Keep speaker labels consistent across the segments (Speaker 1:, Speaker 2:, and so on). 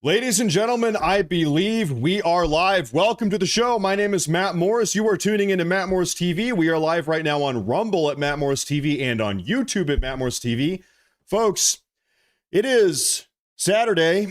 Speaker 1: Ladies and gentlemen, I believe we are live. Welcome to the show. My name is Matt Morris. You are tuning into Matt Morris TV. We are live right now on Rumble at Matt Morris TV and on YouTube at Matt Morris TV. Folks, it is Saturday,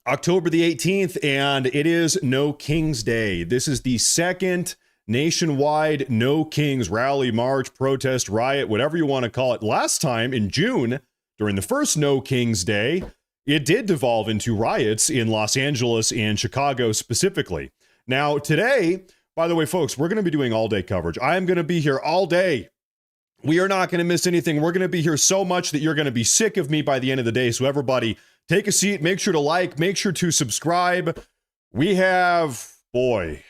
Speaker 1: October the 18th, and it is No Kings Day. This is the second nationwide No Kings rally, march, protest, riot, whatever you want to call it. Last time in June, during the first No Kings Day, it did devolve into riots in Los Angeles and Chicago specifically. Now, today, by the way, folks, we're going to be doing all-day coverage. I am going to be here all day. We are not going to miss anything. We're going to be here so much that you're going to be sick of me by the end of the day. So everybody, take a seat. Make sure to like. Make sure to subscribe. We have a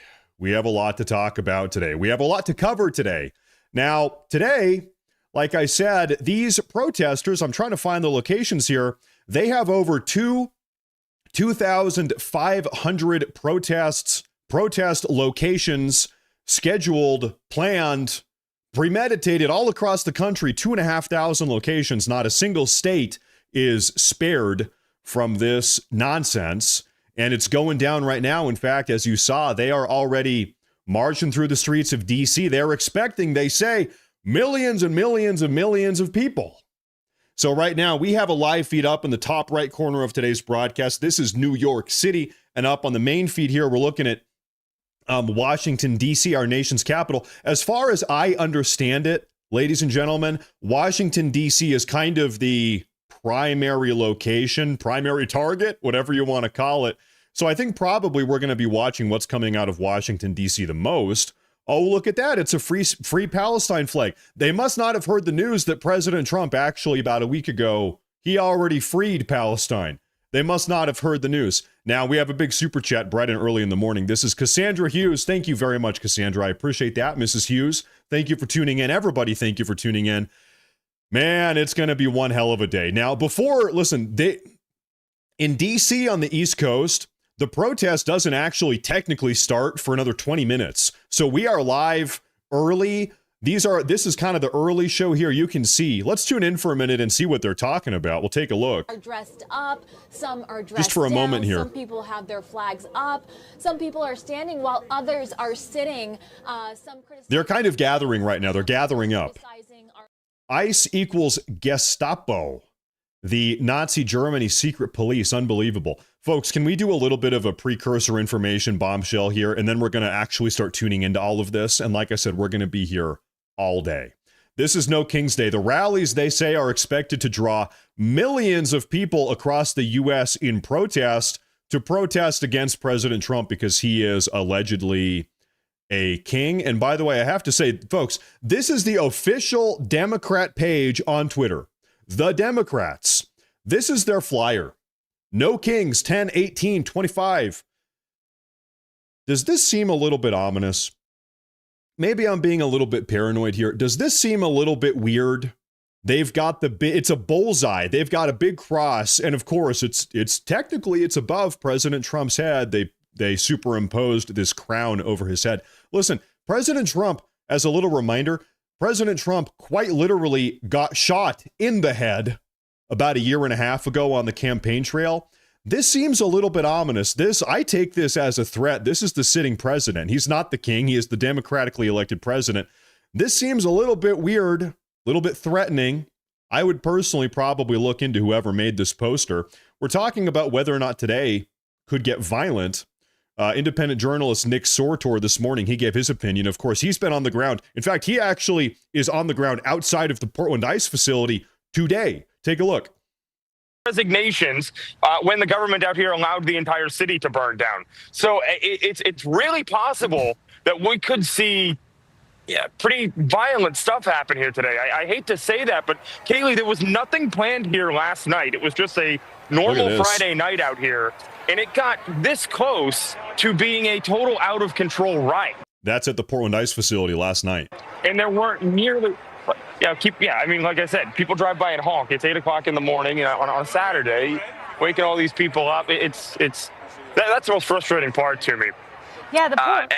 Speaker 1: lot to talk about today. We have a lot to cover today. Now, today, like I said, these protesters, I'm trying to find the locations here, they have over 2,500 protest locations scheduled, planned, premeditated all across the country. 2,500 locations. Not a single state is spared from this nonsense. And it's going down right now. In fact, as you saw, they are already marching through the streets of D.C. They're expecting, they say, millions and millions and millions of people. So right now, we have a live feed up in the top right corner of today's broadcast. This is New York City. And up on the main feed here, we're looking at Washington, D.C., our nation's capital. As far as I understand it, ladies and gentlemen, Washington, D.C. is kind of the primary location, primary target, whatever you want to call it. So I think probably we're going to be watching what's coming out of Washington, D.C. the most. Oh, look at that. It's a free Palestine flag. They must not have heard the news that President Trump actually about a week ago, he already freed Palestine. They must not have heard the news. Now, we have a big super chat bright and early in the morning. This is Cassandra Hughes. Thank you very much, Cassandra. I appreciate that. Mrs. Hughes, thank you for tuning in. Everybody, thank you for tuning in. Man, it's going to be one hell of a day. Now, in D.C. on the East Coast, the protest doesn't actually technically start for another 20 minutes. So we are live early. This is kind of the early show here. You can see. Let's tune in for a minute and see what they're talking about. We'll take a look.
Speaker 2: Are dressed up. Some are dressed
Speaker 1: just for a
Speaker 2: down.
Speaker 1: moment here.
Speaker 2: Some people have their flags up. Some people are standing while others are sitting.
Speaker 1: They're kind of gathering right now. They're gathering up. ICE equals Gestapo. The Nazi Germany secret police. Unbelievable. Folks, can we do a little bit of a precursor information bombshell here? And then we're going to actually start tuning into all of this. And like I said, we're going to be here all day. This is No Kings Day. The rallies, they say, are expected to draw millions of people across the U.S. in protest to protest against President Trump because he is allegedly a king. And by the way, I have to say, folks, this is the official Democrat page on Twitter. The Democrats. This is their flyer. No Kings, 10/18/25. Does this seem a little bit ominous? Maybe I'm being a little bit paranoid here. Does this seem a little bit weird? They've got it's a bullseye. They've got a big cross. And of course, it's technically above President Trump's head. They superimposed this crown over his head. Listen, President Trump, as a little reminder, President Trump quite literally got shot in the head about a year and a half ago on the campaign trail. This seems a little bit ominous. I take this as a threat. This is the sitting president. He's not the king. He is the democratically elected president. This seems a little bit weird, a little bit threatening. I would personally probably look into whoever made this poster. We're talking about whether or not today could get violent. Independent journalist Nick Sortor this morning, he gave his opinion. Of course, he's been on the ground. In fact, he actually is on the ground outside of the Portland ICE facility today. Take a look.
Speaker 3: Resignations when the government out here allowed the entire city to burn down. So it's really possible that we could see pretty violent stuff happen here today. I hate to say that, but Kaylee, there was nothing planned here last night. It was just a normal Friday night out here, and it got this close to being a total out of control riot.
Speaker 1: That's at the Portland ICE facility last night.
Speaker 3: And there weren't nearly... I mean, like I said, people drive by and honk. It's 8 o'clock in the morning on a Saturday, waking all these people up. That's the most frustrating part to me.
Speaker 2: Yeah, the point.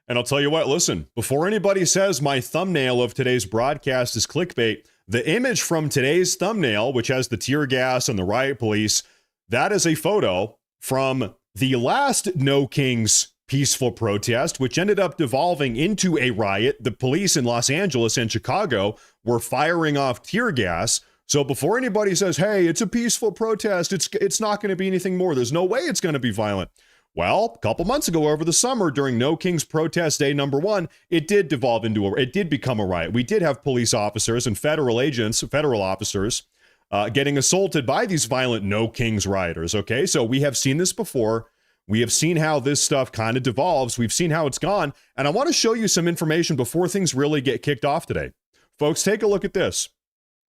Speaker 1: And I'll tell you what, listen, before anybody says my thumbnail of today's broadcast is clickbait, the image from today's thumbnail, which has the tear gas and the riot police, That is a photo from the last No Kings peaceful protest, which ended up devolving into a riot. The police in Los Angeles and Chicago were firing off tear gas. So before anybody says, hey, it's a peaceful protest, it's not going to be anything more. There's no way it's going to be violent. Well, a couple months ago over the summer during No Kings protest day number 1, it did devolve into it did become a riot. We did have police officers and federal officers getting assaulted by these violent No Kings rioters. Okay, so we have seen this before. We have seen how this stuff kind of devolves. We've seen how it's gone. And I want to show you some information before things really get kicked off today. Folks, take a look at this.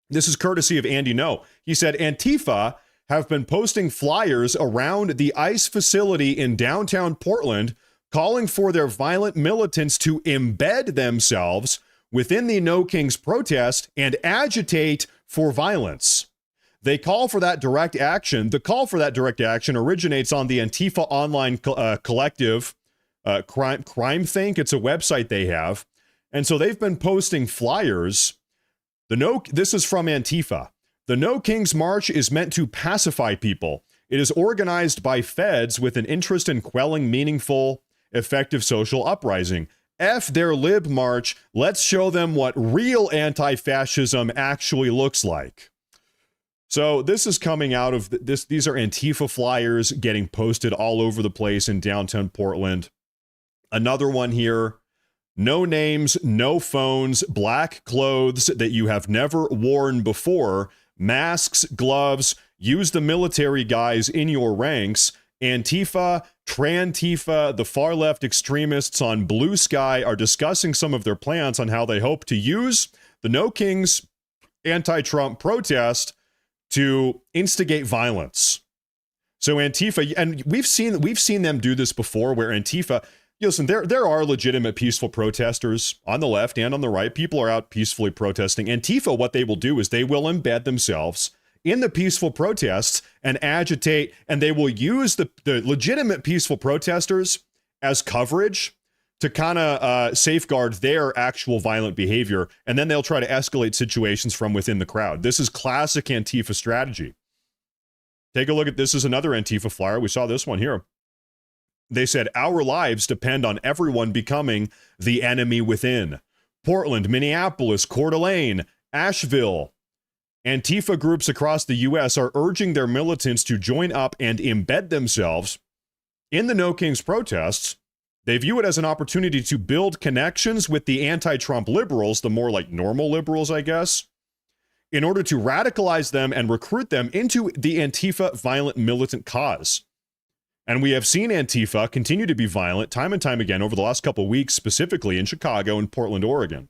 Speaker 1: This is courtesy of Andy No. He said, Antifa have been posting flyers around the ICE facility in downtown Portland, calling for their violent militants to embed themselves within the No Kings protest and agitate for violence. They call for that direct action. The call for that direct action originates on the Antifa online collective, Crime Think. It's a website they have. And so they've been posting flyers. This is from Antifa. The No Kings March is meant to pacify people. It is organized by feds with an interest in quelling meaningful, effective social uprising. F their lib march. Let's show them what real anti-fascism actually looks like. So this is coming out of this. These are Antifa flyers getting posted all over the place in downtown Portland. Another one here. No names, no phones, black clothes that you have never worn before, masks, gloves, use the military guys in your ranks. Antifa, Trantifa, the far left extremists on Blue Sky are discussing some of their plans on how they hope to use the No Kings anti-Trump protest to instigate violence. So Antifa, and we've seen them do this before, where Antifa, listen, there are legitimate peaceful protesters on the left and on the right. People are out peacefully protesting. Antifa, what they will do is they will embed themselves in the peaceful protests and agitate, and they will use the legitimate peaceful protesters as coverage to kind of safeguard their actual violent behavior, and then they'll try to escalate situations from within the crowd. This is classic Antifa strategy. Take a look at this. Is another Antifa flyer. We saw this one here. They said, our lives depend on everyone becoming the enemy within. Portland, Minneapolis, Coeur d'Alene, Asheville. Antifa groups across the U.S. are urging their militants to join up and embed themselves in the No Kings protests. They view it as an opportunity to build connections with the anti-Trump liberals, the more like normal liberals, I guess, in order to radicalize them and recruit them into the Antifa violent militant cause. And we have seen Antifa continue to be violent time and time again over the last couple of weeks, specifically in Chicago and Portland, Oregon.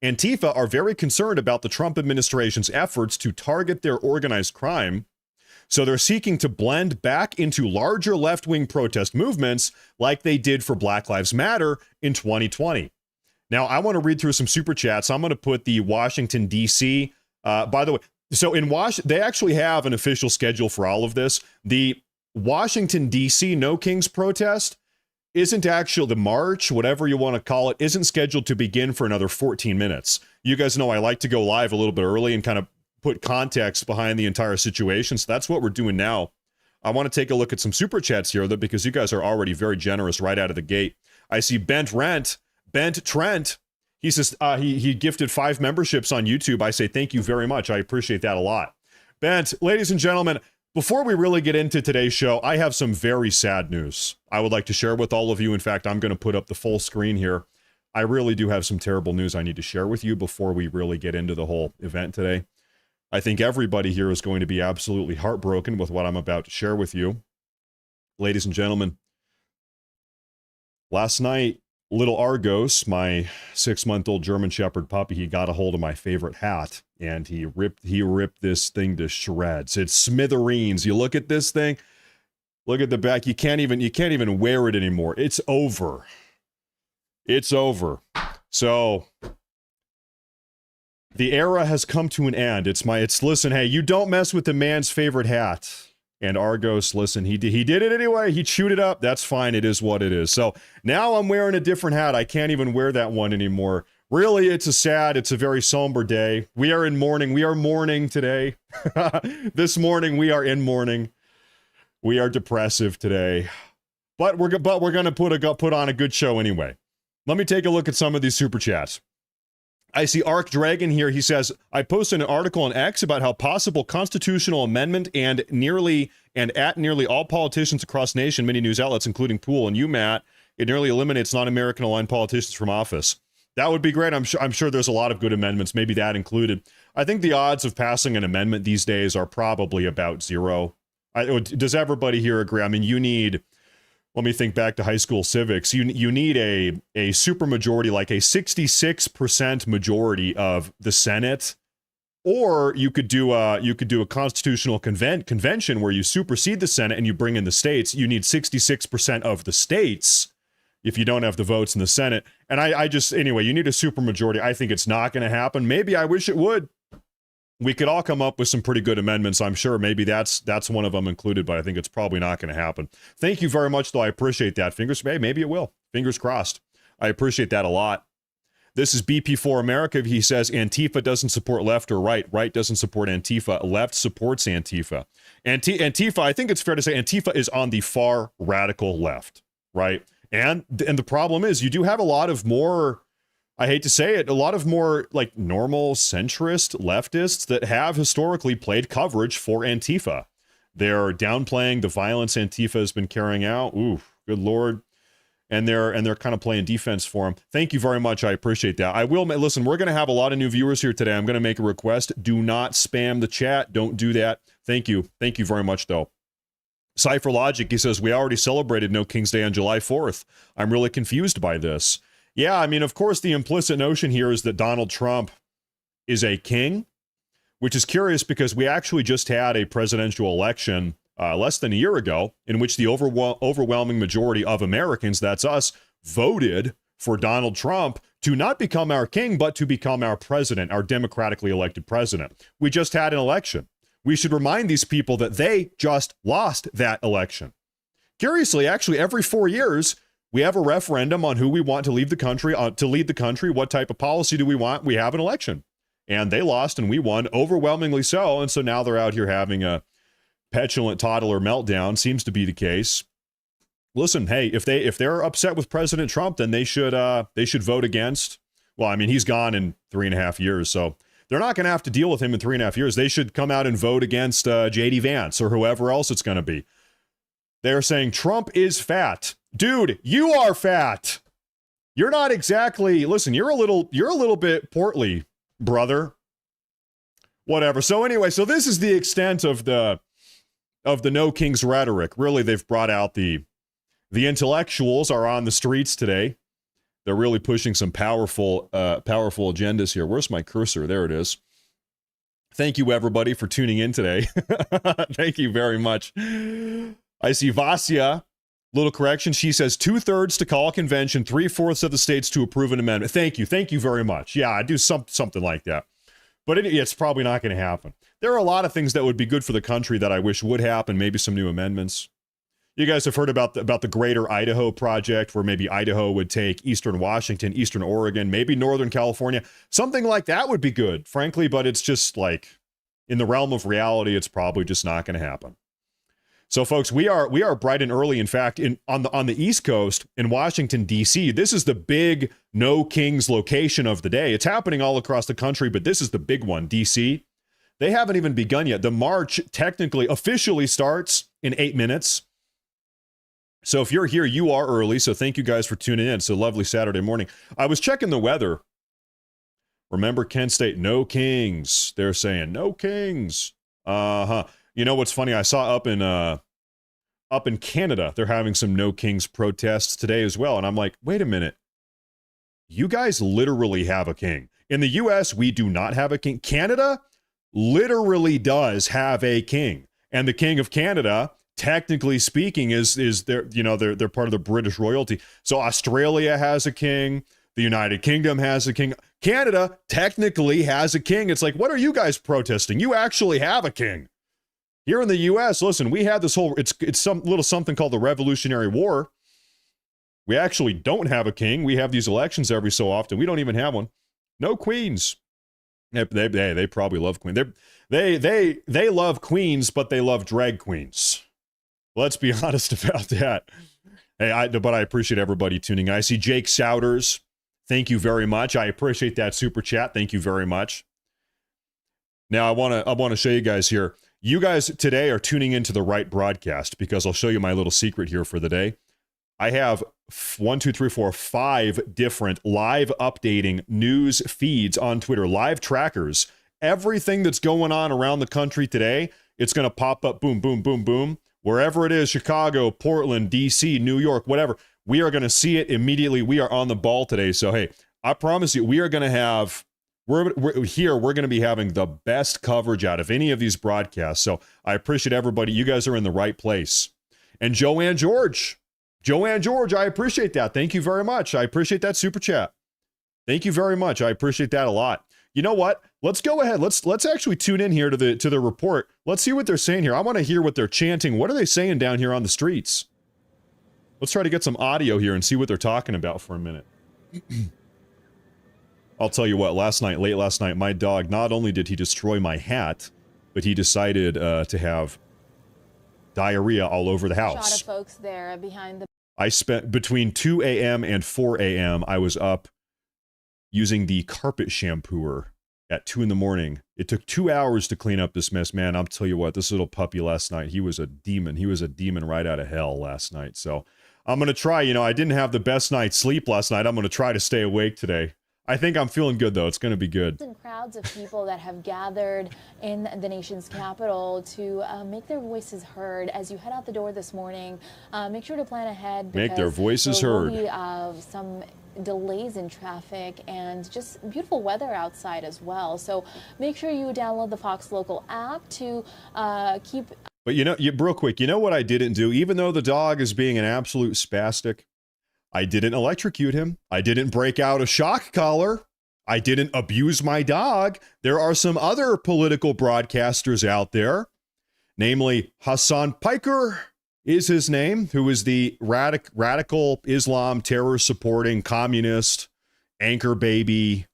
Speaker 1: Antifa are very concerned about the Trump administration's efforts to target their organized crime, so they're seeking to blend back into larger left-wing protest movements like they did for Black Lives Matter in 2020. Now, I want to read through some super chats. I'm going to put the Washington, D.C. By the way, so in they actually have an official schedule for all of this. The Washington, D.C. No Kings protest isn't actually, the march, whatever you want to call it, isn't scheduled to begin for another 14 minutes. You guys know I like to go live a little bit early and kind of put context behind the entire situation. So that's what we're doing now. I want to take a look at some super chats here, though, because you guys are already very generous right out of the gate. I see Bent Trent. He says he gifted 5 memberships on YouTube. I say thank you very much. I appreciate that a lot. Bent, ladies and gentlemen, before we really get into today's show, I have some very sad news I would like to share with all of you. In fact, I'm going to put up the full screen here. I really do have some terrible news I need to share with you before we really get into the whole event today. I think everybody here is going to be absolutely heartbroken with what I'm about to share with you. Ladies and gentlemen, last night, little Argos, my 6-month-old German Shepherd puppy, he got a hold of my favorite hat, and he ripped this thing to shreds. It's smithereens. You look at this thing, look at the back. You can't even wear it anymore. It's over. It's over. So the era has come to an end. Listen, hey, you don't mess with the man's favorite hat. And Argos, listen, he did it anyway. He chewed it up. That's fine. It is what it is. So now I'm wearing a different hat. I can't even wear that one anymore. Really, it's a very somber day. We are in mourning. We are mourning today. This morning, we are in mourning. We are depressive today. But we're going to put on a good show anyway. Let me take a look at some of these super chats. I see Arc Dragon here. He says, I posted an article on X about how possible constitutional amendment and at nearly all politicians across the nation, many news outlets, including Pool and you, Matt, it nearly eliminates non-American aligned politicians from office. That would be great. I'm sure there's a lot of good amendments, maybe that included. I think the odds of passing an amendment these days are probably about zero. Does everybody here agree? I mean, you need, let me think back to high school civics. You need a super majority, like a 66% majority of the Senate, or you could do a constitutional convention where you supersede the Senate and you bring in the states. You need 66% of the states if you don't have the votes in the Senate. And anyway, you need a super majority. I think it's not going to happen. Maybe I wish it would. We could all come up with some pretty good amendments, I'm sure. Maybe that's one of them included, but I think it's probably not going to happen. Thank you very much, though. I appreciate that. Maybe it will. Fingers crossed. I appreciate that a lot. This is BP4 America. He says Antifa doesn't support left or right. Right doesn't support Antifa. Left supports Antifa. Antifa, I think it's fair to say Antifa is on the far radical left, right? And the problem is you do have a lot of more, I hate to say it, a lot of more like normal centrist leftists that have historically played coverage for Antifa. They're downplaying the violence Antifa has been carrying out. Ooh, good Lord. And they're kind of playing defense for him. Thank you very much. I appreciate that. I will, listen, we're going to have a lot of new viewers here today. I'm going to make a request. Do not spam the chat. Don't do that. Thank you. Thank you very much, though. Cypher Logic, he says, we already celebrated No King's Day on July 4th. I'm really confused by this. Yeah, I mean, of course, the implicit notion here is that Donald Trump is a king, which is curious because we actually just had a presidential election less than a year ago in which the overwhelming majority of Americans, that's us, voted for Donald Trump to not become our king, but to become our president, our democratically elected president. We just had an election. We should remind these people that they just lost that election. Curiously, actually, every 4 years, we have a referendum on who we want to lead the country, what type of policy do we want. We have an election. And they lost and we won, overwhelmingly so. And so now they're out here having a petulant toddler meltdown. Seems to be the case. Listen, hey, if they're upset with President Trump, then they should vote against. Well, I mean, he's gone in 3.5 years, so they're not going to have to deal with him in 3.5 years. They should come out and vote against J.D. Vance or whoever else it's going to be. They're saying Trump is fat. Dude, you are fat. You're not exactly, listen, you're a little bit portly, brother. Whatever. So anyway, so this is the extent of the No King's rhetoric. Really, they've brought out the intellectuals are on the streets today. They're really pushing some powerful agendas here. Where's my cursor? There it is. Thank you, everybody, for tuning in today. Thank you very much. I see Vasya. Little correction. She says 2/3 to call a convention, 3/4 of the states to approve an amendment. Thank you. Thank you very much. Yeah, I do something like that. But it's probably not going to happen. There are a lot of things that would be good for the country that I wish would happen. Maybe some new amendments. You guys have heard about the Greater Idaho Project, where maybe Idaho would take Eastern Washington, Eastern Oregon, maybe Northern California. Something like that would be good, frankly, but it's just like in the realm of reality, it's probably just not going to happen. So, folks, we are bright and early. In fact, on the East Coast in Washington, D.C., this is the big No Kings location of the day. It's happening all across the country, but this is the big one, D.C. They haven't even begun yet. The march officially starts in 8 minutes. So if you're here, you are early. So thank you guys for tuning in. It's a lovely Saturday morning. I was checking the weather. Remember Kent State, no kings. They're saying no kings. Uh-huh. You know what's funny? I saw up in Canada, they're having some no kings protests today as well. And I'm like, wait a minute. You guys literally have a king. In the U.S., we do not have a king. Canada literally does have a king. And the king of Canada, technically speaking, is they're part of the British royalty. So Australia has a king. The United Kingdom has a king. Canada technically has a king. It's like, what are you guys protesting? You actually have a king. Here in the U.S., listen, we had this whole, it's some little something called the Revolutionary War, We actually don't have a king. We have these elections every so often. We don't even have one. No queens. They probably love queens. They love queens, but they love drag queens. Let's be honest about that. Hey, but I appreciate everybody tuning. I see Jake Souders. Thank you very much. I appreciate that super chat. Thank you very much. Now I want to show you guys here. You guys today are tuning into the right broadcast because I'll show you my little secret here for the day. I have 5 different live updating news feeds on Twitter, live trackers. Everything that's going on around the country today, it's going to pop up, boom, boom, boom, boom. Wherever it is, Chicago, Portland, DC, New York, whatever, we are going to see it immediately. We are on the ball today. So, hey, I promise you, we are going to have, we're going to be having the best coverage out of any of these broadcasts. So I appreciate everybody. You guys are in the right place. And Joanne George, I appreciate that. Thank you very much. I appreciate that super chat. Thank you very much. I appreciate that a lot. You know what? Let's go ahead. Let's actually tune in here to the report. Let's see what they're saying here. I want to hear what they're chanting. What are they saying down here on the streets? Let's try to get some audio here and see what they're talking about for a minute. I'll tell you what, late last night, my dog, not only did he destroy my hat, but he decided to have diarrhea all over the house.
Speaker 2: Shot of folks there behind the...
Speaker 1: I spent between 2 a.m. and 4 a.m. I was up using the carpet shampooer at 2 in the morning. It took 2 hours to clean up this mess, man. I'll tell you what, this little puppy last night, he was a demon. He was a demon right out of hell last night. So I'm going to try, I didn't have the best night's sleep last night. I'm going to try to stay awake today. I think I'm feeling good, though. It's going to be good.
Speaker 2: Crowds of people that have gathered in the nation's capital to make their voices heard as you head out the door this morning. Make sure to plan ahead.
Speaker 1: Make their voices heard.
Speaker 2: There will be some delays in traffic and just beautiful weather outside as well. So make sure you download the Fox Local app to keep...
Speaker 1: But real quick, you know what I didn't do? Even though the dog is being an absolute spastic, I didn't electrocute him. I didn't break out a shock collar. I didn't abuse my dog. There are some other political broadcasters out there, namely Hassan Piker is his name, who is the radical Islam terror-supporting communist anchor baby.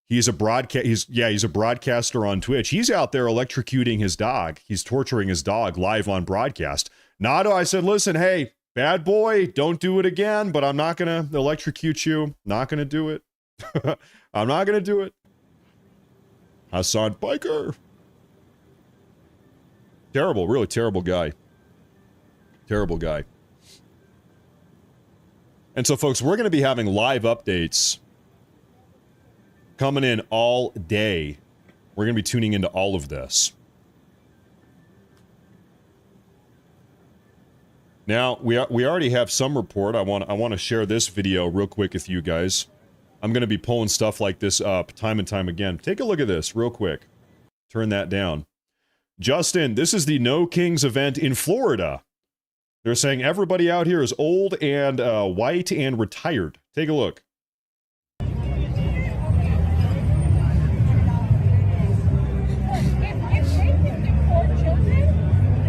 Speaker 1: He's a broadcaster on Twitch. He's out there electrocuting his dog. He's torturing his dog live on broadcast. Nado, I said, listen, hey, bad boy, don't do it again, but I'm not going to electrocute you. Not going to do it. I'm not going to do it. Hassan Piker. Terrible, really terrible guy. Terrible guy. And so, folks, we're going to be having live updates coming in all day. We're going to be tuning into all of this. Now, we already have some report. I want to share this video real quick with you guys. I'm going to be pulling stuff like this up time and time again. Take a look at this real quick. Turn that down. Justin, this is the No Kings event in Florida. They're saying everybody out here is old and white and retired. Take a look.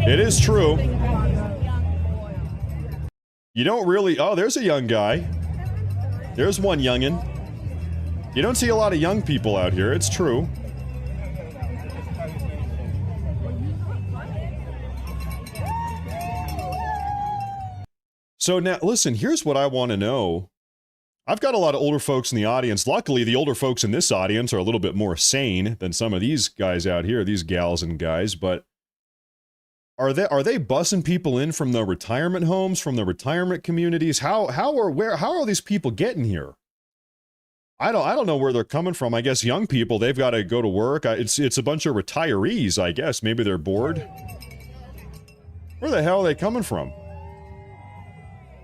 Speaker 1: It is true. You don't really... Oh, there's a young guy. There's one youngin'. You don't see a lot of young people out here. It's true. So now, listen, here's what I want to know. I've got a lot of older folks in the audience. Luckily, the older folks in this audience are a little bit more sane than some of these guys out here, these gals and guys, but are they bussing people in from the retirement homes, from the retirement communities? How are these people getting here? I don't know where they're coming from. I guess young people, they've got to go to work. It's a bunch of retirees, I guess. Maybe they're bored. Where the hell are they coming from?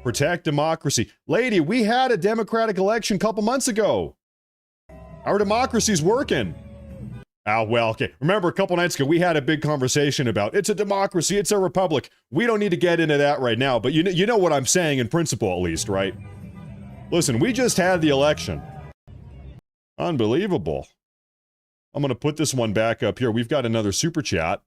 Speaker 1: Protect democracy. Lady, we had a democratic election a couple months ago. Our democracy's working. Oh, well, okay. Remember a couple nights ago, we had a big conversation about it's a democracy, it's a republic. We don't need to get into that right now, but you know what I'm saying in principle, at least, right? Listen, we just had the election. Unbelievable. I'm going to put this one back up here. We've got another super chat.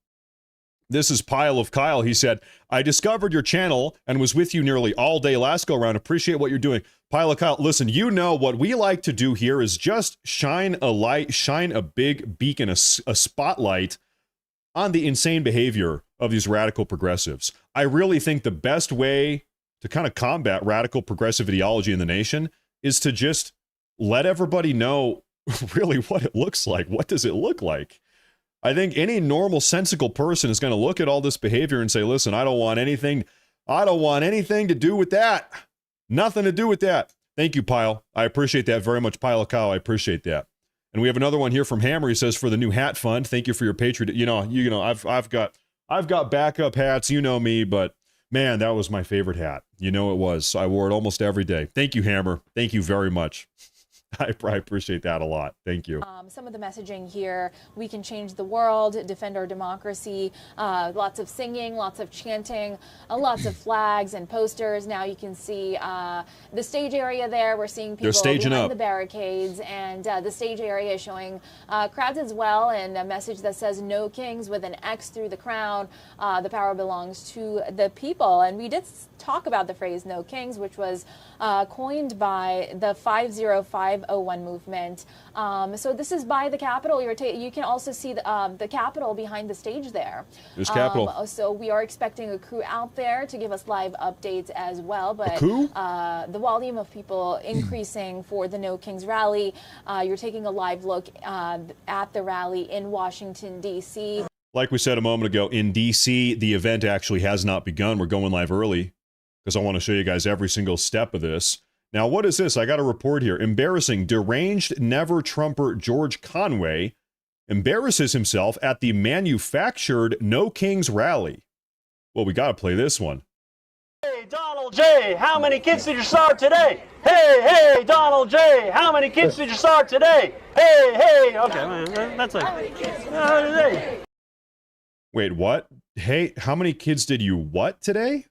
Speaker 1: This is Pile of Kyle. He said, I discovered your channel and was with you nearly all day last go around. Appreciate what you're doing. Pile of Kyle, listen, you know what we like to do here is just shine a light, shine a big beacon, a spotlight on the insane behavior of these radical progressives. I really think the best way to kind of combat radical progressive ideology in the nation is to just let everybody know really what it looks like. What does it look like? I think any normal, sensical person is going to look at all this behavior and say, listen, I don't want anything to do with that. Nothing to do with that. Thank you, Pile. I appreciate that very much, Pile of Cow. I appreciate that. And we have another one here from Hammer. He says, for the new hat fund, thank you for your patriot. You know, I've got backup hats. You know me, but man, that was my favorite hat. You know it was. I wore it almost every day. Thank you, Hammer. Thank you very much. I appreciate that a lot. Thank you.
Speaker 2: Some of the messaging here, we can change the world, defend our democracy, lots of singing, lots of chanting, lots of flags and posters. Now you can see the stage area there. We're seeing people behind the barricades, and the stage area is showing crowds as well, and a message that says no kings with an X through the crown. The power belongs to the people. And we did talk about the phrase no kings, which was coined by the 50501 movement. So this is by the Capitol. You can also see the Capitol behind the stage there.
Speaker 1: There's Capitol.
Speaker 2: So we are expecting a crew out there to give us live updates as well. But the volume of people increasing for the No Kings rally. You're taking a live look at the rally in Washington, D.C.
Speaker 1: Like we said a moment ago, in D.C., the event actually has not begun. We're going live early because I want to show you guys every single step of this. Now, what is this? I got a report here. Embarrassing. Deranged never-Trumper George Conway embarrasses himself at the manufactured No Kings rally. Well, we got to play this one.
Speaker 4: Hey, Donald J., how many kids did you start today? Hey, Donald J., how many kids did you start today? Hey, okay, that's it.
Speaker 1: Wait, what? Hey, how many kids did you what today?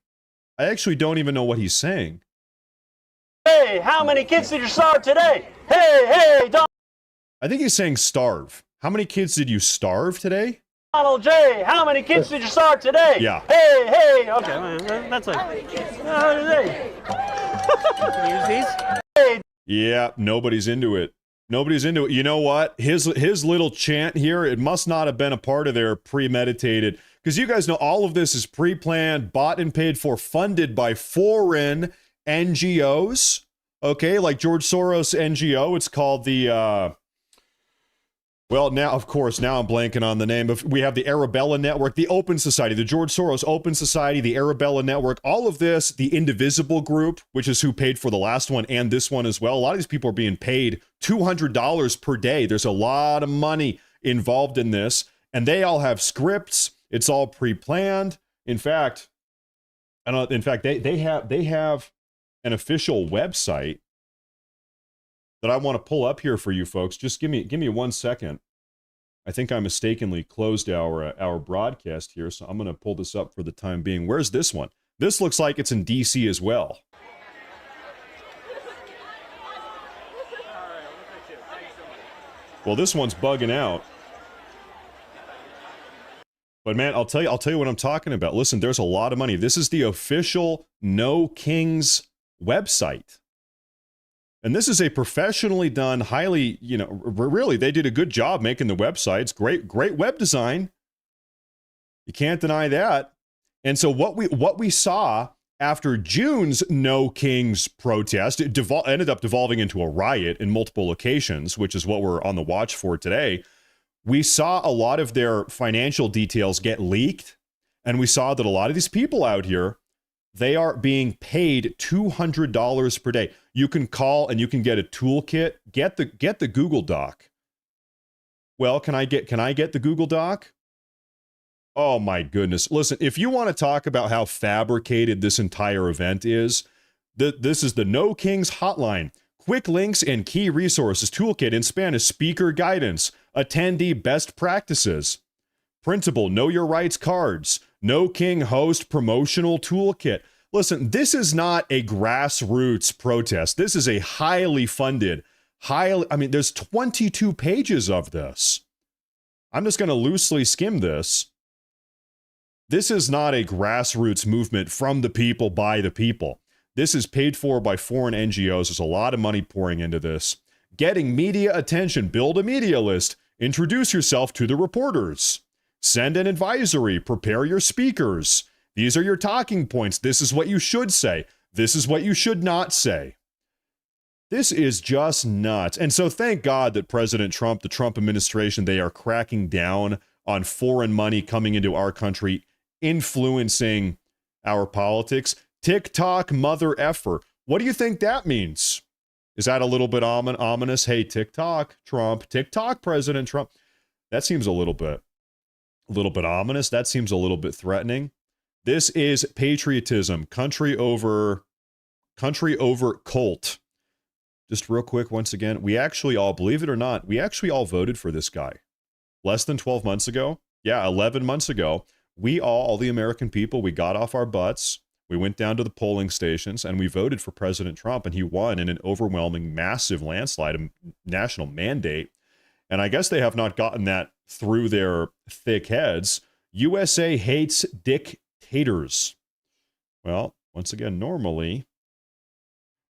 Speaker 1: I actually don't even know what he's saying.
Speaker 4: Hey, how many kids did you start today? Hey,
Speaker 1: I think he's saying starve. How many kids did you starve today?
Speaker 4: Donald J., how many kids did you start today?
Speaker 1: Yeah.
Speaker 4: Hey, okay, that's it. Use these?
Speaker 1: Yeah, nobody's into it. Nobody's into it. You know what? His little chant here, it must not have been a part of their premeditated, because you guys know all of this is pre-planned, bought and paid for, funded by foreign NGOs, okay, like George Soros' NGO. It's called the, well, now, of course, now I'm blanking on the name. We have the Arabella Network, the Open Society, the George Soros Open Society, the Arabella Network, all of this, the Indivisible Group, which is who paid for the last one and this one as well. A lot of these people are being paid $200 per day. There's a lot of money involved in this, and they all have scripts. It's all pre-planned. In fact, they have an official website that I want to pull up here for you folks. Just give me 1 second. I think I mistakenly closed our broadcast here, so I'm going to pull this up for the time being. Where's this one? This looks like it's in DC as well. Well, this one's bugging out. But man, I'll tell you what I'm talking about. Listen, there's a lot of money. This is the official No Kings website. And this is a professionally done, highly, really, they did a good job making the websites. Great web design. You can't deny that. And so what we saw after June's No Kings protest, it ended up devolving into a riot in multiple locations, which is what we're on the watch for today. We saw a lot of their financial details get leaked, and we saw that a lot of these people out here, they are being paid $200 per day. You can call and you can get a toolkit. Get the Google Doc. Well, can I get the Google Doc? Oh my goodness. Listen, if you want to talk about how fabricated this entire event is, this is the No Kings hotline. Quick links and key resources toolkit in Spanish, speaker guidance, attendee best practices, printable know your rights cards, No King host promotional toolkit. Listen, this is not a grassroots protest. This is a highly funded, there's 22 pages of this. I'm just going to loosely skim this. This is not a grassroots movement from the people by the people. This is paid for by foreign NGOs. There's a lot of money pouring into this. Getting media attention. Build a media list. Introduce yourself to the reporters. Send an advisory. Prepare your speakers. These are your talking points. This is what you should say. This is what you should not say. This is just nuts. And so thank God that President Trump, the Trump administration, they are cracking down on foreign money coming into our country, influencing our politics. TikTok mother effer. What do you think that means? Is that a little bit ominous? Hey, TikTok, Trump, TikTok, President Trump. That seems a little bit ominous. That seems a little bit threatening. This is patriotism, country over cult. Just real quick, once again, we actually all, believe it or not, we actually all voted for this guy. Less than 12 months ago. Yeah, 11 months ago. We all the American people, we got off our butts. We went down to the polling stations and we voted for President Trump, and he won in an overwhelming, massive landslide, a national mandate. And I guess they have not gotten that through their thick heads. USA hates dictators. Well, once again, normally,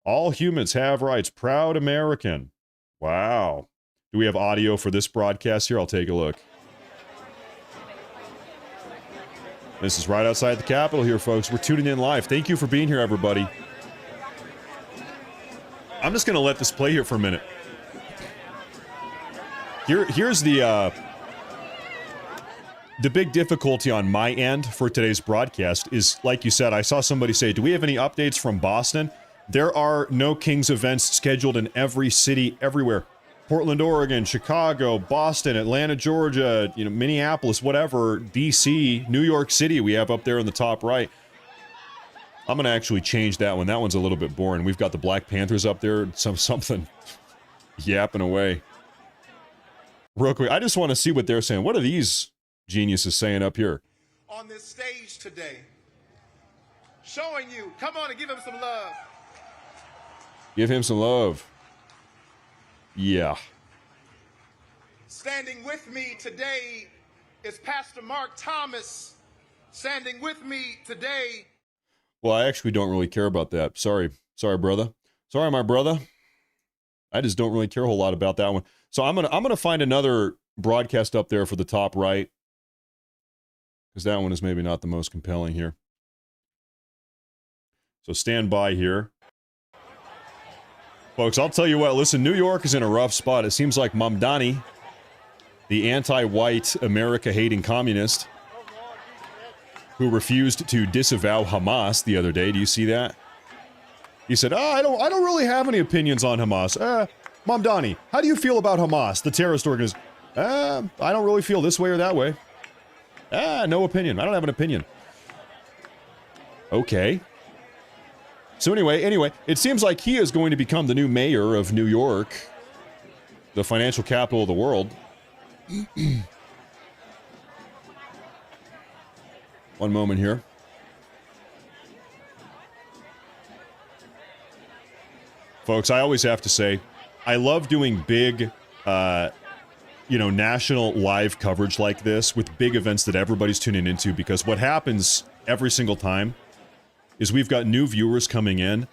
Speaker 1: all humans have rights. Proud American. Wow. Do we have audio for this broadcast here? I'll take a look. This is right outside the Capitol here, folks. We're tuning in live. Thank you for being here, everybody. I'm just going to let this play here for a minute. Here's the big difficulty on my end for today's broadcast is, like you said, I saw somebody say, do we have any updates from Boston? There are No Kings events scheduled in every city, everywhere. Portland, Oregon, Chicago, Boston, Atlanta, Georgia, Minneapolis, whatever, DC, New York City we have up there in the top right. I'm going to actually change that one. That one's a little bit boring. We've got the Black Panthers up there, something yapping away. Real quick, I just want to see what they're saying. What are these geniuses saying up here?
Speaker 5: On this stage today, showing you, come on and give him some love.
Speaker 1: Give him some love. Yeah.
Speaker 5: Standing with me today is Pastor Mark Thomas. Standing with me today.
Speaker 1: Well, I actually don't really care about that. Sorry, brother. Sorry, my brother. I just don't really care a whole lot about that one. So I'm gonna find another broadcast up there for the top right, because that one is maybe not the most compelling here. So stand by here. Folks, I'll tell you what, listen, New York is in a rough spot. It seems like Mamdani, the anti-white, America-hating communist, who refused to disavow Hamas the other day. Do you see that? He said, I don't really have any opinions on Hamas. Mamdani, how do you feel about Hamas, the terrorist organization? I don't really feel this way or that way. No opinion. I don't have an opinion. Okay. So anyway, it seems like he is going to become the new mayor of New York, the financial capital of the world. One moment here. Folks, I always have to say, I love doing big, national live coverage like this with big events that everybody's tuning into, because what happens every single time is we've got new viewers coming in,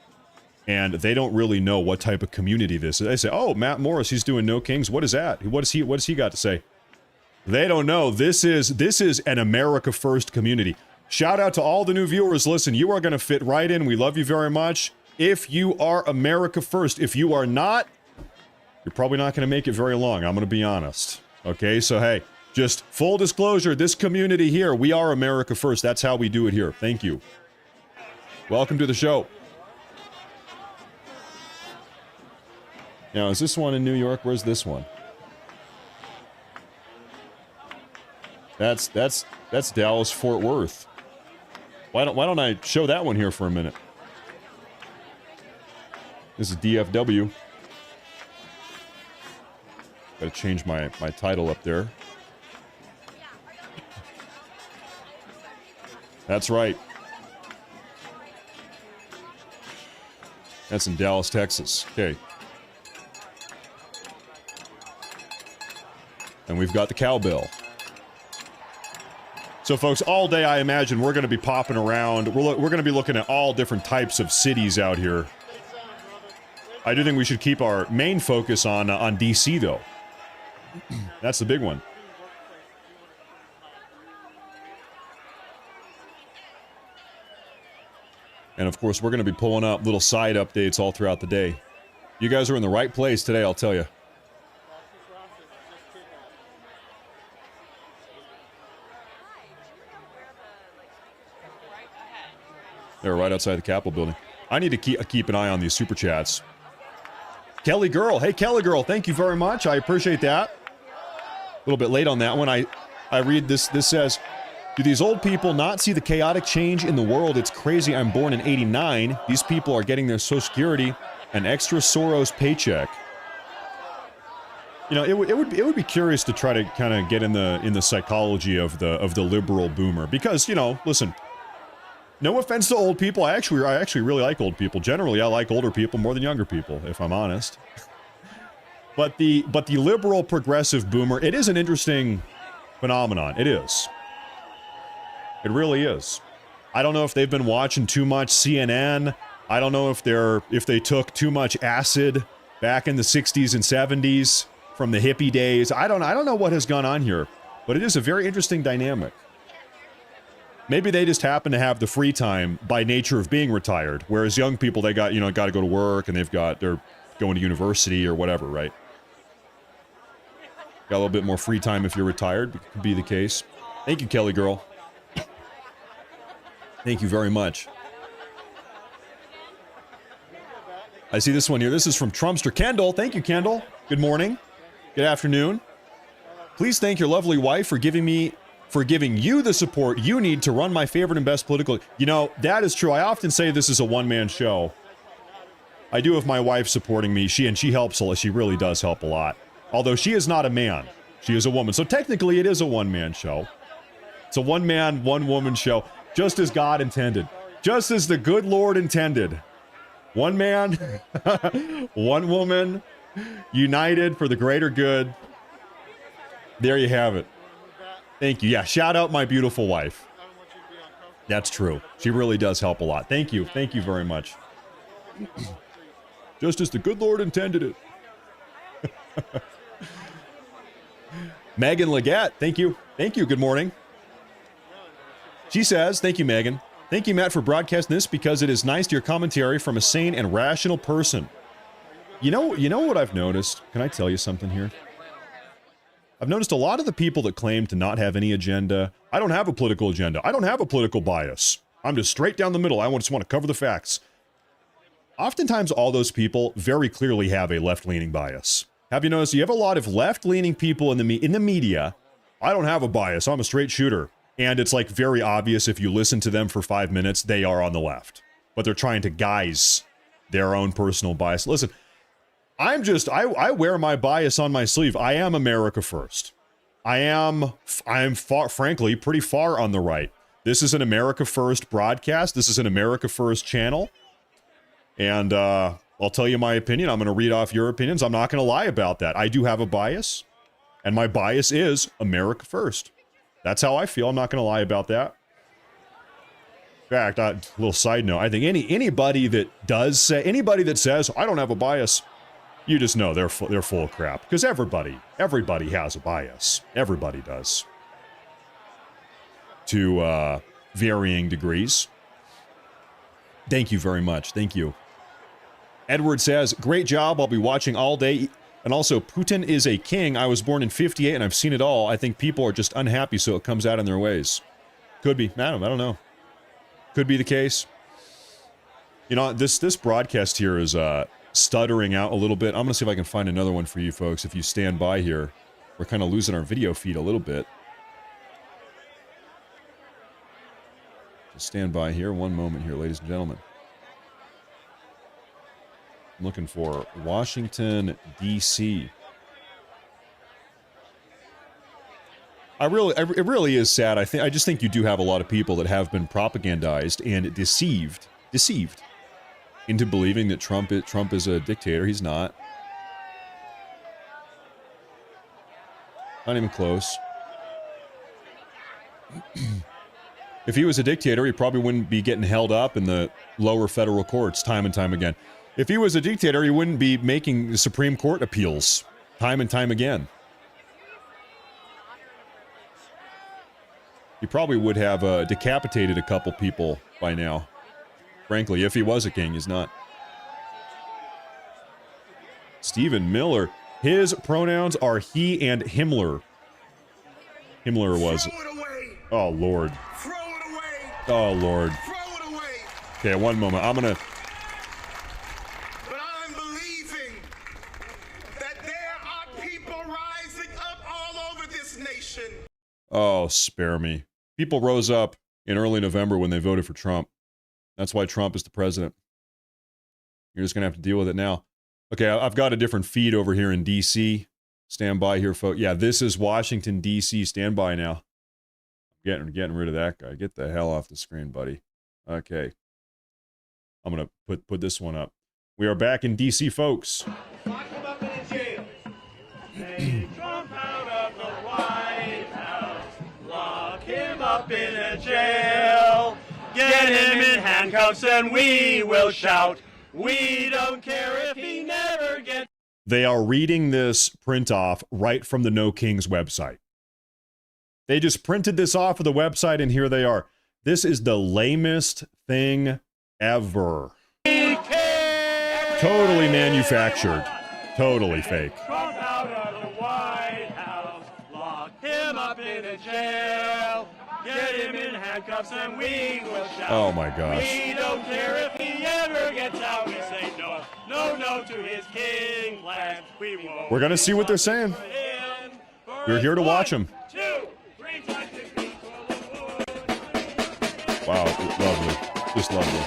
Speaker 1: and they don't really know what type of community this is. They say, oh, Matt Morris, he's doing No Kings. What is that? What does he got to say? They don't know. This is an America First community. Shout out to all the new viewers. Listen, you are going to fit right in. We love you very much. If you are America First, if you are not, you're probably not going to make it very long. I'm going to be honest. Okay, so hey, just full disclosure, this community here, we are America First. That's how we do it here. Thank you. Welcome to the show. Now, is this one in New York? Where's this one? That's Dallas Fort Worth. Why don't I show that one here for a minute? This is DFW. Gotta change my title up there. That's right. That's in Dallas, Texas. Okay. And we've got the cowbell. So, folks, all day I imagine we're going to be popping around. We're going to be looking at all different types of cities out here. I do think we should keep our main focus on D.C., though. That's the big one. And, of course, we're going to be pulling up little side updates all throughout the day. You guys are in the right place today, I'll tell you. They're right outside the Capitol building. I need to keep an eye on these super chats. Kelly Girl. Hey, Kelly Girl, thank you very much. I appreciate that. A little bit late on that one. I read this. This says, do these old people not see the chaotic change in the world? It's crazy. I'm born in 89. These people are getting their Social Security, an extra Soros paycheck. You know, it would be curious to try to kind of get in the psychology of the liberal boomer, because, you know, listen, no offense to old people. I actually really like old people. Generally, I like older people more than younger people, if I'm honest. But the liberal progressive boomer, it is an interesting phenomenon. It is. It really is. I don't know if they've been watching too much CNN. I don't know if they took too much acid back in the 60s and 70s from the hippie days. I don't know what has gone on here, but it is a very interesting dynamic. Maybe they just happen to have the free time by nature of being retired, whereas young people, they got to go to work and they're going to university or whatever, right? Got a little bit more free time if you're retired. It could be the case. Thank you, Kelly Girl. Thank you very much. I see this one here. This is from Trumpster Kendall. Thank you, Kendall. Good morning. Good afternoon. Please thank your lovely wife for giving you the support you need to run my favorite and best political... You know, that is true. I often say this is a one-man show. I do have my wife supporting me. She helps a lot. She really does help a lot. Although she is not a man. She is a woman. So technically it is a one-man show. It's a one-man, one-woman show. Just as God intended. Just as the good Lord intended. One man, one woman, united for the greater good. There you have it. Thank you. Yeah, shout out my beautiful wife. That's true. She really does help a lot. Thank you. Thank you very much. Just as the good Lord intended it. Megan Leggett, thank you. Thank you. Good morning. She says, thank you, Megan. Thank you, Matt, for broadcasting this because it is nice to hear commentary from a sane and rational person. You know what I've noticed? Can I tell you something here? I've noticed a lot of the people that claim to not have any agenda. I don't have a political agenda. I don't have a political bias. I'm just straight down the middle. I just want to cover the facts. Oftentimes, all those people very clearly have a left-leaning bias. Have you noticed? You have a lot of left-leaning people in the media. I don't have a bias. I'm a straight shooter. And it's like very obvious if you listen to them for 5 minutes, they are on the left. But they're trying to guise their own personal bias. Listen, I wear my bias on my sleeve. I am America first. I am frankly, pretty far on the right. This is an America first broadcast. This is an America first channel. And I'll tell you my opinion. I'm going to read off your opinions. I'm not going to lie about that. I do have a bias. And my bias is America first. That's how I feel. I'm not going to lie about that. In fact, a little side note, I think anybody that says, I don't have a bias, you just know they're full of crap. Because everybody has a bias. Everybody does. To varying degrees. Thank you very much. Thank you. Edward says, great job. I'll be watching all day. And also, Putin is a king. I was born in 58 and I've seen it all. I think people are just unhappy, so it comes out in their ways. Could be. Madam, I don't know. Could be the case. You know, this broadcast here is stuttering out a little bit. I'm going to see if I can find another one for you folks. If you stand by here, we're kind of losing our video feed a little bit. Just stand by here. One moment here, ladies and gentlemen. I'm looking for Washington, D.C. It really is sad. I just think you do have a lot of people that have been propagandized and deceived into believing that Trump is a dictator. He's not. Not even close. If he was a dictator, he probably wouldn't be getting held up in the lower federal courts time and time again. If he was a dictator, he wouldn't be making Supreme Court appeals time and time again. He probably would have decapitated a couple people by now. Frankly, if he was a king, he's not. Stephen Miller. His pronouns are he and Himmler. Himmler was... Oh, Lord. Oh, Lord. Okay, one moment. I'm gonna...
Speaker 5: But I'm believing that there are people rising up all over this nation.
Speaker 1: Oh, spare me. People rose up in early November when they voted for Trump. That's why Trump is the president. You're just gonna have to deal with it now. Okay, I've got a different feed over here in D.C. Stand by here, folks. Yeah, this is Washington, D.C. Stand by now. Getting rid of that guy. Get the hell off the screen, buddy. Okay. I'm going to put this one up. We are back in D.C., folks.
Speaker 4: Lock him up in a jail. Take Trump out of the White House. Lock him up in a jail. Get him in handcuffs and we will shout. We don't care if he never gets...
Speaker 1: They are reading this print off right from the No Kings website. They just printed this off of the website, and here they are. This is the lamest thing ever. Totally manufactured. Totally fake.
Speaker 4: Trump out of the White House. Lock him up in a jail. Get him in handcuffs and we will shout.
Speaker 1: Oh my gosh.
Speaker 4: We don't care if he ever gets out. We say no, no, no to his king plan. We won't.
Speaker 1: We're going to see what they're saying. We're here to watch them. Wow, lovely. Just lovely.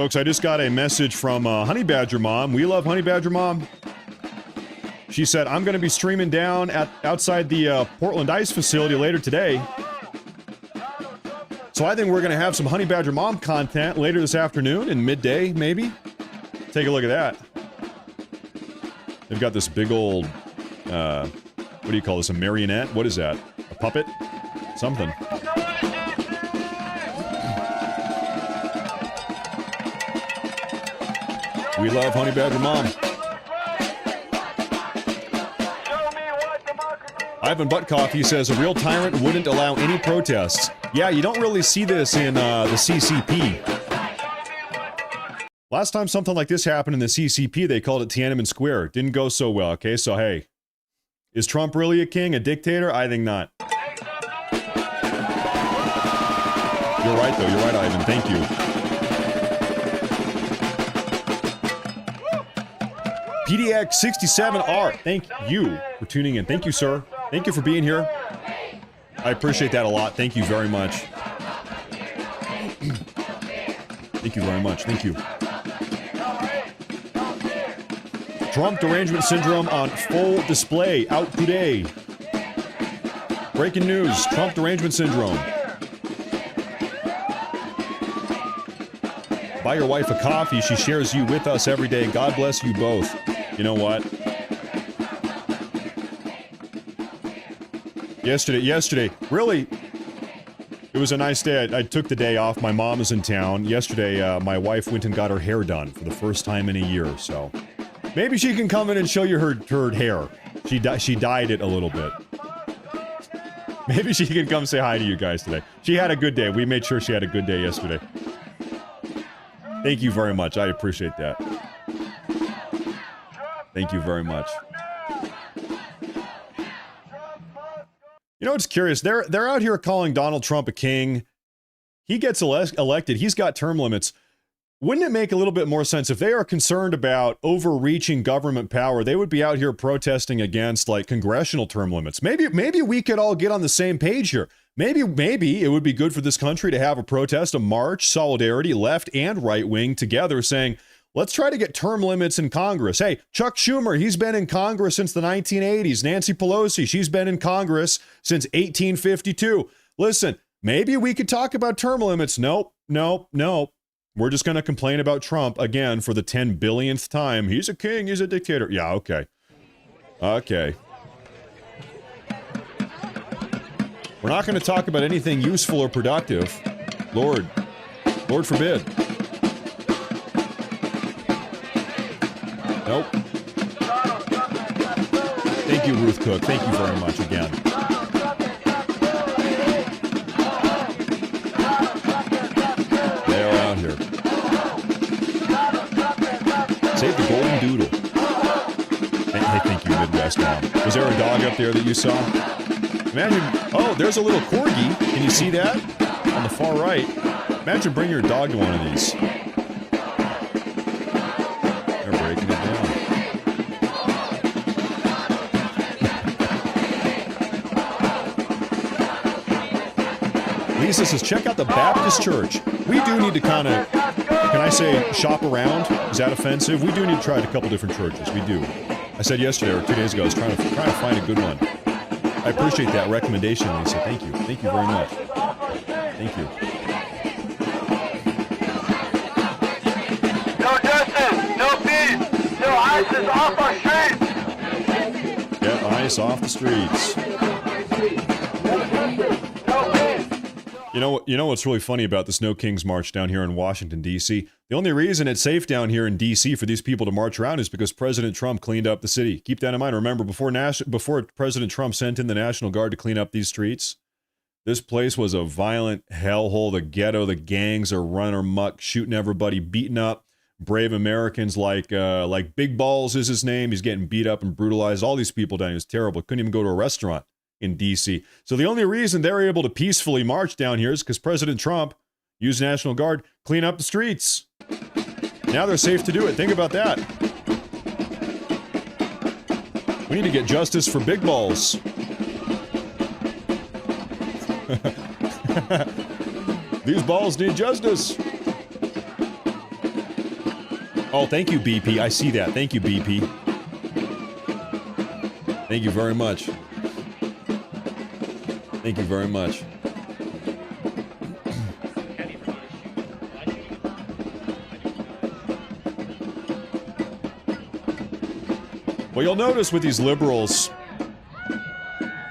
Speaker 1: Folks, I just got a message from Honey Badger Mom. We love Honey Badger Mom. She said, I'm going to be streaming down outside the Portland Ice facility later today. So I think we're going to have some Honey Badger Mom content later this afternoon in midday, maybe. Take a look at that. They've got this big old, what do you call this, a marionette? What is that? A puppet? Something. We love Honey Badger Mom. Ivan Buttcoffee says a real tyrant wouldn't allow any protests. Yeah, you don't really see this in the CCP. Last time something like this happened in the CCP, they called it Tiananmen Square. Didn't go so well, okay? So, hey, is Trump really a king, a dictator? I think not. You're right, though. You're right, Ivan. Thank you. PDX67R, thank you for tuning in. Thank you, sir. Thank you for being here. I appreciate that a lot. Thank you very much. Thank you very much. Thank you. Trump derangement syndrome on full display. Out today. Breaking news. Trump derangement syndrome. Buy your wife a coffee. She shares you with us every day. God bless you both. You know what? Yesterday, really, it was a nice day. I took the day off. My mom is in town. Yesterday, my wife went and got her hair done for the first time in a year, so maybe she can come in and show you her hair. She dyed it a little bit. Maybe she can come say hi to you guys today. She had a good day. We made sure she had a good day yesterday. Thank you very much. I appreciate that. Thank you very much. You know what's curious? They're out here calling Donald Trump a king. He gets elected. He's got term limits. Wouldn't it make a little bit more sense if they are concerned about overreaching government power, they would be out here protesting against like congressional term limits. Maybe we could all get on the same page here. Maybe it would be good for this country to have a protest, a march, solidarity, left and right wing together saying, let's try to get term limits in Congress. Hey, Chuck Schumer, he's been in Congress since the 1980s. Nancy Pelosi, she's been in Congress since 1852. Listen, maybe we could talk about term limits. Nope. We're just going to complain about Trump again for the 10 billionth time. He's a king. He's a dictator. Yeah, okay. Okay. We're not going to talk about anything useful or productive. Lord forbid. Nope. Thank you, Ruth Cook. Thank you very much again. They're out here. Save the golden doodle. Hey, thank you, Midwest Mom. Was there a dog up there that you saw? Imagine, oh, there's a little corgi. Can you see that? On the far right. Imagine bringing your dog to one of these. They're breaking it down. Lisa says, check out the Baptist Church. We do need to kind of, can I say shop around? Is that offensive? We do need to try a couple different churches. We do. I said yesterday or 2 days ago, I was trying to find a good one. I appreciate that recommendation, Lisa. Thank you. Thank you very much. Thank you.
Speaker 6: No justice, no peace, no ISIS off our streets.
Speaker 1: Get ICE off the streets. You know what's really funny about this No Kings March down here in Washington, D.C.? The only reason it's safe down here in D.C. for these people to march around is because President Trump cleaned up the city. Keep that in mind. Remember, before President Trump sent in the National Guard to clean up these streets, this place was a violent hellhole. The ghetto, the gangs are running amok, shooting everybody, beating up brave Americans like Big Balls is his name. He's getting beat up and brutalized. All these people down here. It's terrible. Couldn't even go to a restaurant in D.C. So the only reason they're able to peacefully march down here is because President Trump used National Guard, clean up the streets. Now they're safe to do it. Think about that. We need to get justice for Big Balls. These balls need justice. Oh, thank you, BP. I see that. Thank you, BP. Thank you very much. Thank you very much. What you'll notice with these liberals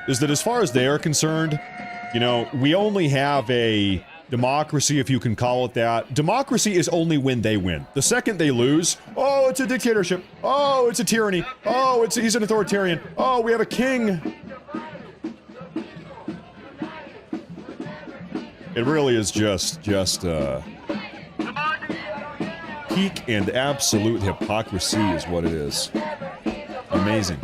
Speaker 1: is that as far as they are concerned, you know, we only have a democracy, if you can call it that. Democracy is only when they win. The second they lose, oh, it's a dictatorship. Oh, it's a tyranny. Oh, he's an authoritarian. Oh, we have a king. It really is just peak and absolute hypocrisy is what it is. Amazing.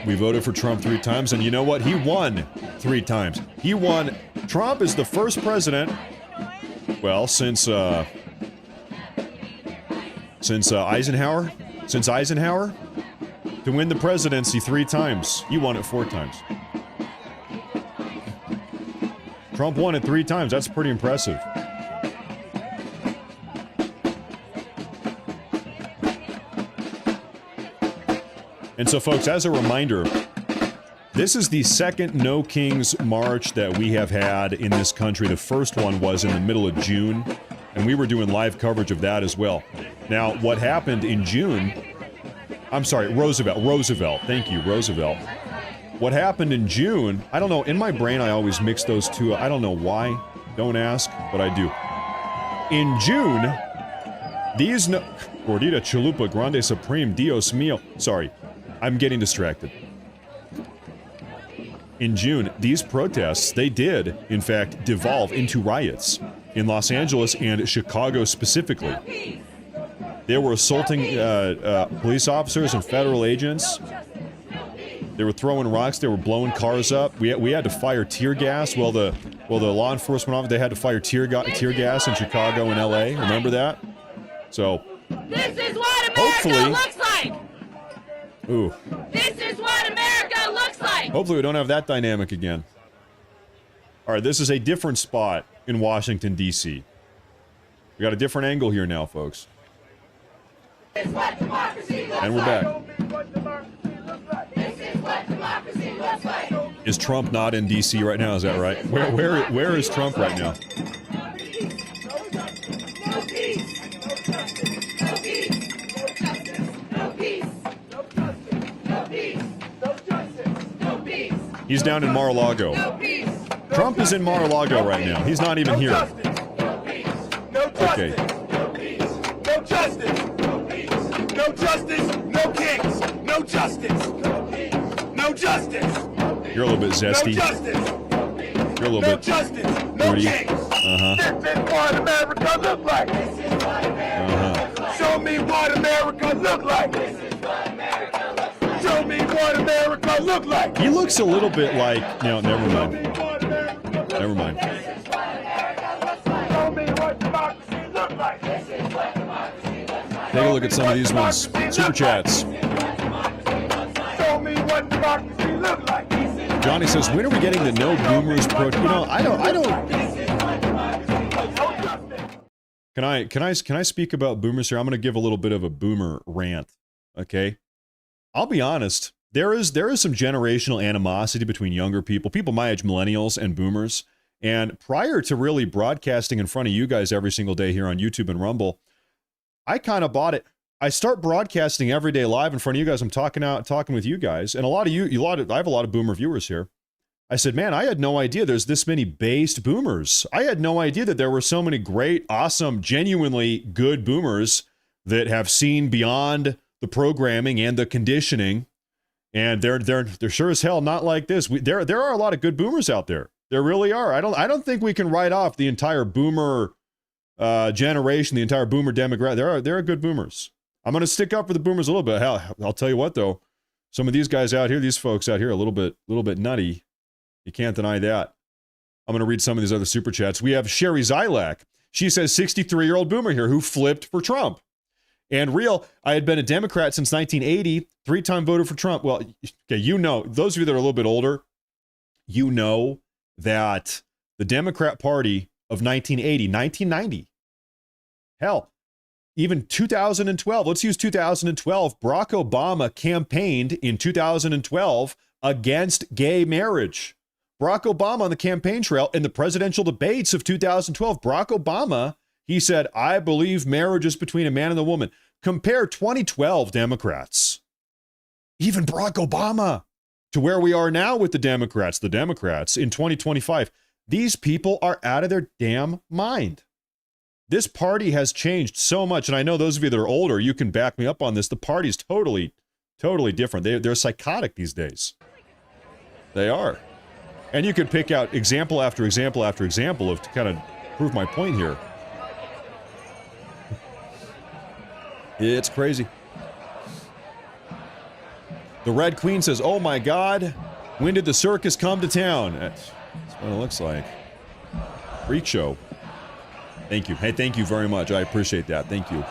Speaker 1: We voted for Trump 3 times, and you know what? He won 3 times. He won. Trump is the first president, well, since Eisenhower, to win the presidency 3 times. He won it 4 times. Trump won it 3 times. That's pretty impressive. And so, folks, as a reminder, this is the second No Kings March that we have had in this country. The first one was in the middle of June, and we were doing live coverage of that as well. Now, what happened in June... I'm sorry, Roosevelt. Thank you, Roosevelt. What happened in June, I don't know, in my brain I always mix those two. I don't know why. Don't ask, but I do. In June, these... Gordita Chalupa Grande Supreme, Dios mío. Sorry, I'm getting distracted. In June, these protests, they did, in fact, devolve into riots in Los Angeles and Chicago specifically. They were assaulting police officers and federal agents. They were throwing rocks. They were blowing cars up. We had to fire tear gas while the Well, the law enforcement officer, they had to fire tear gas in Chicago and L.A. Remember that? So,
Speaker 7: this is what America
Speaker 1: hopefully,
Speaker 7: looks like.
Speaker 1: Ooh.
Speaker 7: This is what America looks like.
Speaker 1: Hopefully we don't have that dynamic again. All right, this is a different spot in Washington, D.C. We got a different angle here now, folks.
Speaker 7: This is what democracy looks
Speaker 1: And we're back.
Speaker 7: This is what democracy looks like.
Speaker 1: Is Trump not in D.C. right now? Is that right? Where is Trump right now? He's down in Mar-a-Lago. Trump is in Mar-a-Lago right now. He's not even here. Okay.
Speaker 5: No justice. No justice. No kings. No justice. No justice.
Speaker 1: You're a little bit zesty.
Speaker 5: No justice.
Speaker 1: You're a little
Speaker 5: No
Speaker 1: bit
Speaker 5: justice. No
Speaker 1: moody.
Speaker 5: kings.
Speaker 1: Uh-huh.
Speaker 5: This is what America look like.
Speaker 1: Uh-huh.
Speaker 5: Show me what America look like. Show me what America look like.
Speaker 1: He looks a little bit like... No, never mind. Never mind.
Speaker 5: Show me what democracy look like.
Speaker 1: Take a look at some of these ones. Super chats.
Speaker 5: Show me what democracy look like.
Speaker 1: Johnny says, when are we getting the no boomers protest? You know, I don't. Can I speak about boomers here? I'm going to give a little bit of a boomer rant. Okay, I'll be honest. There is some generational animosity between younger people my age, millennials, and boomers. And prior to really broadcasting in front of you guys every single day here on YouTube and Rumble, I kind of bought it. I start broadcasting every day live in front of you guys. I'm talking with you guys, and I have a lot of boomer viewers here. I said, man, I had no idea there's this many based boomers. I had no idea that there were so many great, awesome, genuinely good boomers that have seen beyond the programming and the conditioning, and they're sure as hell not like this. There are a lot of good boomers out there. There really are. I don't think we can write off the entire boomer generation, the entire boomer demographic. There are good boomers. I'm going to stick up for the boomers a little bit. Hell, I'll tell you what, though. Some of these guys out here, these folks out here, a little bit nutty. You can't deny that. I'm going to read some of these other super chats. We have Sherry Zilak. She says, 63-year-old boomer here who flipped for Trump. And real, I had been a Democrat since 1980, 3-time voter for Trump. Well, okay, you know, those of you that are a little bit older, you know that the Democrat Party of 1980, 1990, hell, even 2012, let's use 2012, Barack Obama campaigned in 2012 against gay marriage. Barack Obama on the campaign trail in the presidential debates of 2012, Barack Obama, he said, I believe marriage is between a man and a woman. Compare 2012 Democrats, even Barack Obama, to where we are now with the Democrats in 2025. These people are out of their damn mind. This party has changed so much, and I know those of you that are older, you can back me up on this. The party's totally different. They're psychotic these days. They are. And you could pick out example after example after example of to kind of prove my point here. It's crazy. The Red Queen says, oh my God, when did the circus come to town? That's what it looks like. Freak show. Thank you. Hey, thank you very much. I appreciate that. Thank you.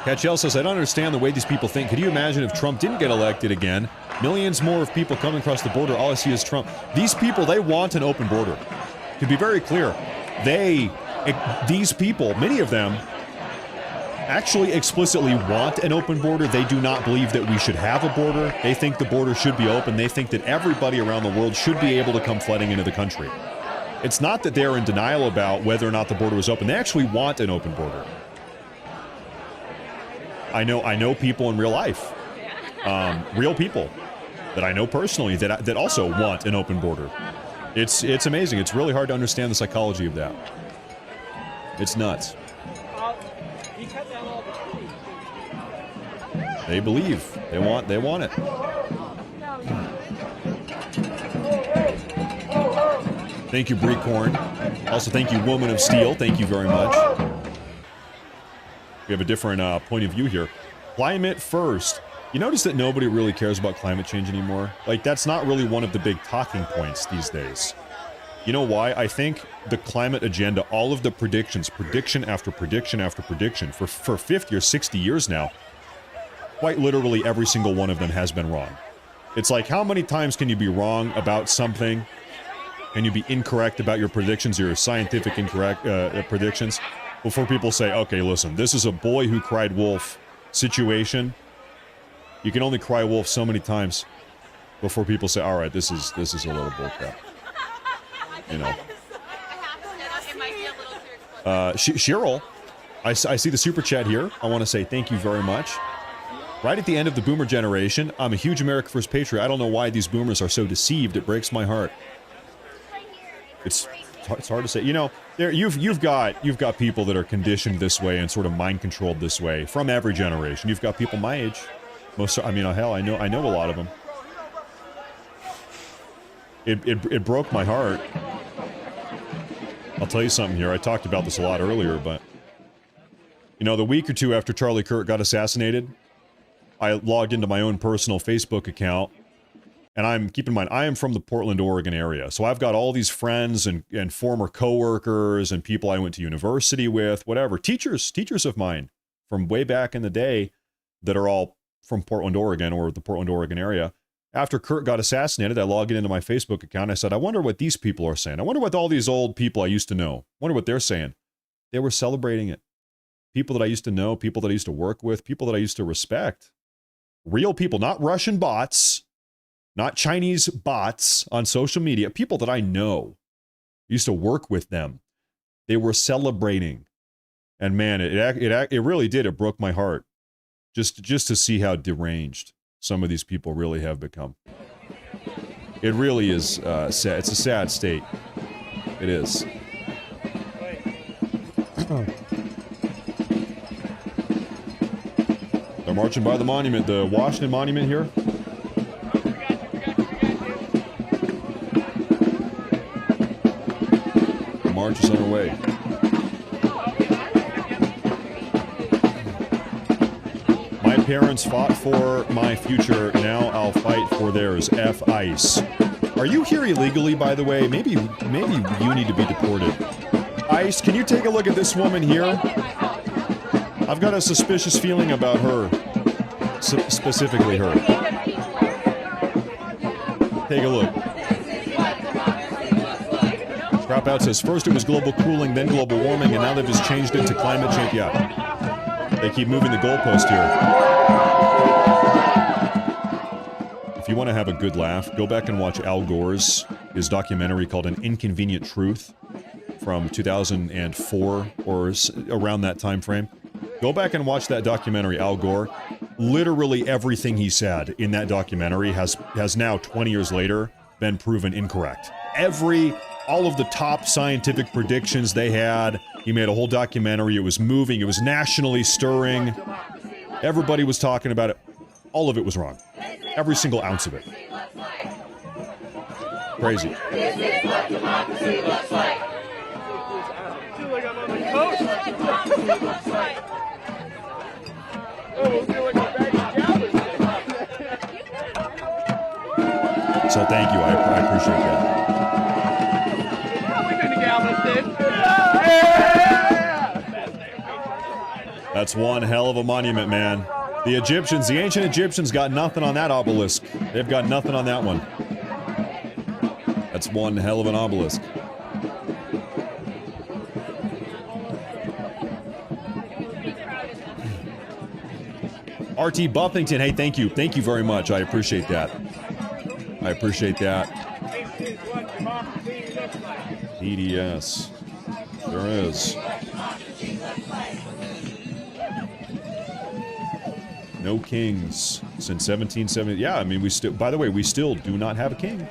Speaker 1: Catchell says, I don't understand the way these people think. Could you imagine if Trump didn't get elected again? Millions more of people coming across the border. All I see is Trump. These people, they want an open border. To be very clear, these people, many of them, actually explicitly want an open border. They do not believe that we should have a border. They think the border should be open. They think that everybody around the world should be able to come flooding into the country. It's not that they're in denial about whether or not the border was open. They actually want an open border. I know people in real life, real people that I know personally that also want an open border. It's amazing. It's really hard to understand the psychology of that. It's nuts. They believe. They want it. Thank you, Breecorn. Also, thank you, Woman of Steel. Thank you very much. We have a different point of view here. Climate first. You notice that nobody really cares about climate change anymore? Like, that's not really one of the big talking points these days. You know why? I think the climate agenda, all of the predictions, prediction after prediction after prediction, for 50 or 60 years now, quite literally every single one of them has been wrong. It's like, how many times can you be wrong about something? Can you be incorrect about your predictions, your scientific incorrect predictions, before people say, okay, listen, this is a boy who cried wolf situation. You can only cry wolf so many times before people say, all right, this is a little bullcrap. You know. Cheryl, I see the super chat here. I want to say thank you very much. Right at the end of the boomer generation, I'm a huge America First patriot. I don't know why these boomers are so deceived. It breaks my heart. It's hard to say. You know, you've got people that are conditioned this way and sort of mind controlled this way from every generation. You've got people my age. I mean, hell, I know a lot of them. It broke my heart. I'll tell you something here. I talked about this a lot earlier, but you know, the week or two after Charlie Kirk got assassinated, I logged into my own personal Facebook account, and keep in mind, I am from the Portland, Oregon area, so I've got all these friends and former coworkers and people I went to university with, whatever, teachers of mine from way back in the day that are all from Portland, Oregon, or the Portland, Oregon area. After Kurt got assassinated, I logged into my Facebook account. I said, I wonder what these people are saying. I wonder what all these old people I used to know, wonder what they're saying. They were celebrating it. People that I used to know, people that I used to work with, people that I used to respect. Real people, not Russian bots, not Chinese bots on social media, people that I know. I used to work with them. They were celebrating. And man, it really did. It broke my heart. Just to see how deranged some of these people really have become. It really is sad. It's a sad state. It is. They're marching by the monument, the Washington Monument here. The march is underway. My parents fought for my future, now I'll fight for theirs. F ICE. Are you here illegally, by the way? Maybe you need to be deported. ICE, can you take a look at this woman here? I've got a suspicious feeling about her. Specifically her. Take a look. Dropout says, first it was global cooling, then global warming, and now they've just changed it to climate change. Yeah. They keep moving the goalpost here. If you want to have a good laugh, go back and watch Al Gore's his documentary called An Inconvenient Truth from 2004 or around that time frame. Go back and watch that documentary, Al Gore. Literally everything he said in that documentary has now, 20 years later, been proven incorrect. All of the top scientific predictions they had, he made a whole documentary. It was moving. It was nationally stirring. Everybody was talking about it. All of it was wrong. Every single ounce of it. Crazy.
Speaker 7: This is what democracy looks like.
Speaker 6: I feel like I'm on the coast.
Speaker 7: Looks like.
Speaker 6: Oh, I feel like I'm back in Galveston.
Speaker 1: So thank you. I appreciate that.
Speaker 6: We've been to Galveston.
Speaker 1: That's one hell of a monument, man. The Egyptians, the ancient Egyptians got nothing on that obelisk. They've got nothing on that one. That's one hell of an obelisk. RT Buffington, hey, thank you. Thank you very much. I appreciate that. I appreciate that. PDS. There is. No kings since 1770. Yeah, I mean, by the way, we still do not have a king.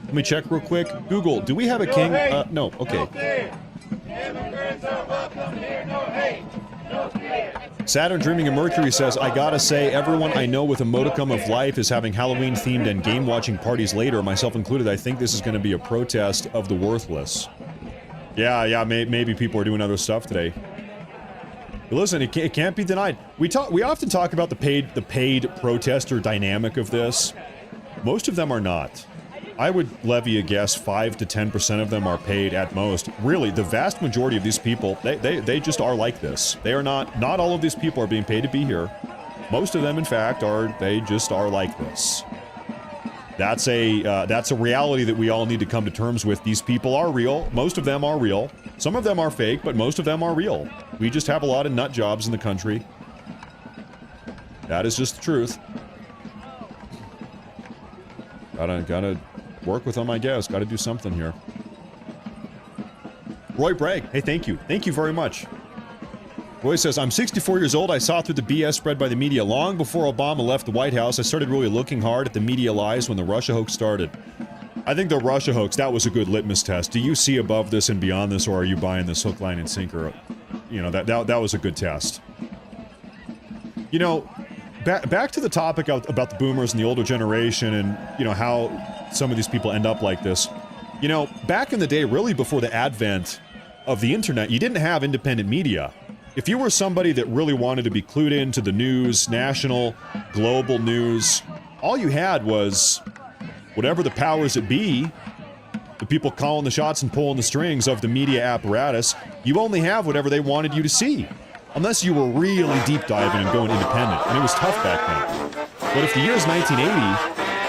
Speaker 1: Let me check real quick. Google, do we have a king? No, okay. Saturn Dreaming of Mercury says, I gotta say, everyone I know with a modicum of life is having Halloween-themed and game-watching parties later, myself included. I think this is going to be a protest of the worthless. Yeah, maybe people are doing other stuff today. Listen, it can't be denied. We often talk about the paid protester dynamic of this. Most of them are not. I would levy a guess 5 to 10% of them are paid at most. Really, the vast majority of these people, they just are like this. They are not all of these people are being paid to be here. Most of them, in fact, they just are like this. That's a reality that we all need to come to terms with. These people are real. Most of them are real. Some of them are fake, but most of them are real. We just have a lot of nut jobs in the country. That is just the truth. Gotta work with them, I guess. Gotta do something here. Roy Bragg, hey, thank you. Thank you very much. Roy says, I'm 64 years old. I saw through the BS spread by the media long before Obama left the White House. I started really looking hard at the media lies when the Russia hoax started. I think the Russia hoax, that was a good litmus test. Do you see above this and beyond this, or are you buying this hook, line, and sinker? You know, that was a good test. You know, back to the topic about the boomers and the older generation and, you know, how some of these people end up like this. You know, back in the day, really before the advent of the internet, you didn't have independent media. If you were somebody that really wanted to be clued into the news, national, global news, all you had was whatever the powers that be, the people calling the shots and pulling the strings of the media apparatus, you only have whatever they wanted you to see. Unless you were really deep diving and going independent, and it was tough back then. But if the year is 1980,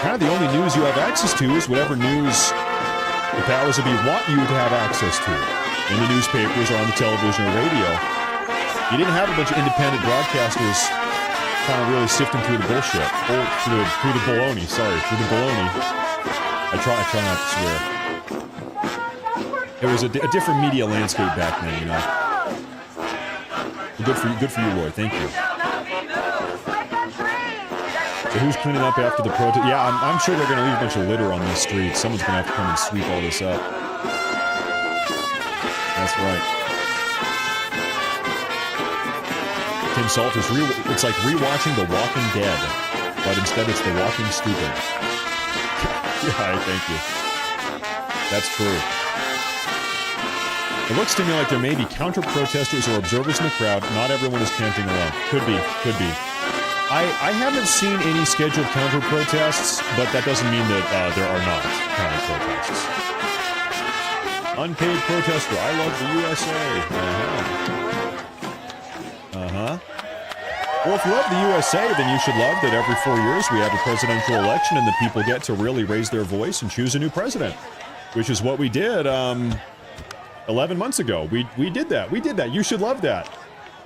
Speaker 1: kind of the only news you have access to is whatever news the powers that be want you to have access to. In the newspapers or on the television or radio. You didn't have a bunch of independent broadcasters kind of really sifting through the bullshit. Or through the baloney, through the baloney. I try not to swear. It was a different media landscape back then, you know. Good for you, Roy. Thank you. So who's cleaning up after the protest? Yeah, I'm sure they're going to leave a bunch of litter on these streets. Someone's going to have to come and sweep all this up. That's right. Tim Salters, it's like rewatching The Walking Dead, but instead it's The Walking Stupid. Yeah, thank you. That's true. It looks to me like there may be counter-protesters or observers in the crowd. Not everyone is chanting along. Could be. I haven't seen any scheduled counter-protests, but that doesn't mean that there are not counter-protests. Unpaid protester, I love the USA. Well, if you love the USA, then you should love that every 4 years we have a presidential election and the people get to really raise their voice and choose a new president, which is what we did 11 months ago. We did that. You should love that.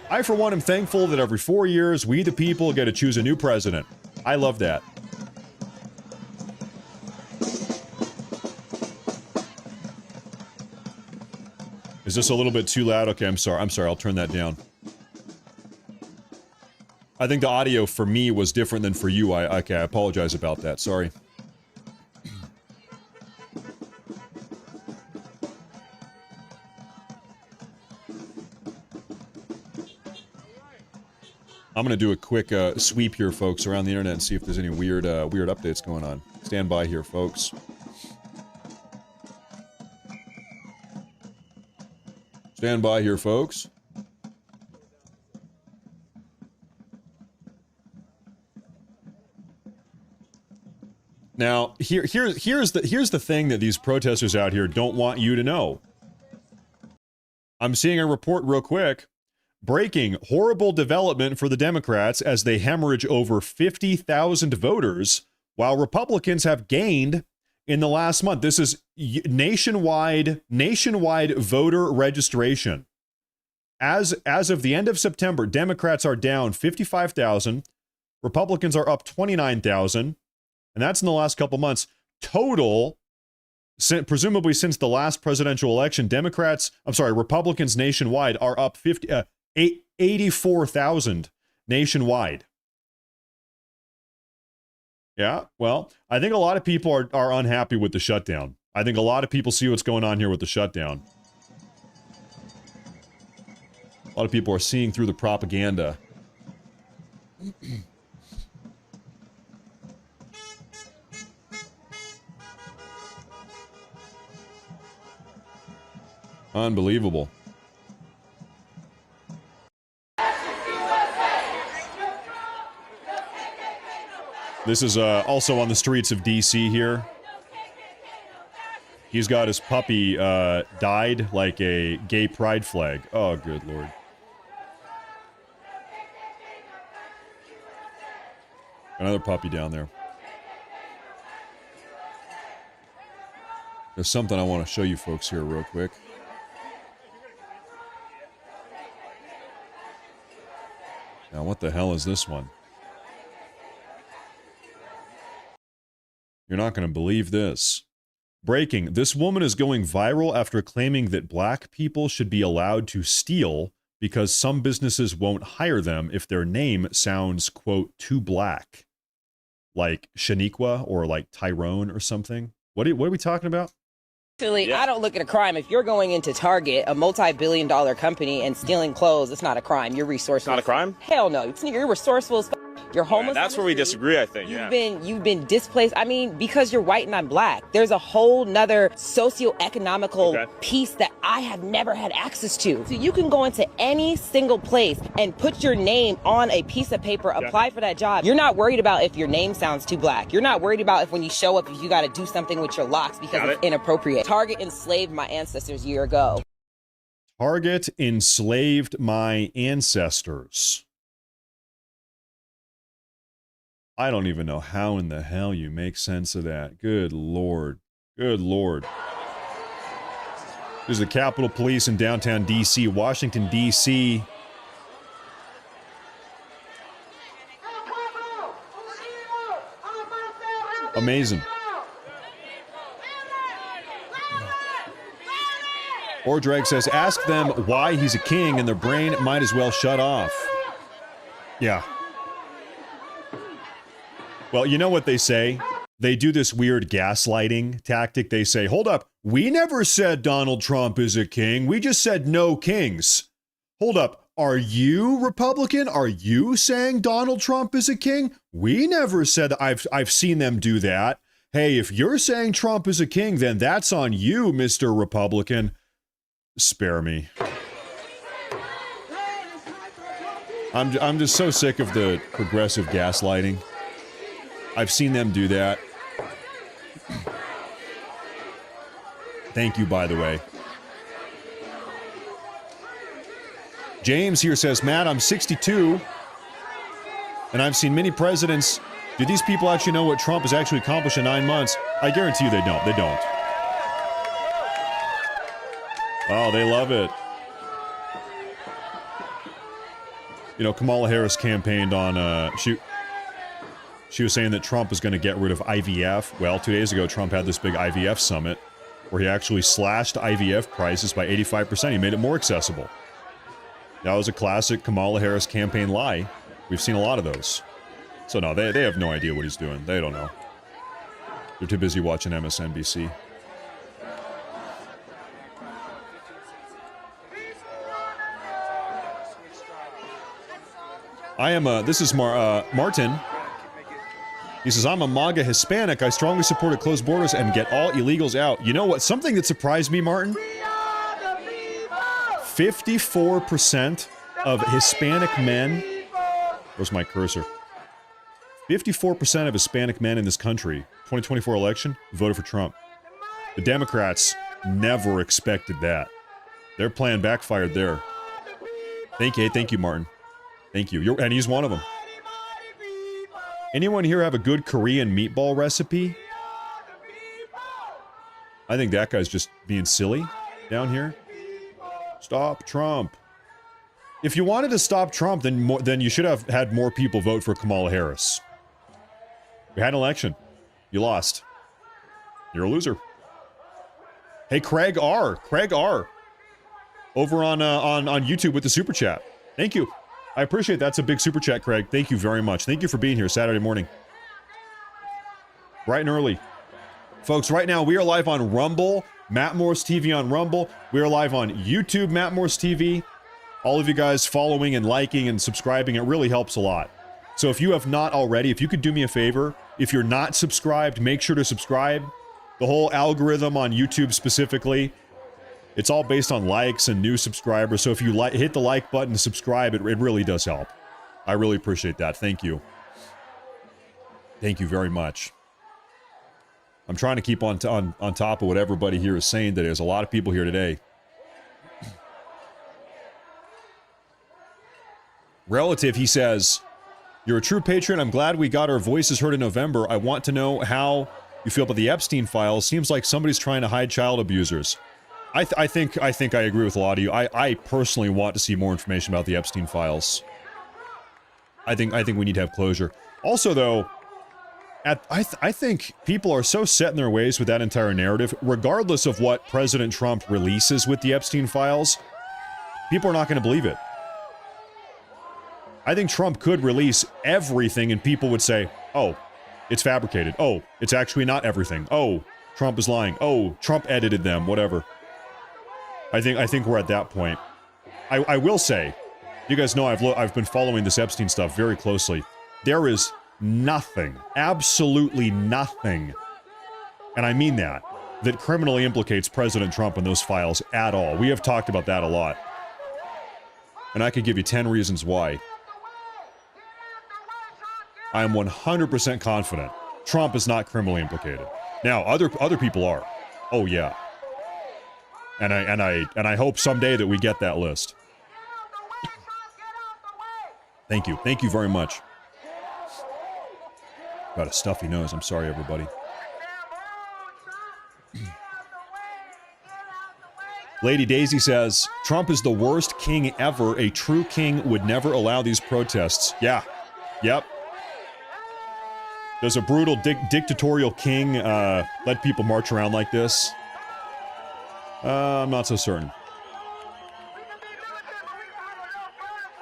Speaker 1: I, for one, am thankful that every 4 years we, the people, get to choose a new president. I love that. Is this a little bit too loud? Okay, I'm sorry. I'll turn that down. I think the audio for me was different than for you. I apologize about that. Sorry. I'm gonna do a quick sweep here, folks, around the internet and see if there's any weird updates going on. Stand by here, folks. Stand by here, folks. Now, here's the thing that these protesters out here don't want you to know. I'm seeing a report real quick. Breaking horrible development for the Democrats as they hemorrhage over 50,000 voters, while Republicans have gained in the last month. This is nationwide voter registration. As of the end of September, Democrats are down 55,000, Republicans are up 29,000, and that's in the last couple months. Total, presumably since the last presidential election, Republicans nationwide are up 84,000 nationwide. Yeah, well, I think a lot of people are unhappy with the shutdown. I think a lot of people see what's going on here with the shutdown. A lot of people are seeing through the propaganda. Unbelievable. This is also on the streets of D.C. here. He's got his puppy dyed like a gay pride flag. Oh, good lord. Another puppy down there. There's something I want to show you folks here real quick. Now, what the hell is this one? You're not going to believe this. Breaking. This woman is going viral after claiming that black people should be allowed to steal because some businesses won't hire them if their name sounds, quote, too black. Like Shaniqua or like Tyrone or something. What are we talking about?
Speaker 8: Actually, I don't look at a crime. If you're going into Target, a multi-billion-dollar company, and stealing clothes, it's not a crime. You're resourceful.
Speaker 9: Not a crime?
Speaker 8: Hell no. You're resourceful as f***. You're homeless.
Speaker 9: That's where we disagree, I think.
Speaker 8: You've been displaced. I mean, because you're white and I'm black. There's a whole nother socio-economical piece that I have never had access to. So you can go into any single place and put your name on a piece of paper, apply for that job. You're not worried about if your name sounds too black. You're not worried about if when you show up, if you got to do something with your locks because it's inappropriate. Target enslaved my ancestors a year ago.
Speaker 1: Target enslaved my ancestors. I don't even know how in the hell you make sense of that. Good lord. Good lord. There's the Capitol Police in downtown D.C., Washington, D.C. Amazing. Ordrag says, ask them why he's a king and their brain might as well shut off. Yeah. Well, you know what they say? They do this weird gaslighting tactic. They say, hold up, we never said Donald Trump is a king. We just said no kings. Hold up, are you Republican? Are you saying Donald Trump is a king? We never said that. I've seen them do that. Hey, if you're saying Trump is a king, then that's on you, Mr. Republican. Spare me. I'm just so sick of the progressive gaslighting. I've seen them do that. Thank you, by the way. James here says, Matt, I'm 62, and I've seen many presidents. Do these people actually know what Trump has actually accomplished in 9 months? I guarantee you they don't. They don't. Oh, they love it. You know, Kamala Harris campaigned on, she was saying that Trump was going to get rid of IVF. Well, 2 days ago, Trump had this big IVF summit where he actually slashed IVF prices by 85%. He made it more accessible. That was a classic Kamala Harris campaign lie. We've seen a lot of those. So no, they have no idea what he's doing. They don't know. They're too busy watching MSNBC. This is Martin. He says, I'm a MAGA Hispanic. I strongly support a closed borders and get all illegals out. You know what? Something that surprised me, Martin. 54% of Hispanic men. Where's my cursor? 54% of Hispanic men in this country, 2024 election, voted for Trump. The Democrats never expected that. Their plan backfired there. Thank you, Martin. Thank you. And he's one of them. Anyone here have a good Korean meatball recipe? I think that guy's just being silly down here. Stop Trump. If you wanted to stop Trump, then you should have had more people vote for Kamala Harris. We had an election. You lost. You're a loser. Hey, Craig R. Over on YouTube with the super chat. Thank you. I appreciate that. That's a big super chat, Craig. Thank you very much. Thank you for being here Saturday morning. Bright and early. Folks, right now we are live on Rumble, Matt Morris TV on Rumble. We are live on YouTube, Matt Morris TV. All of you guys following and liking and subscribing, it really helps a lot. So if you have not already, if you could do me a favor, if you're not subscribed, make sure to subscribe. The whole algorithm on YouTube specifically, it's all based on likes and new subscribers, so if you hit the like button to subscribe, it really does help. I really appreciate that. Thank you. Thank you very much. I'm trying to keep on top of what everybody here is saying today. There's a lot of people here today. Relative, he says, you're a true patriot. I'm glad we got our voices heard in November. I want to know how you feel about the Epstein files. Seems like somebody's trying to hide child abusers. I think I agree with a lot of you. I personally want to see more information about the Epstein files. I think we need to have closure. Also, though, I think people are so set in their ways with that entire narrative, regardless of what President Trump releases with the Epstein files, people are not going to believe it. I think Trump could release everything and people would say, oh, it's fabricated. Oh, it's actually not everything. Oh, Trump is lying. Oh, Trump edited them, whatever. I think we're at that point. I will say, you guys know I've been following this Epstein stuff very closely. There is nothing, absolutely nothing, and I mean that criminally implicates President Trump in those files at all. We have talked about that a lot. And I could give you 10 reasons why. I am 100% confident Trump is not criminally implicated. Now, other people are. Oh yeah. And I hope someday that we get that list. Thank you. Thank you very much. Got a stuffy nose. I'm sorry, everybody. Lady Daisy says, Trump is the worst king ever. A true king would never allow these protests. Yeah. Yep. Does a brutal dictatorial king let people march around like this? I'm not so certain.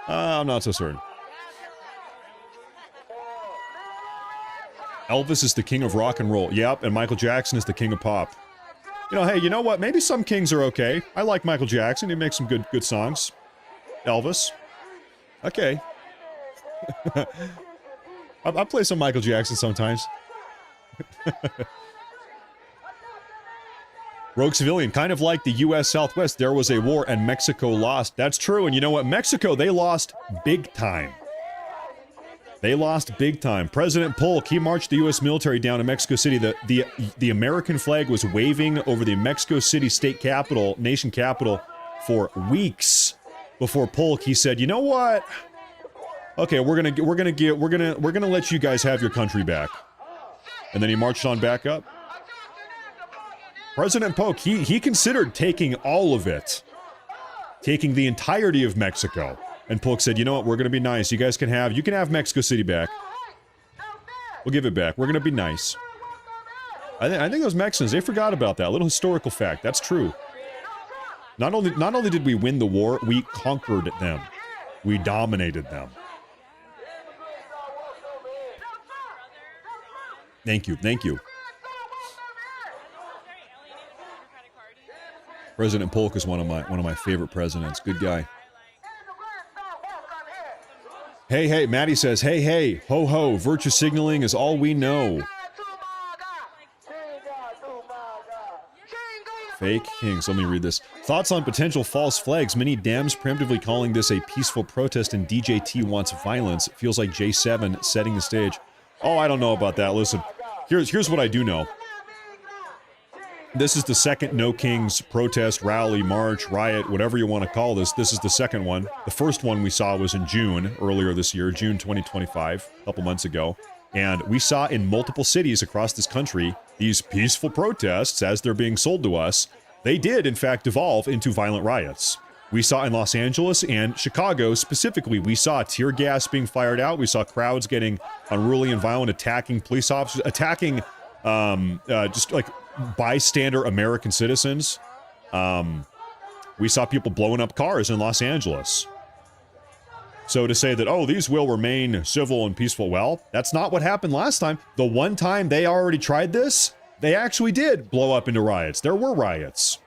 Speaker 1: I'm not so certain. Elvis is the king of rock and roll. Yep, and Michael Jackson is the king of pop. You know, hey, you know what? Maybe some kings are okay. I like Michael Jackson. He makes some good songs. Elvis. Okay. I'll play some Michael Jackson sometimes. Rogue Civilian, kind of like the U.S. Southwest, there was a war and Mexico lost. That's true, and you know what? Mexico, they lost big time. They lost big time. President Polk, he marched the U.S. military down to Mexico City. The American flag was waving over the Mexico City state capital, nation capital, for weeks before Polk, he said, you know what? Okay, we're gonna let you guys have your country back. And then he marched on back up. President Polk, he considered taking all of it. Taking the entirety of Mexico. And Polk said, you know what, we're gonna be nice. You can have Mexico City back. We'll give it back. We're gonna be nice. I think those Mexicans, they forgot about that. A little historical fact. That's true. Not only did we win the war, we conquered them. We dominated them. Thank you. Thank you. President Polk is one of my favorite presidents. Good guy. Hey, Maddie says, hey, ho, ho, virtue signaling is all we know. Fake kings. Let me read this. Thoughts on potential false flags. Many Dems preemptively calling this a peaceful protest and DJT wants violence. It feels like J7 setting the stage. Oh, I don't know about that. Listen, here's what I do know. This is the second No Kings protest, rally, march, riot, whatever you want to call this. This is the second one. The first one we saw was in June, earlier this year, June 2025, a couple months ago. And we saw in multiple cities across this country, these peaceful protests, as they're being sold to us, they did, in fact, devolve into violent riots. We saw in Los Angeles and Chicago, specifically, we saw tear gas being fired out. We saw crowds getting unruly and violent, attacking police officers, attacking just like bystander American citizens. We saw people blowing up cars in Los Angeles. So to say that, oh, these will remain civil and peaceful, well, that's not what happened last time. The one time they already tried this, they actually did blow up into riots. There were riots.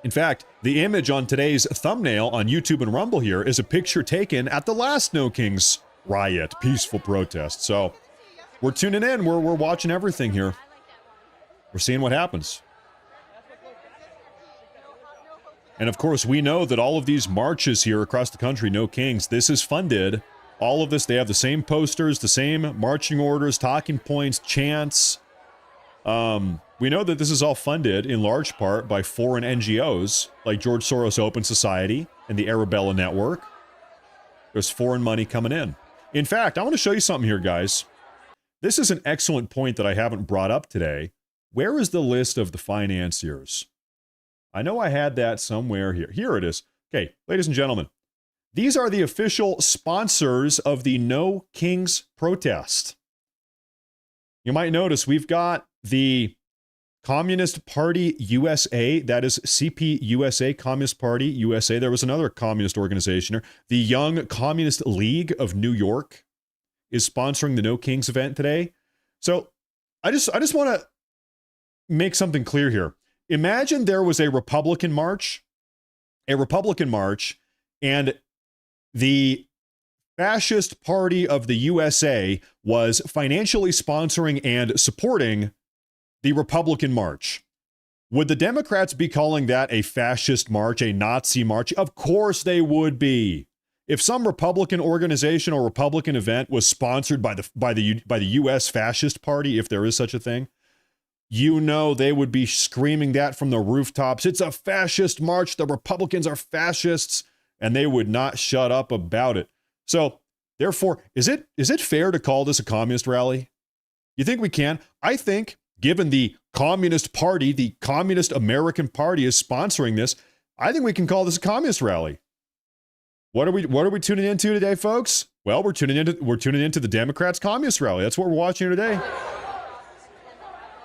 Speaker 1: In fact, the image on today's thumbnail on YouTube and Rumble here is a picture taken at the last No Kings riot, peaceful protest. So we're tuning in. We're watching everything here. We're seeing what happens. And of course, we know that all of these marches here across the country, No Kings, this is funded All of this, they have the same posters, the same marching orders, talking points, chants. We know that this is all funded in large part by foreign NGOs like George Soros Open Society and the Arabella Network. There's foreign money coming in. In fact, I want to show you something here, guys. This is an excellent point that I haven't brought up today. Where is the list of the financiers? I know I had that somewhere here. Here it is. Okay, ladies and gentlemen, these are the official sponsors of the No Kings protest. You might notice we've got the Communist Party USA, that is CPUSA, Communist Party USA. There was another communist organization here. The Young Communist League of New York is sponsoring the No Kings event today. So I just want to make something clear here. Imagine there was a Republican march, and the Fascist Party of the USA was financially sponsoring and supporting the Republican march. Would the Democrats be calling that a fascist march, a Nazi march? Of course they would be. If some Republican organization or Republican event was sponsored by the US Fascist Party, if there is such a thing, you know they would be screaming that from the rooftops. It's a fascist march. The Republicans are fascists, and they would not shut up about it. So, therefore, is it fair to call this a communist rally? You think we can? I think, given the Communist Party, the Communist American Party is sponsoring this, I think we can call this a communist rally. What are we tuning into today, folks? Well, we're tuning into the Democrats' communist rally. That's what we're watching here today.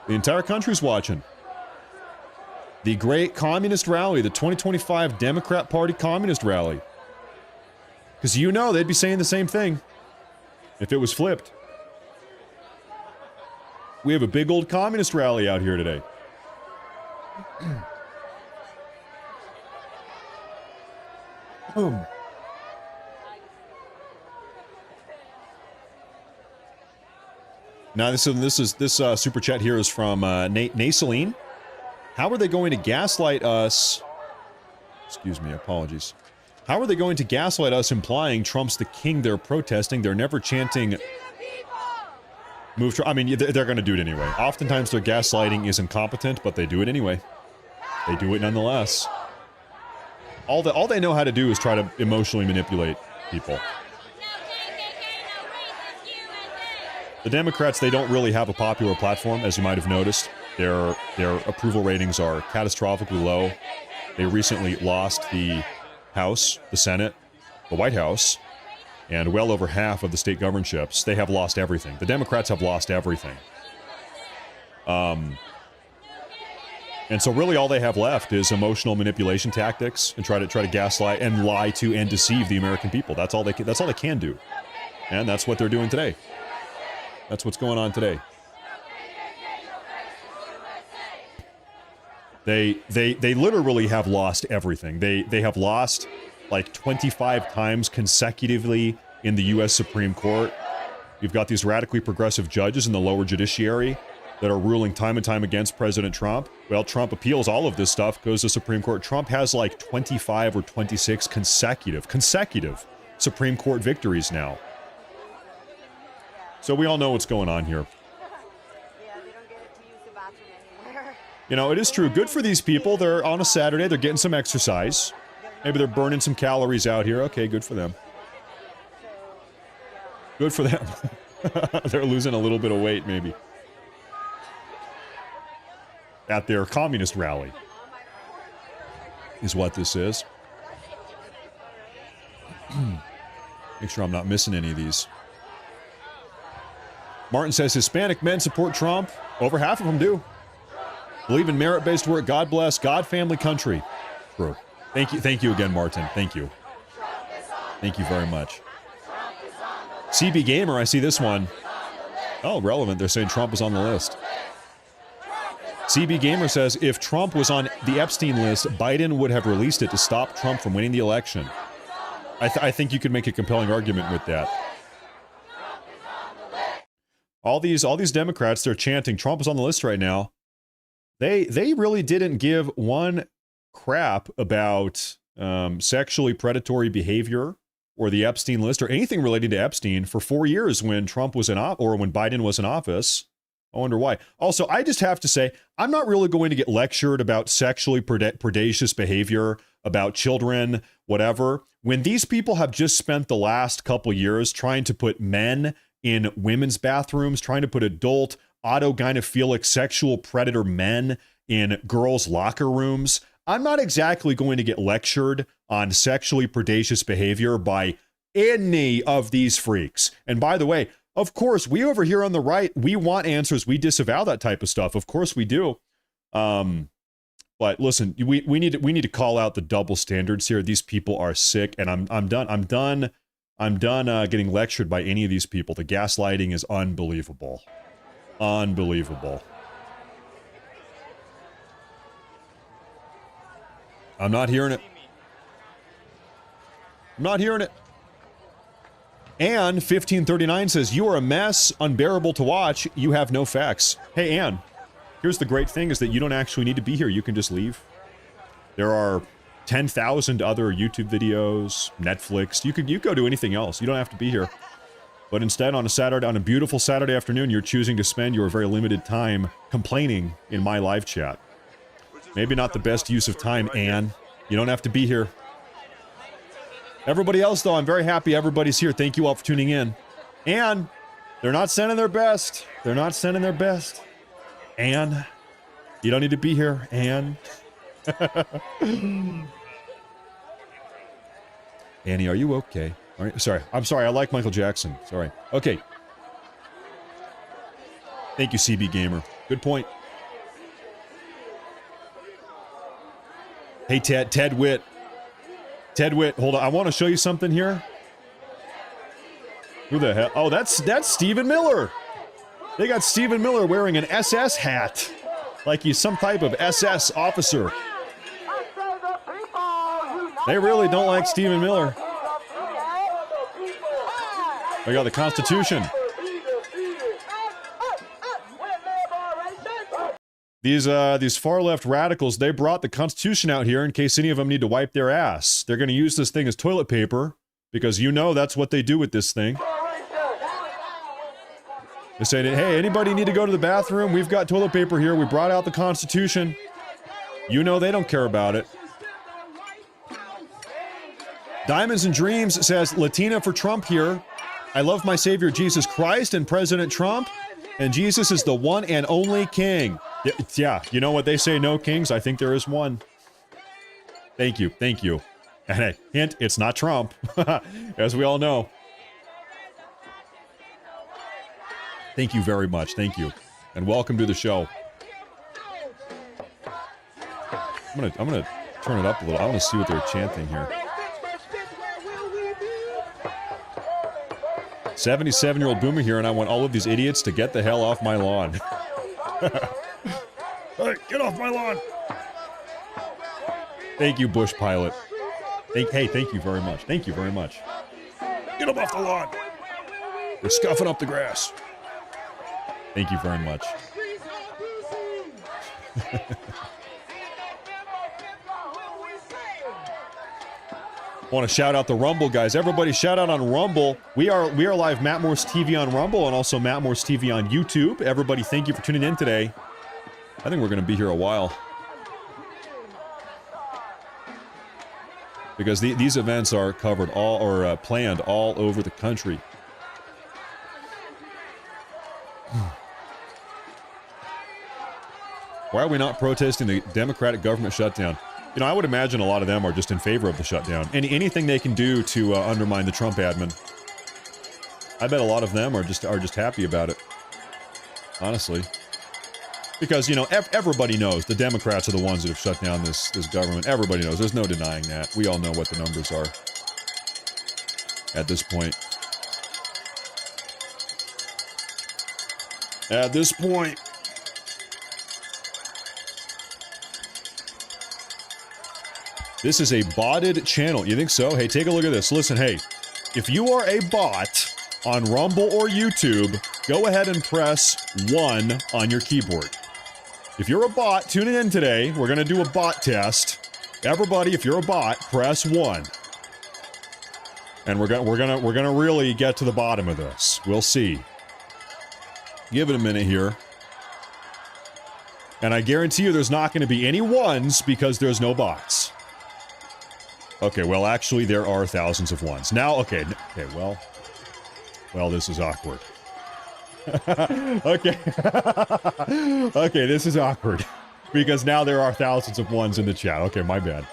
Speaker 1: The entire country's watching. The great communist rally, the 2025 Democrat Party communist rally. Because you know they'd be saying the same thing if it was flipped. We have a big old communist rally out here today. Boom. Now, this super chat here is from Naceline. How are they going to gaslight us? Excuse me, apologies. How are they going to gaslight us, implying Trump's the king they're protesting? They're never chanting move Trump. I mean, they're going to do it anyway. Oftentimes their gaslighting is incompetent, but they do it anyway. They do it nonetheless. All they know how to do is try to emotionally manipulate people. The Democrats, they don't really have a popular platform, as you might have noticed. Their approval ratings are catastrophically low. They recently lost the House, the Senate, the White House, and well over half of the state governorships. They have lost everything. The Democrats have lost everything. And so really all they have left is emotional manipulation tactics and try to gaslight and lie to and deceive the American people. That's all they can do. And that's what they're doing today. That's what's going on today. They literally have lost everything. They have lost like 25 times consecutively in the U.S. Supreme Court. You've got these radically progressive judges in the lower judiciary that are ruling time and time against President Trump. Well, Trump appeals all of this stuff, goes to Supreme Court. Trump has like 25 or 26 consecutive Supreme Court victories now. So we all know what's going on here. You know, it is true. Good for these people. They're on a Saturday. They're getting some exercise. Maybe they're burning some calories out here. Okay, good for them. Good for them. They're losing a little bit of weight, maybe. At their communist rally is what this is. Make sure I'm not missing any of these. Martin says Hispanic men support Trump. Over half of them do. Believe in merit-based work. God bless. God, family, country. True. Thank you again, Martin. Thank you. Thank you very much. CB Gamer, I see this one. Oh, relevant. They're saying Trump is on the list. CB Gamer says, if Trump was on the Epstein list, Biden would have released it to stop Trump from winning the election. I think you could make a compelling argument with that. All these Democrats, they're chanting, Trump is on the list right now. They really didn't give one crap about sexually predatory behavior or the Epstein list or anything relating to Epstein for 4 years when Trump was or when Biden was in office. I wonder why. Also, I just have to say, I'm not really going to get lectured about sexually predacious behavior, about children, whatever. When these people have just spent the last couple years trying to put men in women's bathrooms, trying to put adult, autogynephilic, sexual predator men in girls' locker rooms, I'm not exactly going to get lectured on sexually predacious behavior by any of these freaks. And by the way, of course, we over here on the right, we want answers. We disavow that type of stuff. Of course we do. But listen, we need to call out the double standards here. These people are sick, and I'm done getting lectured by any of these people. The gaslighting is unbelievable. Unbelievable. I'm not hearing it. I'm not hearing it. Ann 1539 says, you are a mess, unbearable to watch. You have no facts. Hey, Ann, here's the great thing is that you don't actually need to be here. You can just leave. There are 10,000 other YouTube videos, Netflix. You could go do anything else. You don't have to be here. But instead, on a beautiful Saturday afternoon, you're choosing to spend your very limited time complaining in my live chat. Maybe not the best use of time, Ann. You don't have to be here. Everybody else, though, I'm very happy everybody's here. Thank you all for tuning in. And they're not sending their best. They're not sending their best. Ann, you don't need to be here, Ann. Annie, are you okay? All right, sorry. I'm sorry. I like Michael Jackson. Sorry. Okay. Thank you, CB Gamer. Good point. Hey, Ted Witt. Ted Witt, hold on. I want to show you something here. Who the hell? Oh, that's Stephen Miller. They got Stephen Miller wearing an SS hat. Like he's some type of SS officer. They really don't like Stephen Miller. They got the Constitution. These far-left radicals, they brought the Constitution out here in case any of them need to wipe their ass. They're going to use this thing as toilet paper, because you know that's what they do with this thing. They say, hey, anybody need to go to the bathroom? We've got toilet paper here. We brought out the Constitution. You know they don't care about it. Diamonds and Dreams says, Latina for Trump here. I love my Savior Jesus Christ and President Trump, and Jesus is the one and only king. Yeah, you know what they say, no kings? I think there is one. Thank you, thank you. And hey, hint, it's not Trump, as we all know. Thank you very much, thank you. And welcome to the show. I'm gonna turn it up a little. I want to see what they're chanting here. 77-year-old boomer here, and I want all of these idiots to get the hell off my lawn. Hey, get off my lawn! Thank you, Bush Pilot. Hey, thank you very much. Thank you very much. Get them off the lawn! They're scuffing up the grass. Thank you very much. Want to shout out the Rumble guys. Everybody shout out on Rumble. We are live Matt Morse TV on Rumble and also Matt Morse TV on YouTube. Everybody, thank you for tuning in today. I think we're going to be here a while. Because these events are covered planned all over the country. Why are we not protesting the Democratic government shutdown? You know, I would imagine a lot of them are just in favor of the shutdown. Anything they can do to undermine the Trump admin. I bet a lot of them are just happy about it. Honestly. Because, you know, everybody knows the Democrats are the ones that have shut down this government. Everybody knows. There's no denying that. We all know what the numbers are at this point. At this point. This is a botted channel. You think so? Hey, take a look at this. Listen, hey, if you are a bot on Rumble or YouTube, go ahead and press 1 on your keyboard. If you're a bot tuning in today, we're going to do a bot test. Everybody, if you're a bot, press 1. And we're gonna really get to the bottom of this. We'll see. Give it a minute here. And I guarantee you there's not going to be any ones because there's no bots. Okay, well, actually, there are thousands of ones. Now, okay, well, this is awkward. Okay. Okay, this is awkward. Because now there are thousands of ones in the chat. Okay, my bad.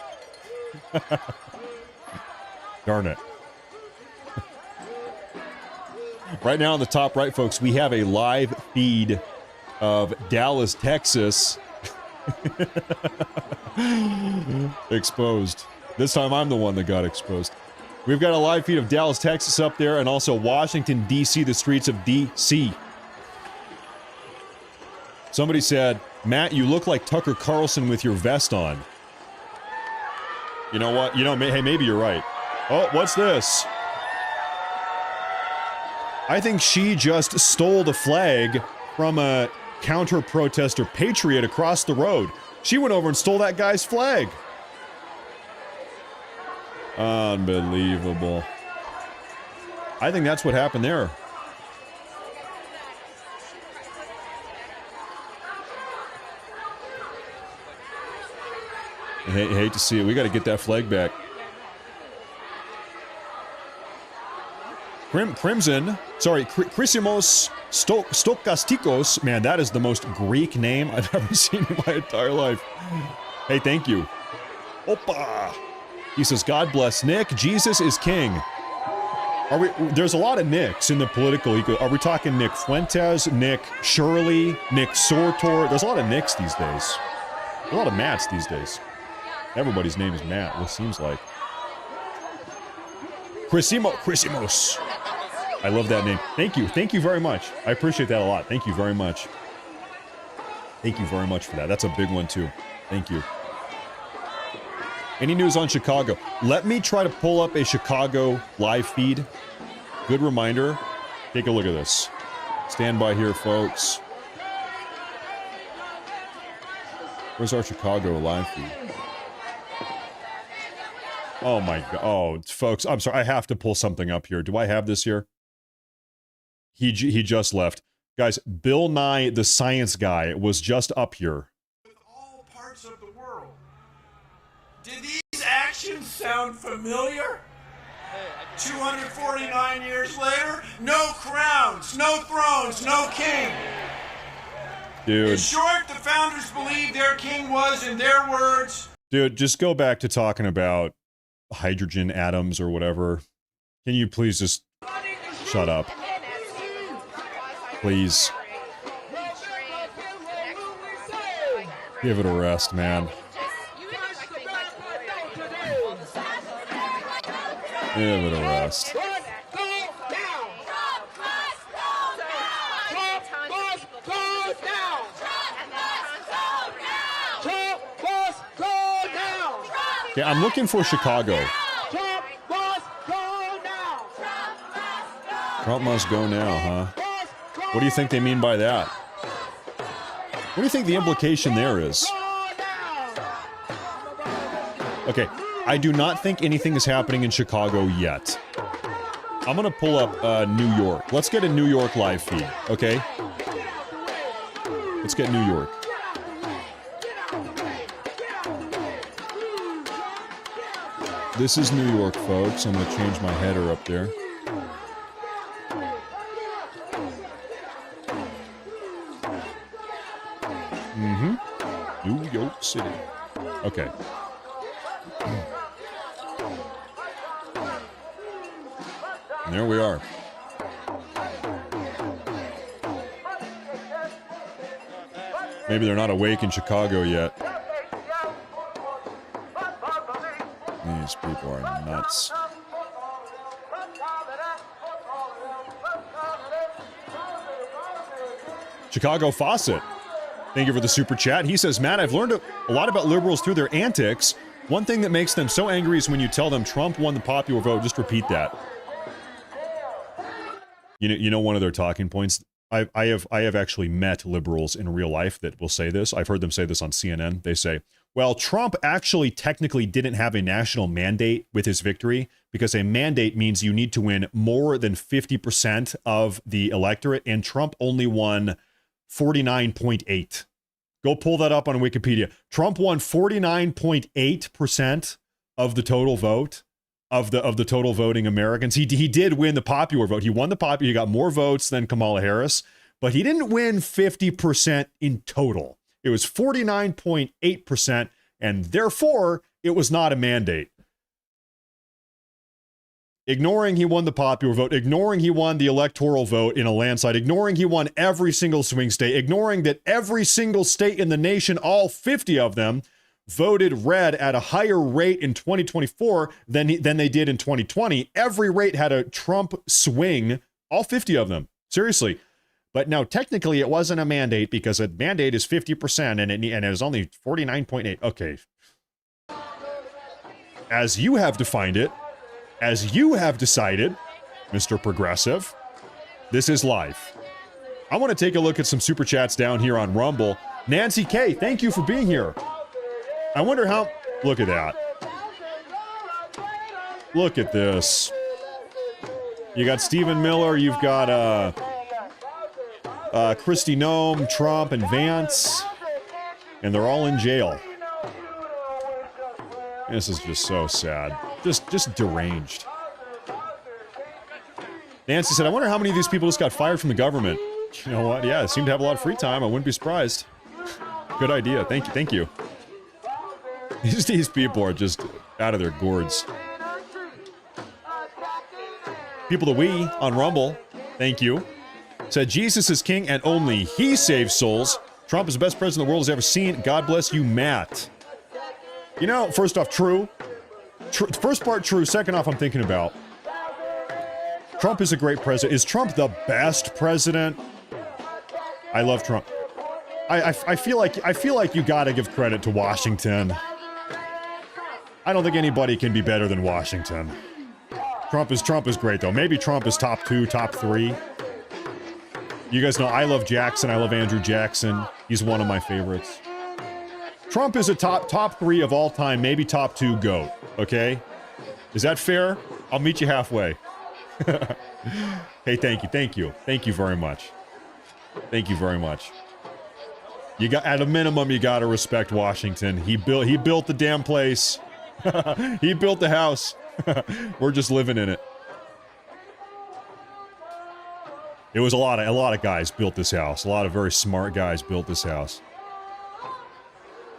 Speaker 1: Darn it. Right now on the top right, folks, we have a live feed of Dallas, Texas. Exposed. This time I'm the one that got exposed. We've got a live feed of Dallas, Texas up there, and also Washington, D.C., the streets of D.C. Somebody said, Matt, you look like Tucker Carlson with your vest on. You know what? You know, hey, maybe you're right. Oh, what's this? I think she just stole the flag from a counter-protester patriot across the road. She went over and stole that guy's flag. Unbelievable. I think that's what happened there. I hate to see it. We got to get that flag back. Crimson, sorry, Chrysimos Stokastikos. Man, that is the most Greek name I've ever seen in my entire life. Hey, thank you. Opa! He says, God bless Nick. Jesus is king. There's a lot of Nicks in the political eco. Are we talking Nick Fuentes, Nick Shirley, Nick Sortor? There's a lot of Nicks these days. A lot of Matts these days. Everybody's name is Matt, it seems like. Chrysimos. I love that name. Thank you. Thank you very much. I appreciate that a lot. Thank you very much. Thank you very much for that. That's a big one, too. Thank you. Any news on Chicago? Let me try to pull up a Chicago live feed. Good reminder. Take a look at this. Stand by here, folks. Where's our Chicago live feed? Oh my god. Oh, folks, I'm sorry. I have to pull something up here. Do I have this here? He just left. Guys, Bill Nye, the science guy, was just up here.
Speaker 9: With all parts of the world. Did these actions sound familiar? 249 years later, no crowns, no thrones, no king.
Speaker 1: Dude.
Speaker 9: In short, the founders believed their king was, in their words...
Speaker 1: Dude, just go back to talking about hydrogen atoms or whatever. Can you please just shut up? Please. Give it a rest, man. Give it a rest. Okay, I'm looking for Chicago. Trump must go now, huh? What do you think they mean by that? What do you think the implication there is? Okay, I do not think anything is happening in Chicago yet. I'm gonna pull up New York. Let's get a New York live feed, okay? Let's get New York. This is New York, folks. I'm gonna change my header up there. New York City. Okay. And there we are. Maybe they're not awake in Chicago yet. These people are nuts. Chicago Faucet. Thank you for the super chat. He says, Matt, I've learned a lot about liberals through their antics. One thing that makes them so angry is when you tell them Trump won the popular vote. Just repeat that. You know one of their talking points? I have actually met liberals in real life that will say this. I've heard them say this on CNN. They say, Well, Trump actually technically didn't have a national mandate with his victory, because a mandate means you need to win more than 50% of the electorate, and Trump only won 49.8. Go pull that up on Wikipedia. Trump won 49.8% of the total vote of the total voting Americans. He did win the popular vote. He won the popular. He got more votes than Kamala Harris, but he didn't win 50% in total. It was 49.8%, and therefore it was not a mandate. Ignoring he won the popular vote, ignoring he won the electoral vote in a landslide, ignoring he won every single swing state, ignoring that every single state in the nation, all 50 of them, voted red at a higher rate in 2024 than they did in 2020. Every rate had a Trump swing, all 50 of them. Seriously. But no, technically it wasn't a mandate, because a mandate is 50% and it was only 49.8. Okay. As you have defined it, as you have decided, Mr. Progressive, this is life. I want to take a look at some super chats down here on Rumble. Nancy K, thank you for being here. I wonder how... Look at that. Look at this. You got Stephen Miller, you've got Kristi Noem, Trump, and Vance. And they're all in jail. This is just so sad. Just deranged. Nancy said, I wonder how many of these people just got fired from the government. You know what? Yeah, they seem to have a lot of free time. I wouldn't be surprised. Good idea. Thank you. These people are just out of their gourds. People that we on Rumble, thank you, said Jesus is king and only he saves souls. Trump is the best president the world has ever seen. God bless you, Matt. You know, first off, true. First part, true. Second off, I'm thinking about. Trump is a great president. Is Trump the best president? I love Trump. I feel like you gotta give credit to Washington. I don't think anybody can be better than Washington. Trump is great though. Maybe Trump is top 2, top 3. You guys know I love Jackson. I love Andrew Jackson. He's one of my favorites. Trump is a top 3 of all time, maybe top 2 GOAT. Okay? Is that fair? I'll meet you halfway. Hey, thank you. Thank you very much. Thank you very much. You got, at a minimum, you gotta respect Washington. He built the damn place. He built the house. We're just living in it. It was a lot of guys built this house. A lot of very smart guys built this house.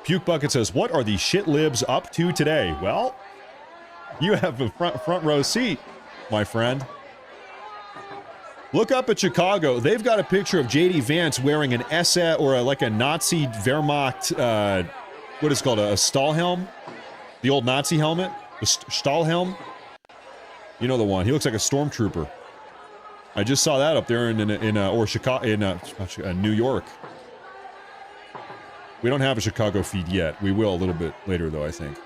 Speaker 1: Puke Bucket says, what are these shit libs up to today? Well, you have a front row seat, my friend. Look up at Chicago. They've got a picture of J.D. Vance wearing an SS or like a Nazi Wehrmacht, what is it called, a Stahlhelm? The old Nazi helmet? The Stahlhelm? You know the one. He looks like a stormtrooper. I just saw that up there in New York. We don't have a Chicago feed yet. We will a little bit later, though, I think.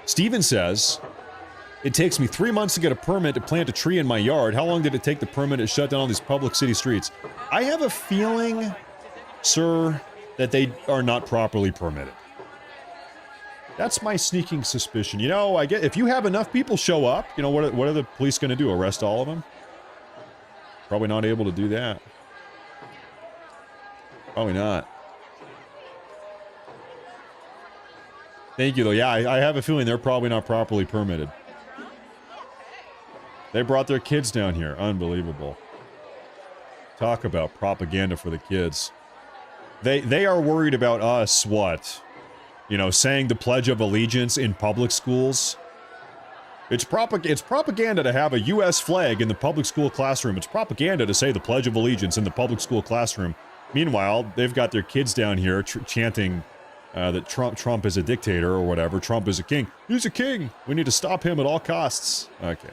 Speaker 1: Steven says, it takes me 3 months to get a permit to plant a tree in my yard. How long did it take the permit to shut down all these public city streets? I have a feeling, sir, that they are not properly permitted. That's my sneaking suspicion. You know, I get if you have enough people show up, you know, what are the police going to do? Arrest all of them? Probably not able to do that. Probably not. Thank you, though. Yeah, I have a feeling they're probably not properly permitted. They brought their kids down here. Unbelievable. Talk about propaganda for the kids. They are worried about us, what? You know, saying the Pledge of Allegiance in public schools. It's propaganda to have a U.S. flag in the public school classroom. It's propaganda to say the Pledge of Allegiance in the public school classroom. Meanwhile, they've got their kids down here chanting that Trump is a dictator or whatever. Trump is a king. He's a king. We need to stop him at all costs. Okay.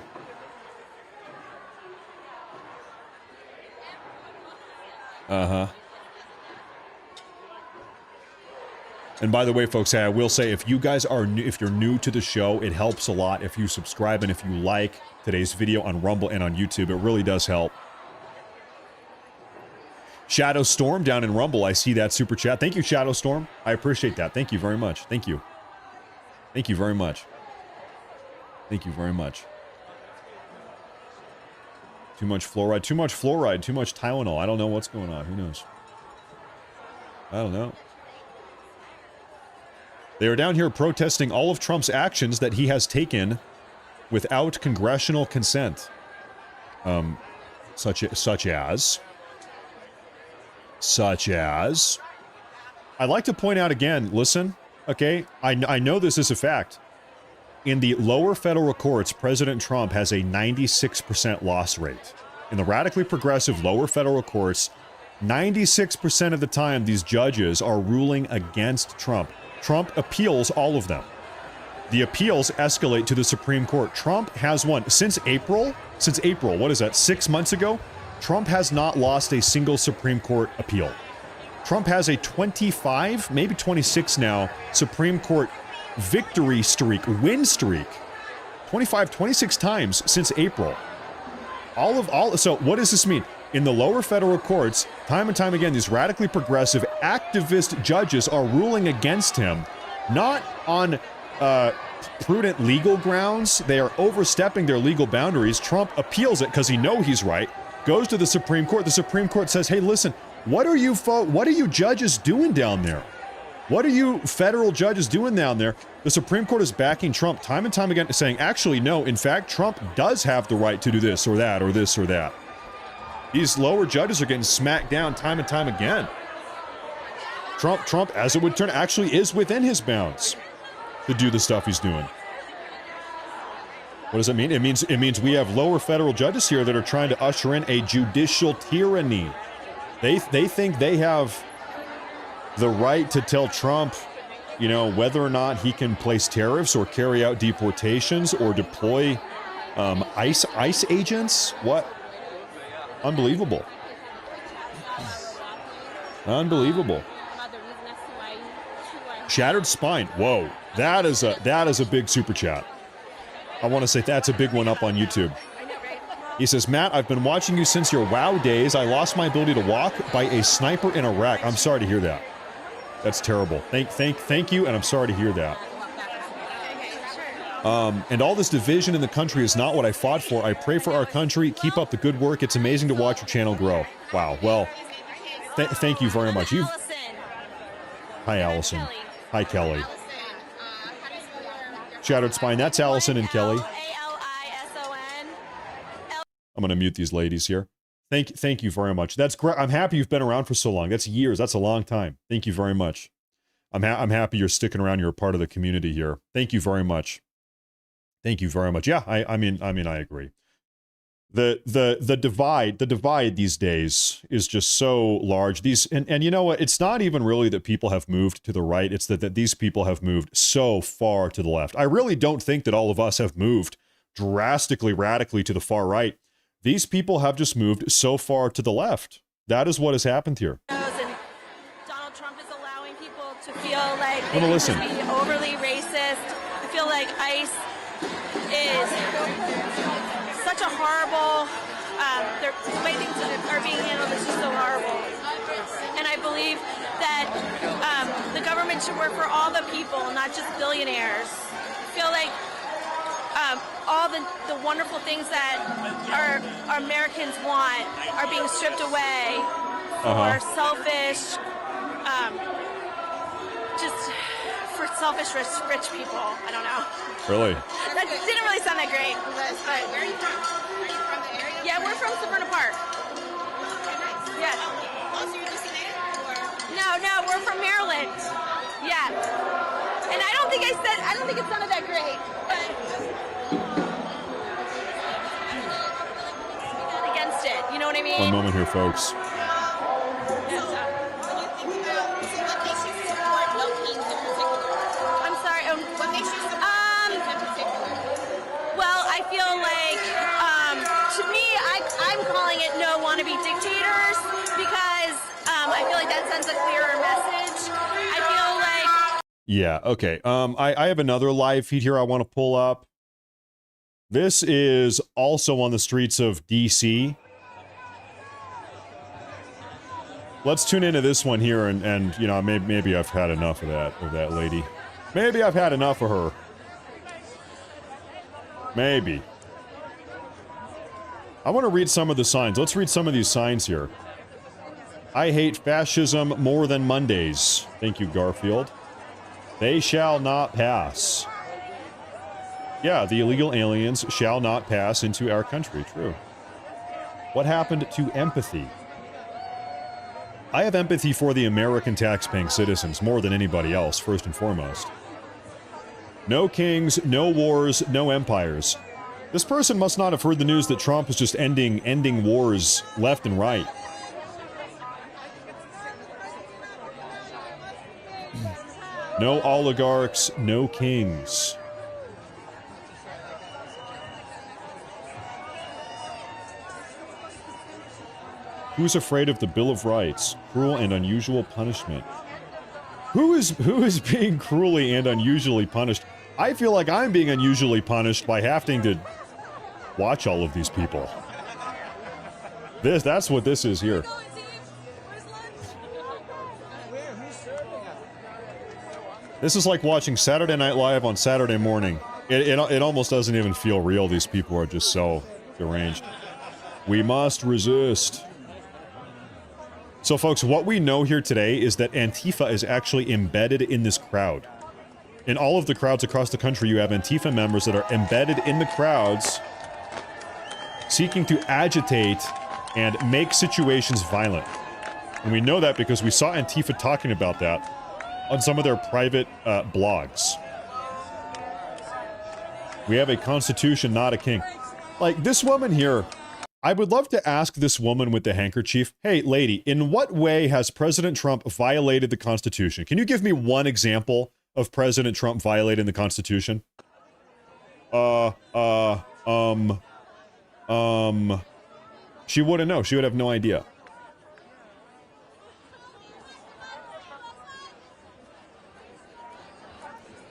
Speaker 1: Uh-huh. And by the way, folks, hey, I will say, if you guys are new, if you're new to the show, it helps a lot if you subscribe and if you like today's video on Rumble and on YouTube. It really does help. Shadow Storm down in Rumble. I see that super chat. Thank you, Shadow Storm. I appreciate that. Thank you very much. Thank you. Thank you very much. Thank you very much. Too much fluoride. Too much fluoride. Too much Tylenol. I don't know what's going on. Who knows? I don't know. They are down here protesting all of Trump's actions that he has taken without congressional consent. Such as... I'd like to point out again, listen, okay? I know this is a fact. In the lower federal courts, President Trump has a 96% loss rate. In the radically progressive lower federal courts, 96% of the time these judges are ruling against Trump. Trump appeals all of them. The appeals escalate to the Supreme Court. Trump has won since April, what is that, 6 months ago? Trump has not lost a single Supreme Court appeal. Trump has a 25, maybe 26 now, Supreme Court victory streak, win streak. 25, 26 times since April. So what does this mean? In the lower federal courts, time and time again, these radically progressive activist judges are ruling against him, not on prudent legal grounds. They are overstepping their legal boundaries. Trump appeals it because he knows he's right, goes to the Supreme Court. The Supreme Court says, hey, listen, what are you judges doing down there? What are you federal judges doing down there? The Supreme Court is backing Trump time and time again, saying, actually, no, in fact, Trump does have the right to do this or that or this or that. These lower judges are getting smacked down time and time again. Trump, as it would turn, actually is within his bounds to do the stuff he's doing. What does it mean? It means we have lower federal judges here that are trying to usher in a judicial tyranny. They think they have the right to tell Trump, you know, whether or not he can place tariffs or carry out deportations or deploy ICE agents. What? Unbelievable. Unbelievable. Shattered spine. Whoa, that is a big super chat. I want to say that's a big one up on YouTube. He says, Matt, I've been watching you since your WoW days. I lost my ability to walk by a sniper in Iraq. I'm sorry to hear that. That's terrible. Thank you, and I'm sorry to hear that. And all this division in the country is not what I fought for. I pray for our country. Keep up the good work. It's amazing to watch your channel grow. Wow. Well, thank you very much. Hi, Allison. Hi, Kelly. Shattered Spine. That's Allison and Kelly. I'm going to mute these ladies here. Thank you very much. That's great. I'm happy you've been around for so long. That's years. That's a long time. Thank you very much. I'm happy you're sticking around. You're a part of the community here. Thank you very much. Thank you very much. Yeah, I mean, I agree. The divide these days is just so large. And you know what? It's not even really that people have moved to the right. It's that these people have moved so far to the left. I really don't think that all of us have moved drastically, radically to the far right. These people have just moved so far to the left. That is what has happened here.
Speaker 10: Donald Trump is allowing people to feel like
Speaker 1: they
Speaker 10: can be overly racist. I feel like ICE is such a horrible, the way things are being handled is just so horrible. And I believe that the government should work for all the people, not just billionaires. I feel like all the wonderful things that our Americans want are being stripped away for selfish, just for selfish rich people. I don't know.
Speaker 1: Really?
Speaker 10: That didn't really sound that great. But where are you from? Are you from the area? Yeah, we're from Severna Park. Yes. Oh, so you're just an native? No, we're from Maryland. Yeah. And I don't think it sounded that great. But against it, you know what I mean?
Speaker 1: One moment here, folks.
Speaker 10: I'm sorry. What makes you in particular? Well, I feel like, to me, I'm calling it no wannabe dictators because I feel like that sends a clearer message. I feel like.
Speaker 1: Yeah. Okay. I have another live feed here I want to pull up. This is also on the streets of DC. Let's tune into this one here, and you know, maybe I've had enough of that lady. Maybe I've had enough of her. Maybe. I want to read some of the signs. Let's read some of these signs here. I hate fascism more than Mondays. Thank you, Garfield. They shall not pass. Yeah, the illegal aliens shall not pass into our country. True. What happened to empathy? I have empathy for the American tax-paying citizens more than anybody else, first and foremost. No kings, no wars, no empires. This person must not have heard the news that Trump is just ending wars left and right. No oligarchs, no kings. Who's afraid of the Bill of Rights? Cruel and unusual punishment. Who is being cruelly and unusually punished? I feel like I'm being unusually punished by having to watch all of these people. That's what this is here. This is like watching Saturday Night Live on Saturday morning. It almost doesn't even feel real. These people are just so deranged. We must resist. So folks, what we know here today is that Antifa is actually embedded in this crowd. In all of the crowds across the country, you have Antifa members that are embedded in the crowds, seeking to agitate and make situations violent. And we know that because we saw Antifa talking about that on some of their private blogs. We have a constitution, not a king. Like, this woman here, I would love to ask this woman with the handkerchief, hey, lady, in what way has President Trump violated the Constitution? Can you give me one example of President Trump violating the Constitution? She wouldn't know. She would have no idea.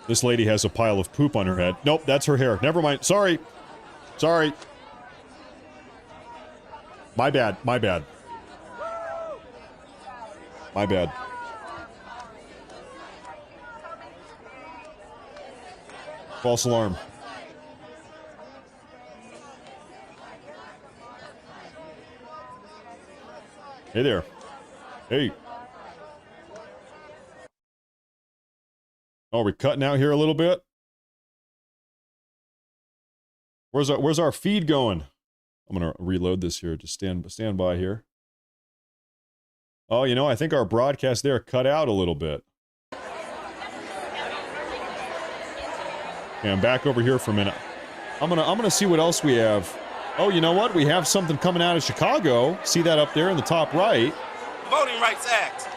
Speaker 1: This lady has a pile of poop on her head. Nope, that's her hair. Never mind. Sorry. Sorry. My bad. My bad. My bad. False alarm. Hey there. Hey. Oh, we're cutting out here a little bit. Where's our feed going? I'm gonna reload this here. Just stand by here. Oh, you know, I think our broadcast there cut out a little bit. Okay, I'm back over here for a minute. I'm gonna see what else we have. Oh, you know what? We have something coming out of Chicago. See that up there in the top right?
Speaker 11: Voting Rights Act.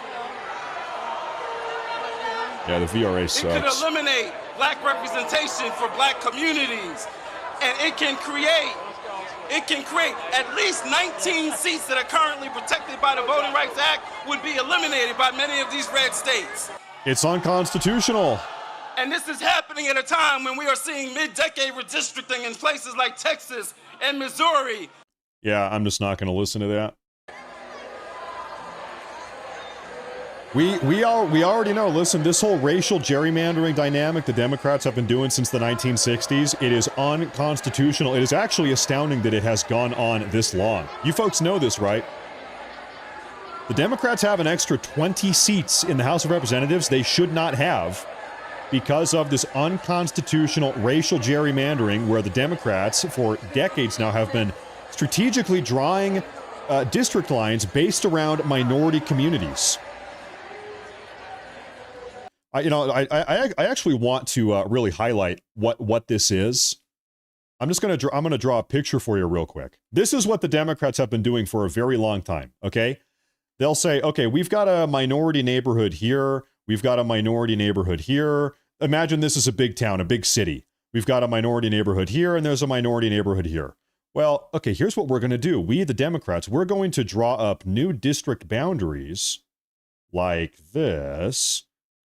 Speaker 1: Yeah, the VRA sucks.
Speaker 11: It could eliminate black representation for black communities, and it can create at least 19 seats that are currently protected by the Voting Rights Act would be eliminated by many of these red states.
Speaker 1: It's unconstitutional.
Speaker 11: And this is happening at a time when we are seeing mid-decade redistricting in places like Texas and Missouri.
Speaker 1: Yeah, I'm just not going to listen to that. We already know, listen, this whole racial gerrymandering dynamic the Democrats have been doing since the 1960s, it is unconstitutional. It is actually astounding that it has gone on this long. You folks know this, right? The Democrats have an extra 20 seats in the House of Representatives they should not have because of this unconstitutional racial gerrymandering where the Democrats, for decades now, have been strategically drawing district lines based around minority communities. I actually want to really highlight what this is. I'm gonna draw a picture for you real quick. This is what the Democrats have been doing for a very long time. Okay, they'll say, okay, we've got a minority neighborhood here. We've got a minority neighborhood here. Imagine this is a big town, a big city. We've got a minority neighborhood here, and there's a minority neighborhood here. Well, okay, here's what we're going to do. We, the Democrats, we're going to draw up new district boundaries like this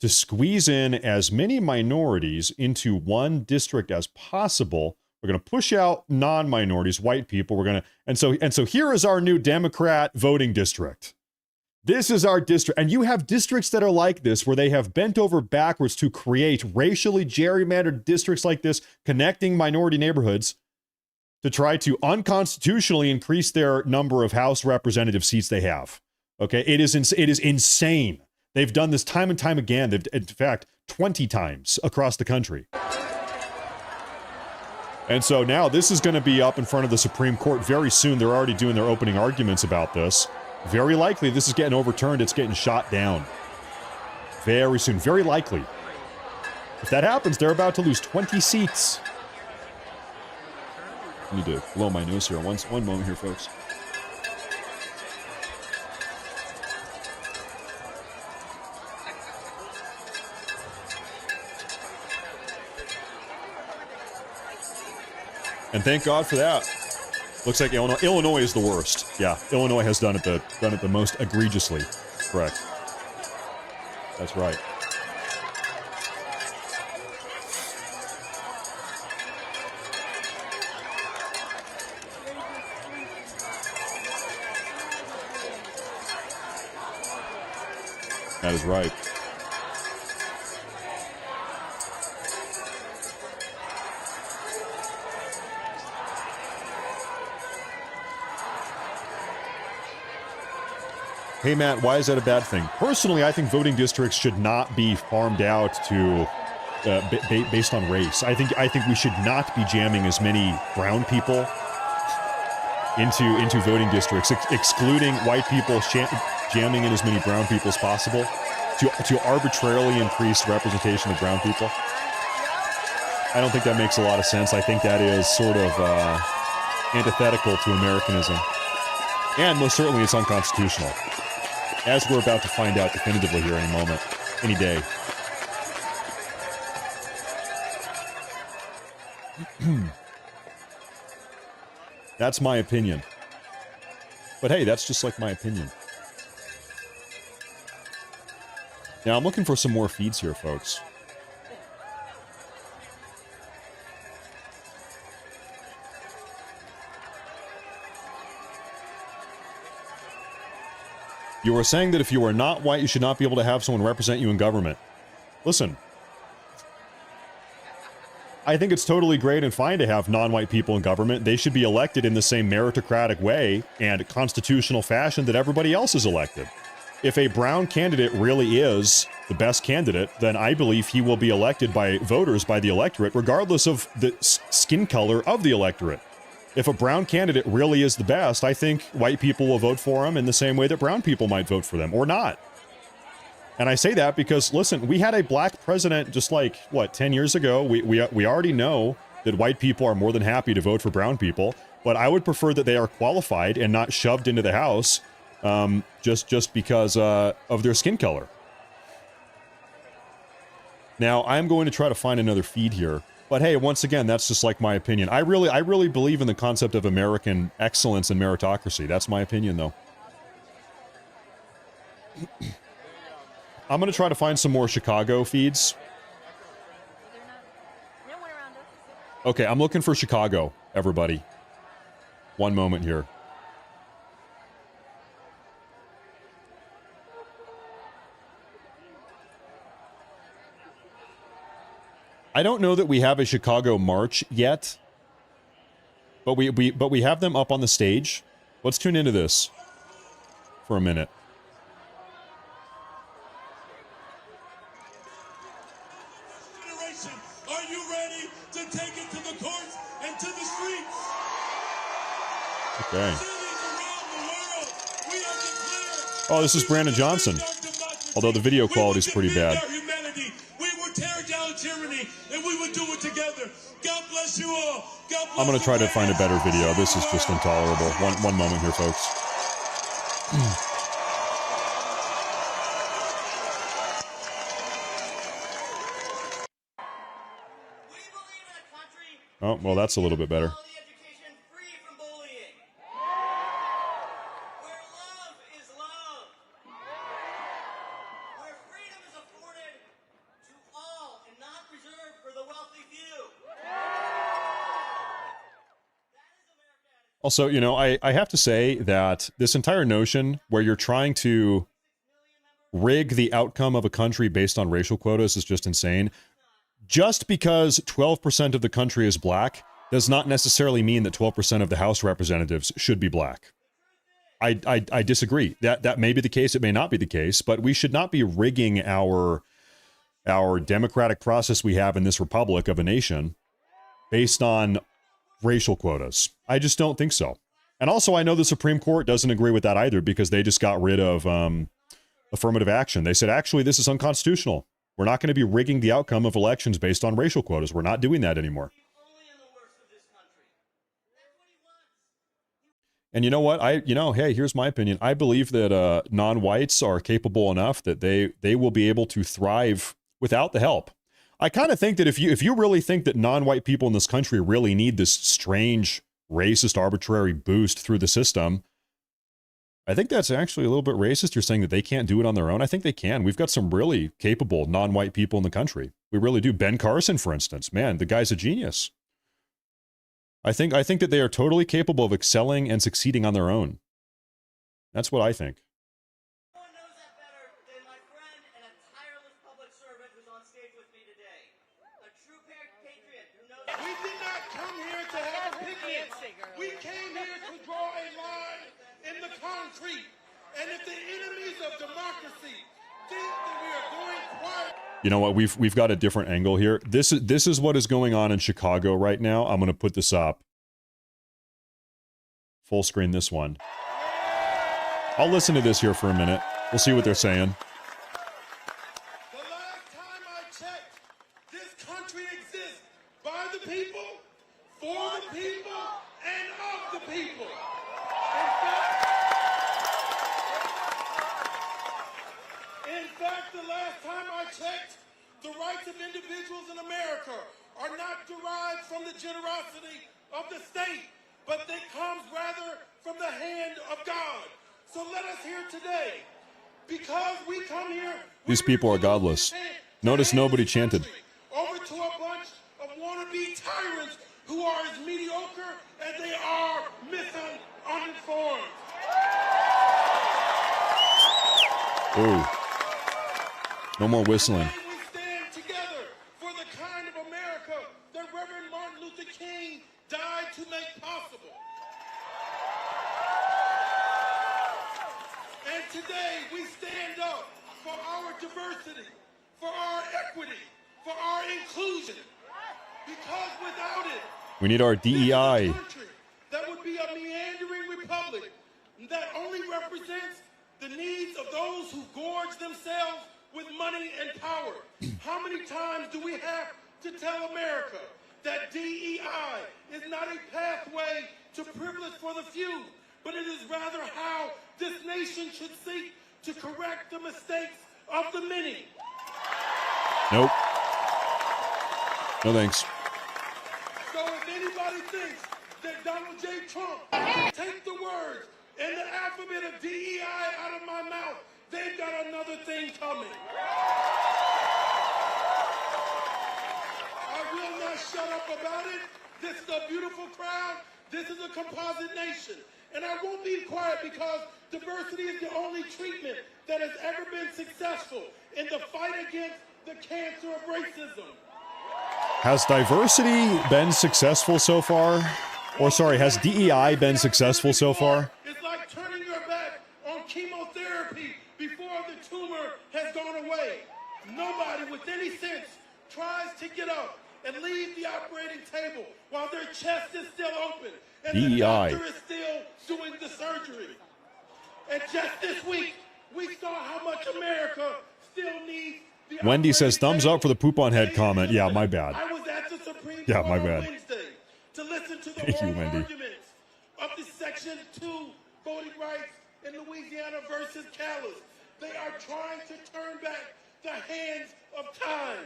Speaker 1: to squeeze in as many minorities into one district as possible. We're going to push out non-minorities, white people. And so here is our new Democrat voting district. This is our district. And you have districts that are like this, where they have bent over backwards to create racially gerrymandered districts like this, connecting minority neighborhoods to try to unconstitutionally increase their number of House representative seats they have. Okay, it is insane. They've done this time and time again. They've, in fact, 20 times across the country. And so now this is going to be up in front of the Supreme Court very soon. They're already doing their opening arguments about this. Very likely this is getting overturned. It's getting shot down. Very soon. Very likely. If that happens, they're about to lose 20 seats. I need to blow my nose here. One moment here, folks. And thank God for that. Looks like Illinois is the worst. Yeah, Illinois has done it the most egregiously. Correct. That's right. That is right. Hey, Matt, why is that a bad thing? Personally, I think voting districts should not be farmed out to based on race. I think we should not be jamming as many brown people into voting districts, excluding white people, jamming in as many brown people as possible to arbitrarily increase representation of brown people. I don't think that makes a lot of sense. I think that is sort of antithetical to Americanism. And most certainly it's unconstitutional. As we're about to find out definitively here any moment, any day. That's my opinion. But hey, that's just like my opinion. Now I'm looking for some more feeds here, folks. You were saying that if you are not white, you should not be able to have someone represent you in government. Listen. I think it's totally great and fine to have non-white people in government. They should be elected in the same meritocratic way and constitutional fashion that everybody else is elected. If a brown candidate really is the best candidate, then I believe he will be elected by voters, by the electorate, regardless of the skin color of the electorate. If a brown candidate really is the best, I think white people will vote for him in the same way that brown people might vote for them, or not. And I say that because, listen, we had a black president just like, 10 years ago? We already know that white people are more than happy to vote for brown people, but I would prefer that they are qualified and not shoved into the House just because of their skin color. Now, I'm going to try to find another feed here. But hey, once again, that's just like my opinion. I really believe in the concept of American excellence and meritocracy. That's my opinion, though. I'm going to try to find some more Chicago feeds. Okay, I'm looking for Chicago, everybody. One moment here. I don't know that we have a Chicago march yet, but we have them up on the stage. Let's tune into this for a minute.
Speaker 12: Are you ready to take it to the courts and to the streets?
Speaker 1: Okay. Oh, this is Brandon Johnson. Although the video quality is pretty bad.
Speaker 12: Tyranny, and we would do it together. God bless you all. God bless.
Speaker 1: I'm going to try to find a better video. This is just intolerable. One moment here, folks. Oh, well, that's a little bit better. Also, you know, I have to say that this entire notion where you're trying to rig the outcome of a country based on racial quotas is just insane. Just because 12% of the country is black does not necessarily mean that 12% of the House representatives should be black. I disagree. That may be the case. It may not be the case, but we should not be rigging our democratic process we have in this republic of a nation based on racial quotas. I just don't think so. And also, I know the Supreme Court doesn't agree with that either because they just got rid of affirmative action. They said, actually, this is unconstitutional. We're not going to be rigging the outcome of elections based on racial quotas. We're not doing that anymore. And you know what? Hey, here's my opinion. I believe that non-whites are capable enough that they will be able to thrive without the help. I kind of think that if you really think that non-white people in this country really need this strange, racist, arbitrary boost through the system, I think that's actually a little bit racist. You're saying that they can't do it on their own. I think they can. We've got some really capable non-white people in the country. We really do. Ben Carson, for instance. Man, the guy's a genius. I think that they are totally capable of excelling and succeeding on their own. That's what I think.
Speaker 4: No one knows that better than my friend and a tireless public servant who's on stage with me today. A true patriot who knows.
Speaker 12: We did not come here to have picnics. We came here to draw a line in the concrete. And if the enemies of democracy think that we are going quiet.
Speaker 1: You know what? We've got a different angle here. This is what is going on in Chicago right now. I'm going to put this up. Full screen this one. I'll listen to this here for a minute. We'll see what they're saying.
Speaker 12: The last time I checked, this country exists by the people, for the people, and of the people. In fact, the last time I checked, the rights of individuals in America are not derived from the generosity of the state, but they comes rather from the hand of God. So let us hear today, because we come here.
Speaker 1: These people are godless. Notice nobody chanted.
Speaker 12: Over to a bunch of wannabe tyrants who are as mediocre as they are uninformed.
Speaker 1: Ooh. No more whistling.
Speaker 12: We stand together for the kind of America that Reverend Martin Luther King died to make possible. And today we stand up for our diversity, for our equity, for our inclusion. Because without it,
Speaker 1: We need our DEI.
Speaker 12: that would be a meandering republic that only represents the needs of those who gorge themselves with money and power. How many times do we have to tell America that DEI is not a pathway to privilege for the few, but it is rather how this nation should seek to correct the mistakes of the many?
Speaker 1: Nope. No thanks.
Speaker 12: So if anybody thinks that Donald J. Trump can take the words and the alphabet of DEI out of my mouth, they've got another thing coming. I will not shut up about it. This is a beautiful crowd. This is a composite nation. And I won't be quiet because diversity is the only treatment that has ever been successful in the fight against the cancer of racism.
Speaker 1: Has diversity been successful so far? Or sorry, has DEI been successful so far?
Speaker 12: It's like turning your back on chemotherapy before the tumor has gone away. Nobody with any sense tries to get up and leave the operating table while their chest is still open and the doctor is still doing the surgery. And just this week, we saw how much America still needs the
Speaker 1: Wendy says thumbs up for the poop on head comment. Yeah, my bad.
Speaker 12: I was at the Supreme
Speaker 1: Yeah,
Speaker 12: Court
Speaker 1: my
Speaker 12: on
Speaker 1: bad.
Speaker 12: Wednesday to listen to the
Speaker 1: Thank you,
Speaker 12: oral
Speaker 1: Wendy.
Speaker 12: arguments of the Section 2 voting rights in Louisiana versus Callis. They are trying to turn back the hands of time.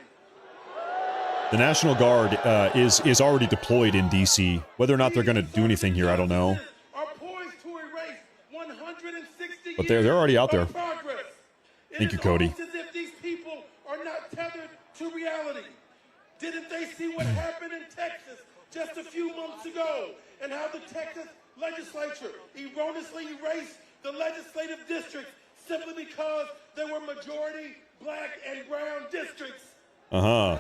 Speaker 1: The National Guard is already deployed in D.C. Whether or not they're going to do anything here, I don't know.
Speaker 12: Are poised to erase 160
Speaker 1: But they're already out there.
Speaker 12: of progress.
Speaker 1: Thank you, Cody.
Speaker 12: It's almost as if these people are not tethered to reality. Didn't they see what happened in Texas just a few months ago and how the Texas legislature erroneously erased the legislative districts simply because they were majority black and brown districts.
Speaker 1: Uh-huh.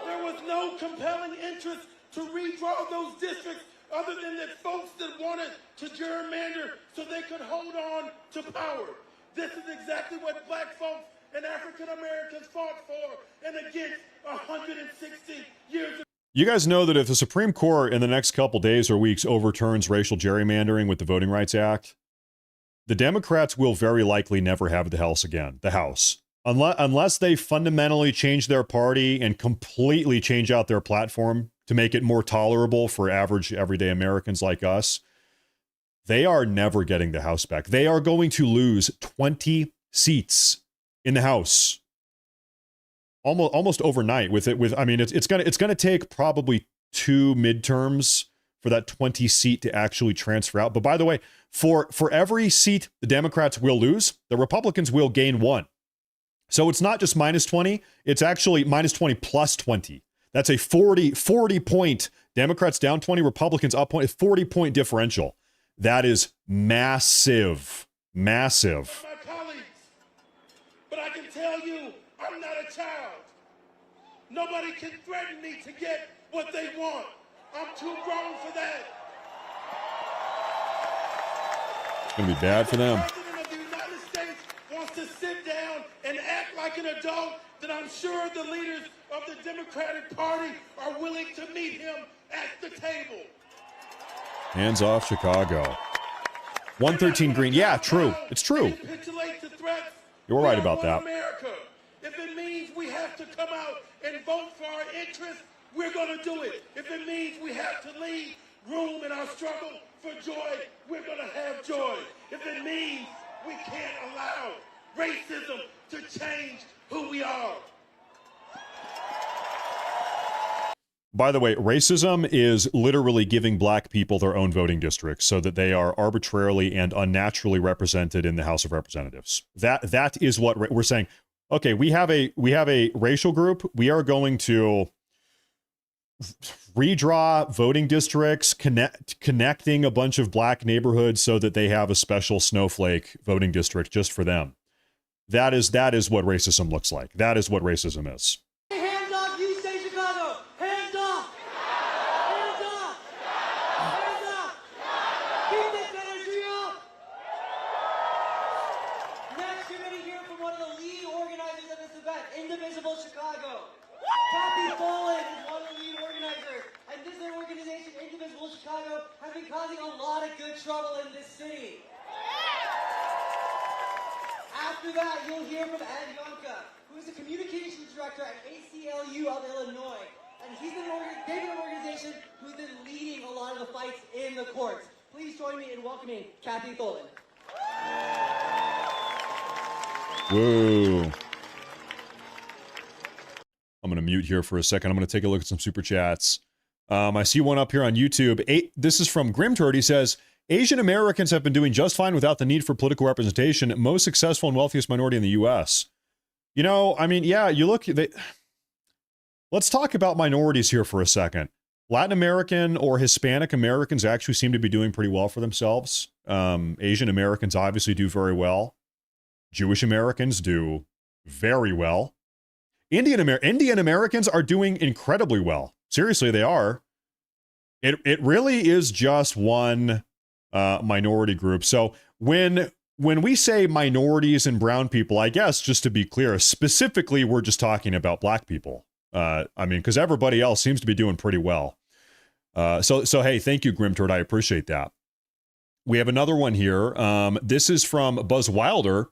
Speaker 12: There was no compelling interest to redraw those districts other than that folks that wanted to gerrymander so they could hold on to power. This is exactly what black folks and African Americans fought for and against 160 years ago.
Speaker 1: You guys know that if the Supreme Court in the next couple days or weeks overturns racial gerrymandering with the Voting Rights Act, the Democrats will very likely never have the House again. The House. Unless they fundamentally change their party and completely change out their platform to make it more tolerable for average, everyday Americans like us, they are never getting the House back. They are going to lose 20 seats in the House. Almost overnight I mean, it's gonna take probably 2 midterms for that 20 seat to actually transfer out. But by the way, for every seat the Democrats will lose, the Republicans will gain 1. So it's not just minus 20, it's actually minus 20 plus 20. That's a 40 point, Democrats down 20, Republicans up 40-point differential. That is massive, massive.
Speaker 12: My colleagues, but I can tell you, I'm not a child. Nobody can threaten me to get what they want. I'm too grown for that.
Speaker 1: It's going to be bad for them.
Speaker 12: If the President of the United States wants to sit down and act like an adult, then I'm sure the leaders of the Democratic Party are willing to meet him at the table.
Speaker 1: Hands off Chicago. 113 Green. Yeah, true. It's true. You're right about that.
Speaker 12: America. If it means we have to come out and vote for our interests, we're going to do it. If it means we have to leave room in our struggle for joy, we're going to have joy. If it means we can't allow racism to change who we are.
Speaker 1: By the way, racism is literally giving black people their own voting districts so that they are arbitrarily and unnaturally represented in the House of Representatives. That is what we're saying. Okay, we have a racial group. We are going to redraw voting districts, connecting a bunch of black neighborhoods so that they have a special snowflake voting district just for them. That is what racism looks like. That is what racism is.
Speaker 13: Hands off, you say Chicago! Hands off! Hands off! Hands off! Keep this energy up! Next, you're going to hear from one of the lead organizers of this event, Indivisible Chicago. Kathy Folin is one of the lead organizers, and this organization, Indivisible Chicago, has been causing a lot of good trouble in this city. After that, you'll hear from Ed Yonka, who is the communications director at ACLU of Illinois. And they've been an organization who's been leading a lot of the fights in the courts. Please join me in welcoming Kathy Folin.
Speaker 1: Whoa. I'm going to mute here for a second. I'm going to take a look at some super chats. I see one up here on YouTube. This is from Grimturd. He says, Asian Americans have been doing just fine without the need for political representation. Most successful and wealthiest minority in the U.S. You know, I mean, yeah, you look... Let's talk about minorities here for a second. Latin American or Hispanic Americans actually seem to be doing pretty well for themselves. Asian Americans obviously do very well. Jewish Americans do very well. Indian Americans are doing incredibly well. Seriously, they are. It really is just one minority group. So when we say minorities and brown people, I guess just to be clear, specifically we're just talking about black people. I mean, because everybody else seems to be doing pretty well. So hey, thank you, Grimtord. I appreciate that. We have another one here. This is from Buzz Wilder.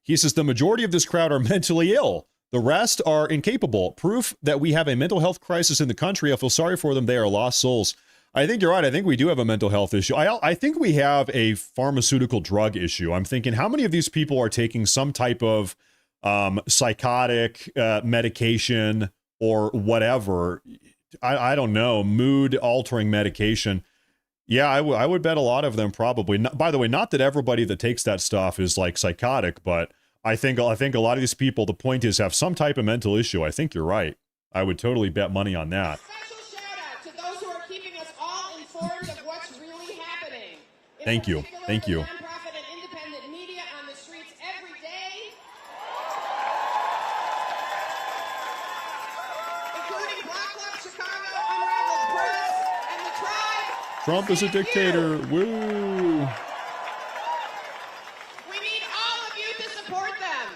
Speaker 1: He says, the majority of this crowd are mentally ill. The rest are incapable. Proof that we have a mental health crisis in the country. I feel sorry for them. They are lost souls. I think you're right. I think we do have a mental health issue. I think we have a pharmaceutical drug issue. I'm thinking, how many of these people are taking some type of psychotic medication or whatever? I don't know, mood-altering medication. Yeah, I would bet a lot of them probably. By the way, not that everybody that takes that stuff is like psychotic, but I think a lot of these people, the point is, have some type of mental issue. I think you're right. I would totally bet money on that.
Speaker 14: Special shout out to those who are keeping us all informed of what's really happening.
Speaker 1: Thank you. Thank you.
Speaker 14: Nonprofit and
Speaker 1: Trump is a dictator. Woo.
Speaker 14: We need all of you to support them.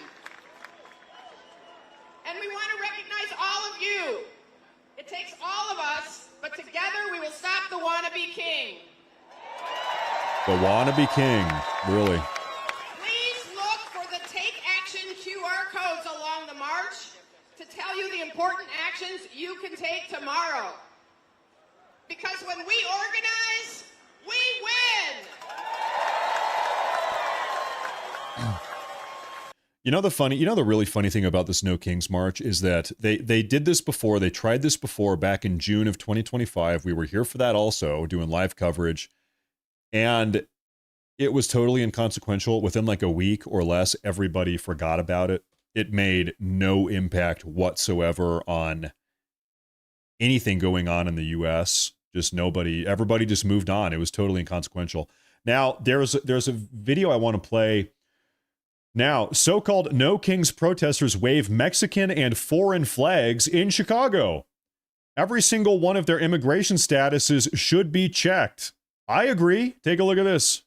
Speaker 14: And we want to recognize all of you. It takes all of us, but together we will stop the wannabe king.
Speaker 1: The wannabe king, really.
Speaker 14: Please look for the Take Action QR codes along the march to tell you the important actions you can take tomorrow. Because when we organize, we win.
Speaker 1: The really funny thing about this No Kings March is that they did this before. They tried this before back in June of 2025. We were here for that also, doing live coverage. And it was totally inconsequential. Within like a week or less, everybody forgot about it. It made no impact whatsoever on anything going on in the U.S. Everybody just moved on. It was totally inconsequential. Now, there's a video I want to play. Now, so-called No Kings protesters wave Mexican and foreign flags in Chicago. Every single one of their immigration statuses should be checked. I agree. Take a look at this.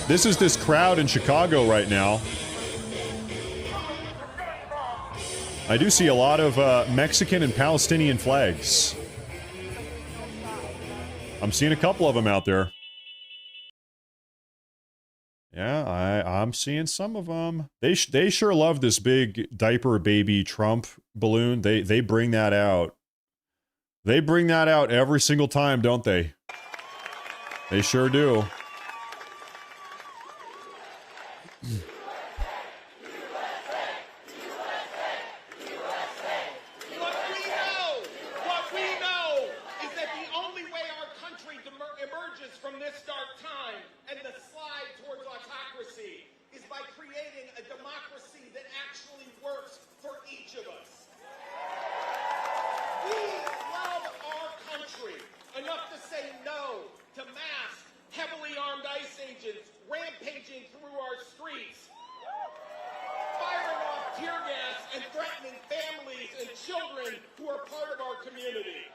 Speaker 1: This is this crowd in Chicago right now. I do see a lot of Mexican and Palestinian flags. I'm seeing a couple of them out there. Yeah, I'm seeing some of them. They sure love this big diaper baby Trump balloon. They bring that out. They bring that out every single time, don't they? They sure do.
Speaker 12: What we know is that the only way our country emerges from this dark time and the slide towards autocracy is by creating a democracy that actually works for each of us. We love our country enough to say no to mass, heavily armed ICE agents rampaging through our streets, firing off tear gas and threatening families and children who are part of our community.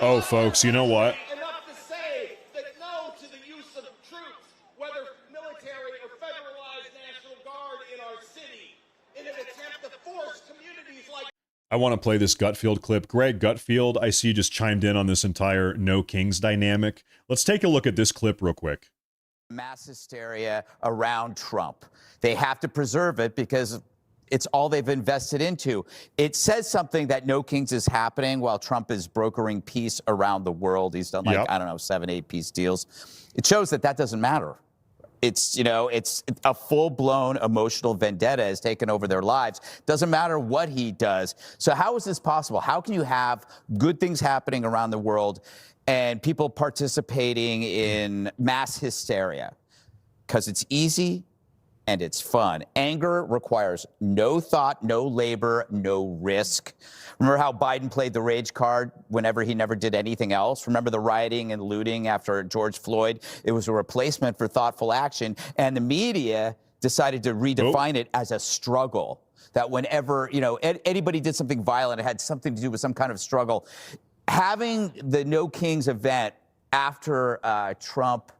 Speaker 1: Oh, folks, you know what?
Speaker 12: Enough to say that no to the use of troops, whether military or federalized National Guard in our city, in an attempt to force communities like...
Speaker 1: I want to play this Gutfield clip. Greg Gutfield, I see, just chimed in on this entire No Kings dynamic. Let's take a look at this clip real quick.
Speaker 15: Mass hysteria around Trump. They have to preserve it because it's all they've invested into. It says something that No Kings is happening while Trump is brokering peace around the world. He's done I don't know, 7, 8 peace deals. It shows that doesn't matter. It's, it's a full-blown emotional vendetta has taken over their lives. Doesn't matter what he does. So how is this possible? How can you have good things happening around the world and people participating in mass hysteria? Because it's easy and it's fun. Anger requires no thought, no labor, no risk. Remember how Biden played the rage card whenever he never did anything else? Remember the rioting and looting after George Floyd? It was a replacement for thoughtful action, and the media decided to redefine it as a struggle. That whenever, anybody did something violent, it had something to do with some kind of struggle. Having the No Kings event after Trump,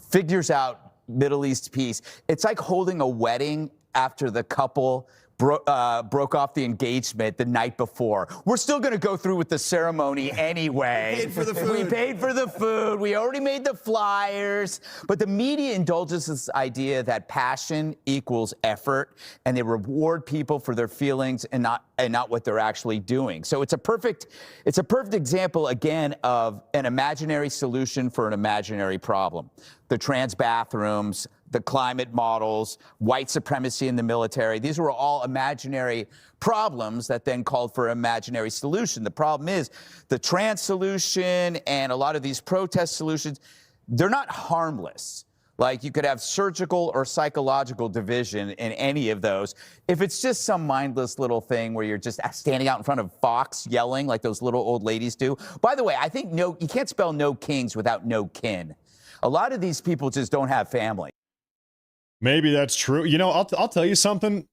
Speaker 15: figures out Middle East peace, it's like holding a wedding after the couple broke off the engagement the night before. We're still going to go through with the ceremony anyway.
Speaker 16: We paid for the food.
Speaker 15: We paid for the food. We already made the flyers. But the media indulges this idea that passion equals effort, and they reward people for their feelings and not what they're actually doing. So it's a perfect example again of an imaginary solution for an imaginary problem. The trans bathrooms, the climate models, white supremacy in the military. These were all imaginary problems that then called for an imaginary solution. The problem is the trans solution and a lot of these protest solutions, they're not harmless. Like you could have surgical or psychological division in any of those. If it's just some mindless little thing where you're just standing out in front of Fox yelling like those little old ladies do. By the way, I think you can't spell No Kings without no kin. A lot of these people just don't have family.
Speaker 1: Maybe that's true. I'll tell you something.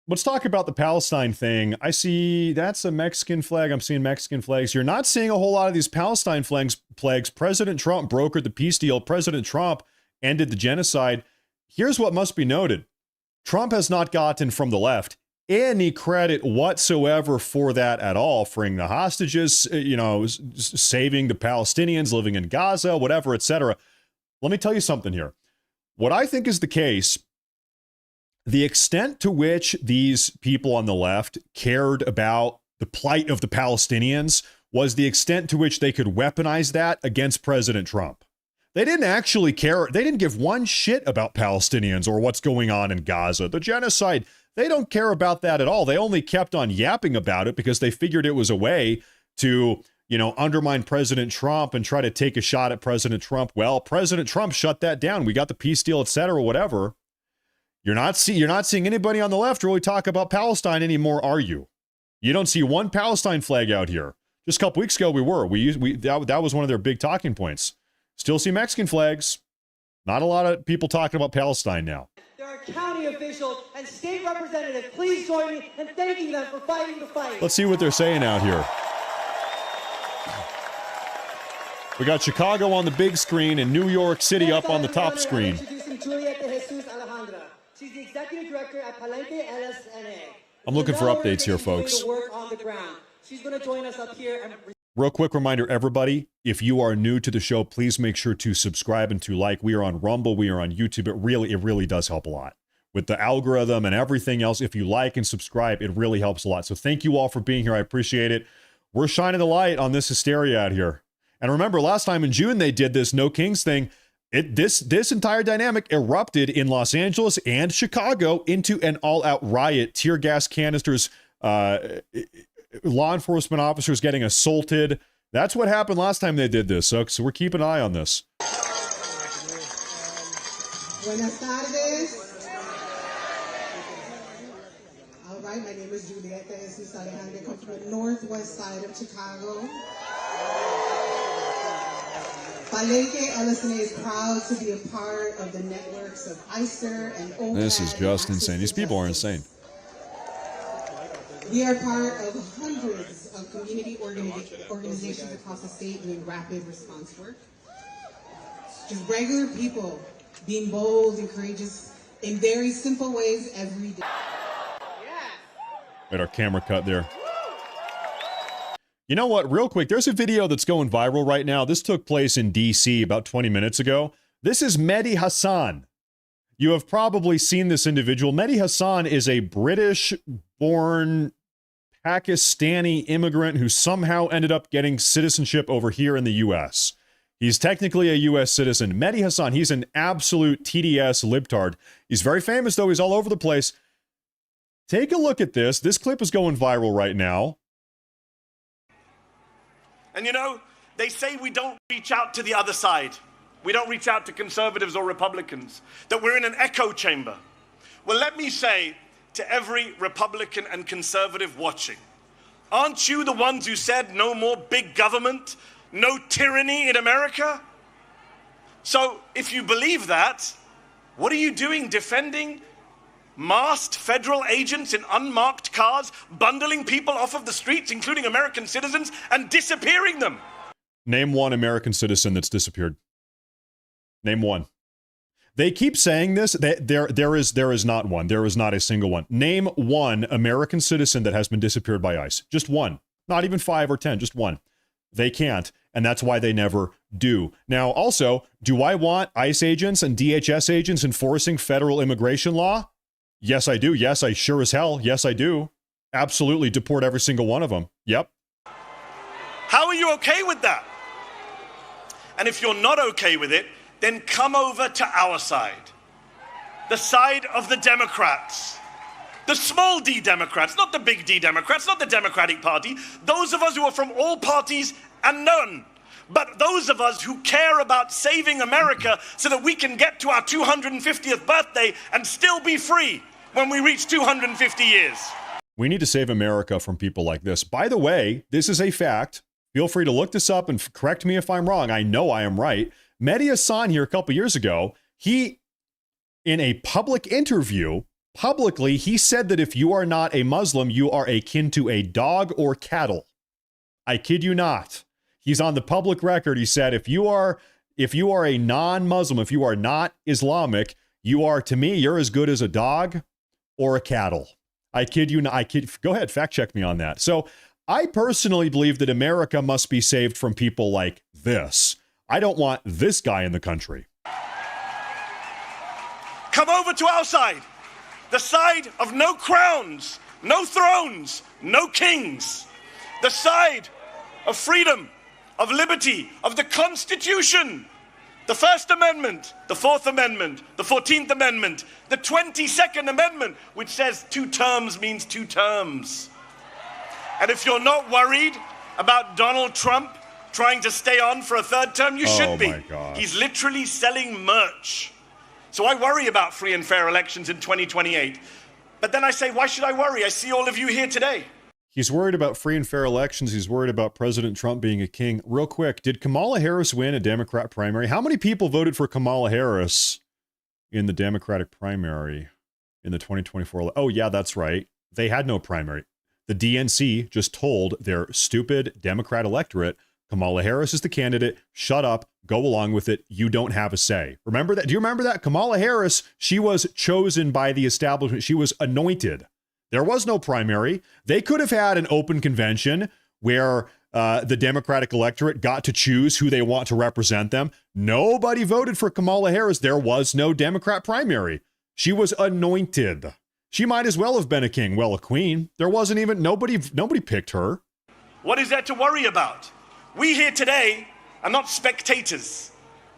Speaker 1: let's talk about the Palestine thing. I see that's a Mexican flag. I'm seeing Mexican flags. You're not seeing a whole lot of these Palestine flags. President Trump brokered the peace deal. President Trump ended the genocide. Here's what must be noted. Trump has not gotten from the left any credit whatsoever for that at all, freeing the hostages, saving the Palestinians living in Gaza, whatever, etc. Let me tell you something here. What I think is the case, the extent to which these people on the left cared about the plight of the Palestinians was the extent to which they could weaponize that against President Trump. They didn't actually care. They didn't give one shit about Palestinians or what's going on in Gaza, the genocide. They don't care about that at all. They only kept on yapping about it because they figured it was a way to, undermine President Trump and try to take a shot at President Trump. Well, President Trump shut that down. We got the peace deal, et cetera, whatever. You're not seeing anybody on the left really talk about Palestine anymore, are you? You don't see one Palestine flag out here. Just a couple weeks ago, we were. That was one of their big talking points. Still see Mexican flags. Not a lot of people talking about Palestine now.
Speaker 13: There are county officials and state representatives. Please join me in thanking them for fighting the fight.
Speaker 1: Let's see what they're saying out here. We got Chicago on the big screen and New York City up on the top screen.
Speaker 13: Introducing Julieta Jesus Alejandra. She's the executive director at Palenque LSNA.
Speaker 1: I'm looking for updates here, folks.
Speaker 13: Work on the ground. She's going to join us up here.
Speaker 1: Real quick reminder, everybody, if you are new to the show, please make sure to subscribe and to like. We are on Rumble. We are on YouTube. It really does help a lot. With the algorithm and everything else, if you like and subscribe, it really helps a lot. So thank you all for being here. I appreciate it. We're shining the light on this hysteria out here. And remember, last time in June, they did this No Kings thing. This entire dynamic erupted in Los Angeles and Chicago into an all-out riot. Tear gas canisters, law enforcement officers getting assaulted. That's what happened last time they did this. So we're keeping an eye on this.
Speaker 16: Buenas tardes. All right, my name is Julieta Jesus Alejandra. I come from the northwest side of Chicago. Palenque LSNA is proud to be a part of the networks of ICER and OPAD.
Speaker 1: This is just insane. These people are insane.
Speaker 16: We are part of hundreds of community organizations across the state doing rapid response work. Just regular people being bold and courageous in very simple ways every day.
Speaker 1: Got our camera cut there. You know what? Real quick, there's a video that's going viral right now. This took place in D.C. about 20 minutes ago. This is Mehdi Hassan. You have probably seen this individual. Mehdi Hassan is a British-born Pakistani immigrant who somehow ended up getting citizenship over here in the U.S. He's technically a U.S. citizen. Mehdi Hassan, he's an absolute TDS libtard. He's very famous, though. He's all over the place. Take a look at this. This clip is going viral right now.
Speaker 17: And they say we don't reach out to the other side. We don't reach out to conservatives or Republicans, that we're in an echo chamber. Well, let me say to every Republican and conservative watching, aren't you the ones who said no more big government, no tyranny in America? So if you believe that, what are you doing defending masked federal agents in unmarked cars, bundling people off of the streets, including American citizens, and disappearing them?
Speaker 1: Name one American citizen that's disappeared. Name one. They keep saying this. There is not one. There is not a single one. Name one American citizen that has been disappeared by ICE. Just one. Not even 5 or 10. Just one. They can't, and that's why they never do. Now, also, do I want ICE agents and DHS agents enforcing federal immigration law? Yes, I do. Yes, I sure as hell. Yes, I do. Absolutely deport every single one of them. Yep.
Speaker 17: How are you okay with that? And if you're not okay with it, then come over to our side. The side of the Democrats. The small d Democrats, not the big D Democrats, not the Democratic Party. Those of us who are from all parties and none. But those of us who care about saving America so that we can get to our 250th birthday and still be free when we reach 250 years.
Speaker 1: We need to save America from people like this. By the way, this is a fact. Feel free to look this up and correct me if I'm wrong. I know I am right. Mehdi Hassan here a couple years ago, he, in a public interview, publicly, he said that if you are not a Muslim, you are akin to a dog or cattle. I kid you not. He's on the public record. He said, if you are a non-Muslim, if you are not Islamic, you are, to me, you're as good as a dog or a cattle. I kid you not. Go ahead, fact check me on that. So I personally believe that America must be saved from people like this. I don't want this guy in the country.
Speaker 17: Come over to our side, the side of no crowns, no thrones, no kings, the side of freedom, of liberty, of the Constitution, the First Amendment, the Fourth Amendment, the 14th Amendment, the 22nd Amendment, which says 2 terms means 2 terms. And if you're not worried about Donald Trump trying to stay on for a 3rd term, you should be.
Speaker 1: My God.
Speaker 17: He's literally selling merch. So I worry about free and fair elections in 2028. But then I say, why should I worry? I see all of you here today.
Speaker 1: He's worried about free and fair elections. He's worried about President Trump being a king. Real quick, did Kamala Harris win a Democrat primary? How many people voted for Kamala Harris in the Democratic primary in the 2024? Oh, yeah, that's right. They had no primary. The DNC just told their stupid Democrat electorate, Kamala Harris is the candidate. Shut up. Go along with it. You don't have a say. Remember that? Do you remember that? Kamala Harris, she was chosen by the establishment. She was anointed. There was no primary. They could have had an open convention where the Democratic electorate got to choose who they want to represent them. Nobody voted for Kamala Harris. There was no Democrat primary. She was anointed. She might as well have been a king. Well, a queen. There wasn't even, nobody picked her.
Speaker 17: What is there to worry about? We here today are not spectators.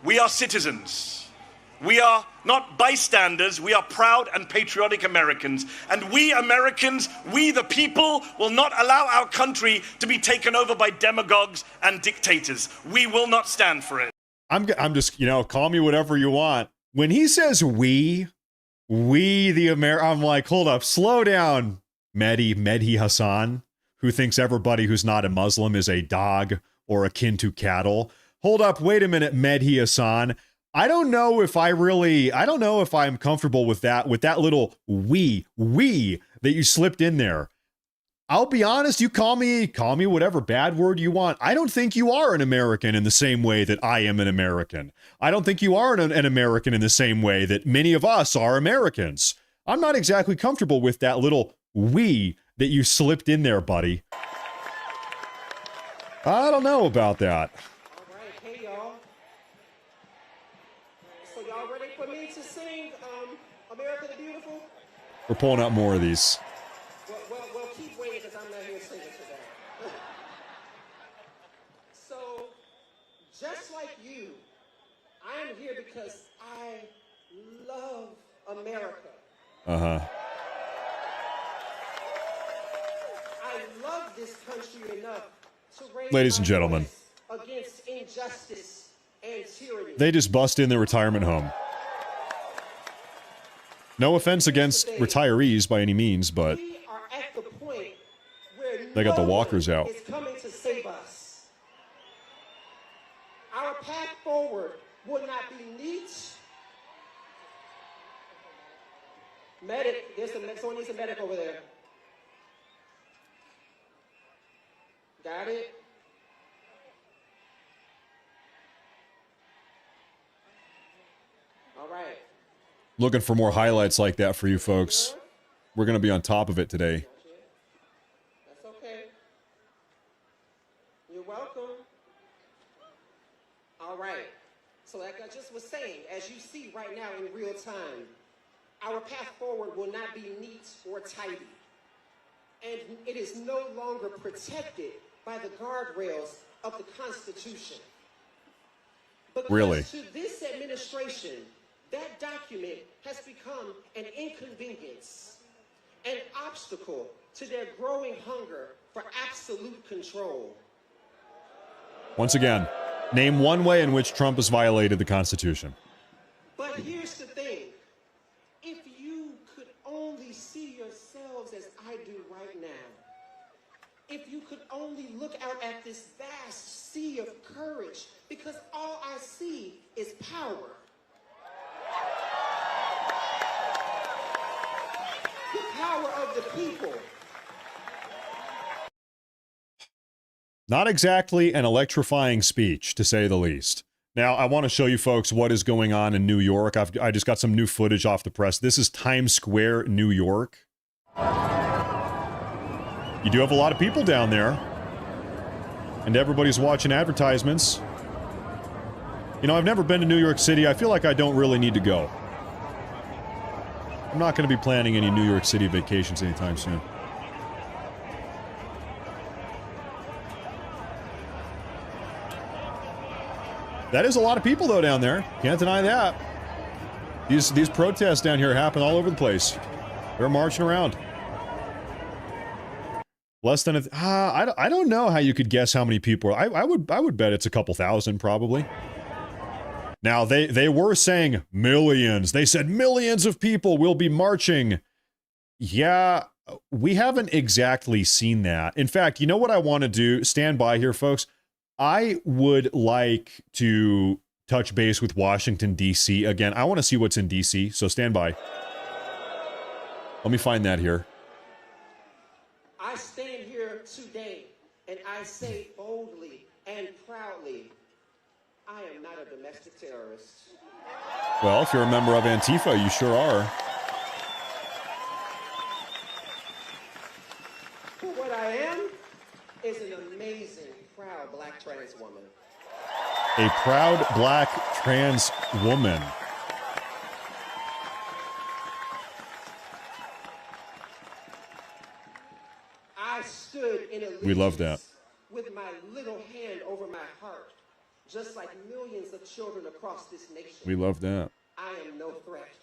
Speaker 17: We are citizens. We are not bystanders. We are proud and patriotic Americans. And we Americans, we the people, will not allow our country to be taken over by demagogues and dictators. We will not stand for it.
Speaker 1: I'm just, call me whatever you want. When he says we the I'm like, hold up, slow down, Mehdi Hassan, who thinks everybody who's not a Muslim is a dog or akin to cattle. Hold up, wait a minute, Mehdi Hassan. I don't know if I'm comfortable with that little we that you slipped in there. I'll be honest, you call me whatever bad word you want. I don't think you are an American in the same way that I am an American. I don't think you are an American in the same way that many of us are Americans. I'm not exactly comfortable with that little we that you slipped in there, buddy. I don't know about that.
Speaker 18: All right, hey y'all. So y'all ready for me to sing America the Beautiful?
Speaker 1: We're pulling out more of these.
Speaker 18: Well, keep waiting because I'm not here singing today. So, just like you, I am here because I love America.
Speaker 1: Uh-huh.
Speaker 18: I love this country enough to raise
Speaker 1: Ladies and gentlemen,
Speaker 18: against injustice and tyranny.
Speaker 1: they just bust in their retirement home. No offense against retirees by any means, but
Speaker 18: We are at the point where
Speaker 1: they got the
Speaker 18: no
Speaker 1: walkers
Speaker 18: one
Speaker 1: out.
Speaker 18: is coming to save us. Our path forward will not be neat. Medic, someone needs a medic over there. Got it? All right.
Speaker 1: Looking for more highlights like that for you folks. We're going to be on top of it today.
Speaker 18: That's okay. You're welcome. All right. So like I just was saying, as you see right now in real time, our path forward will not be neat or tidy. And it is no longer protected by the guardrails of the Constitution. Because
Speaker 1: Really?
Speaker 18: to this administration, that document has become an inconvenience, an obstacle to their growing hunger for absolute control.
Speaker 1: Once again, name one way in which Trump has violated the Constitution.
Speaker 18: But here's the thing. If you could only see yourselves as I do right now, if you could only look out at this vast sea of courage, because all I see is power. power of the people.
Speaker 1: Not exactly an electrifying speech, to say the least. Now, I want to show you folks what is going on in New York. I just got some new footage off the press. This is Times Square, New York. You do have a lot of people down there. And everybody's watching advertisements. You know, I've never been to New York City. I feel like I don't really need to go. I'm not going to be planning any New York City vacations anytime soon. That is a lot of people, though, down there. Can't deny that. These protests down here happen all over the place. They're marching around. Less than I don't know how you could guess how many people. I would bet it's a couple thousand, probably. Now, they were saying millions. They said millions of people will be marching. Yeah, we haven't exactly seen that. In fact, you know what I want to do? Stand by here, folks. I would like to touch base with Washington, D.C. again. I want to see what's in D.C., so stand by. Let me find that here.
Speaker 18: I stand here today and I say boldly and proudly, I am not a domestic terrorist.
Speaker 1: Well, if you're a member of Antifa, you sure are.
Speaker 18: But what I am is an amazing, proud black trans woman.
Speaker 1: A proud black trans woman.
Speaker 18: I stood in a
Speaker 1: We love that.
Speaker 18: with my little hand over my heart, just like millions of children across this nation.
Speaker 1: We love that.
Speaker 18: I am no threat.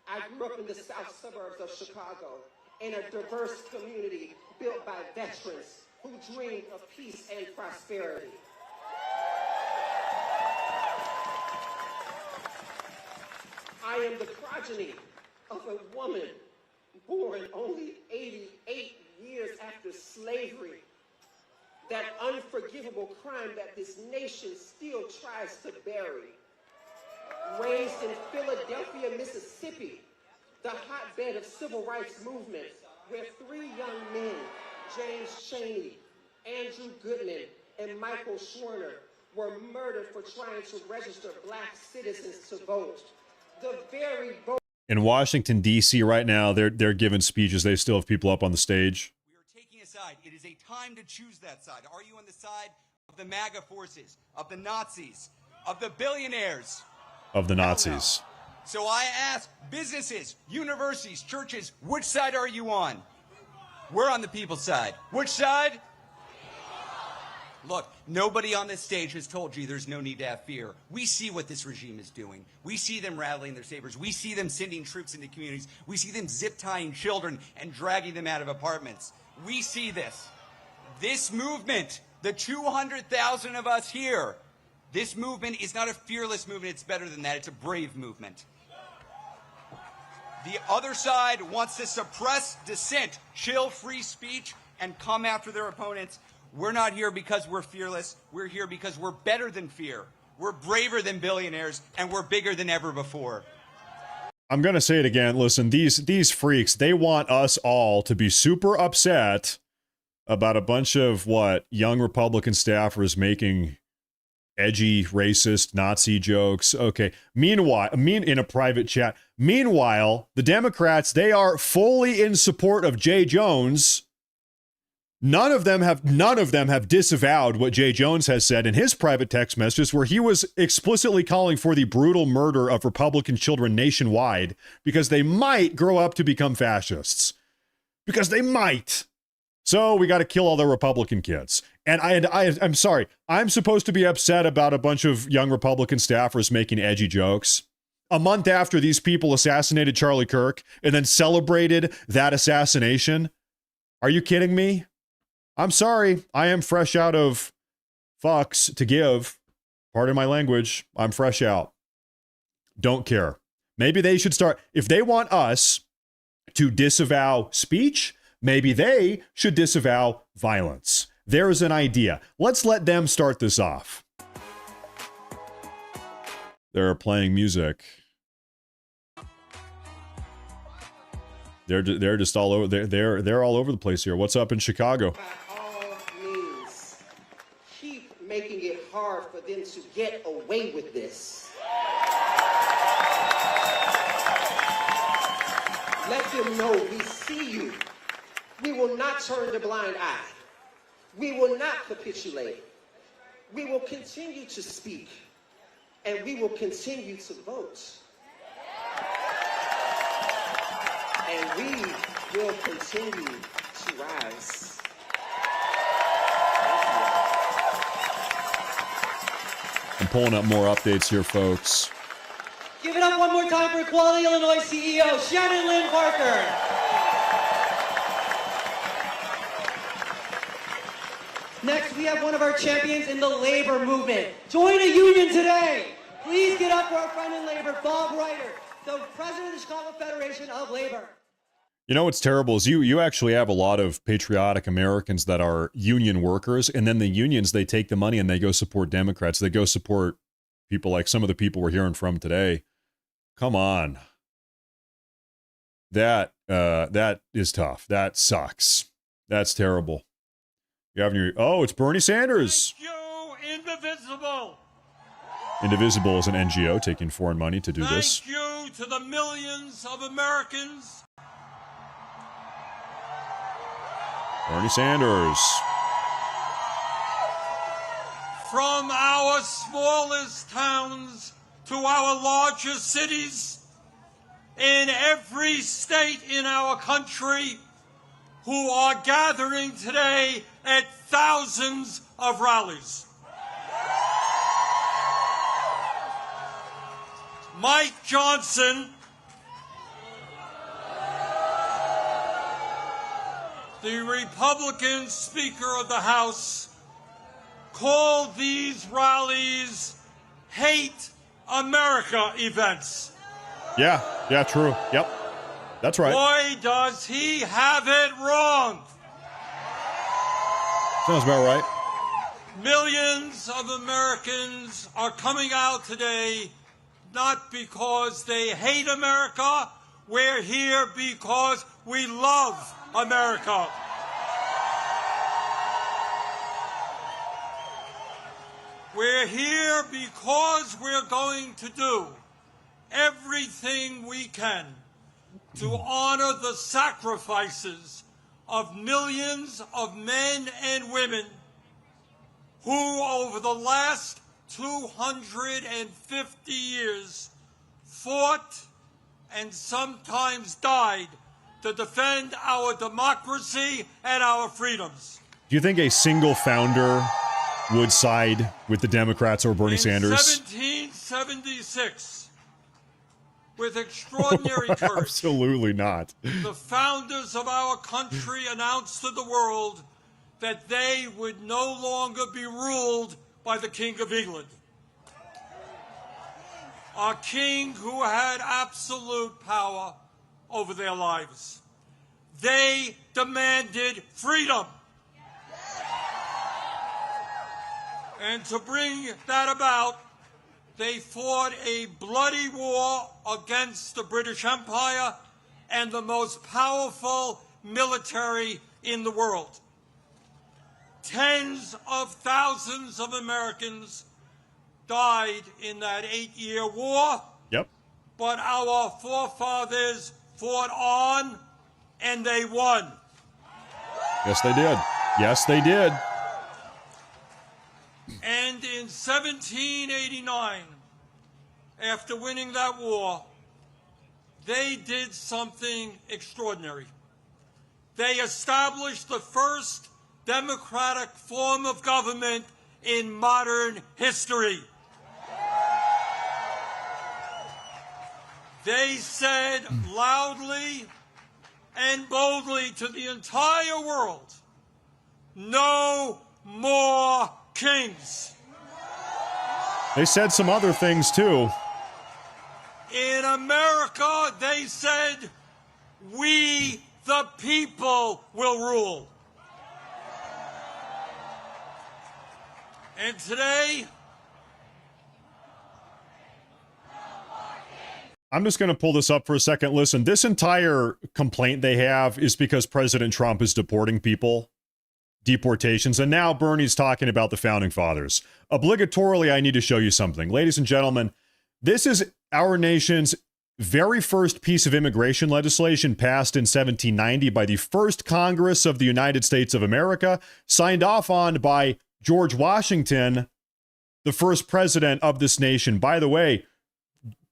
Speaker 18: I grew up in the south suburbs of Chicago in a diverse community built by veterans who dreamed of peace and prosperity. I am the progeny of a woman born only 88 years after slavery, that unforgivable crime that this nation still tries to bury. Raised in Philadelphia, Mississippi, the hotbed of civil rights movement, where 3 young men, James Chaney, Andrew Goodman, and Michael Schwerner, were murdered for trying to register black citizens to vote. The very vote.
Speaker 1: In Washington, D.C. right now, they're giving speeches. They still have people up on the stage.
Speaker 19: We are taking a side. It is a time to choose that side. Are you on the side of the MAGA forces, of the Nazis, of the billionaires?
Speaker 1: Of the Nazis.
Speaker 19: So I ask businesses, universities, churches, which side are you on? We're on the people's side. Which side? Look, nobody on this stage has told you there's no need to have fear. We see what this regime is doing. We see them rattling their sabers. We see them sending troops into communities. We see them zip-tying children and dragging them out of apartments. We see this. This movement, the 200,000 of us here, this movement is not a fearless movement. It's better than that. It's a brave movement. The other side wants to suppress dissent, chill free speech, and come after their opponents. We're not here because we're fearless. We're here because we're better than fear. We're braver than billionaires, and we're bigger than ever before.
Speaker 1: I'm going to say it again. Listen, these freaks, they want us all to be super upset about a bunch of, young Republican staffers making edgy, racist, Nazi jokes. Okay. Meanwhile, in a private chat. Meanwhile, the Democrats, they are fully in support of Jay Jones. None of them have disavowed what Jay Jones has said in his private text messages, where he was explicitly calling for the brutal murder of Republican children nationwide because they might grow up to become fascists. Because they might. So we got to kill all the Republican kids. And I'm sorry, I'm supposed to be upset about a bunch of young Republican staffers making edgy jokes a month after these people assassinated Charlie Kirk and then celebrated that assassination. Are you kidding me? I'm sorry. I am fresh out of fucks to give. Pardon my language. I'm fresh out. Don't care. Maybe they should start. If they want us to disavow speech, maybe they should disavow violence. There's an idea. Let's let them start this off. They're playing music. They're just all over. They're all over the place here. What's up in Chicago?
Speaker 18: By all means, keep making it hard for them to get away with this. Let them know we see you. We will not turn the blind eye. We will not capitulate. We will continue to speak, and we will continue to vote. And we will continue to rise.
Speaker 1: I'm pulling up more updates here, folks.
Speaker 13: Give it up one more time for Equality Illinois CEO, Shannon Lynn Parker. Next, we have one of our champions in the labor movement. Join a union today. Please get up for our friend in labor, Bob Reiter, the president of the Chicago Federation of Labor.
Speaker 1: You know what's terrible is you actually have a lot of patriotic Americans that are union workers, and then the unions, they take the money and they go support Democrats. They go support people like some of the people we're hearing from today. Come on. That is tough. That sucks. That's terrible. You have your, oh, it's Bernie Sanders.
Speaker 9: Thank you, Indivisible.
Speaker 1: Indivisible is an NGO taking foreign money to do this.
Speaker 9: Thank you to the millions of Americans.
Speaker 1: Bernie Sanders.
Speaker 9: From our smallest towns to our largest cities, in every state in our country, who are gathering today at thousands of rallies. Mike Johnson, the Republican Speaker of the House, called these rallies Hate America events.
Speaker 1: Yeah, true. Yep. That's right.
Speaker 9: Boy, does he have it wrong.
Speaker 1: Sounds about right.
Speaker 9: Millions of Americans are coming out today not because they hate America. We're here because we love America. We're here because we're going to do everything we can to honor the sacrifices of millions of men and women who, over the last 250 years, fought and sometimes died to defend our democracy and our freedoms.
Speaker 1: Do you think a single founder would side with the Democrats or Bernie Sanders?
Speaker 9: 1776, with extraordinary courage,
Speaker 1: Absolutely not.
Speaker 9: the founders of our country announced to the world that they would no longer be ruled by the King of England. A king who had absolute power over their lives. They demanded freedom. And to bring that about, they fought a bloody war against the British Empire and the most powerful military in the world. Tens of thousands of Americans died in that 8-year war.
Speaker 1: Yep.
Speaker 9: But our forefathers fought on, and they won.
Speaker 1: Yes, they did. Yes, they did.
Speaker 9: And in 1789, after winning that war, they did something extraordinary. They established the first democratic form of government in modern history. They said loudly and boldly to the entire world, no more kings.
Speaker 1: They said some other things too.
Speaker 9: In America, they said, we the people will rule. And today,
Speaker 1: I'm just going to pull this up for a second. Listen, this entire complaint they have is because President Trump is deporting people, deportations, and now Bernie's talking about the Founding Fathers. Obligatorily, I need to show you something. Ladies and gentlemen, this is our nation's very first piece of immigration legislation passed in 1790 by the first Congress of the United States of America, signed off on by George Washington, the first president of this nation. By the way,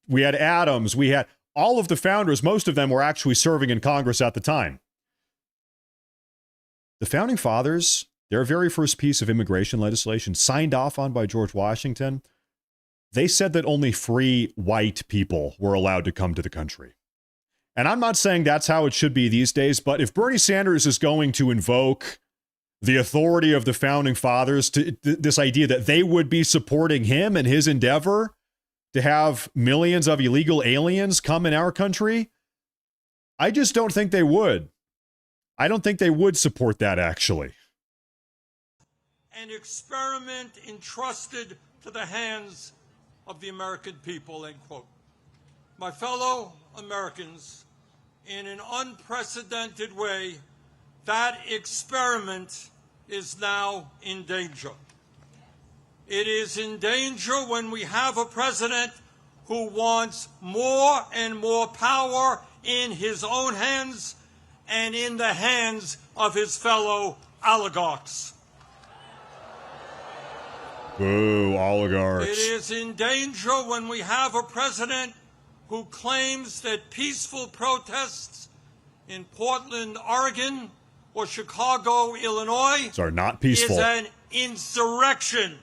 Speaker 1: we had Adams, we had all of the founders, most of them were actually serving in Congress at the time. The Founding Fathers, their very first piece of immigration legislation, signed off on by George Washington, they said that only free white people were allowed to come to the country. And I'm not saying that's how it should be these days, but if Bernie Sanders is going to invoke the authority of the Founding Fathers to this idea that they would be supporting him and his endeavor to have millions of illegal aliens come in our country, I just don't think they would. I don't think they would support that, actually.
Speaker 9: An experiment entrusted to the hands of the American people, end quote. My fellow Americans, in an unprecedented way, that experiment is now in danger. It is in danger when we have a president who wants more and more power in his own hands and in the hands of his fellow oligarchs.
Speaker 1: Boo, oligarchs.
Speaker 9: It is in danger when we have a president who claims that peaceful protests in Portland, Oregon, or Chicago, Illinois,
Speaker 1: are not peaceful.
Speaker 9: Is an insurrection,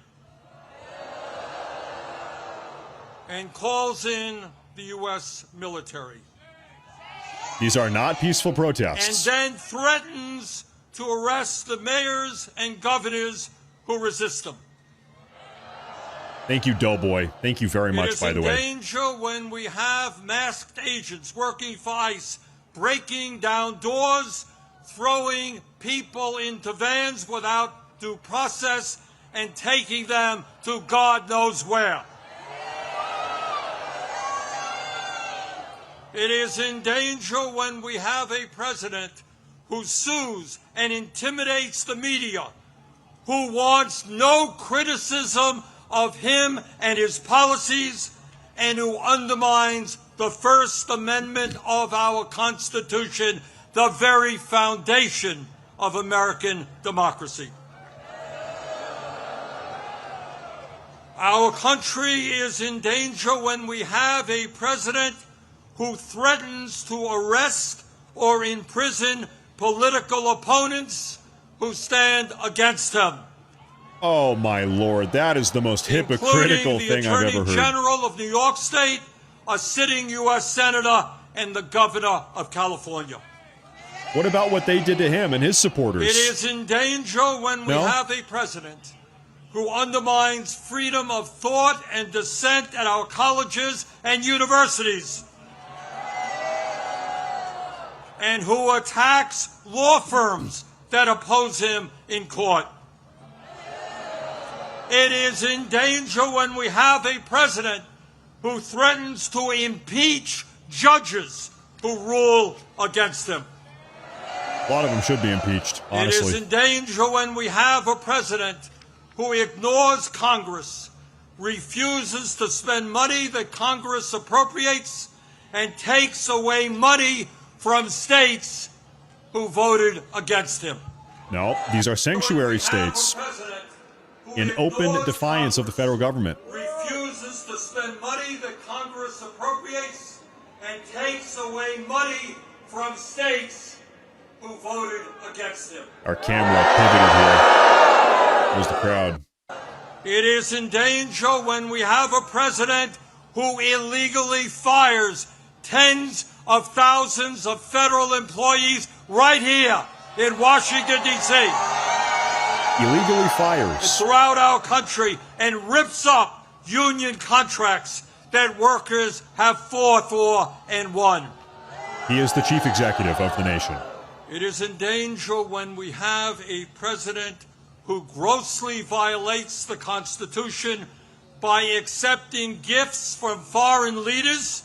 Speaker 9: and calls in the U.S. military.
Speaker 1: These are not peaceful protests.
Speaker 9: And then threatens to arrest the mayors and governors who resist them.
Speaker 1: Thank you, Doughboy. Thank you very much, by the way.
Speaker 9: It is in danger when we have masked agents working for ICE, breaking down doors, throwing people into vans without due process, and taking them to God knows where. It is in danger when we have a president who sues and intimidates the media, who wants no criticism of him and his policies, and who undermines the First Amendment of our Constitution, the very foundation of American democracy. Our country is in danger when we have a president who threatens to arrest or imprison political opponents who stand against him.
Speaker 1: Oh, my Lord. That is the most hypocritical thing I've ever heard.
Speaker 9: The Attorney General of New York State, a sitting U.S. Senator, and the Governor of California.
Speaker 1: What about what they did to him and his supporters?
Speaker 9: It is in danger when we have a president who undermines freedom of thought and dissent at our colleges and universities, and who attacks law firms that oppose him in court. It is in danger when we have a president who threatens to impeach judges who rule against him.
Speaker 1: A lot of them should be impeached, honestly.
Speaker 9: It is in danger when we have a president who ignores Congress, refuses to spend money that Congress appropriates, and takes away money from states who voted against him.
Speaker 1: No, these are sanctuary states in open defiance of the federal government.
Speaker 9: Refuses to spend money that Congress appropriates and takes away money from states who voted against him.
Speaker 1: Our camera pivoted here. There's the crowd.
Speaker 9: It is in danger when we have a president who illegally fires tens of thousands of federal employees right here in Washington, D.C.
Speaker 1: Illegally fires.
Speaker 9: Throughout our country, and rips up union contracts that workers have fought for and won.
Speaker 1: He is the chief executive of the nation.
Speaker 9: It is in danger when we have a president who grossly violates the Constitution by accepting gifts from foreign leaders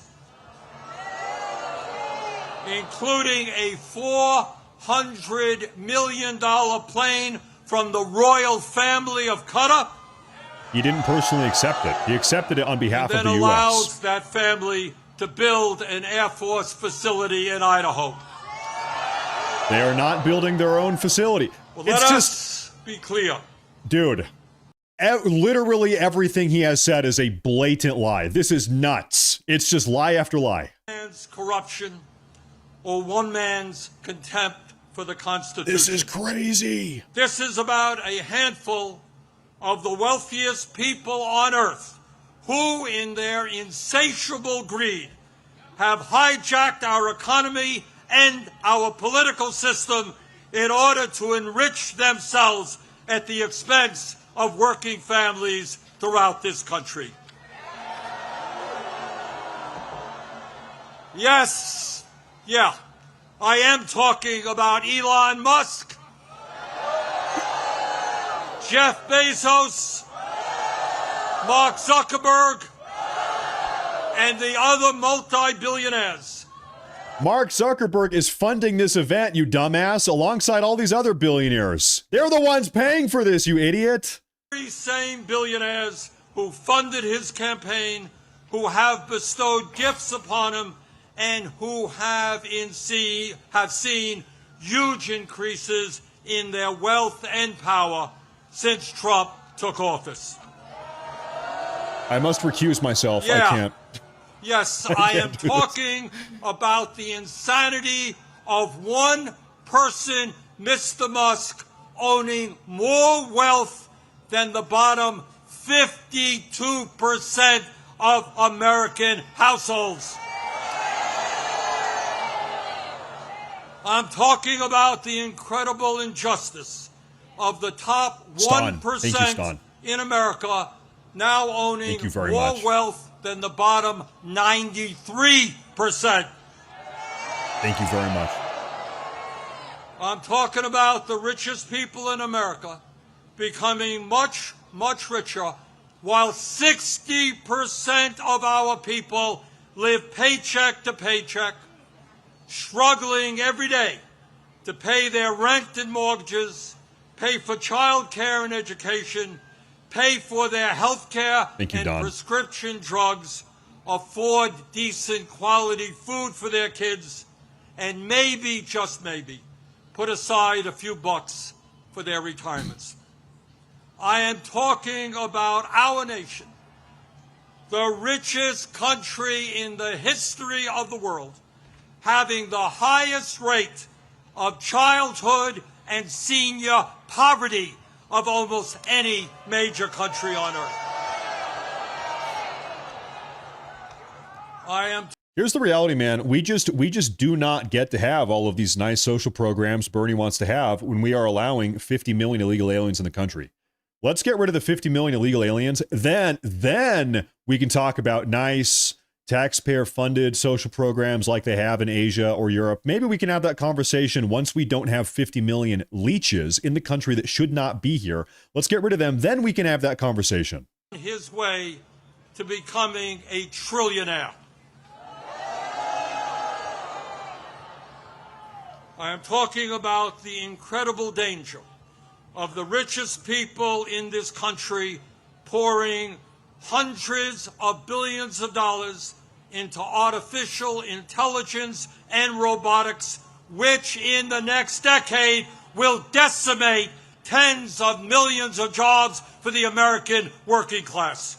Speaker 9: including a $400 million plane from the royal family of Qatar.
Speaker 1: He didn't personally accept it. He accepted it on behalf of the
Speaker 9: Then
Speaker 1: U.S.
Speaker 9: allows that family to build an Air Force facility in Idaho.
Speaker 1: They are not building their own facility.
Speaker 9: Well, let us be clear.
Speaker 1: Dude, literally everything he has said is a blatant lie. This is nuts. It's just lie after lie.
Speaker 9: Man's corruption or one man's contempt for the Constitution.
Speaker 1: This is crazy.
Speaker 9: This is about a handful of the wealthiest people on earth who, in their insatiable greed, have hijacked our economy and our political system in order to enrich themselves at the expense of working families throughout this country. Yes, I am talking about Elon Musk, Jeff Bezos, Mark Zuckerberg, and the other multi-billionaires.
Speaker 1: Mark Zuckerberg is funding this event, you dumbass, alongside all these other billionaires. They're the ones paying for this, you idiot.
Speaker 9: Very same billionaires who funded his campaign, who have bestowed gifts upon him, and who have seen huge increases in their wealth and power since Trump took office.
Speaker 1: I must recuse myself.
Speaker 9: Yeah.
Speaker 1: I can't.
Speaker 9: Yes, I am talking about the insanity of one person, Mr. Musk, owning more wealth than the bottom 52% of American households. I'm talking about the incredible injustice of the top 1% in America now owning more wealth than the bottom 93%.
Speaker 1: Thank you very much.
Speaker 9: I'm talking about the richest people in America becoming much, much richer, while 60% of our people live paycheck to paycheck, struggling every day to pay their rent and mortgages, pay for child care and education, pay for their health care and prescription drugs, afford decent quality food for their kids, and maybe, just maybe, put aside a few bucks for their retirements. I am talking about our nation, the richest country in the history of the world, having the highest rate of childhood and senior poverty of almost any major country on earth.
Speaker 1: Here's the reality, man. We just do not get to have all of these nice social programs Bernie wants to have when we are allowing 50 million illegal aliens in the country. Let's get rid of the 50 million illegal aliens. Then we can talk about nice taxpayer-funded social programs like they have in Asia or Europe. Maybe we can have that conversation once we don't have 50 million leeches in the country that should not be here. Let's get rid of them. Then we can have that conversation.
Speaker 9: His way to becoming a trillionaire. I am talking about the incredible danger of the richest people in this country pouring hundreds of billions of dollars into artificial intelligence and robotics, which in the next decade will decimate tens of millions of jobs for the American working class.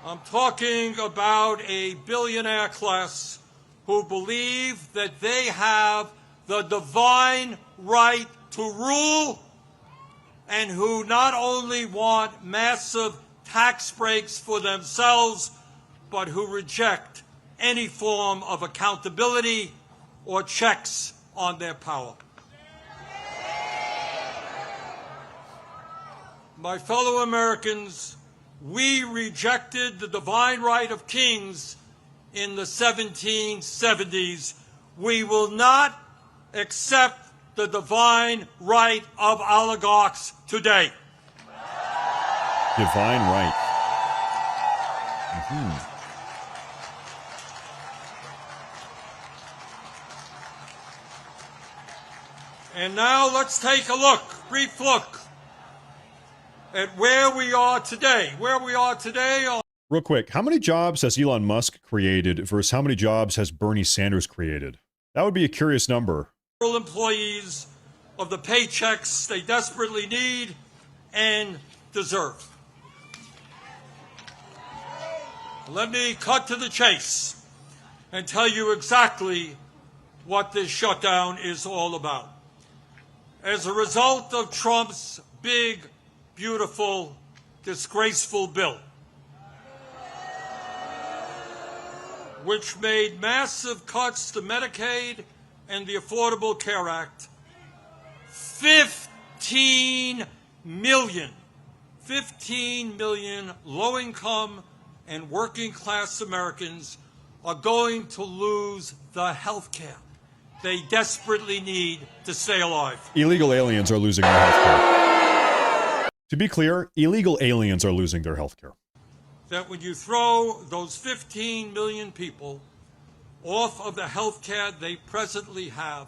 Speaker 9: I'm talking about a billionaire class who believe that they have the divine right to rule, and who not only want massive tax breaks for themselves, but who reject any form of accountability or checks on their power. My fellow Americans, we rejected the divine right of kings in the 1770s. We will not accept the divine right of oligarchs today.
Speaker 1: Divine right.
Speaker 9: And now let's take a look, brief look, at where we are today. Where we are today on...
Speaker 1: Real quick, how many jobs has Elon Musk created versus how many jobs has Bernie Sanders created? That would be a curious number.
Speaker 9: Employees of the paychecks they desperately need and deserve. Let me cut to the chase and tell you exactly what this shutdown is all about. As a result of Trump's big, beautiful, disgraceful bill, which made massive cuts to Medicaid and the Affordable Care Act, 15 million low-income and working-class Americans are going to lose the health care they desperately need to stay alive.
Speaker 1: Illegal aliens are losing their health care. To be clear, illegal aliens are losing their health care.
Speaker 9: That when you throw those 15 million people off of the health care they presently have,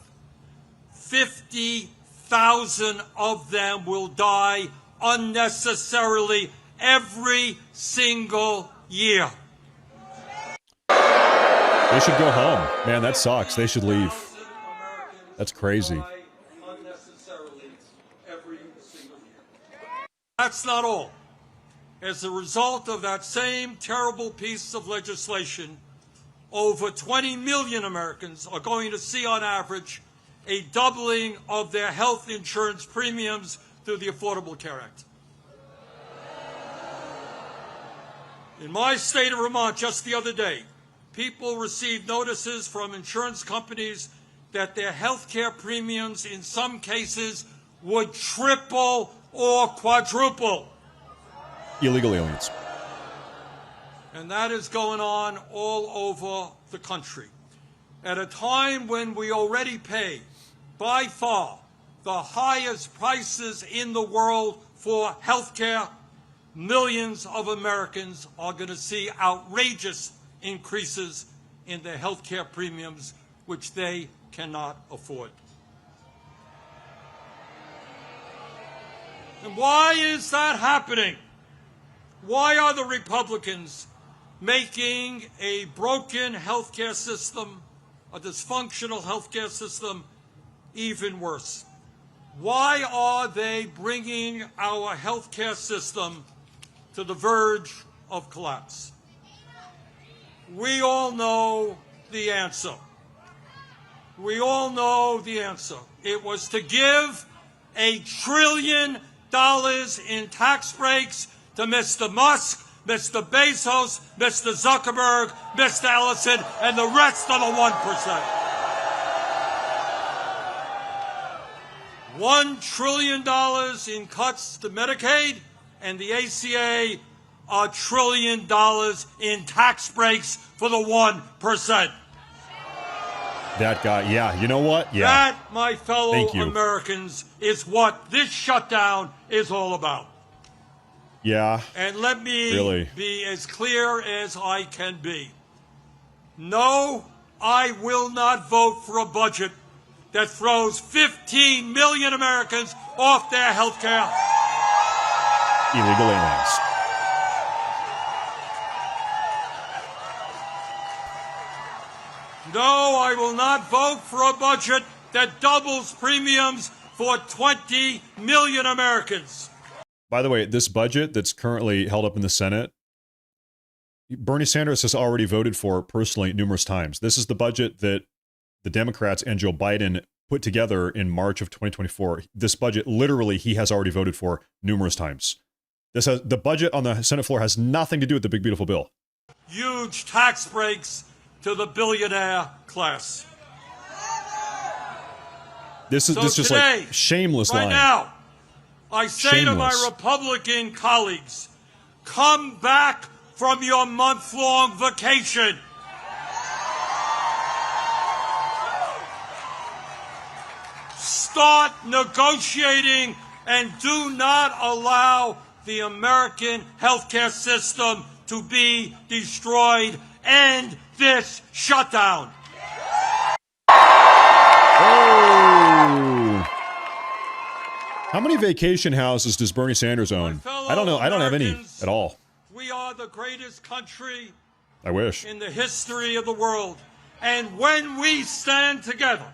Speaker 9: 50,000 of them will die unnecessarily every single year.
Speaker 1: They should go home. Man, that sucks. They should leave. That's crazy.
Speaker 9: That's not all. As a result of that same terrible piece of legislation, over 20 million Americans are going to see on average a doubling of their health insurance premiums through the Affordable Care Act. In my state of Vermont just the other day, people received notices from insurance companies that their health care premiums in some cases would triple or quadruple.
Speaker 1: Illegal aliens.
Speaker 9: And that is going on all over the country. At a time when we already pay, by far, the highest prices in the world for health care, millions of Americans are going to see outrageous increases in their health care premiums, which they cannot afford. And why is that happening? Why are the Republicans making a broken health care system, a dysfunctional health care system, even worse? Why are they bringing our health care system to the verge of collapse? We all know the answer. We all know the answer. It was to give $1 trillion in tax breaks to Mr. Musk, Mr. Bezos, Mr. Zuckerberg, Mr. Ellison, and the rest of the 1%. $1 trillion in cuts to Medicaid, and the ACA, $1 trillion in tax breaks for the 1%.
Speaker 1: That guy, yeah, you know what? Yeah.
Speaker 9: That, my fellow Americans, is what this shutdown is all about.
Speaker 1: Yeah.
Speaker 9: And let me be as clear as I can be. No, I will not vote for a budget that throws 15 million Americans off their health care.
Speaker 1: Illegal aliens.
Speaker 9: No, I will not vote for a budget that doubles premiums for 20 million Americans.
Speaker 1: By the way, this budget that's currently held up in the Senate, Bernie Sanders has already voted for personally numerous times. This is the budget that the Democrats and Joe Biden put together in March of 2024. This budget, literally, he has already voted for numerous times. The budget on the Senate floor has nothing to do with the big, beautiful bill.
Speaker 9: Huge tax breaks to the billionaire class.
Speaker 1: This is just like shameless lying.
Speaker 9: Right now, I say to my Republican colleagues, come back from your month-long vacation. Start negotiating and do not allow the American healthcare system to be destroyed. End this shutdown.
Speaker 1: Oh. How many vacation houses does Bernie Sanders own? I don't know. I don't have any at all.
Speaker 9: We are the greatest country
Speaker 1: I wish.
Speaker 9: in the history of the world. And when we stand together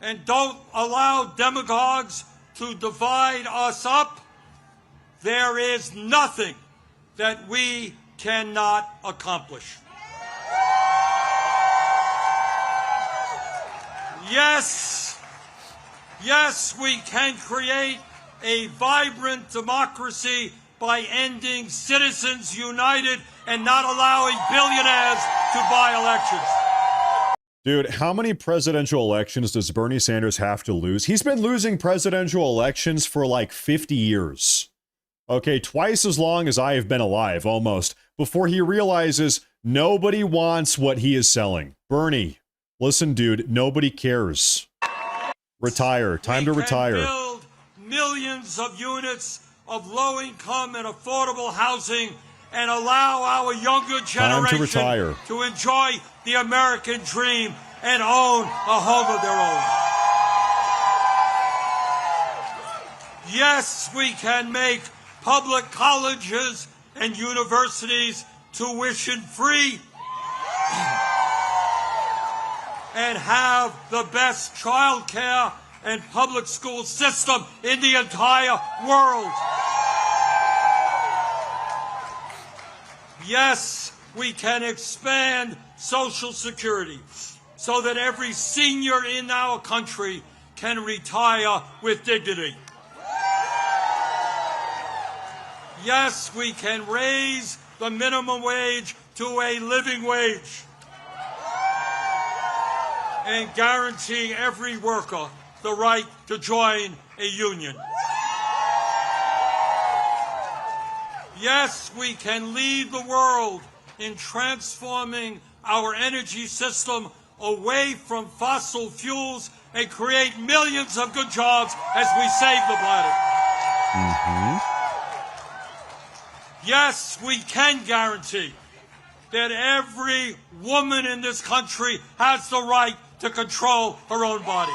Speaker 9: and don't allow demagogues to divide us up, there is nothing that we cannot accomplish. Yes, we can create a vibrant democracy by ending Citizens United and not allowing billionaires to buy elections.
Speaker 1: Dude, how many presidential elections does Bernie Sanders have to lose? He's been losing presidential elections for like 50 years. Okay, twice as long as I have been alive, almost, before he realizes nobody wants what he is selling. Bernie, listen, dude, nobody cares. Retire. Time to retire.
Speaker 9: Build millions of units of low-income and affordable housing and allow our younger generation to enjoy the American dream and own a home of their own. Yes, we can make public colleges and universities tuition-free and have the best child care and public school system in the entire world. Yes, we can expand Social Security so that every senior in our country can retire with dignity. Yes, we can raise the minimum wage to a living wage and guarantee every worker the right to join a union. Yes, we can lead the world in transforming our energy system away from fossil fuels and create millions of good jobs as we save the planet. Yes, we can guarantee that every woman in this country has the right to control her own body.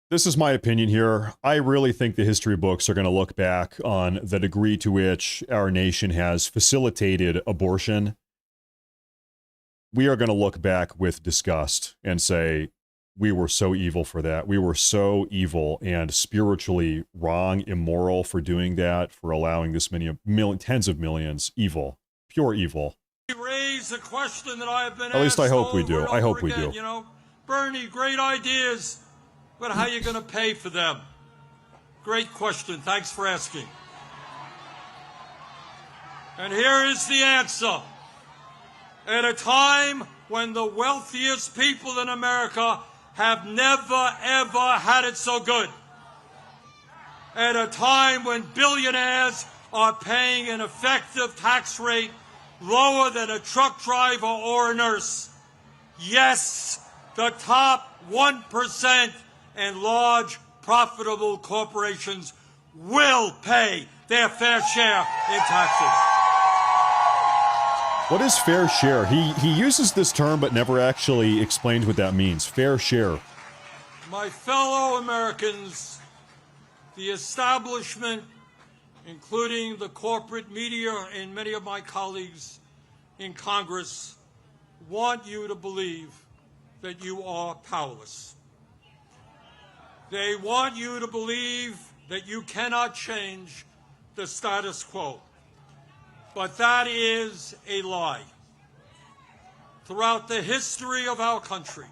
Speaker 1: This is my opinion here. I really think the history books are going to look back on the degree to which our nation has facilitated abortion. We are going to look back with disgust and say, we were so evil for that. We were so evil and spiritually wrong, immoral for doing that, for allowing this many tens of millions evil, pure evil.
Speaker 9: Raise a question that I have been
Speaker 1: At least I hope we do.
Speaker 9: I
Speaker 1: hope we do.
Speaker 9: You know, Bernie, great ideas, but how are you going to pay for them? Great question. Thanks for asking. And here is the answer. At a time when the wealthiest people in America have never, ever had it so good. At a time when billionaires are paying an effective tax rate lower than a truck driver or a nurse. Yes, the top 1% and large profitable corporations will pay their fair share in taxes.
Speaker 1: What is fair share? He uses this term but never actually explains what that means. Fair share.
Speaker 9: My fellow Americans, the establishment, including the corporate media and many of my colleagues in Congress, want you to believe that you are powerless. They want you to believe that you cannot change the status quo. But that is a lie. Throughout the history of our country,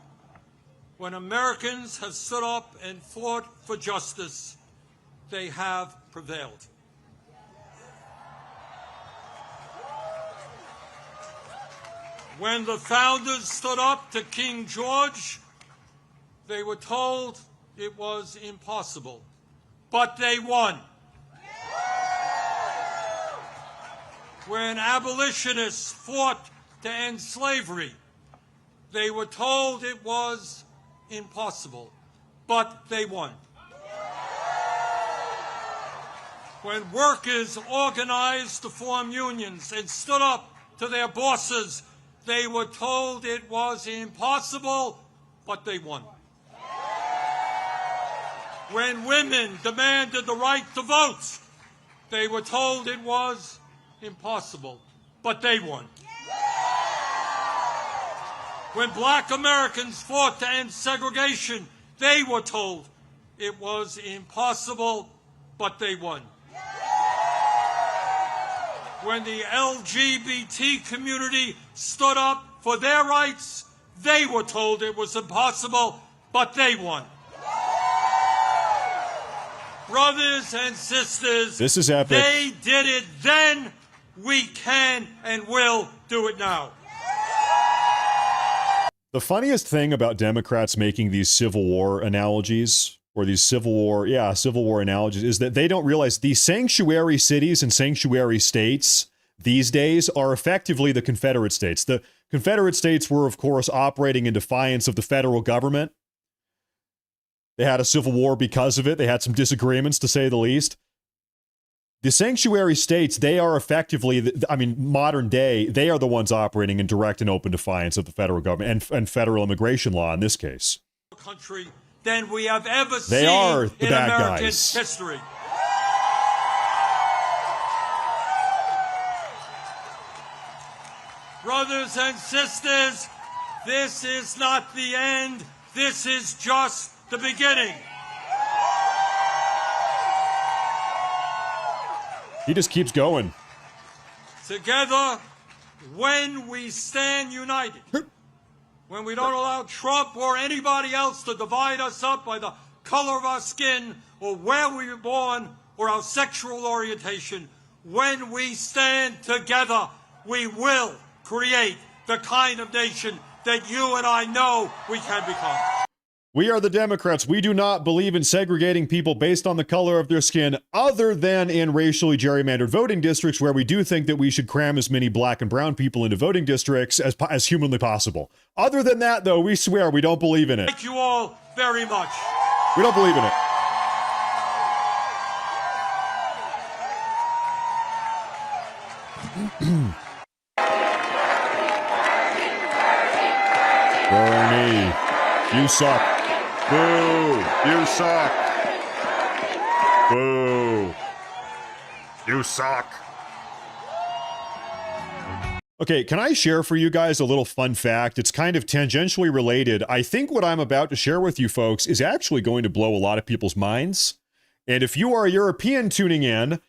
Speaker 9: when Americans have stood up and fought for justice, they have prevailed. When the founders stood up to King George, they were told it was impossible, but they won. When abolitionists fought to end slavery, they were told it was impossible, but they won. When workers organized to form unions and stood up to their bosses, They were told it was impossible, but they won. When women demanded the right to vote, they were told it was impossible, but they won. When black Americans fought to end segregation, they were told it was impossible, but they won. When the LGBT community stood up for their rights, they were told it was impossible, but they won. Brothers and sisters,
Speaker 1: this is epic.
Speaker 9: They did it then. We can and will do it now.
Speaker 1: The funniest thing about Democrats making these Civil War analogies, or these Civil War analogies, is that they don't realize these sanctuary cities and sanctuary states these days are effectively the Confederate States. The Confederate States were, of course, operating in defiance of the federal government. They had a civil war because of it. They had some disagreements, to say the least. The sanctuary states, they are effectively, modern day, they are the ones operating in direct and open defiance of the federal government and federal immigration law in this case.
Speaker 9: Country than we have ever
Speaker 1: they
Speaker 9: seen
Speaker 1: are the
Speaker 9: in
Speaker 1: bad
Speaker 9: American
Speaker 1: guys.
Speaker 9: history. Brothers and sisters, this is not the end. This is just the beginning.
Speaker 1: He just keeps going.
Speaker 9: Together, when we stand united, when we don't allow Trump or anybody else to divide us up by the color of our skin or where we were born or our sexual orientation, when we stand together, we will create the kind of nation that you and I know we can become.
Speaker 1: We are the Democrats. We do not believe in segregating people based on the color of their skin, other than in racially gerrymandered voting districts, where we do think that we should cram as many black and brown people into voting districts as humanly possible. Other than that, though, we swear we don't believe in it.
Speaker 9: Thank you all very much.
Speaker 1: We don't believe in it. Bernie, you suck. Boo! You suck! Boo! You suck! Okay, can I share for you guys a little fun fact? It's kind of tangentially related. I think what I'm about to share with you folks is actually going to blow a lot of people's minds. And if you are a European tuning in,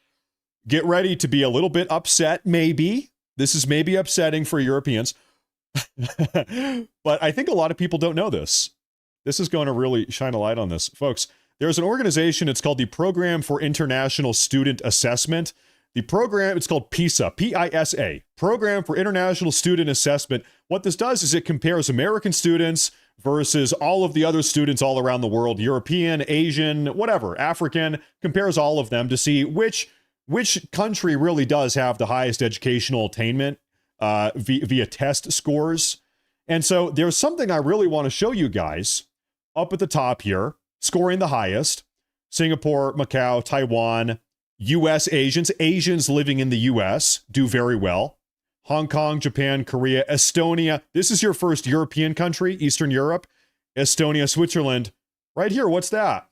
Speaker 1: get ready to be a little bit upset, maybe. This is maybe upsetting for Europeans. But I think a lot of people don't know this. This is going to really shine a light on this. Folks, there's an organization, it's called the Program for International Student Assessment. The program, it's called PISA, P-I-S-A, Program for International Student Assessment. What this does is it compares American students versus all of the other students all around the world, European, Asian, whatever, African, compares all of them to see which country really does have the highest educational attainment via test scores. And so there's something I really want to show you guys. Up at the top here, scoring the highest, Singapore, Macau, Taiwan, U.S. Asians living in the U.S. do very well. Hong Kong, Japan, Korea, Estonia. This is your first European country, Eastern Europe. Estonia, Switzerland. Right here, what's that?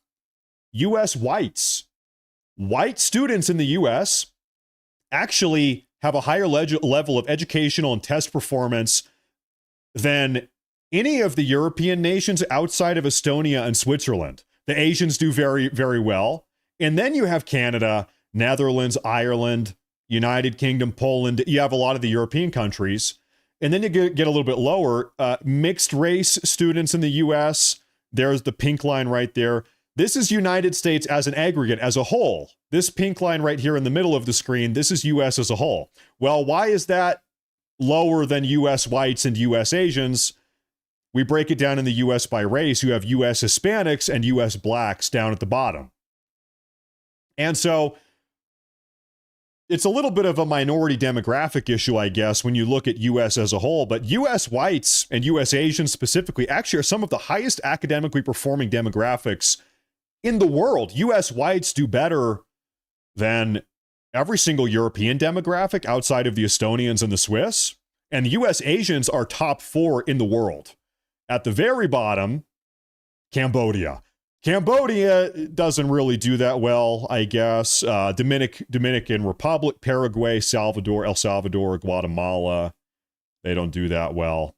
Speaker 1: U.S. whites. White students in the U.S. actually have a higher level of educational and test performance than any of the European nations outside of Estonia and Switzerland. The Asians do very, very well. And then you have Canada, Netherlands, Ireland, United Kingdom, Poland. You have a lot of the European countries. And then you get a little bit lower. Mixed race students in the U.S. There's the pink line right there. This is United States as an aggregate, as a whole. This pink line right here in the middle of the screen, this is U.S. as a whole. Well, why is that lower than U.S. whites and U.S. Asians? We break it down in the U.S. by race. You have U.S. Hispanics and U.S. blacks down at the bottom. And so it's a little bit of a minority demographic issue, I guess, when you look at U.S. as a whole. But U.S. whites and U.S. Asians specifically actually are some of the highest academically performing demographics in the world. U.S. whites do better than every single European demographic outside of the Estonians and the Swiss. And the U.S. Asians are top 4 in the world. At the very bottom, Cambodia. Cambodia doesn't really do that well, I guess. Dominican Republic, Paraguay, El Salvador, Guatemala. They don't do that well.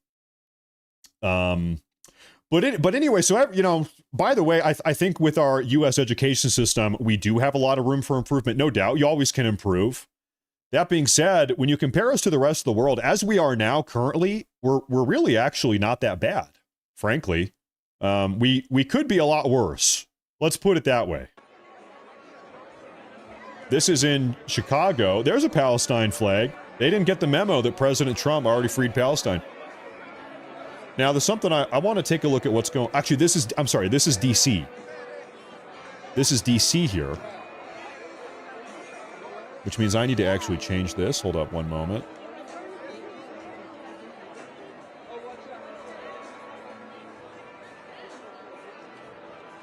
Speaker 1: But anyway, so, you know, by the way, I think with our U.S. education system, we do have a lot of room for improvement. No doubt. You always can improve. That being said, when you compare us to the rest of the world, as we are now currently, we're really actually not that bad, frankly. We could be a lot worse. Let's put it that way. This is in Chicago. There's a Palestine flag. They didn't get the memo that President Trump already freed Palestine. Now, there's something I want to take a look at what's going... Actually, this is D.C. This is D.C. here. Which means I need to actually change this. Hold up one moment.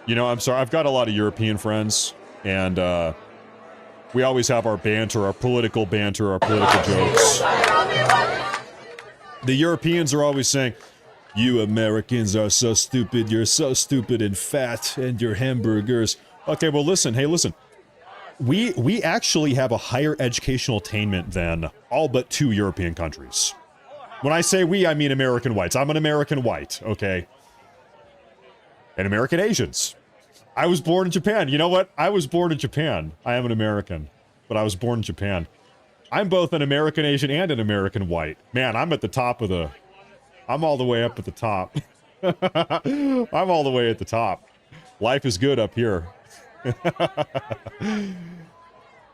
Speaker 1: You know, I'm sorry. I've got a lot of European friends, and we always have our banter, our political jokes. The Europeans are always saying, "You Americans are so stupid. You're so stupid and fat, and your hamburgers." Okay, well, listen. Hey, listen. We actually have a higher educational attainment than all but 2 European countries. When I say we, I mean American whites. I'm an American white, okay? And American Asians. I was born in Japan. You know what? I was born in Japan. I am an American, but I was born in Japan. I'm both an American Asian and an American white. Man, I'm at the top of the... I'm all the way up at the top. I'm all the way at the top. Life is good up here.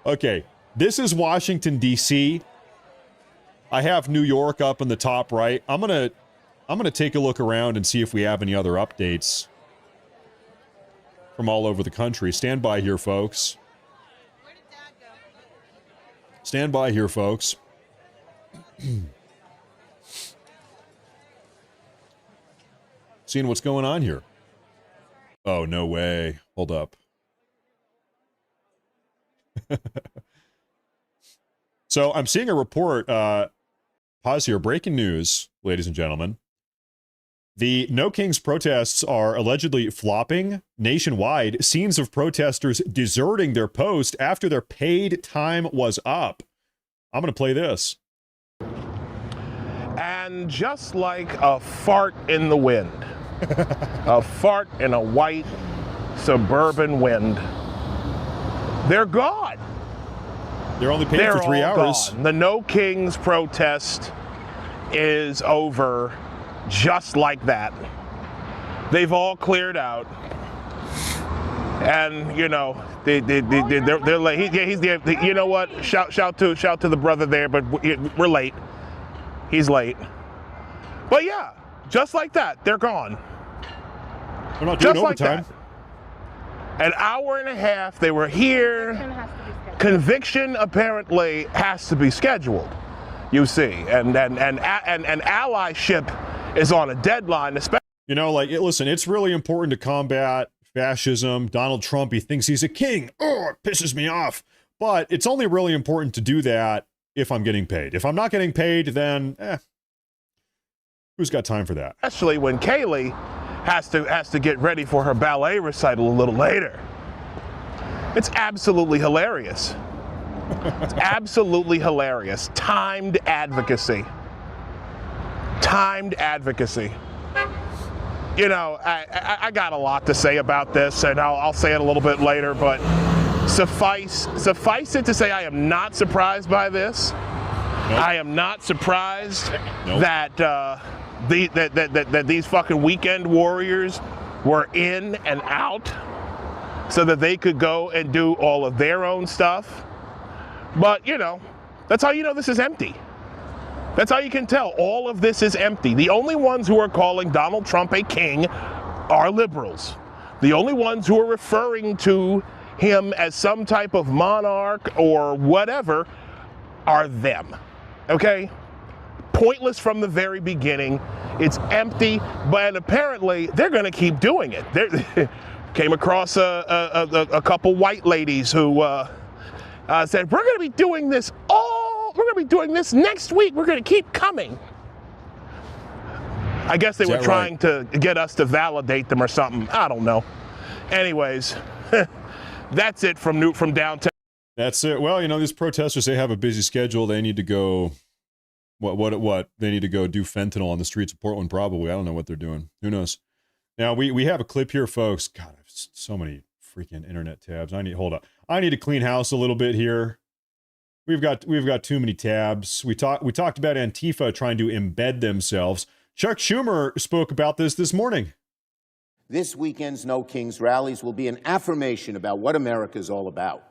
Speaker 1: Okay, this is Washington, D.C. I have New York up in the top right. I'm gonna take a look around and see if we have any other updates from all over the country. Stand by here, folks. Stand by here, folks. Seeing what's going on here. Oh, no way. Hold up. So I'm seeing a report, pause here, breaking news, ladies and gentlemen. The No Kings protests are allegedly flopping nationwide. Scenes of protesters deserting their post after their paid time was up. I'm going to play this.
Speaker 20: And just like a fart in the wind, a fart in a white suburban wind, they're gone.
Speaker 1: They're only paid for 3 hours.
Speaker 20: Gone. The No Kings protest is over just like that. They've all cleared out. And, you know, they're late. He's the, you know what? Shout to the brother there, but we're late. He's late. But yeah, just like that, they're gone.
Speaker 1: They're not doing overtime.
Speaker 20: Like that. An hour and a half, they were here. Conviction apparently has to be scheduled, you see, and allyship is on a deadline.
Speaker 1: You know, like, listen, it's really important to combat fascism. Donald Trump, he thinks he's a king. Oh, it pisses me off. But it's only really important to do that if I'm getting paid. If I'm not getting paid, then, who's got time for that?
Speaker 20: Especially when Kaylee has to get ready for her ballet recital a little later. It's absolutely hilarious. It's absolutely hilarious. Timed advocacy. Timed advocacy. You know, I got a lot to say about this, and I'll say it a little bit later, but suffice it to say I am not surprised by this. Nope. I am not surprised that these fucking weekend warriors were in and out so that they could go and do all of their own stuff. But, you know, that's how you know this is empty. That's how you can tell all of this is empty. The only ones who are calling Donald Trump a king are liberals. The only ones who are referring to him as some type of monarch or whatever are them. Okay? Pointless from the very beginning. It's empty, but apparently they're going to keep doing it. They came across a couple white ladies who said, we're going to be doing this all we're going to be doing this next week. We're going to keep coming. I guess they were trying to get us to validate them or something. I don't know. Anyways, that's it from downtown.
Speaker 1: That's it. Well, you know, these protesters, they have a busy schedule. They need to go, what? They need to go do fentanyl on the streets of Portland, probably. I don't know what they're doing. Who knows? Now, we have a clip here, folks. God, I have so many freaking internet tabs. Hold up. I need to clean house a little bit here. We've got too many tabs. We talked about Antifa trying to embed themselves. Chuck Schumer spoke about this morning.
Speaker 21: This weekend's No Kings rallies will be an affirmation about what America is all about.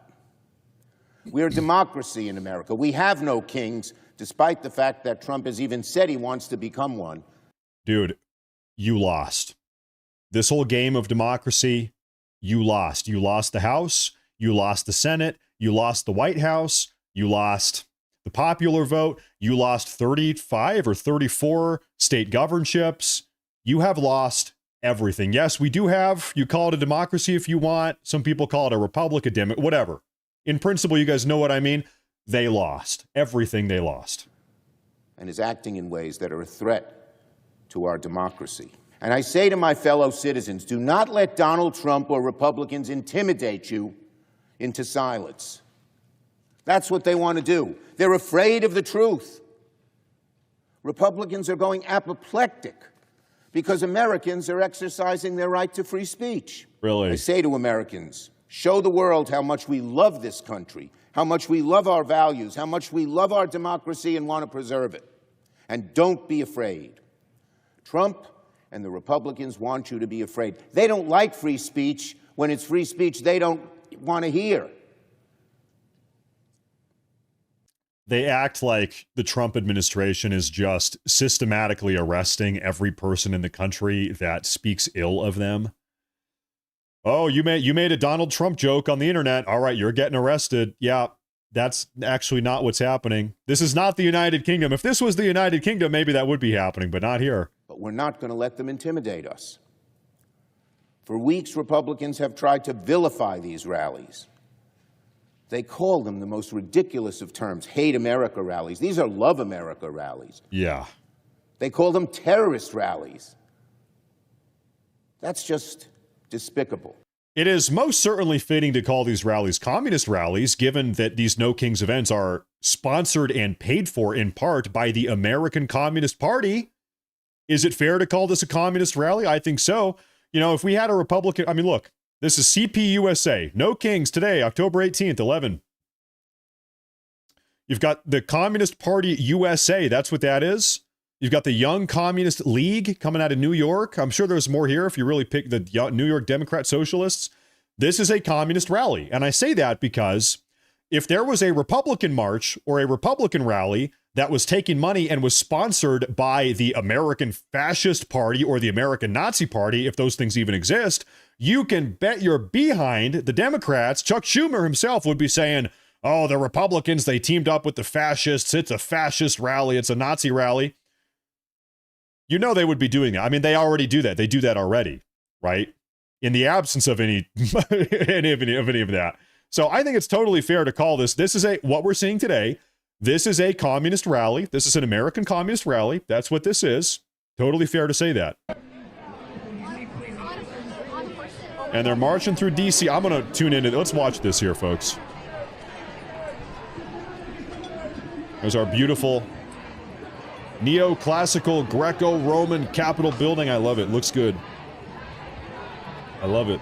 Speaker 21: We're a democracy in America. We have no kings, despite the fact that Trump has even said he wants to become one.
Speaker 1: Dude, you lost. This whole game of democracy, you lost. You lost the House. You lost the Senate. You lost the White House. You lost the popular vote. You lost 35 or 34 state governorships. You have lost everything. Yes, we do have, you call it a democracy if you want. Some people call it a republic, whatever. In principle, you guys know what I mean. They lost. Everything they lost.
Speaker 21: And is acting in ways that are a threat to our democracy. And I say to my fellow citizens, do not let Donald Trump or Republicans intimidate you into silence. That's what they want to do. They're afraid of the truth. Republicans are going apoplectic because Americans are exercising their right to free speech.
Speaker 1: Really?
Speaker 21: I say to Americans, show the world how much we love this country, how much we love our values, how much we love our democracy and want to preserve it. And don't be afraid. Trump and the Republicans want you to be afraid. They don't like free speech when it's free speech they don't want to hear.
Speaker 1: They act like the Trump administration is just systematically arresting every person in the country that speaks ill of them. Oh, you made a Donald Trump joke on the internet. All right, you're getting arrested. Yeah, that's actually not what's happening. This is not the United Kingdom. If this was the United Kingdom, maybe that would be happening, but not here.
Speaker 21: But we're not going to let them intimidate us. For weeks, Republicans have tried to vilify these rallies. They call them the most ridiculous of terms, hate America rallies. These are love America rallies.
Speaker 1: Yeah.
Speaker 21: They call them terrorist rallies. That's just despicable.
Speaker 1: It is most certainly fitting to call these rallies communist rallies, given that these No Kings events are sponsored and paid for in part by the American Communist Party. Is it fair to call this a communist rally? I think so. You know, if we had a Republican, I mean, look, this is CPUSA. No Kings today, October 18th, 11. You've got the Communist Party USA. That's what that is. You've got the Young Communist League coming out of New York. I'm sure there's more here if you really pick the New York Democrat Socialists. This is a communist rally. And I say that because if there was a Republican march or a Republican rally that was taking money and was sponsored by the American Fascist Party or the American Nazi Party, if those things even exist, you can bet your behind the Democrats, Chuck Schumer himself would be saying, oh, the Republicans, they teamed up with the fascists. It's a fascist rally. It's a Nazi rally. You know they would be doing that. I mean, they already do that. They do that already, right? In the absence of any of that. So I think it's totally fair to call this is what we're seeing today. This is a communist rally. This is an American communist rally. That's what this is. Totally fair to say that. And they're marching through D.C. I'm going to tune in. Let's watch this here, folks. There's our beautiful neoclassical Greco-Roman Capitol building. I love it. Looks good. I love it.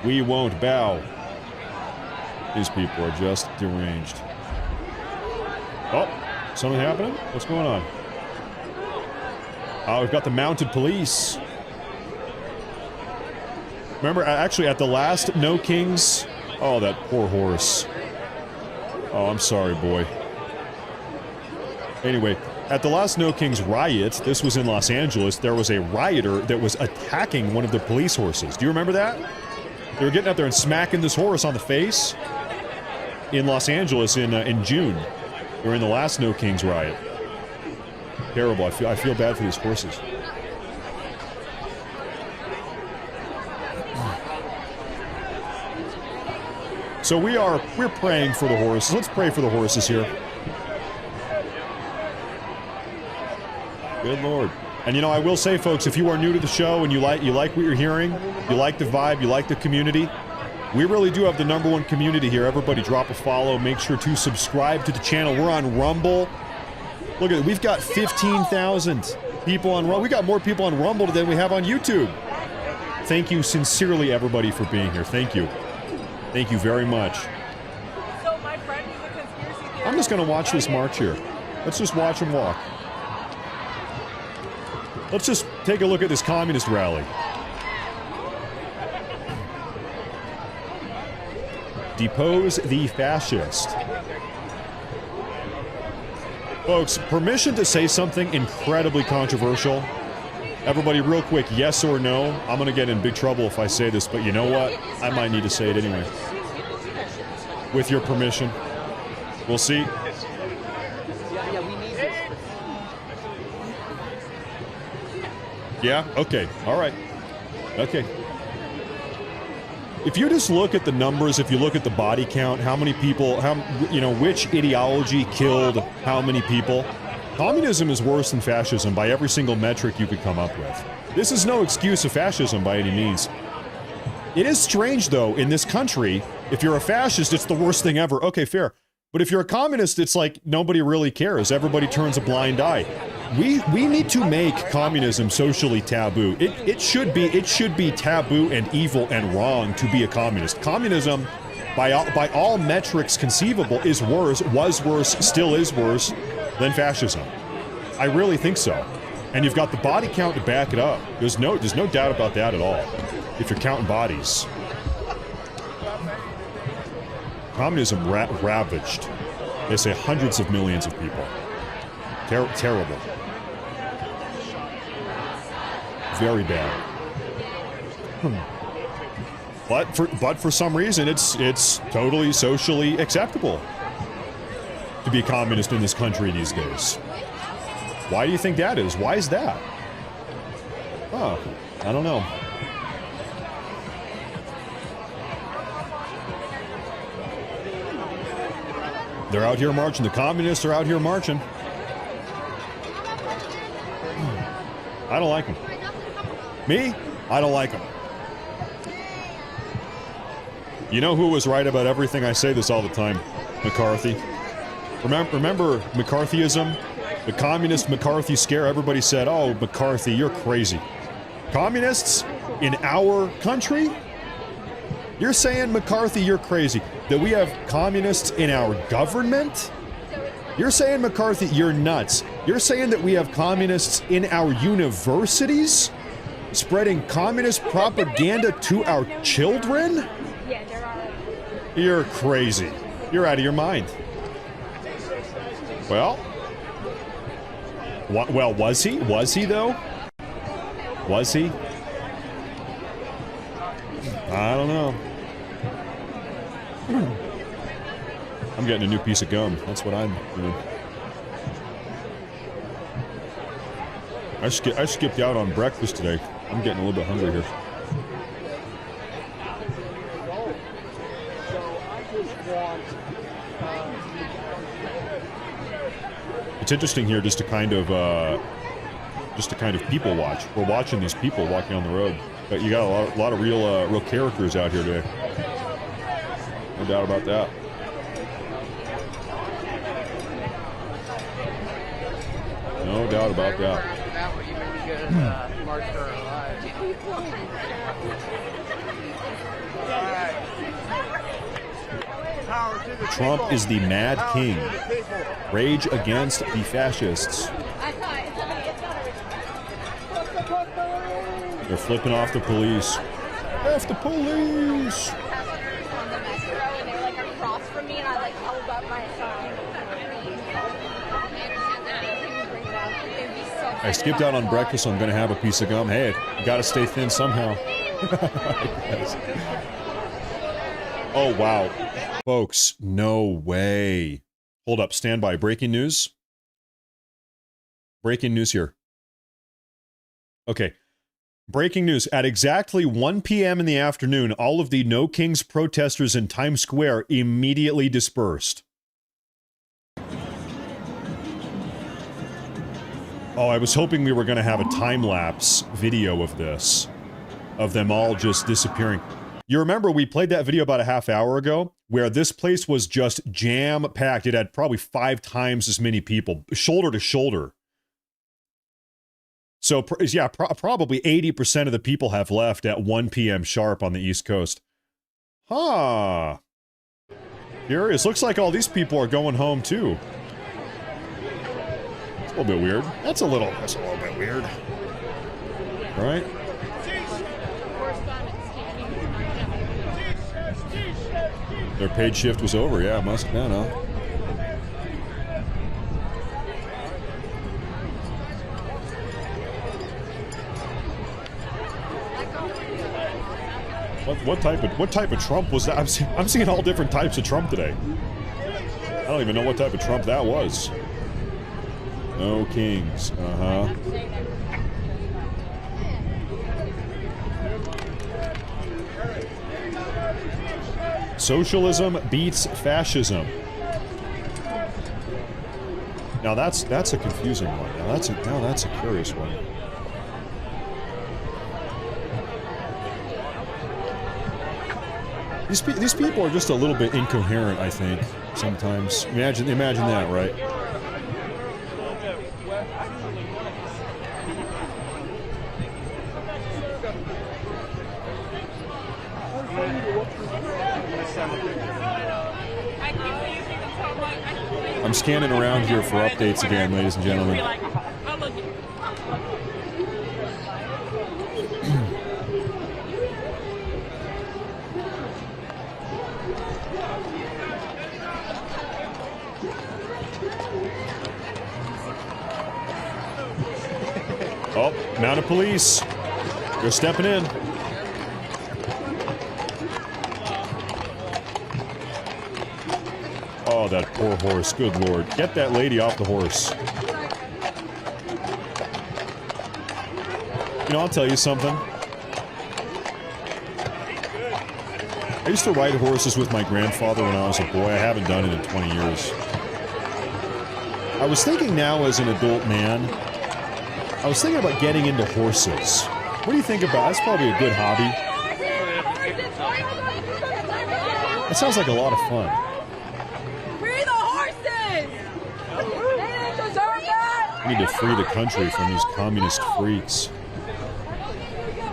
Speaker 1: We won't bow. These people are just deranged. Oh, something happening? What's going on? Oh, we've got the mounted police. Remember, actually, at the last No Kings... Oh, that poor horse. Oh, I'm sorry, boy. Anyway, at the last No Kings riot, this was in Los Angeles, there was a rioter that was attacking one of the police horses. Do you remember that? They were getting up there and smacking this horse on the face in Los Angeles in June during the last No Kings riot. Terrible. I feel bad for these horses. So we're praying for the horses. Let's pray for the horses here. Good Lord. And you know, I will say, folks, if you are new to the show and you like what you're hearing, you like the vibe, you like the community, we really do have the #1 community here. Everybody drop a follow. Make sure to subscribe to the channel. We're on Rumble. Look at it. We've got 15,000 people on Rumble. We got more people on Rumble than we have on YouTube. Thank you sincerely, everybody, for being here. Thank you. Thank you very much. I'm just going to watch this march here. Let's just watch them walk. Let's just take a look at this communist rally. Depose the fascist. Folks, permission to say something incredibly controversial. Everybody, real quick, yes or no? I'm going to get in big trouble if I say this, but you know what? I might need to say it anyway. With your permission. We'll see. Yeah? Okay. All right. Okay. If you just look at the numbers, if you look at the body count, how many people, which ideology killed how many people? Communism is worse than fascism by every single metric you could come up with. This is no excuse of fascism by any means. It is strange, though, in this country, if you're a fascist, it's the worst thing ever. Okay, fair. But if you're a communist, it's like nobody really cares. Everybody turns a blind eye. We need to make communism socially taboo. It should be taboo and evil and wrong to be a communist. Communism, by all metrics conceivable, was worse, still is worse than fascism. I really think so. And you've got the body count to back it up. There's no doubt about that at all. If you're counting bodies. Communism ravaged, they say, hundreds of millions of people. Terrible. Very bad. But for some reason, it's totally socially acceptable to be a communist in this country these days. Why do you think that is? Why is that? Oh, I don't know. They're out here marching. The communists are out here marching. I don't like them. Me? I don't like them. You know who was right about everything? I say this all the time. McCarthy. Remember McCarthyism? The communist McCarthy scare? Everybody said, oh, McCarthy, you're crazy. Communists in our country? You're saying, McCarthy, you're crazy. That we have communists in our government? You're saying, McCarthy, you're nuts. You're saying that we have communists in our universities? Spreading communist propaganda to our children? You're crazy. You're out of your mind. Well, was he? Was he, though? Was he? I don't know. I'm getting a new piece of gum. That's what I'm doing. I skipped out on breakfast today. I'm getting a little bit hungry here. It's interesting here just to kind of people watch. We're watching these people walking on the road. But you got a lot of real characters out here today. No doubt about that. No doubt about that. Trump is the mad king. Rage against the fascists. They're flipping off the police. F the police! I skipped out on breakfast, so I'm going to have a piece of gum. Hey, you got to stay thin somehow. Oh, wow. Folks, no way. Hold up, stand by. Breaking news. Breaking news here. Okay. Breaking news. At exactly 1 p.m. in the afternoon, all of the No Kings protesters in Times Square immediately dispersed. Oh, I was hoping we were going to have a time-lapse video of this. Of them all just disappearing. You remember we played that video about a half hour ago where this place was just jam-packed. It had probably 5 times as many people, shoulder to shoulder. So, yeah, probably 80% of the people have left at 1 p.m. sharp on the East Coast. Huh. Curious. Looks like all these people are going home, too. It's a little bit weird. That's a little bit weird. Right? Their paid shift was over. Yeah, must have been, huh? What type of Trump was that? I'm seeing all different types of Trump today. I don't even know what type of Trump that was. No Kings. Uh-huh. Socialism beats fascism. Now that's a confusing one. Now that's a curious one. These people are just a little bit incoherent, I think, sometimes. Imagine that, right? I'm scanning around here for updates again, ladies and gentlemen. Oh, mounted police. They're stepping in. Oh, that poor horse. Good Lord. Get that lady off the horse. You know, I'll tell you something. I used to ride horses with my grandfather when I was a boy. I haven't done it in 20 years. I was thinking now as an adult man, I was thinking about getting into horses. What do you think about? That's probably a good hobby. It sounds like a lot of fun.
Speaker 7: Free the horses! They didn't deserve that!
Speaker 1: We need to free the country from these communist freaks.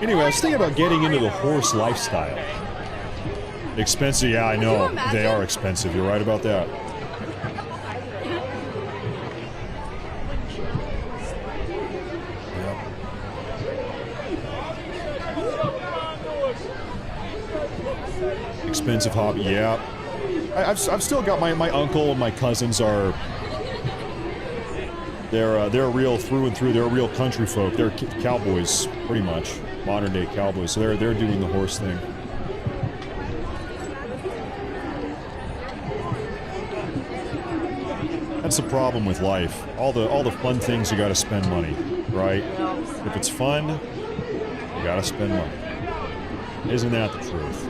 Speaker 1: Anyway, I was thinking about getting into the horse lifestyle. Expensive, yeah, I know. They are expensive. You're right about that. Expensive hobby, yeah. I've still got my uncle and my cousins are. They're real through and through. They're real country folk. They're cowboys, pretty much, modern day cowboys. So they're doing the horse thing. That's the problem with life. All the fun things you got to spend money, right? If it's fun, you got to spend money. Isn't that the truth?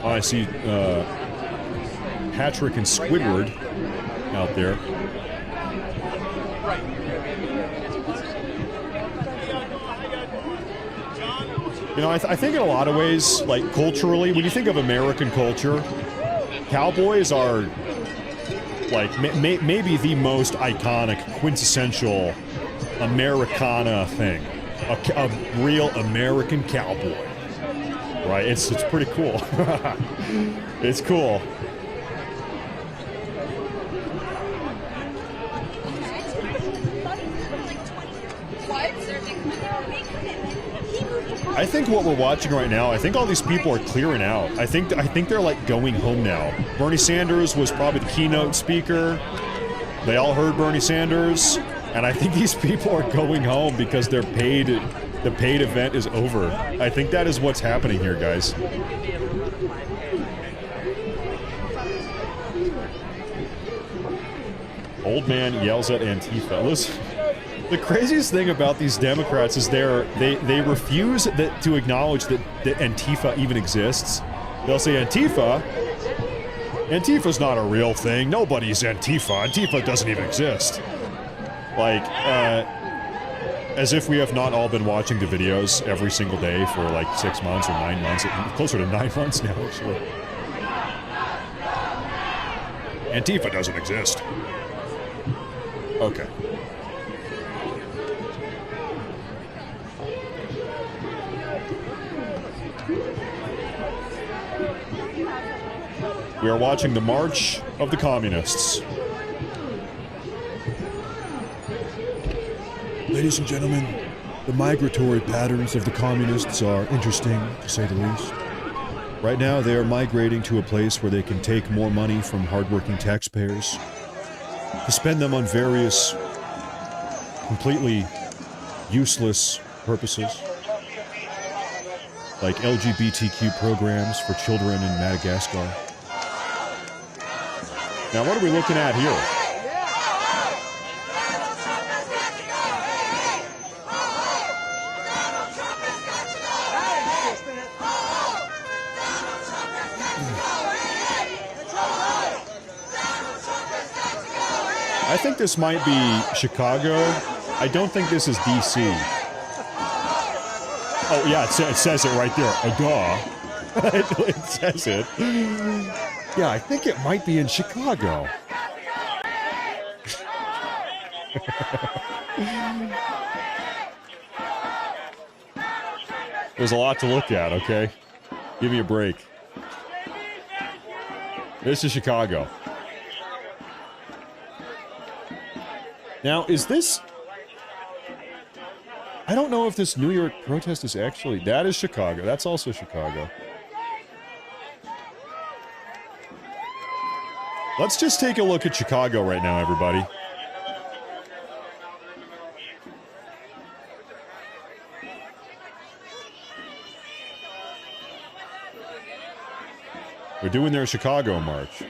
Speaker 1: Oh, I see Patrick and Squidward out there. You know, I think in a lot of ways, like culturally, when you think of American culture, cowboys are like maybe the most iconic, quintessential Americana thing. A real American cowboy. Right, it's pretty cool. It's cool. I think what we're watching right now, I think all these people are clearing out. I think they're like going home now. Bernie Sanders was probably the keynote speaker. They all heard Bernie Sanders, and I think these people are going home because they're paid. The paid event is over. I think that is what's happening here, guys. Old man yells at Antifa. Listen, the craziest thing about these Democrats is they refuse to acknowledge that Antifa even exists. They'll say Antifa's not a real thing. Nobody's Antifa. Antifa doesn't even exist. Like, as if we have not all been watching the videos every single day for like 6 months or 9 months, closer to 9 months now, actually. Antifa doesn't exist. Okay. We are watching the March of the Communists. Ladies and gentlemen, the migratory patterns of the Communists are interesting, to say the least. Right now, they are migrating to a place where they can take more money from hardworking taxpayers to spend them on various completely useless purposes, like LGBTQ programs for children in Madagascar. Now, what are we looking at here? I think this might be Chicago. I don't think this is DC. Oh, yeah, it says it right there. It says it. Yeah, I think it might be in Chicago. There's a lot to look at, okay? Give me a break. This is Chicago. Now, is this... I don't know if this New York protest is actually... That is Chicago. That's also Chicago. Let's just take a look at Chicago right now, everybody. They're doing their Chicago march.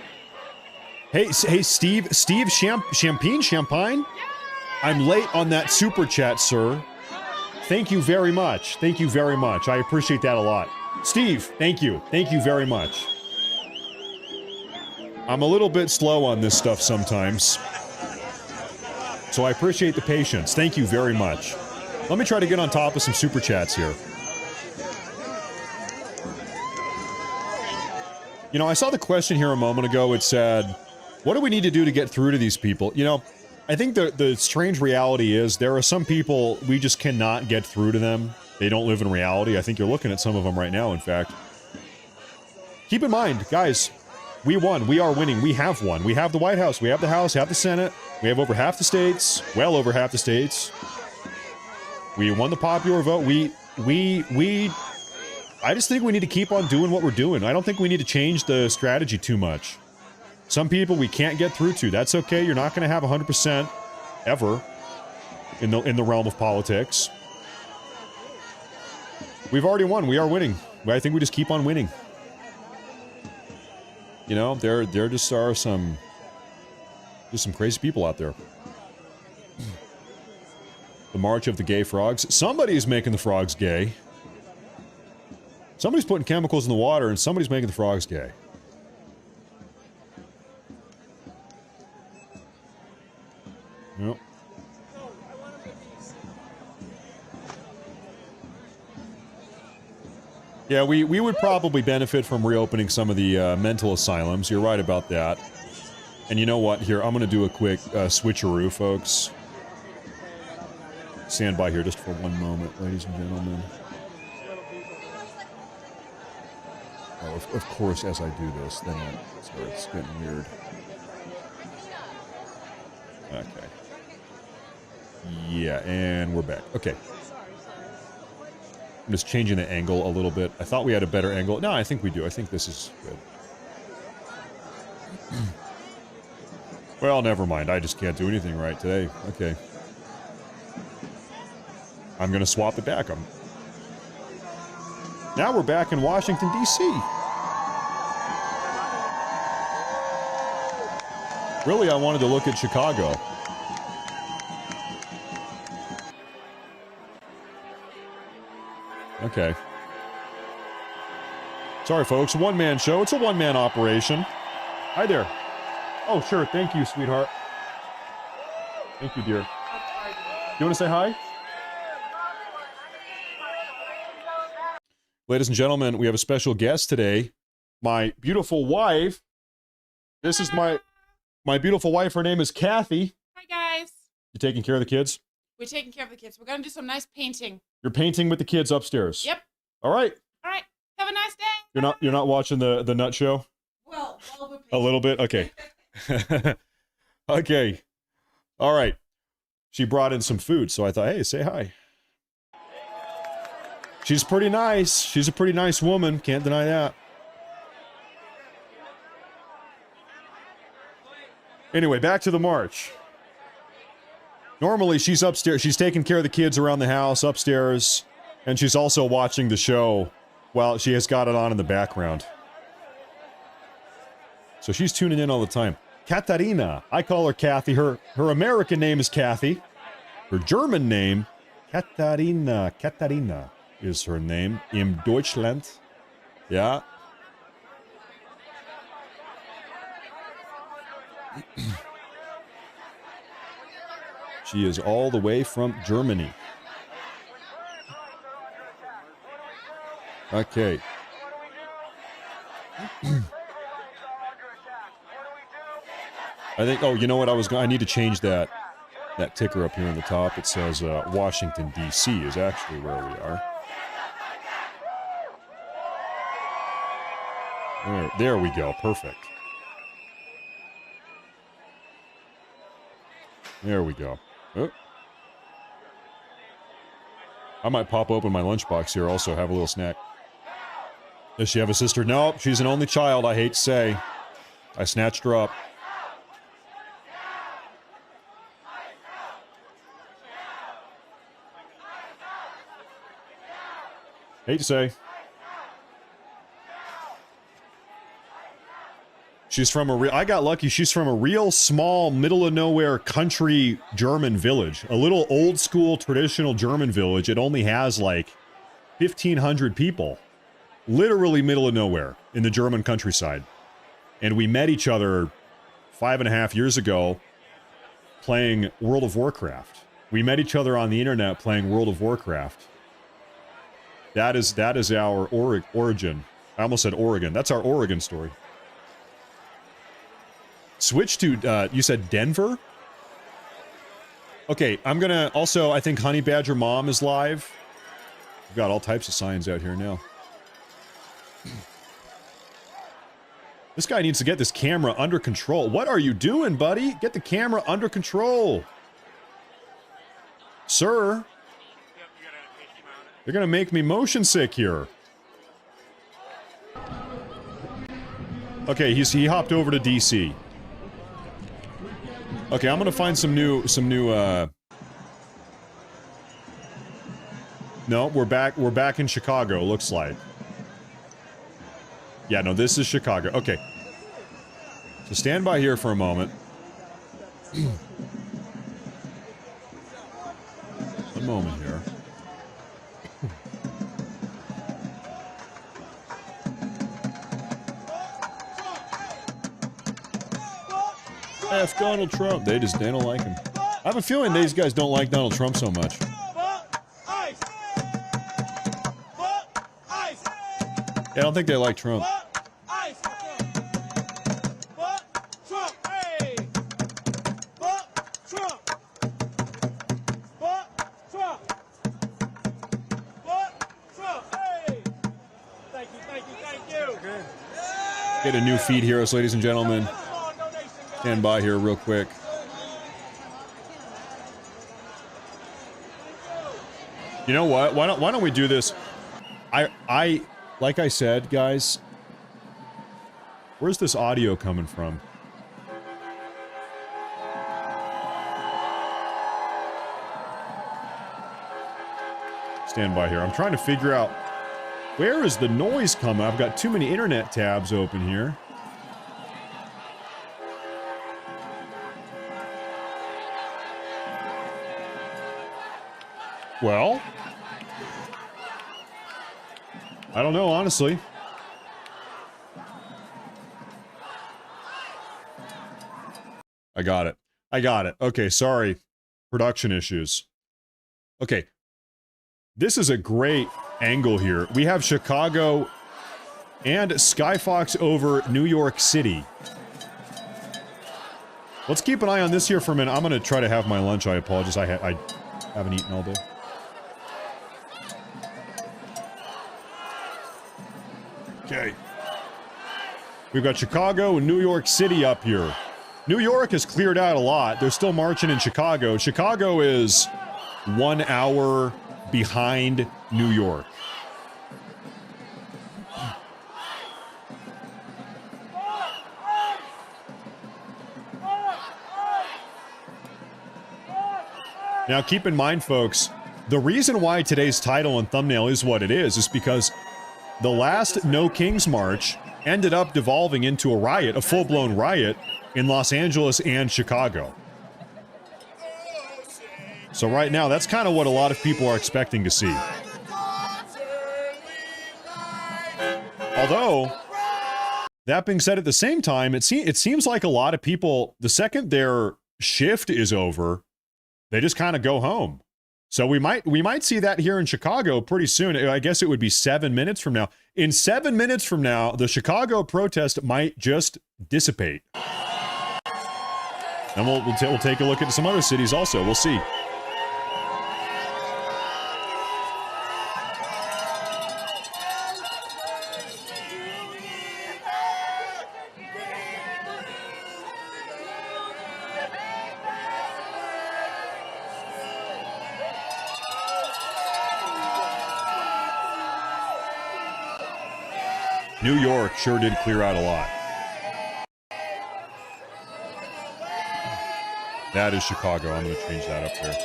Speaker 1: Hey, Steve Champagne? I'm late on that super chat, sir. Thank you very much. Thank you very much. I appreciate that a lot. Steve, thank you. Thank you very much. I'm a little bit slow on this stuff sometimes, so I appreciate the patience. Thank you very much. Let me try to get on top of some super chats here. You know, I saw the question here a moment ago. It said, what do we need to do to get through to these people? You know, I think the strange reality is there are some people we just cannot get through to them. They don't live in reality. I think you're looking at some of them right now, in fact. Keep in mind, guys, we won. We are winning. We have won. We have the White House. We have the House. Have the Senate. We have over half the states. Well over half the states. We won the popular vote. I just think we need to keep on doing what we're doing. I don't think we need to change the strategy too much. Some people we can't get through to. That's okay. You're not going to have 100% ever in the realm of politics. We've already won. We are winning. I think we just keep on winning. You know, there just are some crazy people out there. The March of the Gay Frogs. Somebody's making the frogs gay. Somebody's putting chemicals in the water, and somebody's making the frogs gay. Yep. Yeah, we would probably benefit from reopening some of the mental asylums. You're right about that. And you know what? Here, I'm going to do a quick switcheroo, folks. Stand by here just for one moment, ladies and gentlemen. Oh, of course, as I do this, then it starts getting weird. Okay. Yeah, and we're back. Okay. I'm just changing the angle a little bit. I thought we had a better angle. No, I think we do. I think this is good. Well, never mind. I just can't do anything right today. Okay. I'm going to swap it back. Now we're back in Washington, D.C. Really, I wanted to look at Chicago. Okay. Sorry, folks. One-man show. It's a one-man operation. Hi there. Oh, sure. Thank you, sweetheart. Thank you, dear. You want to say hi? Ladies and gentlemen, we have a special guest today. My beautiful wife. This is my beautiful wife. Her name is Kathy.
Speaker 3: Hi, guys.
Speaker 1: You taking care of the kids?
Speaker 3: We're taking care of the kids. We're going to do some nice painting.
Speaker 1: You're painting with the kids upstairs.
Speaker 3: Yep.
Speaker 1: All right.
Speaker 3: All right. Have a nice day.
Speaker 1: You're not watching the Nut Show?
Speaker 3: Well,
Speaker 1: a little bit? Okay. Okay. All right. She brought in some food, so I thought, hey, say hi. She's pretty nice. She's a pretty nice woman. Can't deny that. Anyway, back to the march. Normally, she's upstairs. She's taking care of the kids around the house upstairs, and she's also watching the show while she has got it on in the background. So she's tuning in all the time. Katarina. I call her Kathy. Her American name is Kathy. Her German name, Katarina. Katarina is her name. In Deutschland. Yeah. She is all the way from Germany. Okay. I think, oh, you know what? I need to change that ticker up here on the top. It says Washington, D.C. is actually where we are. There we go. Perfect. There we go. Oh. I might pop open my lunchbox here also, have a little snack. Does she have a sister? No, she's an only child, I hate to say. I snatched her up. Hate to say. She's from I got lucky. She's from a real small, middle of nowhere country German village. A little old school traditional German village. It only has like 1,500 people. Literally middle of nowhere in the German countryside. And we met each other 5.5 years ago playing World of Warcraft. We met each other on the internet playing World of Warcraft. That is our origin. I almost said Oregon. That's our Oregon story. Switch to, you said Denver? Okay, I'm gonna, also, I think Honey Badger Mom is live. We've got all types of signs out here now. This guy needs to get this camera under control. What are you doing, buddy? Get the camera under control. Sir. They're gonna make me motion sick here. Okay, he hopped over to DC. Okay, I'm gonna find some new, no, we're back in Chicago, looks like. Yeah, no, this is Chicago. Okay. So stand by here for a moment. One moment here. F Donald Trump. They don't like him. I have a feeling these guys don't like Donald Trump so much. Yeah, I don't think they like Trump. Get a new feed heroes, ladies and gentlemen. Stand by here real quick. You know what? Why don't we do this? I like I said, guys. Where's this audio coming from? Stand by here. I'm trying to figure out where is the noise coming. I've got too many internet tabs open here. Well, I don't know, honestly. I got it. I got it. Okay, sorry. Production issues. Okay. This is a great angle here. We have Chicago and Skyfox over New York City. Let's keep an eye on this here for a minute. I'm going to try to have my lunch. I apologize. I haven't eaten all day. Okay. We've got Chicago and New York City up here. New York has cleared out a lot. They're still marching in Chicago. Chicago is 1 hour behind New York. Now, keep in mind, folks, the reason why today's title and thumbnail is what it is because the last No Kings March ended up devolving into a riot, a full-blown riot, in Los Angeles and Chicago. So right now, that's kind of what a lot of people are expecting to see. Although, that being said, at the same time, it seems like a lot of people, the second their shift is over, they just kind of go home. So we might see that here in Chicago pretty soon. I guess it would be 7 minutes from now. In 7 minutes from now, the Chicago protest might just dissipate. And we'll take a look at some other cities also. We'll see. New York sure did clear out a lot. That is Chicago. I'm going to change that up there.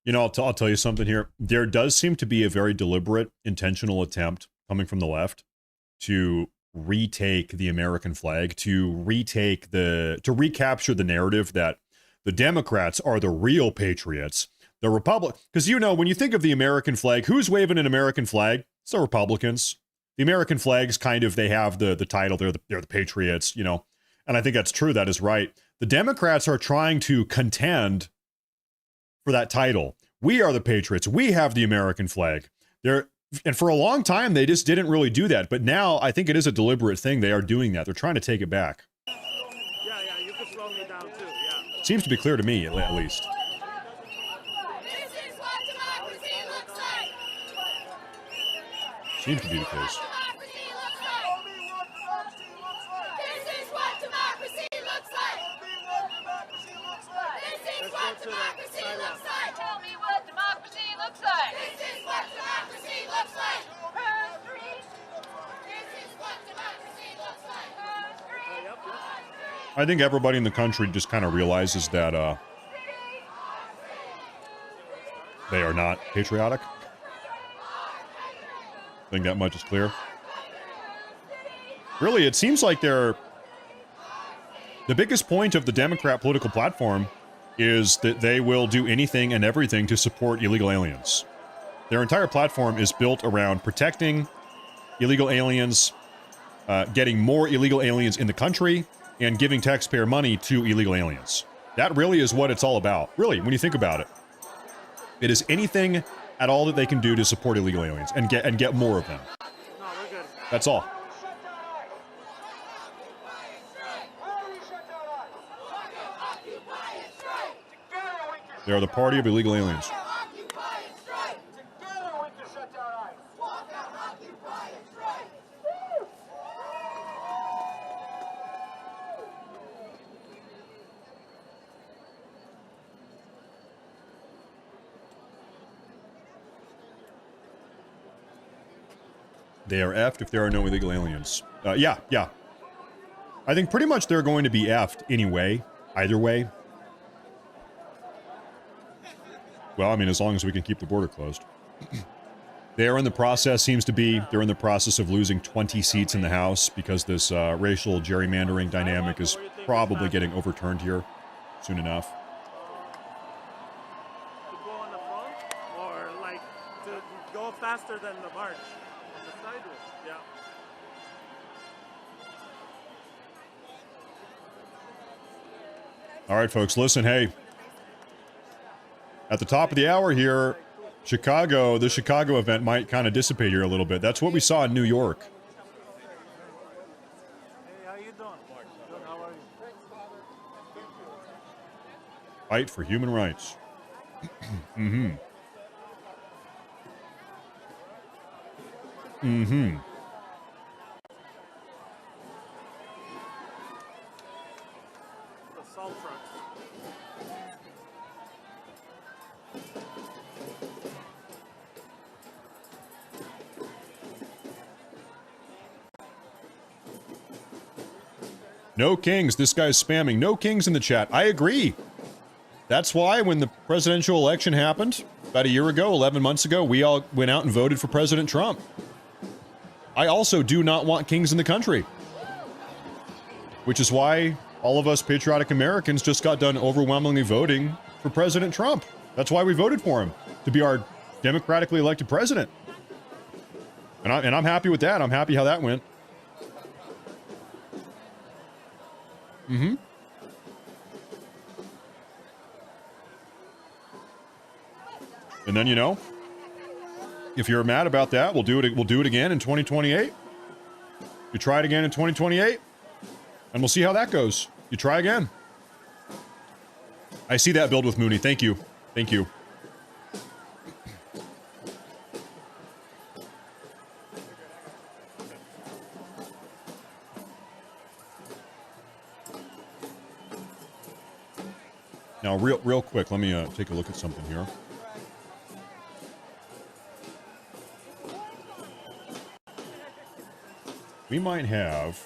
Speaker 1: You know, I'll tell you something here. There does seem to be a very deliberate, intentional attempt coming from the left to retake the American flag, to recapture the narrative that the Democrats are the real patriots. The because when you think of the American flag, who's waving an American flag? It's the Republicans. The American flags they have the title, they're the patriots, and I think that's true, that is right. The Democrats are trying to contend for that title. We are the patriots. We have the American flag. And for a long time, they just didn't really do that. But now I think it is a deliberate thing. They are doing that. They're trying to take it back.
Speaker 4: Yeah, you can slow me down too, yeah.
Speaker 1: Seems to be clear to me, at least. Seems to be the case. I think everybody in the country just kind of realizes that they are not patriotic. I think that much is clear. Really, it seems like the biggest point of the Democrat political platform is that they will do anything and everything to support illegal aliens. Their entire platform is built around protecting illegal aliens, getting more illegal aliens in the country, and giving taxpayer money to illegal aliens. That really is what it's all about. Really, when you think about it. It is anything at all that they can do to support illegal aliens and get more of them.
Speaker 4: No, we're good.
Speaker 1: That's all. They are the party of illegal aliens. They are effed if there are no illegal aliens. Yeah. I think pretty much they're going to be effed anyway, either way. Well, I mean, as long as we can keep the border closed. They're in the process, they're in the process of losing 20 seats in the House because this racial gerrymandering dynamic is probably getting overturned here soon enough.
Speaker 4: To go on the front, or like to go faster than the march on the sidewalk. Yeah.
Speaker 1: All right, folks, listen, hey. At the top of the hour here, the Chicago event might kind of dissipate here a little bit. That's what we saw in New York.
Speaker 4: Hey, how you doing? Good, how are you?
Speaker 1: Fight for human rights. Mm-hmm. Mm-hmm.
Speaker 4: The salt trucks.
Speaker 1: No kings. This guy's spamming. No kings in the chat. I agree. That's why when the presidential election happened, about a year ago, 11 months ago, we all went out and voted for President Trump. I also do not want kings in the country. Which is why all of us patriotic Americans just got done overwhelmingly voting for President Trump. That's why we voted for him, to be our democratically elected president. And I'm happy with that. I'm happy how that went. Mm-hmm. And then, you know, if you're mad about that, we'll do it again in 2028. You try it again in 2028, and we'll see how that goes. You try again. I see that build with Mooney. Thank you. Thank you. Now, real quick, let me take a look at something here. We might have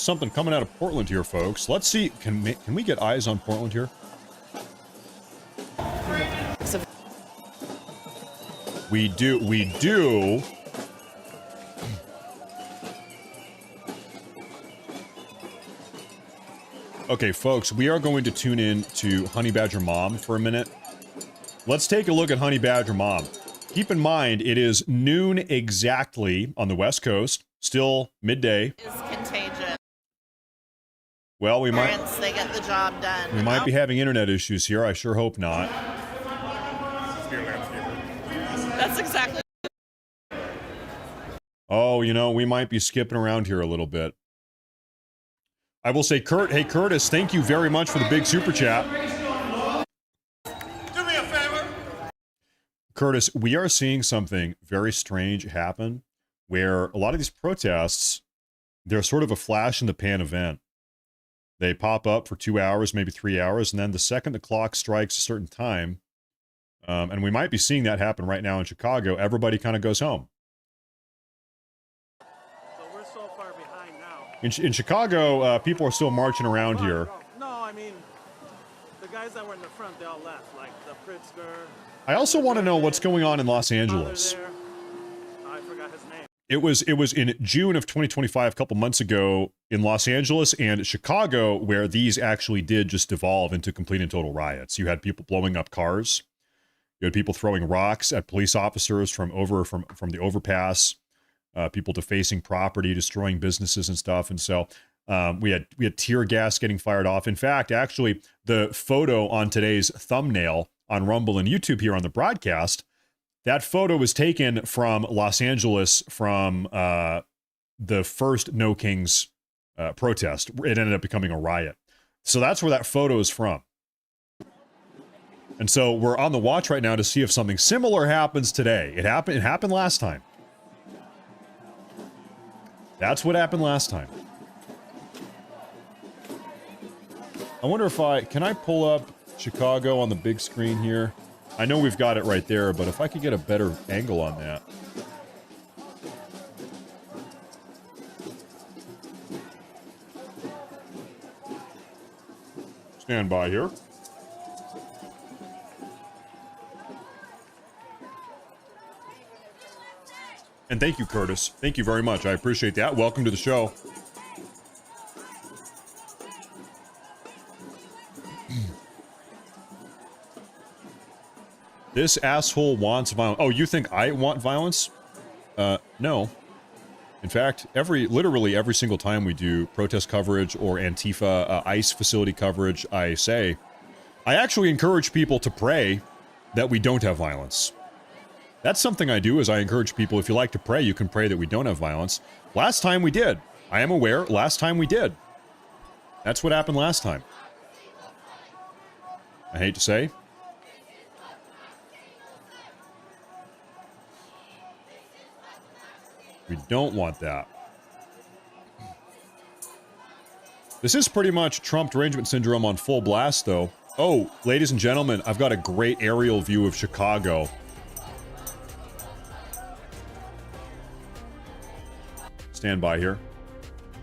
Speaker 1: something coming out of Portland here, folks. Let's see. Can we get eyes on Portland here? We do. Okay, folks, we are going to tune in to Honey Badger Mom for a minute. Let's take a look at Honey Badger Mom. Keep in mind, it is noon exactly on the West Coast, still midday.
Speaker 2: Is contagious.
Speaker 1: Well, we might.
Speaker 2: They get the job done.
Speaker 1: We might be having internet issues here. I sure hope not.
Speaker 2: That's exactly.
Speaker 1: Oh, you know, we might be skipping around here a little bit. I will say, hey, Curtis, thank you very much for the big super chat.
Speaker 4: Do me a favor.
Speaker 1: Curtis, we are seeing something very strange happen where a lot of these protests, they're sort of a flash in the pan event. They pop up for 2 hours, maybe 3 hours, and then the second the clock strikes a certain time, and we might be seeing that happen right now in Chicago, everybody kind of goes home. In Chicago, people are still marching around here.
Speaker 4: No, I mean, the guys that were in the front, they all left, like the Pritzker.
Speaker 1: I also want to know what's going on in Los Angeles.
Speaker 4: I forgot his name.
Speaker 1: It was in June of 2025, a couple months ago, in Los Angeles and Chicago, where these actually did just devolve into complete and total riots. You had people blowing up cars. You had people throwing rocks at police officers from the overpass. People defacing property, destroying businesses and stuff. And so we had tear gas getting fired off. In fact, actually, the photo on today's thumbnail on Rumble and YouTube here on the broadcast, that photo was taken from Los Angeles from the first No Kings protest. It ended up becoming a riot. So that's where that photo is from. And so we're on the watch right now to see if something similar happens today. It happened last time. That's what happened last time. I wonder if can I pull up Chicago on the big screen here? I know we've got it right there, but if I could get a better angle on that. Stand by here. And thank you, Curtis. Thank you very much. I appreciate that. Welcome to the show. This asshole wants violence. Oh, you think I want violence? No. In fact, literally every single time we do protest coverage or Antifa ICE facility coverage, I actually encourage people to pray that we don't have violence. That's something I do, is I encourage people, if you like to pray, you can pray that we don't have violence. Last time we did. I am aware, last time we did. That's what happened last time. I hate to say. We don't want that. This is pretty much Trump derangement syndrome on full blast, though. Oh, ladies and gentlemen, I've got a great aerial view of Chicago. Stand by here.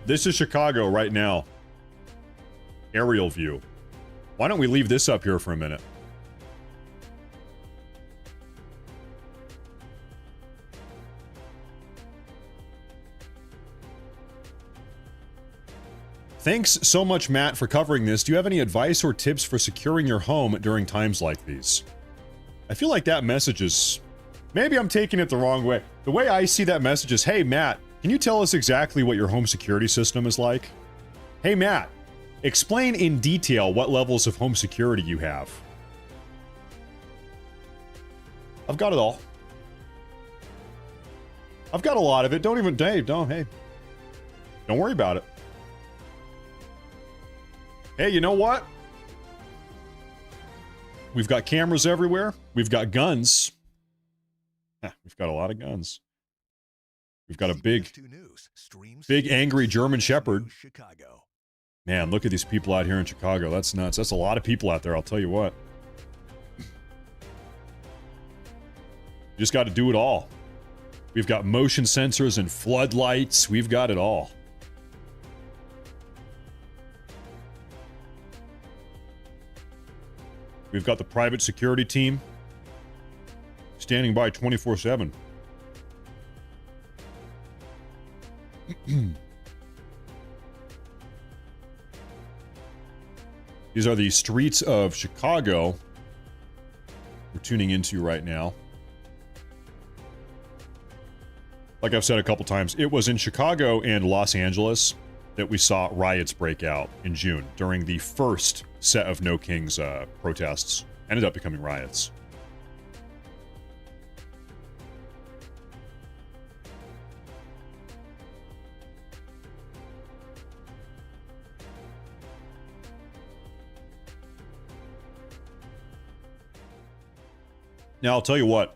Speaker 1: This is Chicago right now. Aerial view. Why don't we leave this up here for a minute? Thanks so much, Matt, for covering this. Do you have any advice or tips for securing your home during times like these? I feel like that message is... Maybe I'm taking it the wrong way. The way I see that message is, hey, Matt, can you tell us exactly what your home security system is like? Hey, Matt, explain in detail what levels of home security you have. I've got it all. I've got a lot of it. Don't even... Dave, don't worry about it. Hey, you know what? We've got cameras everywhere. We've got guns. We've got a lot of guns. We've got a big angry German Shepherd. Man, look at these people out here in Chicago. That's nuts. That's a lot of people out there, I'll tell you what. You just got to do it all. We've got motion sensors and floodlights. We've got it all. We've got the private security team standing by 24/7. These are the streets of Chicago we're tuning into right now. Like I've said a couple times, it was in Chicago and Los Angeles that we saw riots break out in June during the first set of No Kings protests. Ended up becoming riots. Now, I'll tell you what.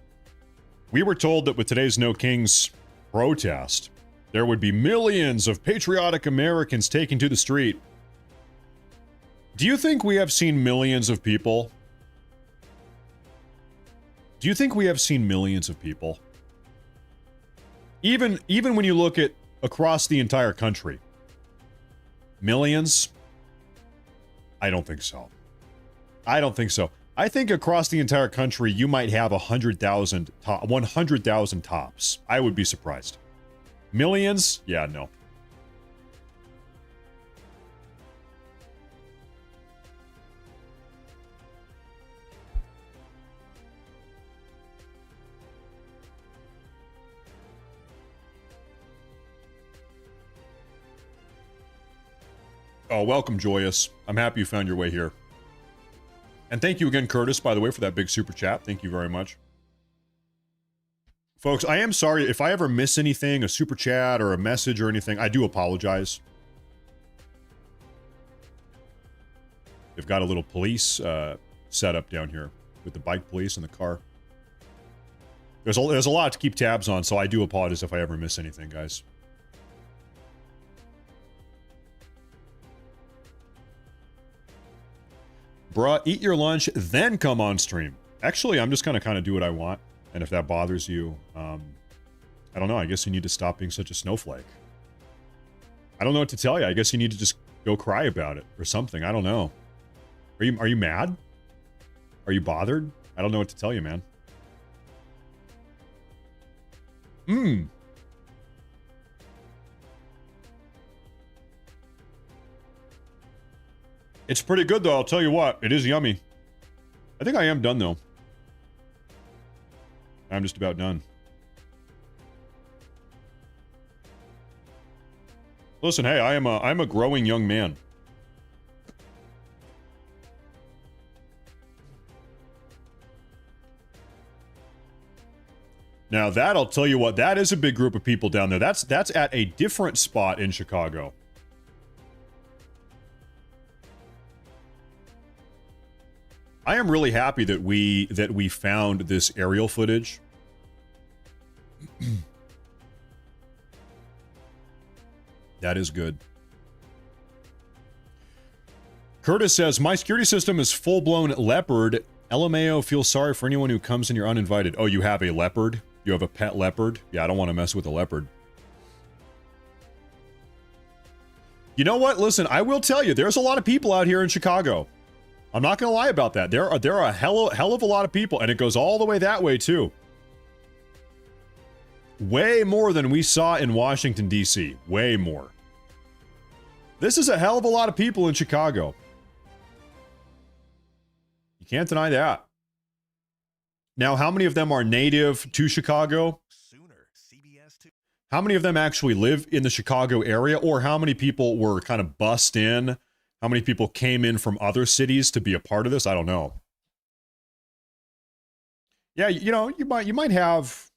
Speaker 1: We were told that with today's No Kings protest, there would be millions of patriotic Americans taken to the street. Do you think we have seen millions of people? Do you think we have seen millions of people? Even when you look at across the entire country. Millions? I don't think so. I don't think so. I think across the entire country, you might have 100,000 tops. I would be surprised. Millions? Yeah, no. Oh, welcome, Joyous. I'm happy you found your way here. And thank you again, Curtis, by the way, for that big super chat. Thank you very much. Folks, I am sorry if I ever miss anything, a super chat or a message or anything. I do apologize. They've got a little police setup down here with the bike police and the car. There's a lot to keep tabs on, so I do apologize if I ever miss anything, guys. Bruh, eat your lunch, then come on stream. Actually, I'm just gonna kind of do what I want. And if that bothers you, I don't know. I guess you need to stop being such a snowflake. I don't know what to tell you. I guess you need to just go cry about it or something. I don't know. Are you mad? Are you bothered? I don't know what to tell you, man. It's pretty good, though. I'll tell you what. It is yummy. I think I am done, though. I'm just about done. Listen, hey, I'm a growing young man. Now that, I'll tell you what, that is a big group of people down there. That's at a different spot in Chicago. I am really happy that we found this aerial footage. That is good. Curtis says, my security system is full-blown leopard. LMAO feels sorry for anyone who comes and you're uninvited. Oh, you have a leopard? You have a pet leopard? Yeah, I don't want to mess with a leopard. You know what? Listen, I will tell you, there's a lot of people out here in Chicago. I'm not going to lie about that. There are a hell of a lot of people, and it goes all the way that way, too. Way more than we saw in Washington, D.C. Way more. This is a hell of a lot of people in Chicago. You can't deny that. Now, how many of them are native to Chicago? How many of them actually live in the Chicago area? Or how many people were kind of bussed in? How many people came in from other cities to be a part of this? I don't know. Yeah, you know, you might have...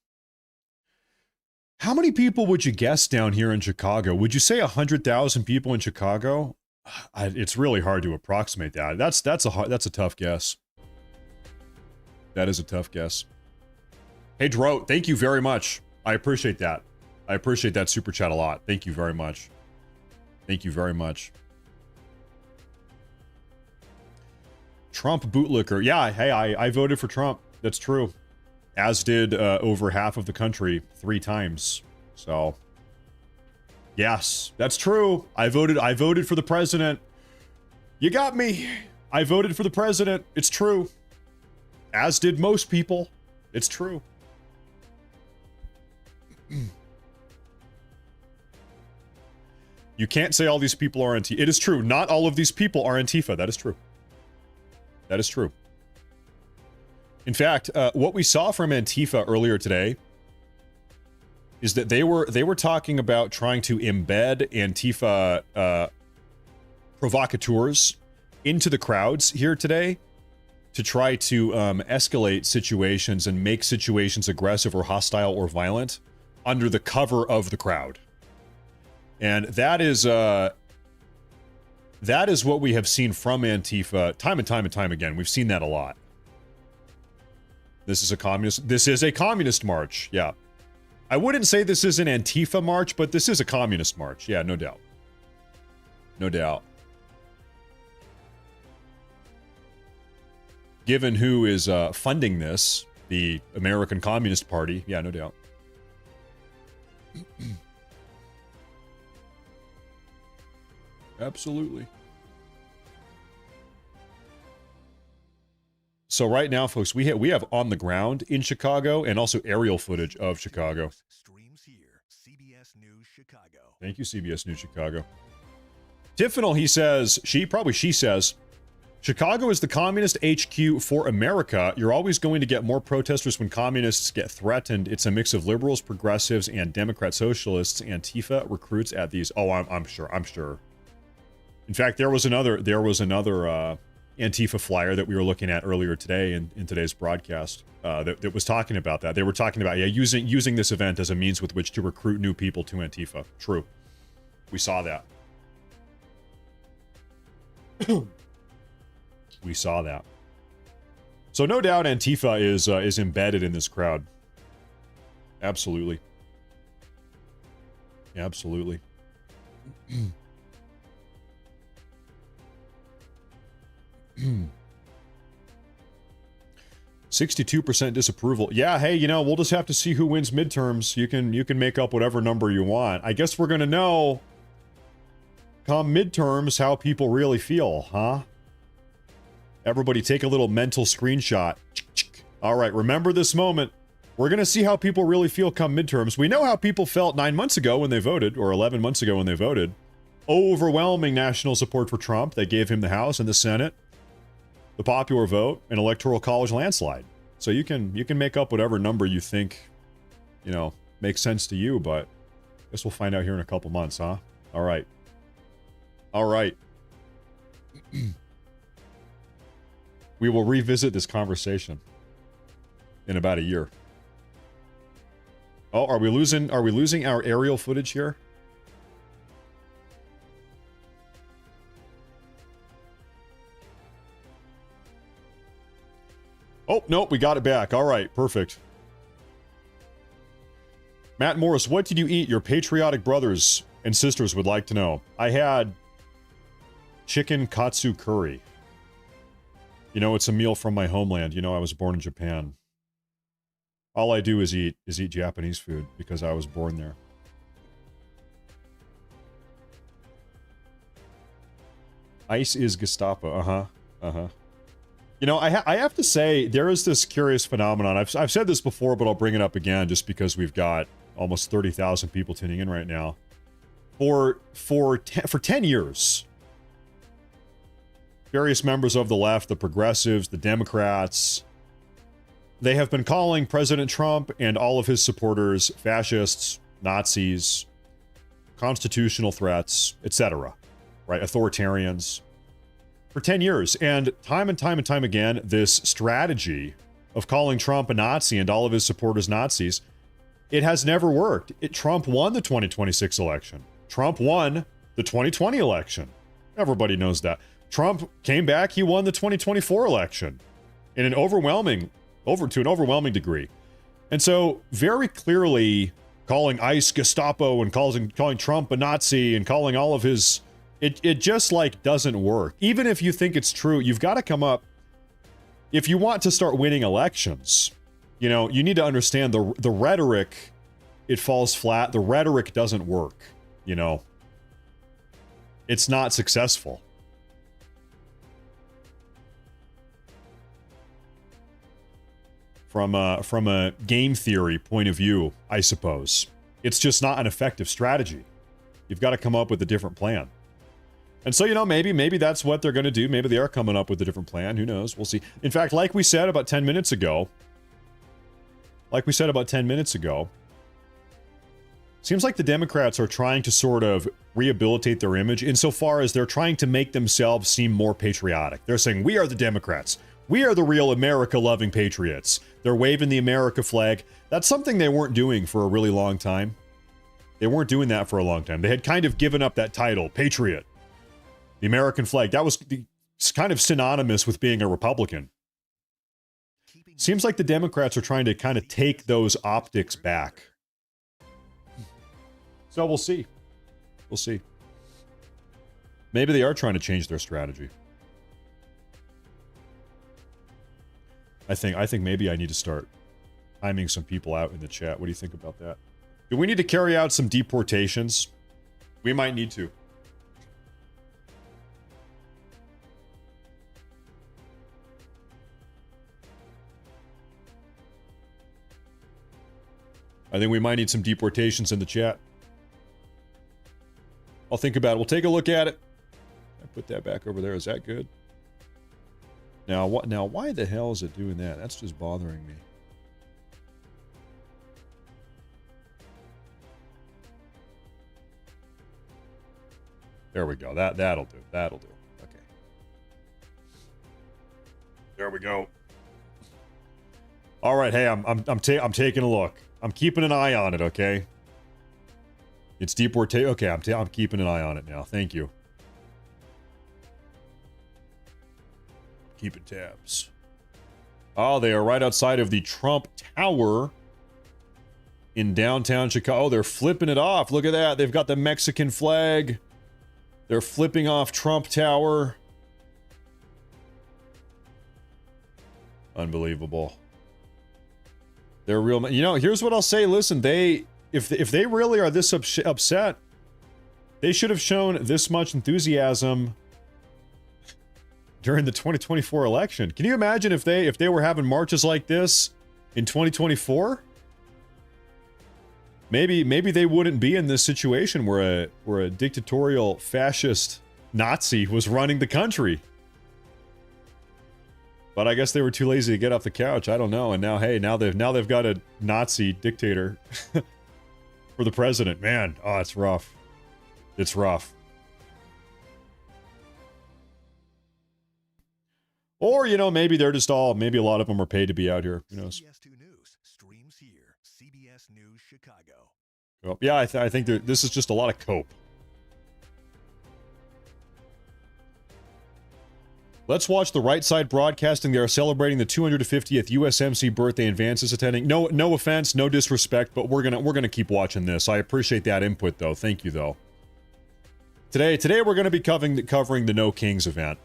Speaker 1: How many people would you guess down here in Chicago? Would you say 100,000 people in Chicago? It's really hard to approximate that. That's a tough guess. That is a tough guess. Hey, Dro, thank you very much. I appreciate that. I appreciate that super chat a lot. Thank you very much. Thank you very much. Trump bootlicker. Yeah, hey, I voted for Trump. That's true. As did over half of the country 3 times. So, yes, that's true. I voted for the president. You got me. I voted for the president. It's true. As did most people. It's true. You can't say all these people are Antifa. It is true. Not all of these people are Antifa. That is true. That is true. In fact, what we saw from Antifa earlier today is that they were talking about trying to embed Antifa provocateurs into the crowds here today to try to escalate situations and make situations aggressive or hostile or violent under the cover of the crowd. And that is what we have seen from Antifa time and time and time again. We've seen that a lot. This is a communist march. Yeah. I wouldn't say this is an Antifa march, but this is a communist march. Yeah, no doubt. No doubt. Given who is funding this, the American Communist Party, yeah, no doubt. Absolutely. So right now, folks, we have on the ground in Chicago and also aerial footage of Chicago.
Speaker 5: Streams here, CBS News Chicago.
Speaker 1: Thank you, CBS News Chicago. Tiffinal, she says, Chicago is the communist HQ for America. You're always going to get more protesters when communists get threatened. It's a mix of liberals, progressives, and Democrat socialists. Antifa recruits at these. Oh, I'm sure. In fact, there was another Antifa flyer that we were looking at earlier today in today's broadcast that was talking about that. They were talking about, yeah, using this event as a means with which to recruit new people to Antifa. True. We saw that. We saw that. So no doubt Antifa is embedded in this crowd. Absolutely. Absolutely. 62% disapproval. Yeah, hey, you know, we'll just have to see who wins midterms. You can make up whatever number you want. I guess we're gonna know come midterms how people really feel, huh? Everybody take a little mental screenshot. All right, remember this moment. We're gonna see how people really feel come midterms. We know how people felt 9 months ago when they voted, or 11 months ago when they voted. overwhelming national support for Trump. They gave him the House and the Senate, the popular vote, and electoral college landslide. So you can make up whatever number you think, you know, makes sense to you, but I guess we'll find out here in a couple months, huh? All right. All right. We will revisit this conversation in about a year. Oh, are we losing our aerial footage here? Oh, nope, we got it back. All right, perfect. Matt Morris, what did you eat? Your patriotic brothers and sisters would like to know. I had chicken katsu curry. You know, it's a meal from my homeland. You know, I was born in Japan. All I do is eat Japanese food because I was born there. Ice is Gestapo. Uh-huh. Uh-huh. You know, I have to say, there is this curious phenomenon. I've said this before, but I'll bring it up again just because we've got almost 30,000 people tuning in right now. For 10 years, various members of the left, the progressives, the Democrats, they have been calling President Trump and all of his supporters fascists, Nazis, constitutional threats, etc., right? Authoritarians. For 10 years. And time again, this strategy of calling Trump a Nazi and all of his supporters Nazis, it has never worked. Trump won the 2026 election. Trump won the 2020 election. Everybody knows that. Trump came back, he won the 2024 election in an overwhelming degree. And so very clearly calling ICE Gestapo and calling Trump a Nazi and calling all of his, it just like doesn't work. Even if you think it's true, you've got to come up, if you want to start winning elections, you know, you need to understand the rhetoric, it falls flat. The rhetoric doesn't work, you know. It's not successful. From a game theory point of view, I suppose. It's just not an effective strategy. You've got to come up with a different plan. And so, you know, maybe that's what they're going to do. Maybe they are coming up with a different plan. Who knows? We'll see. In fact, like we said about 10 minutes ago, seems like the Democrats are trying to sort of rehabilitate their image insofar as they're trying to make themselves seem more patriotic. They're saying, we are the Democrats. We are the real America-loving patriots. They're waving the America flag. That's something they weren't doing for a really long time. They weren't doing that for a long time. They had kind of given up that title, patriot. The American flag. That was kind of synonymous with being a Republican. Seems like the Democrats are trying to kind of take those optics back. So we'll see. We'll see. Maybe they are trying to change their strategy. I think maybe I need to start timing some people out in the chat. What do you think about that? Do we need to carry out some deportations? We might need to. I think we might need some deportations in the chat. I'll think about it. We'll take a look at it. I put that back over there. Is that good? Now, why the hell is it doing that? That's just bothering me. There we go. That'll do. That'll do. Okay. There we go. All right. Hey, I'm taking a look. I'm keeping an eye on it. Okay. It's deportation. Okay, I'm keeping an eye on it now. Thank you. Keeping tabs. Oh, they are right outside of the Trump Tower in downtown Chicago. Oh, they're flipping it off. Look at that. They've got the Mexican flag. They're flipping off Trump Tower. Unbelievable. They're real. You know, here's what I'll say. Listen, if they really are this upset, they should have shown this much enthusiasm during the 2024 election. Can you imagine if they were having marches like this in 2024? Maybe they wouldn't be in this situation where a dictatorial fascist Nazi was running the country. But I guess they were too lazy to get off the couch. I don't know. And now, hey, now they've got a Nazi dictator for the president. Man, oh, it's rough. It's rough. Or, you know, maybe they're just all, maybe a lot of them are paid to be out here. Who knows?
Speaker 5: CBS 2 News streams here. CBS News Chicago.
Speaker 1: Oh, yeah, I think this is just a lot of cope. Let's watch the Right Side Broadcasting. They are celebrating the 250th USMC birthday, and Vance is attending. No offense, no disrespect, but we're gonna keep watching this. I appreciate that input, though. Thank you, though. Today we're gonna be covering the No Kings event.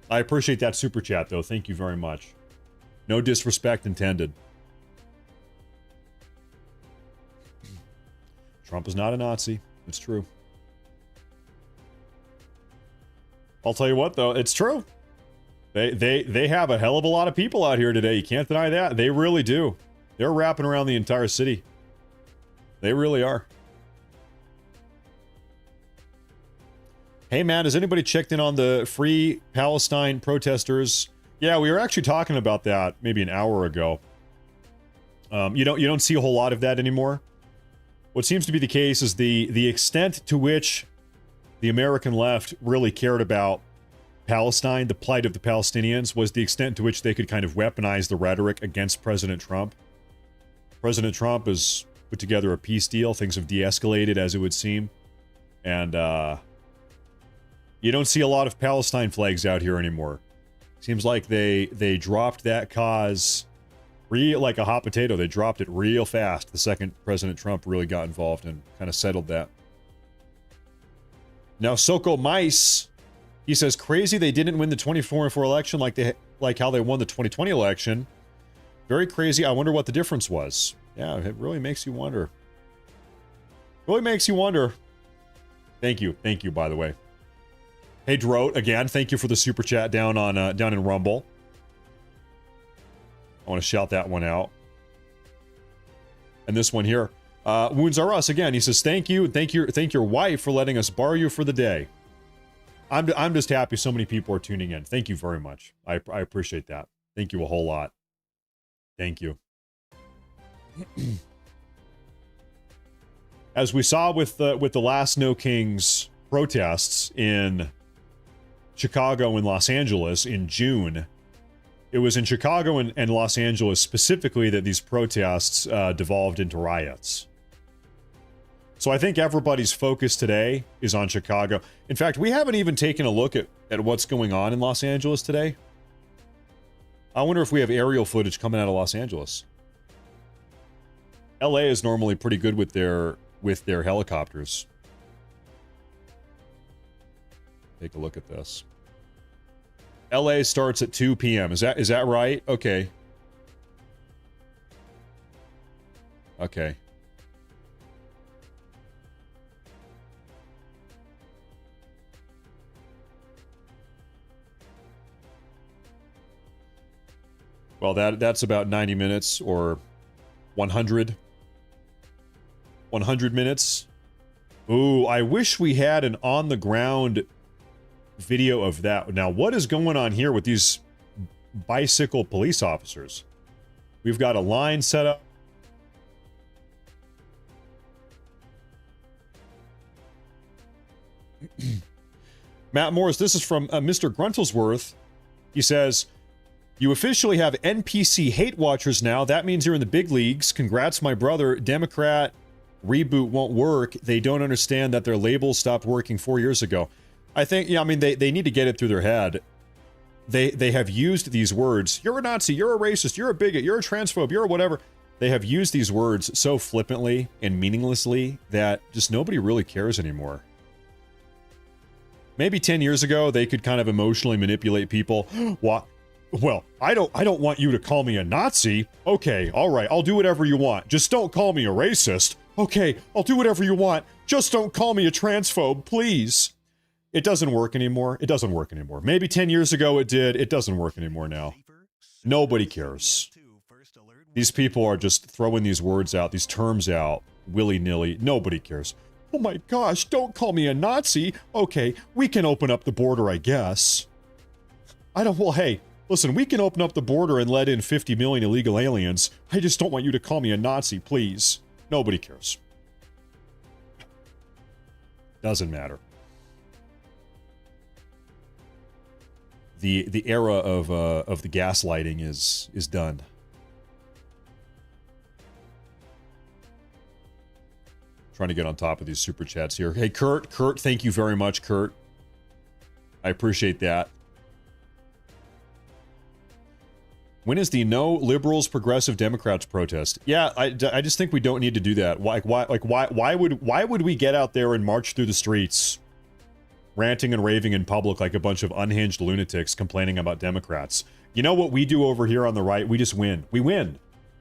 Speaker 1: I appreciate that super chat, though. Thank you very much. No disrespect intended. Trump is not a Nazi. It's true. I'll tell you what, though, it's true. They have a hell of a lot of people out here today. You can't deny that. They really do. They're wrapping around the entire city. They really are. Hey, man, has anybody checked in on the Free Palestine protesters? Yeah, we were actually talking about that maybe an hour ago. You don't see a whole lot of that anymore. What seems to be the case is the extent to which the American left really cared about Palestine, the plight of the Palestinians, was the extent to which they could kind of weaponize the rhetoric against President Trump. President Trump has put together a peace deal. Things have de-escalated, as it would seem. And you don't see a lot of Palestine flags out here anymore. Seems like they dropped that cause like a hot potato. They dropped it real fast the second President Trump really got involved and kind of settled that. Now, Soko Mice, he says, crazy they didn't win the 2024 election like how they won the 2020 election. Very crazy. I wonder what the difference was. Yeah, it really makes you wonder. Really makes you wonder. Thank you, by the way. Hey, Droat, again, thank you for the super chat down in Rumble. I want to shout that one out. And this one here, Wounds Are Us, again, he says, thank you, thank your wife for letting us borrow you for the day. I'm just happy so many people are tuning in. Thank you very much. I appreciate that. Thank you a whole lot. Thank you. As we saw with the last No Kings protests in Chicago and Los Angeles in June, it was in Chicago and Los Angeles specifically that these protests devolved into riots. So I think everybody's focus today is on Chicago. In fact, we haven't even taken a look at what's going on in Los Angeles today. I wonder if we have aerial footage coming out of Los Angeles. LA is normally pretty good with their helicopters. Take a look at this. LA starts at 2 p.m. Is that right? Okay. Okay. Well, that's about 90 minutes or 100 minutes. Ooh, I wish we had an on-the-ground video of that. Now, what is going on here with these bicycle police officers? We've got a line set up. Matt Morris, this is from Mr. Gruntlesworth. He says, you officially have NPC hate watchers now. That means you're in the big leagues. Congrats, my brother. Democrat reboot won't work. They don't understand that their labels stopped working 4 years ago. I think, yeah, I mean, they need to get it through their head. They have used these words. You're a Nazi. You're a racist. You're a bigot. You're a transphobe. You're a whatever. They have used these words so flippantly and meaninglessly that just nobody really cares anymore. Maybe 10 years ago, they could kind of emotionally manipulate people. What? Well, I don't want you to call me a Nazi. Okay, all right, I'll do whatever you want. Just don't call me a racist. Okay, I'll do whatever you want. Just don't call me a transphobe, please. It doesn't work anymore. It doesn't work anymore. Maybe 10 years ago it did. It doesn't work anymore now. Nobody cares. These people are just throwing these words out, these terms out, willy-nilly. Nobody cares. Oh my gosh, don't call me a Nazi. Okay, we can open up the border, I guess. Well, hey, listen, we can open up the border and let in 50 million illegal aliens. I just don't want you to call me a Nazi, please. Nobody cares. Doesn't matter. The era of the gaslighting is done. Trying to get on top of these super chats here. Hey, Kurt, thank you very much, Kurt. I appreciate that. When is the no liberals, progressive Democrats protest? Yeah, I just think we don't need to do that. Why would we get out there and march through the streets, ranting and raving in public like a bunch of unhinged lunatics complaining about Democrats? You know what we do over here on the right? We just win. We win.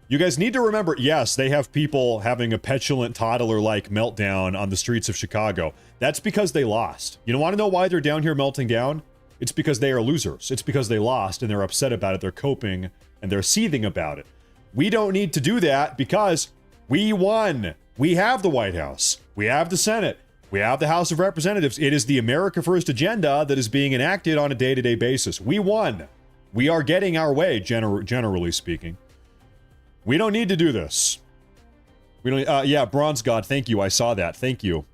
Speaker 1: You guys need to remember, yes, they have people having a petulant toddler-like meltdown on the streets of Chicago. That's because they lost. You don't want to know why they're down here melting down? It's because they are losers. It's because they lost and they're upset about it. They're coping and they're seething about it. We don't need to do that because we won. We have the White House. We have the Senate. We have the House of Representatives. It is the America First agenda that is being enacted on a day-to-day basis. We won. We are getting our way, generally speaking. We don't need to do this. We don't. Yeah, Bronze God. Thank you. I saw that. Thank you.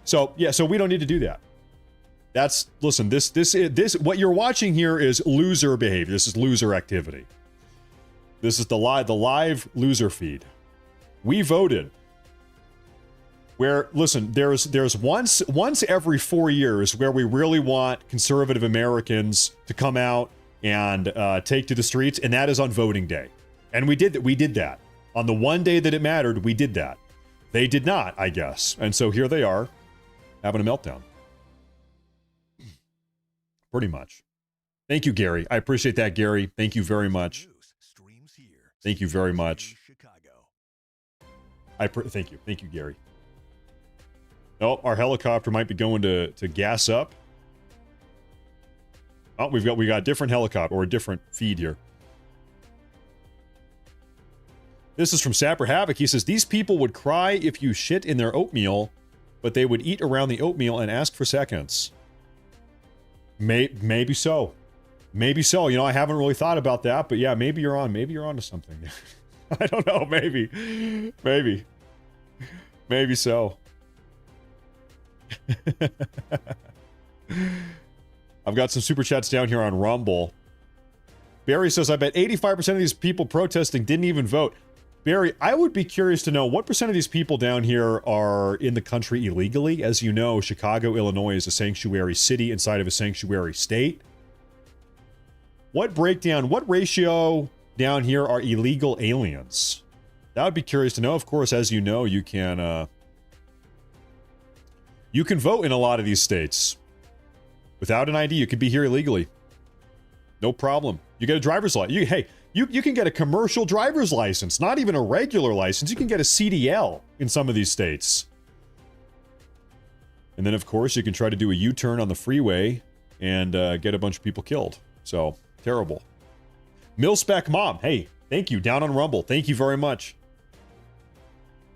Speaker 1: So yeah. So we don't need to do that. Listen. This. What you're watching here is loser behavior. This is loser activity. This is the live loser feed. We voted. Where listen, there's once every 4 years where we really want conservative Americans to come out and take to the streets, and that is on voting day. And we did that. On the one day that it mattered, we did that. They did not, I guess. And so here they are, having a meltdown. Pretty much. Thank you, Gary. I appreciate that, Gary. Thank you very much. Thank you very much. Thank you. Thank you, Gary. Oh, our helicopter might be going to gas up. Oh, we got a different helicopter, or a different feed here. This is from Sapper Havoc. He says, these people would cry if you shit in their oatmeal, but they would eat around the oatmeal and ask for seconds. Maybe so. Maybe so. You know, I haven't really thought about that, but yeah, maybe you're on to something. I don't know. Maybe so. I've got some super chats down here on Rumble. Barry says, I bet 85% of these people protesting didn't even vote. Barry, I would be curious to know what percent of these people down here are in the country illegally. As you know, Chicago, Illinois is a sanctuary city inside of a sanctuary state. What ratio down here are illegal aliens? That would be curious to know. Of course, as you know, you can vote in a lot of these states. Without an ID, you could be here illegally. No problem. You get a driver's license. You can get a commercial driver's license, not even a regular license. You can get a CDL in some of these states. And then, of course, you can try to do a U-turn on the freeway and get a bunch of people killed. So, terrible. Milspec Mom, hey, thank you. Down on Rumble. Thank you very much.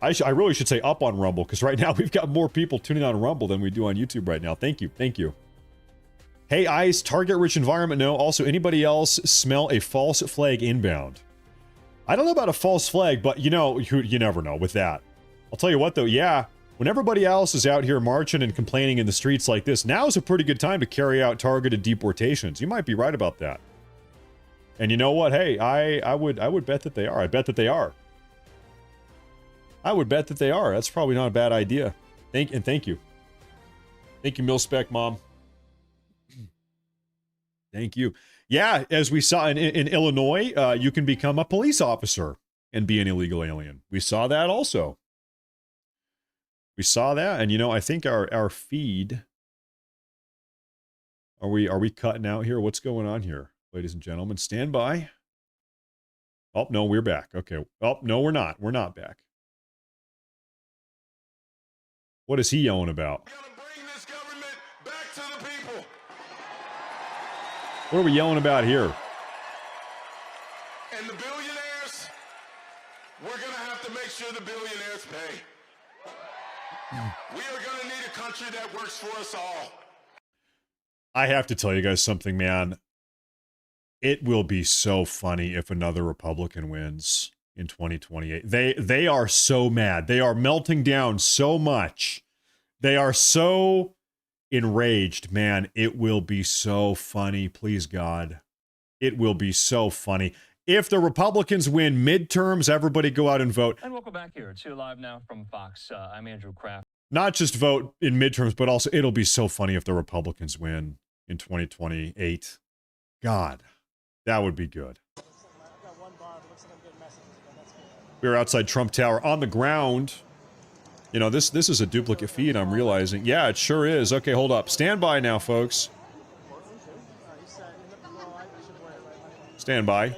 Speaker 1: I really should say up on Rumble, because right now we've got more people tuning on Rumble than we do on YouTube right now. Thank you. Thank you. Hey, Ice, target-rich environment, no. Also, anybody else smell a false flag inbound? I don't know about a false flag, but you never know with that. I'll tell you what, though, yeah, when everybody else is out here marching and complaining in the streets like this, now is a pretty good time to carry out targeted deportations. You might be right about that. And you know what? Hey, I would bet that they are. I bet that they are. I would bet that they are. That's probably not a bad idea. Thank you. Thank you, Milspec Mom. Thank you. Yeah, as we saw in Illinois, you can become a police officer and be an illegal alien. We saw that also. We saw that, and I think our feed. Are we cutting out here? What's going on here, ladies and gentlemen? Stand by. Oh no, we're back. Okay. Oh no, we're not. We're not back. What is he yelling about? What are we yelling about here?
Speaker 12: And the billionaires, we're going to have to make sure the billionaires pay.
Speaker 6: We are going to need a country that works for us all.
Speaker 1: I have to tell you guys something, man. It will be so funny if another Republican wins in 2028. They are so mad. They are melting down so much. They are so enraged, man. It will be so funny. Please, God. It will be so funny. If the Republicans win midterms, everybody go out and vote.
Speaker 22: And welcome back here to Live Now from Fox. I'm Andrew Kraft.
Speaker 1: Not just vote in midterms, but also it'll be so funny if the Republicans win in 2028. God, that would be good. We are outside Trump Tower on the ground. You know, this is a duplicate feed, I'm realizing. Yeah, it sure is. Okay, hold up. Stand by now, folks. Stand by.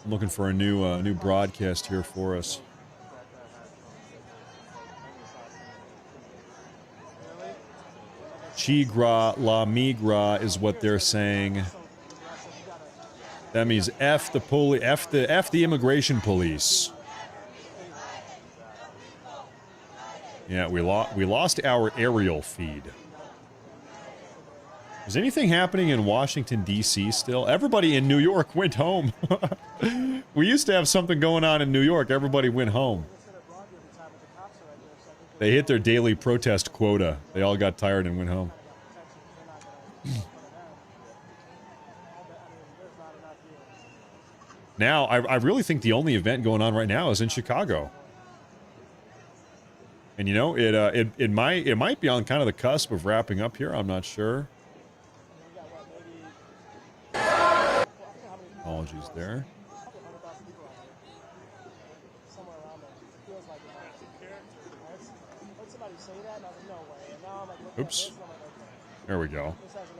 Speaker 1: I'm looking for a new broadcast here for us. Chigra la migra is what they're saying. That means F the immigration police. Yeah, we lost our aerial feed. Is anything happening in Washington, D.C. still? Everybody in New York went home. We used to have something going on in New York. Everybody went home. They hit their daily protest quota. They all got tired and went home. Now, I really think the only event going on right now is in Chicago. And you know, it might be on kind of the cusp of wrapping up here. I'm not sure. Apologies there. Oops. There we go.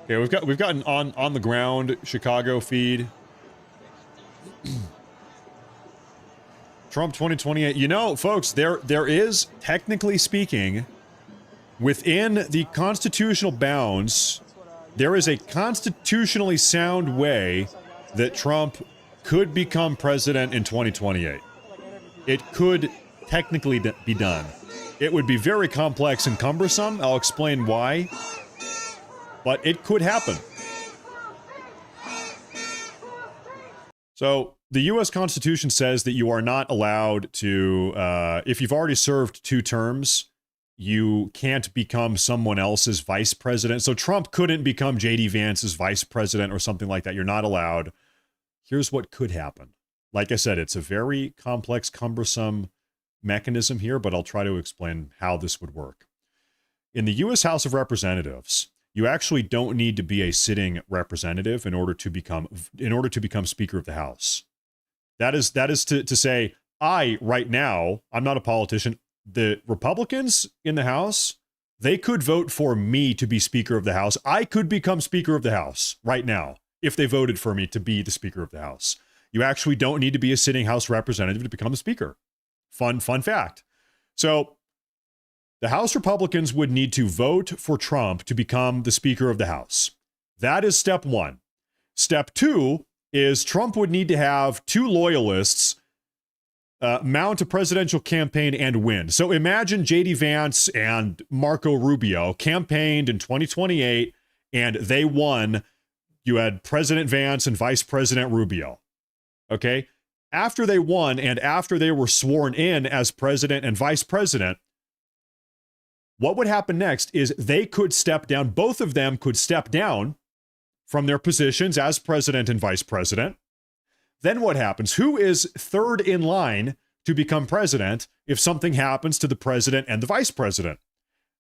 Speaker 1: Okay, we've gotten on the ground Chicago feed. Trump 2028. You know, folks, there is, technically speaking, within the constitutional bounds, there is a constitutionally sound way that Trump could become president in 2028. It could technically be done. It would be very complex and cumbersome. I'll explain why. But it could happen. So, the U.S. Constitution says that you are not allowed to, if you've already served 2 terms, you can't become someone else's vice president. So Trump couldn't become J.D. Vance's vice president or something like that. You're not allowed. Here's what could happen. Like I said, it's a very complex, cumbersome mechanism here, but I'll try to explain how this would work. In the U.S. House of Representatives, you actually don't need to be a sitting representative in order to become Speaker of the House. That is to say, right now, I'm not a politician. The Republicans in the House, they could vote for me to be Speaker of the House. I could become Speaker of the House right now if they voted for me to be the Speaker of the House. You actually don't need to be a sitting House representative to become a Speaker. Fun fact. So the House Republicans would need to vote for Trump to become the Speaker of the House. That is step 1. Step 2 is Trump would need to have 2 loyalists mount a presidential campaign and win. So imagine J.D. Vance and Marco Rubio campaigned in 2028 and they won. You had President Vance and Vice President Rubio. Okay? After they won and after they were sworn in as president and vice president, what would happen next is they could step down. Both of them could step down from their positions as president and vice president. Then what happens? Who is third in line to become president if something happens to the president and the vice president?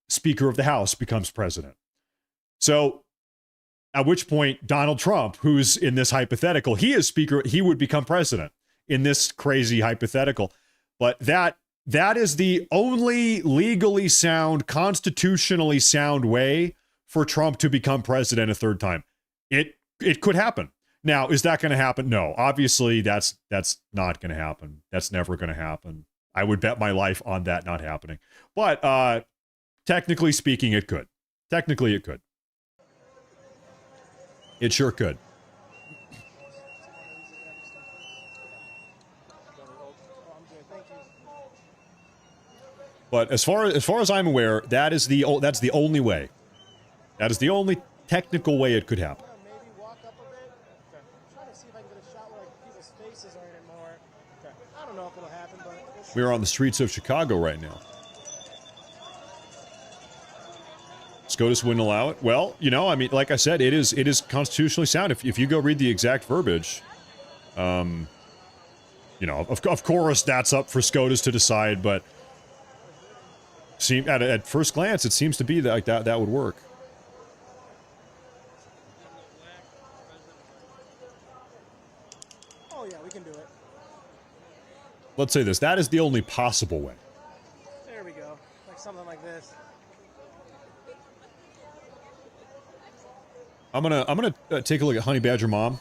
Speaker 1: Speaker of the House becomes president. So at which point Donald Trump, who's in this hypothetical, he is speaker, he would become president in this crazy hypothetical. But that is the only legally sound, constitutionally sound way for Trump to become president a third time. It could happen. Now, is that going to happen? No, obviously that's not going to happen. That's never going to happen. I would bet my life on that not happening. But technically speaking, it could. Technically, it could. It sure could. But as far as I'm aware, that's the only way. That is the only technical way it could happen. We are on the streets of Chicago right now. SCOTUS wouldn't allow it. Well, you know, I mean, like I said, it is constitutionally sound. If you go read the exact verbiage, you know, of course that's up for SCOTUS to decide. But at first glance, it seems to be that that would work.
Speaker 8: Oh yeah, we can do it.
Speaker 1: Let's say this. That is the only possible way.
Speaker 8: There we go. Like something like this.
Speaker 1: I'm gonna take a look at Honey Badger Mom.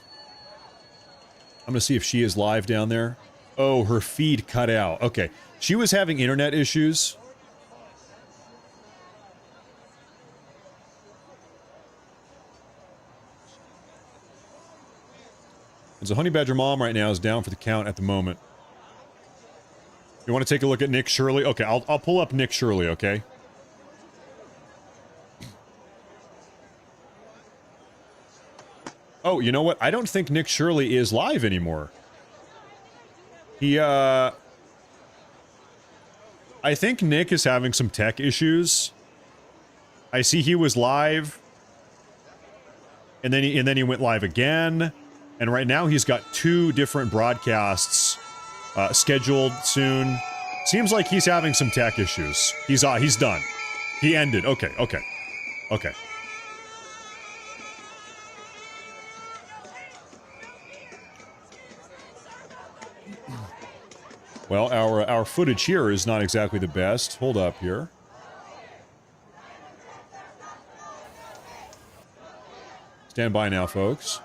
Speaker 1: I'm gonna see if she is live down there. Oh, her feed cut out. Okay, she was having internet issues. And so Honey Badger Mom right now is down for the count at the moment. You want to take a look at Nick Shirley? Okay, I'll pull up Nick Shirley, okay? Oh, you know what? I don't think Nick Shirley is live anymore. I think Nick is having some tech issues. I see he was live. And then he went live again. And right now he's got 2 different broadcasts scheduled soon. Seems like he's having some tech issues. He's done. He ended. Okay. Well, our footage here is not exactly the best. Hold up here. Stand by now, folks.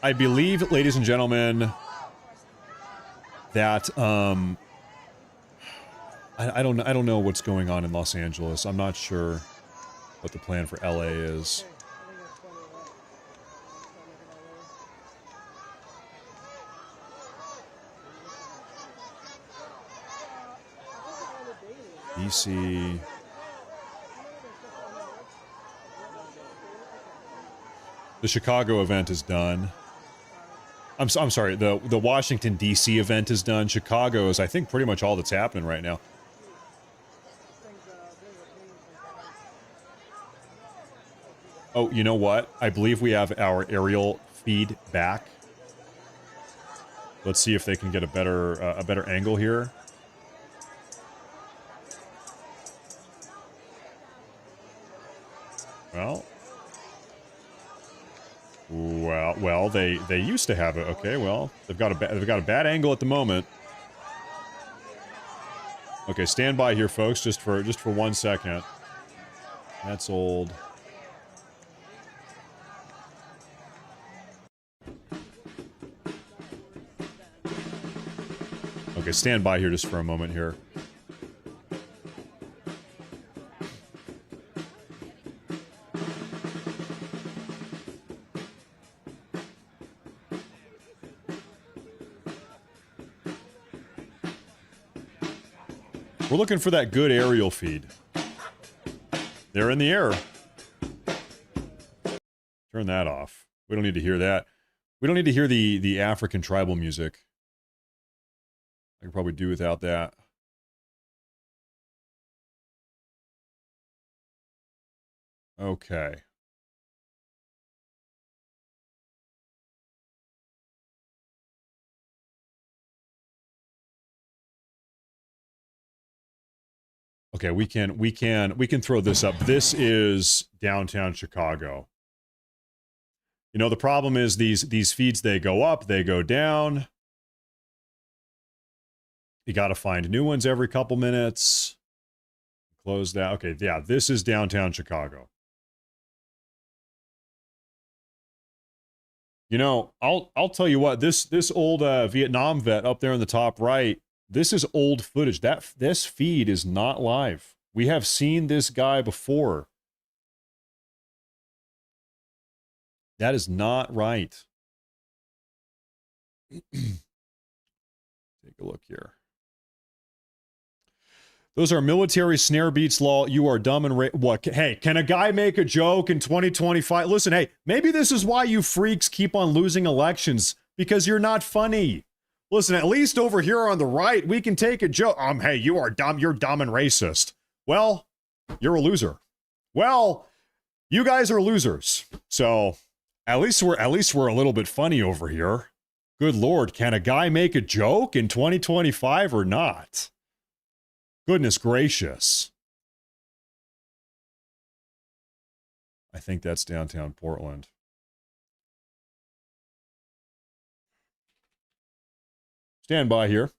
Speaker 1: I believe, ladies and gentlemen, that I don't know what's going on in Los Angeles. I'm not sure what the plan for LA is. DC. The Chicago event is done. I'm sorry, the Washington, D.C. event is done. Chicago is, I think, pretty much all that's happening right now. Oh, you know what? I believe we have our aerial feed back. Let's see if they can get a better angle here. Well, they used to have it. Okay, well, they've got a bad angle at the moment. Okay, stand by here, folks, just for 1 second. That's old. Okay, stand by here just for a moment here. We're looking for that good aerial feed. They're in the air. Turn that off. We don't need to hear that. We don't need to hear the African tribal music. I could probably do without that. Okay. Okay, we can throw this up. This is downtown Chicago. You know, the problem is these feeds, they go up, they go down. You got to find new ones every couple minutes. Close that. Okay, yeah, this is downtown Chicago. You know, I'll tell you what, this old Vietnam vet up there in the top right, this is old footage. This feed is not live. We have seen this guy before. That is not right. Take a look here. Those are military snare beats, law. You are dumb and what? Hey, can a guy make a joke in 2025? Listen, hey, maybe this is why you freaks keep on losing elections, because you're not funny. Listen, at least over here on the right, we can take a joke. Hey, you are dumb. You're dumb and racist. Well, you're a loser. Well, you guys are losers. So at least we're a little bit funny over here. Good Lord, can a guy make a joke in 2025 or not? Goodness gracious. I think that's downtown Portland. Stand by here.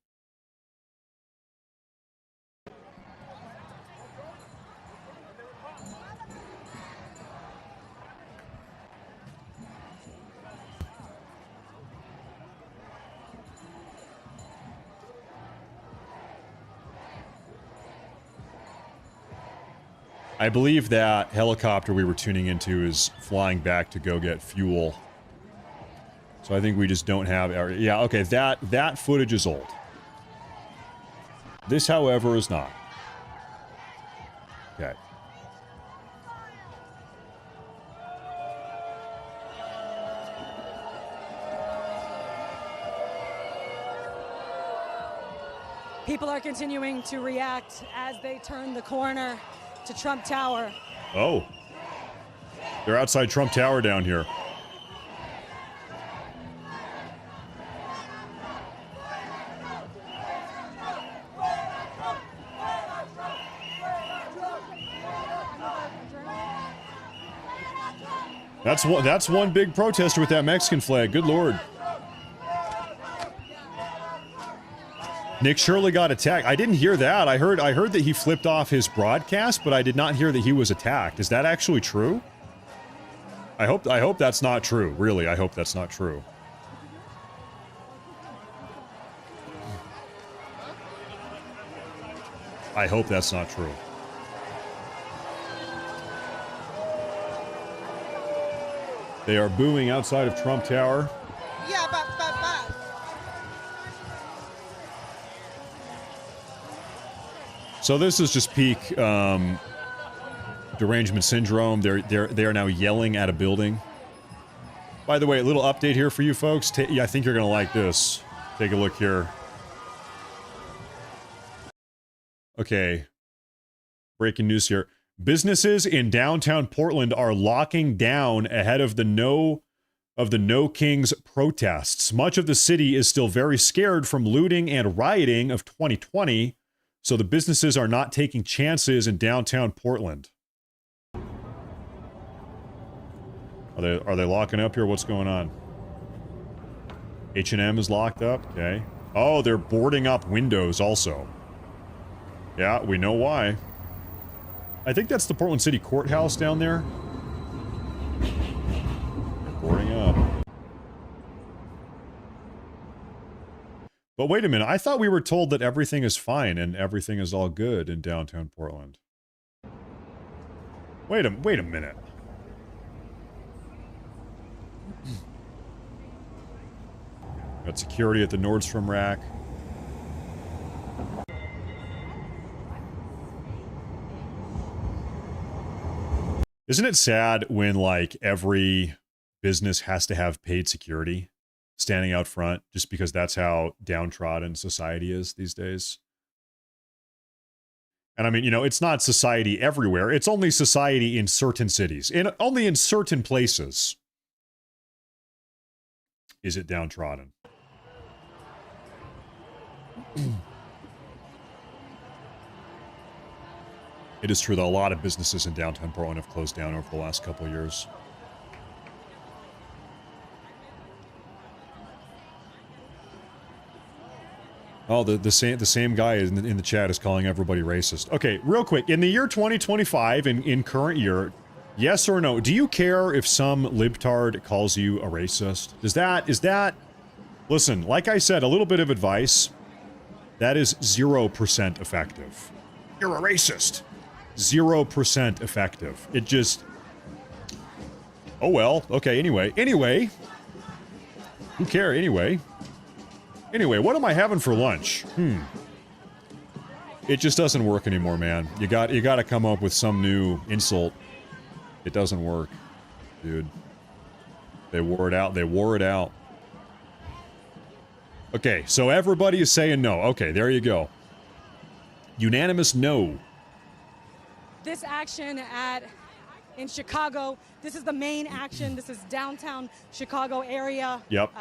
Speaker 1: I believe that helicopter we were tuning into is flying back to go get fuel. So I think we just don't have our... Yeah, okay, that footage is old. This, however, is not. Okay.
Speaker 10: People are continuing to react as they turn the corner to Trump Tower.
Speaker 1: Oh. They're outside Trump Tower down here. That's one big protester with that Mexican flag. Good Lord. Nick Shirley got attacked. I didn't hear that. I heard that he flipped off his broadcast, but I did not hear that he was attacked. Is that actually true? I hope that's not true. Really, I hope that's not true. I hope that's not true. They are booing outside of Trump Tower.
Speaker 2: Yeah, but.
Speaker 1: So this is just peak derangement syndrome. They are now yelling at a building. By the way, a little update here for you folks. I think you're gonna like this. Take a look here. Okay. Breaking news here. Businesses in downtown Portland are locking down ahead of the No Kings protests. Much of the city is still very scared from looting and rioting of 2020. So the businesses are not taking chances in downtown Portland. Are they locking up here? What's going on? H&M is locked up. Okay. Oh, they're boarding up windows also. Yeah, we know why. I think that's the Portland City Courthouse down there. They're boarding up. But wait a minute, I thought we were told that everything is fine and everything is all good in downtown Portland. Wait a minute. Got security at the Nordstrom rack. Isn't it sad when, like, every business has to have paid security standing out front just because that's how downtrodden society is these days? And I mean, you know, it's not society everywhere. It's only society in certain cities. Only in certain places is it downtrodden. It is true that a lot of businesses in downtown Portland have closed down over the last couple of years. Oh, the same guy in the chat is calling everybody racist. Okay, real quick. In the year 2025, in current year, yes or no, do you care if some libtard calls you a racist? Is that... Listen, like I said, a little bit of advice. That is 0% effective. You're a racist. 0% effective. It just... Oh, well. Okay, anyway. Who cares? Anyway, what am I having for lunch? It just doesn't work anymore, man. You got to come up with some new insult. It doesn't work, dude. They wore it out. Okay, so everybody is saying no. Okay, there you go. Unanimous no.
Speaker 10: This action in Chicago, this is the main action. This is downtown Chicago area.
Speaker 1: Yep.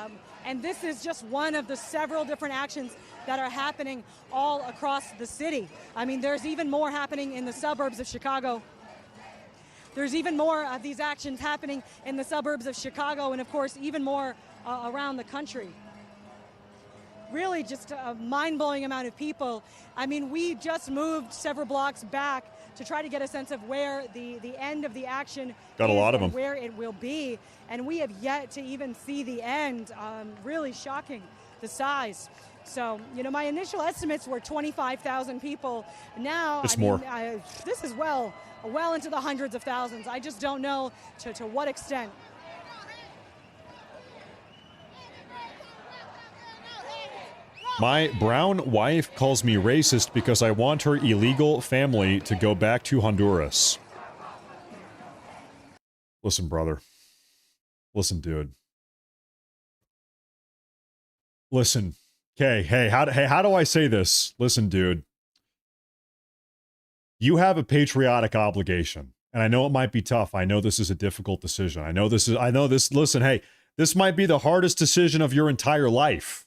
Speaker 10: And this is just one of the several different actions that are happening all across the city. I mean, there's even more happening in the suburbs of Chicago. There's even more of these actions happening in the suburbs of Chicago, and of course, even more around the country. Really just a mind-blowing amount of people. I mean, we just moved several blocks back to try to get a sense of where the end of the action
Speaker 1: got a lot of them,
Speaker 10: where it will be, and we have yet to even see the end. Really shocking, the size. So, you know, my initial estimates were 25,000 people. Now,
Speaker 1: it's
Speaker 10: more. This is well into the hundreds of thousands. I just don't know to what extent.
Speaker 1: My brown wife calls me racist because I want her illegal family to go back to Honduras. Listen, brother. Listen, dude. Listen. Okay, hey, how do I say this? Listen, dude. You have a patriotic obligation. And I know it might be tough. I know this is a difficult decision. Listen, hey, this might be the hardest decision of your entire life.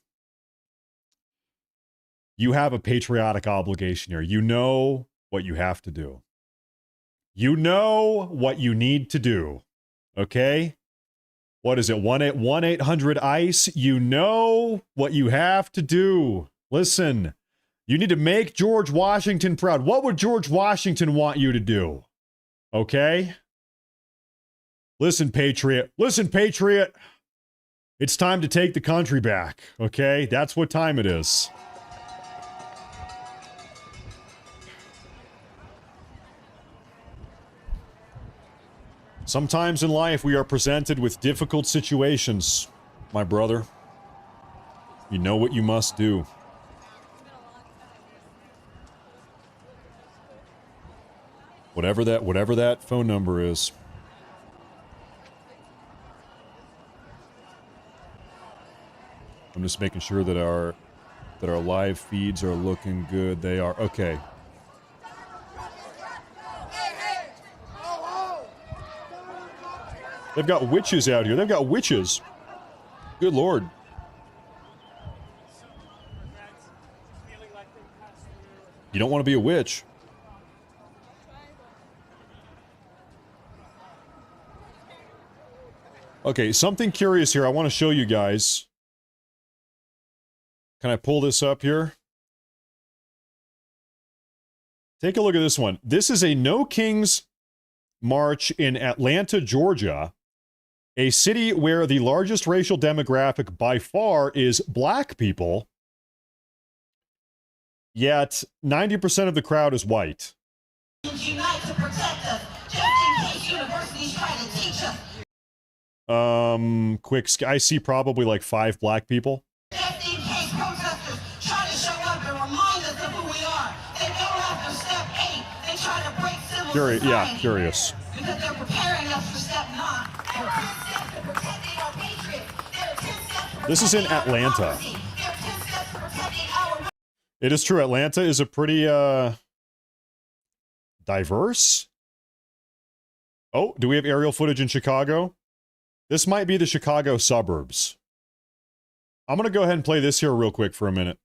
Speaker 1: You have a patriotic obligation here. You know what you have to do. You know what you need to do. Okay? What is it? 1-800-ICE? You know what you have to do. Listen, you need to make George Washington proud. What would George Washington want you to do? Okay? Listen, Patriot. Listen, Patriot. It's time to take the country back. Okay? That's what time it is. Sometimes in life we are presented with difficult situations, my brother. You know what you must do. Whatever that phone number is. I'm just making sure that our live feeds are looking good. They are. Okay. They've got witches out here. They've got witches. Good Lord. You don't want to be a witch. Okay, something curious here I want to show you guys. Can I pull this up here? Take a look at this one. This is a No Kings march in Atlanta, Georgia. A city where the largest racial demographic by far is black people, yet 90% of the crowd is white.
Speaker 7: Unite to protect us, just in case universities try to teach us.
Speaker 1: I see probably like 5 black people.
Speaker 7: Just in case protesters try to show up and remind us of who we are. They go after step 8. They try to break civil society.
Speaker 1: Yeah, curious.
Speaker 7: Because they're preparing us for step 9.
Speaker 1: This is in Atlanta. It is true, Atlanta is a pretty, diverse? Oh, do we have aerial footage in Chicago? This might be the Chicago suburbs. I'm gonna go ahead and play this here real quick for a minute.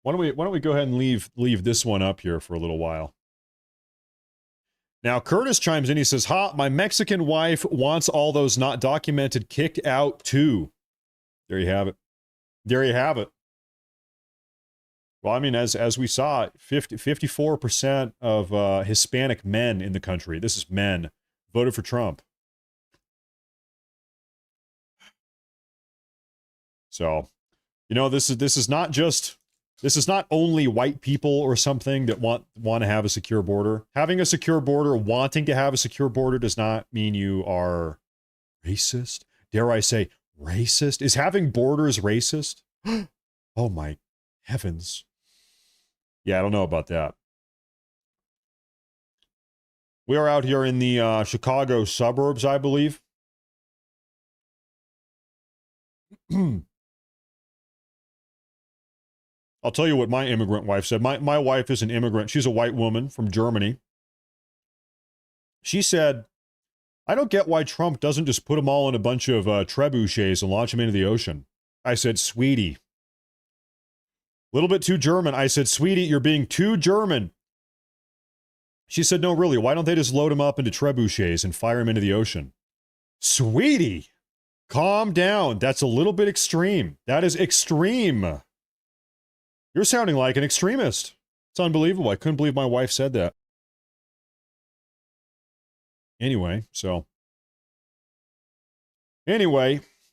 Speaker 1: Why don't we go ahead and leave this one up here for a little while. Now, Curtis chimes in. He says, my Mexican wife wants all those not documented kicked out too. There you have it. There you have it. Well, I mean, as we saw, 54% of Hispanic men in the country, this is men, voted for Trump. So, you know, this is not just This is not only white people or something that want to have a secure border. Having a secure border, wanting to have a secure border does not mean you are racist. Dare I say racist? Is having borders racist? Oh my heavens. Yeah, I don't know about that. We are out here in the Chicago suburbs, I believe. I'll tell you what my immigrant wife said. My wife is an immigrant. She's a white woman from Germany. She said, I don't get why Trump doesn't just put them all in a bunch of trebuchets and launch them into the ocean. I said, sweetie. A little bit too German. I said, sweetie, you're being too German. She said, no, really, why don't they just load them up into trebuchets and fire them into the ocean? Sweetie, calm down. That's a little bit extreme. That is extreme. You're sounding like an extremist. It's unbelievable. I couldn't believe my wife said that. Anyway,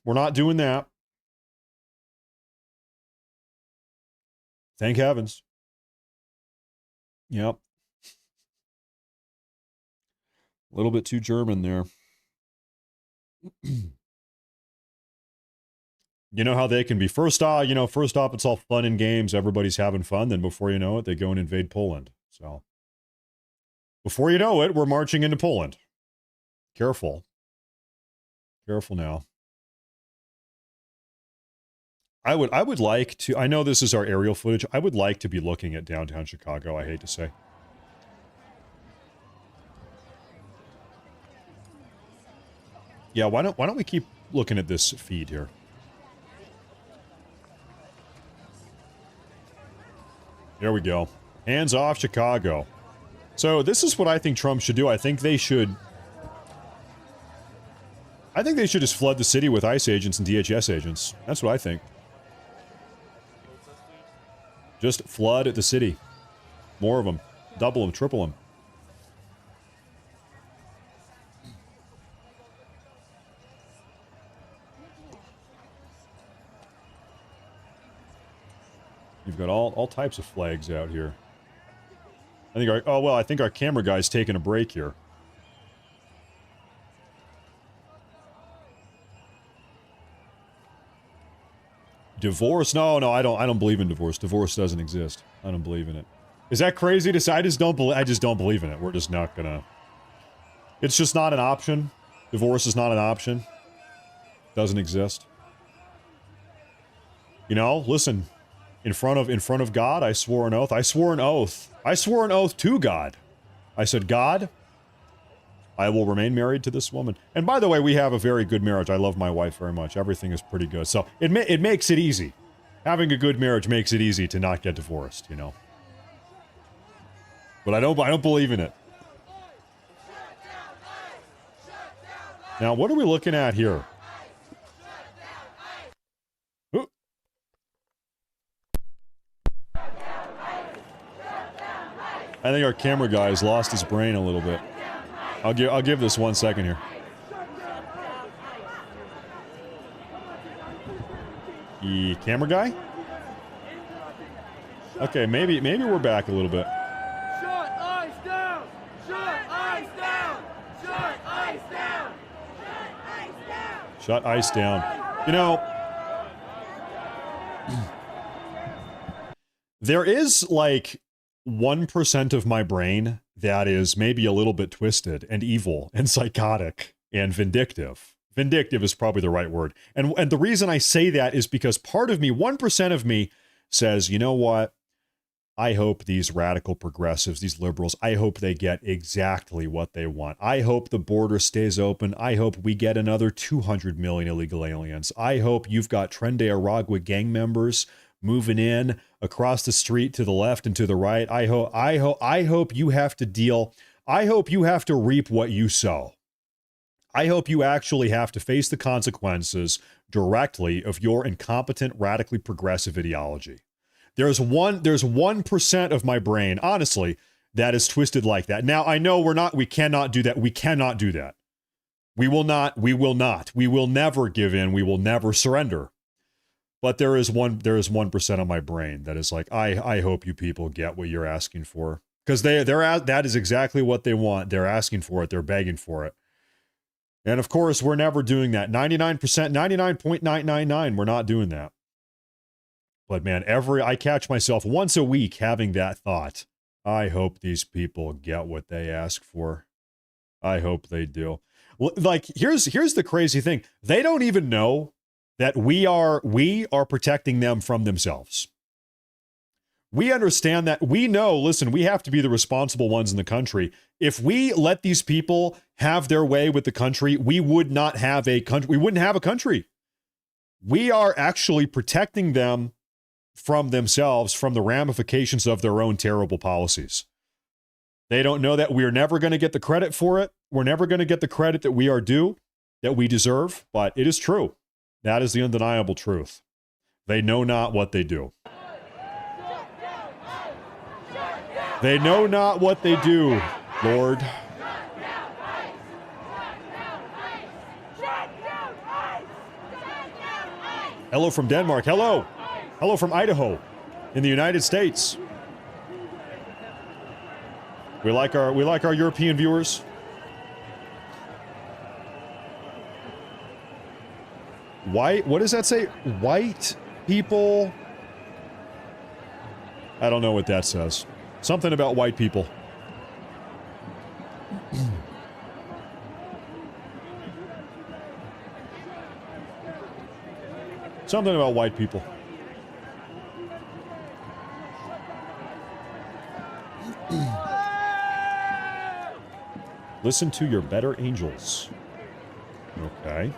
Speaker 1: we're not doing that. Thank heavens. Yep. A little bit too German there. You know how they can be. First off, it's all fun and games. Everybody's having fun. Then before you know it, they go and invade Poland. So before you know it, we're marching into Poland. Careful. Careful now. I would like to, I know this is our aerial footage. I would like to be looking at downtown Chicago, I hate to say. Yeah, why don't we keep looking at this feed here? There we go. Hands off Chicago. So this is what I think Trump should do. I think they should just flood the city with ICE agents and DHS agents. That's what I think. Just flood the city. More of them. Double them, triple them. You've got all types of flags out here. I think our camera guy's taking a break here. Divorce? No, I don't believe in divorce. Divorce doesn't exist. I don't believe in it. Is that crazy to say? I just don't believe in it. We're just not gonna. It's just not an option. Divorce is not an option. Doesn't exist. You know, listen. In front of God, I swore an oath. I swore an oath to God. I said, God, I will remain married to this woman. And by the way, we have a very good marriage. I love my wife very much. Everything is pretty good. So it makes it easy. Having a good marriage makes it easy to not get divorced, you know. But I don't believe in it. Now, what are we looking at here? I think our camera guy has lost his brain a little bit. I'll give this 1 second here. The camera guy? Okay, maybe we're back a little bit.
Speaker 4: Shut ICE down! Shut ICE down! Shut ICE down!
Speaker 1: Shut ICE down. You know, there is like 1% of my brain that is maybe a little bit twisted and evil and psychotic and vindictive. Vindictive is probably the right word. And the reason I say that is because part of me, 1% of me says, you know what? I hope these radical progressives, these liberals, I hope they get exactly what they want. I hope the border stays open. I hope we get another 200 million illegal aliens. I hope you've got Trende Aragua gang members moving in across the street to the left and to the right. I hope you have to deal. I hope you have to reap what you sow. I hope you actually have to face the consequences directly of your incompetent, radically progressive ideology. There's 1% of my brain, honestly, that is twisted like that. Now, I know we cannot do that. We cannot do that. We will not. We will never give in. We will never surrender. But there is 1% of my brain that is like, I hope you people get what you're asking for. Because that is exactly what they want. They're asking for it. They're begging for it. And of course, we're never doing that. 99%, 99.999, we're not doing that. But man, I catch myself once a week having that thought. I hope these people get what they ask for. I hope they do. Like, here's the crazy thing. They don't even know that we are protecting them from themselves. We understand that. We know, listen, we have to be the responsible ones in the country. If we let these people have their way with the country, we would not have a country. We wouldn't have a country. We are actually protecting them from themselves, from the ramifications of their own terrible policies. They don't know that we're never going to get the credit for it. We're never going to get the credit that we are due, that we deserve, but it is true. That is the undeniable truth. They know not what they do. They know not what they do, Lord. Hello from Denmark. Hello. Hello from Idaho in the United States. We like our European viewers. White, what does that say? White people. I don't know what that says. Something about white people. Something about white people. Listen to your better angels. Okay.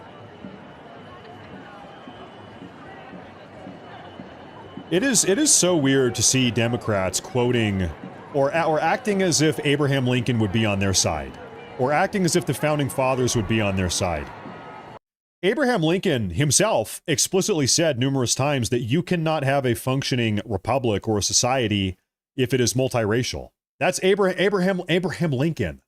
Speaker 1: It is so weird to see Democrats quoting or acting as if Abraham Lincoln would be on their side, or acting as if the founding fathers would be on their side. Abraham Lincoln himself explicitly said numerous times that you cannot have a functioning republic or a society if it is multiracial. That's Abraham Lincoln.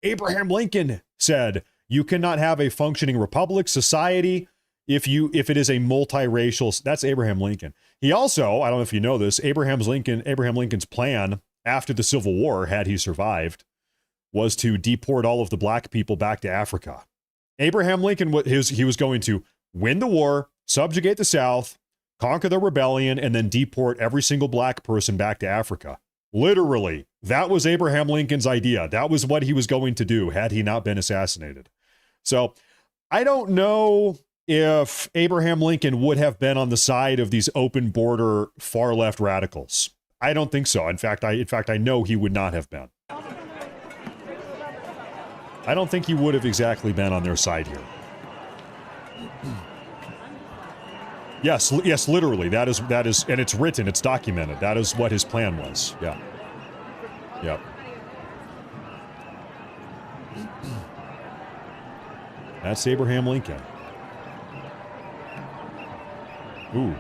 Speaker 1: Abraham Lincoln said you cannot have a functioning republic, society, if it is a multiracial. That's Abraham Lincoln. He also, I don't know if you know this, Abraham Lincoln's plan after the Civil War, had he survived, was to deport all of the black people back to Africa. Abraham Lincoln, he was going to win the war, subjugate the South, conquer the rebellion, and then deport every single black person back to Africa. Literally, that was Abraham Lincoln's idea. That was what he was going to do had he not been assassinated. So I don't know if Abraham Lincoln would have been on the side of these open border far left radicals. I don't think so. In fact, I know he would not have been. I don't think he would have exactly been on their side here. Yes, literally. That is, and it's written, it's documented. That is what his plan was. Yeah. Yep. That's Abraham Lincoln. Ooh.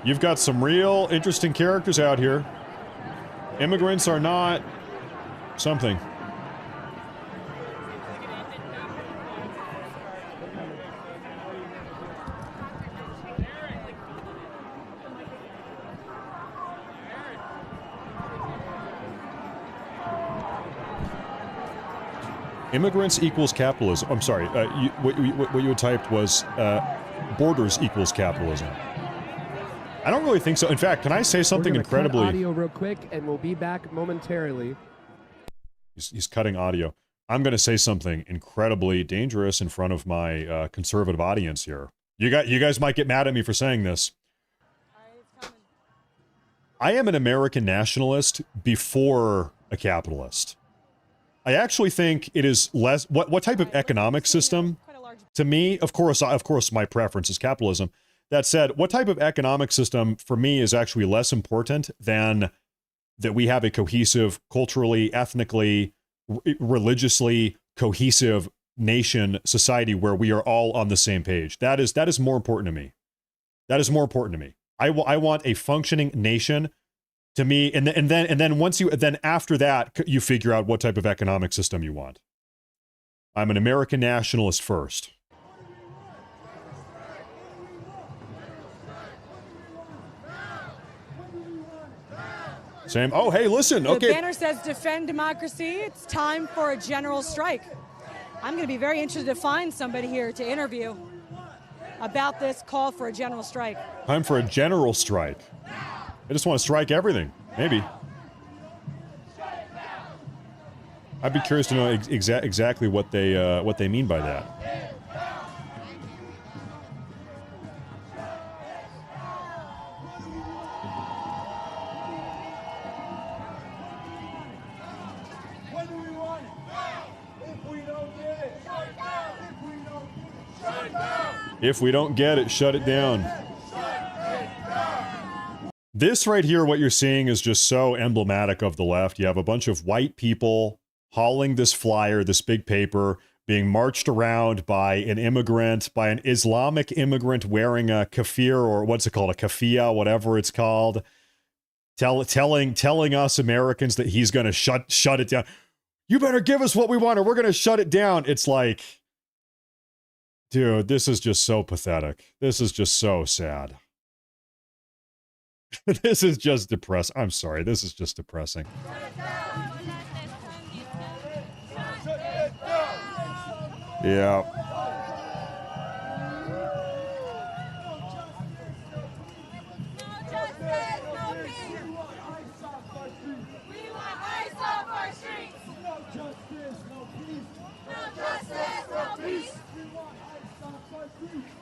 Speaker 1: You've got some real interesting characters out here. Immigrants are not something. Immigrants equals capitalism. I'm sorry. What you had typed was borders equals capitalism. I don't really think so. In fact, can I say something incredibly?
Speaker 11: Cut audio real quick, and we'll be back momentarily.
Speaker 1: He's cutting audio. I'm going to say something incredibly dangerous in front of my conservative audience here. You guys might get mad at me for saying this. I am an American nationalist before a capitalist. I actually think it is less. What type of economic system? To me, of course, my preference is capitalism. That said, what type of economic system for me is actually less important than that we have a cohesive, culturally, ethnically, religiously cohesive nation, society where we are all on the same page. That is more important to me. That is more important to me. I want a functioning nation. To me, and then after that, you figure out what type of economic system you want. I'm an American nationalist first. Same. Oh, hey, listen. Okay.
Speaker 10: The banner says defend democracy. It's time for a general strike. I'm going to be very interested to find somebody here to interview about this call for a general strike.
Speaker 1: Time for a general strike. I just want to strike everything. Maybe. I'd be curious to know exactly what they mean by that. If we don't get it, shut it down. This right here, what you're seeing is just so emblematic of the left. You have a bunch of white people hauling this flyer, this big paper, being marched around by an immigrant, by an Islamic immigrant wearing a kafir, or what's it called, a kafia, whatever it's called, telling us Americans that he's going to shut it down. You better give us what we want or we're going to shut it down. It's like, dude, this is just so pathetic. This is just so sad. This is just depressing. I'm sorry. This is just depressing. Yeah.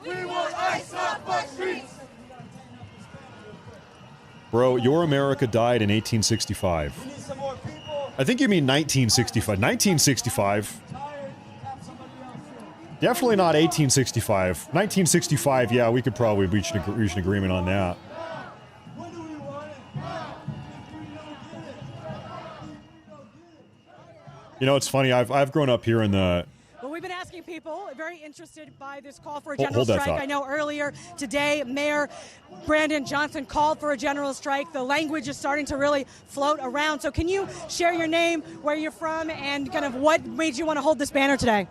Speaker 7: We want ice off our streets.
Speaker 1: Bro, your America died in 1865. I think you mean 1965. 1965. Definitely not 1865. 1965, yeah, we could probably reach an agreement on that. You know, it's funny. I've grown up here in the...
Speaker 10: Well, we've been asking people, very interested by this call for a
Speaker 1: Hold
Speaker 10: general
Speaker 1: that
Speaker 10: strike.
Speaker 1: thought.
Speaker 10: I know earlier today, Mayor Brandon Johnson called for a general strike. The language is starting to really float around. So can you share your name, where you're from, and kind of what made you want to hold this banner today?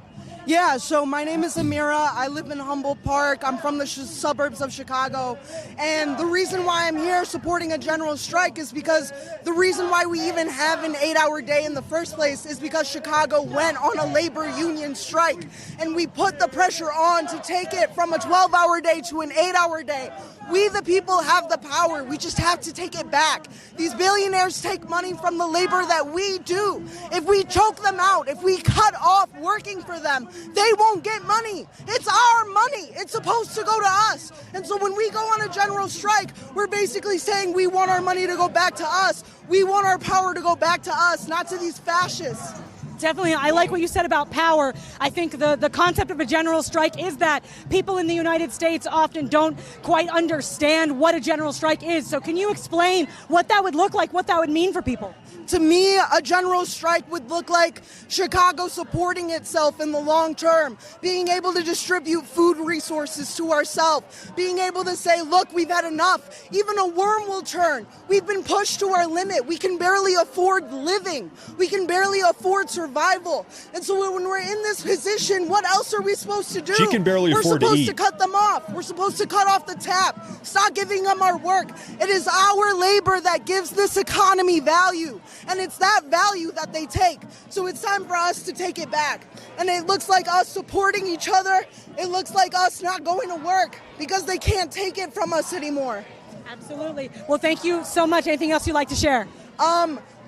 Speaker 14: Yeah, so my name is Amira. I live in Humboldt Park. I'm from the suburbs of Chicago. And the reason why I'm here supporting a general strike is because the reason why we even have an 8-hour day in the first place is because Chicago went on a labor union strike. And we put the pressure on to take it from a 12-hour day to an 8-hour day. We, the people, have the power. We just have to take it back. These billionaires take money from the labor that we do. If we choke them out, if we cut off working for them, they won't get money. It's our money. It's supposed to go to us. And so when we go on a general strike, we're basically saying we want our money to go back to us. We want our power to go back to us, not to these fascists.
Speaker 10: Definitely. I like what you said about power. I think the concept of a general strike is that people in the United States often don't quite understand what a general strike is. So can you explain what that would look like, what that would mean for people?
Speaker 14: To me, a general strike would look like Chicago supporting itself in the long term, being able to distribute food resources to ourselves, being able to say, look, we've had enough. Even a worm will turn. We've been pushed to our limit. We can barely afford living. We can barely afford survival. And so when we're in this position, what else are we supposed to do?
Speaker 1: She can barely afford to eat.
Speaker 14: We're supposed to cut them off. We're supposed to cut off the tap. Stop giving them our work. It is our labor that gives this economy value. And it's that value that they take. So it's time for us to take it back. And it looks like us supporting each other. It looks like us not going to work because they can't take it from us anymore.
Speaker 10: Absolutely. Well, thank you so much. Anything else you'd like to share?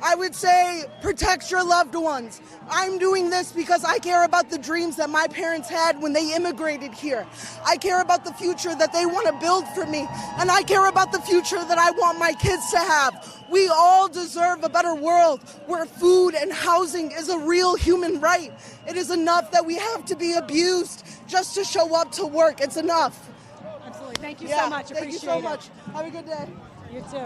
Speaker 14: I would say protect your loved ones. I'm doing this because I care about the dreams that my parents had when they immigrated here. I care about the future that they want to build for me. And I care about the future that I want my kids to have. We all deserve a better world where food and housing is a real human right. It is enough that we have to be abused just to show up to work. It's enough.
Speaker 10: Absolutely. Thank you so much.
Speaker 14: Thank you so much. Have a good day.
Speaker 10: You too.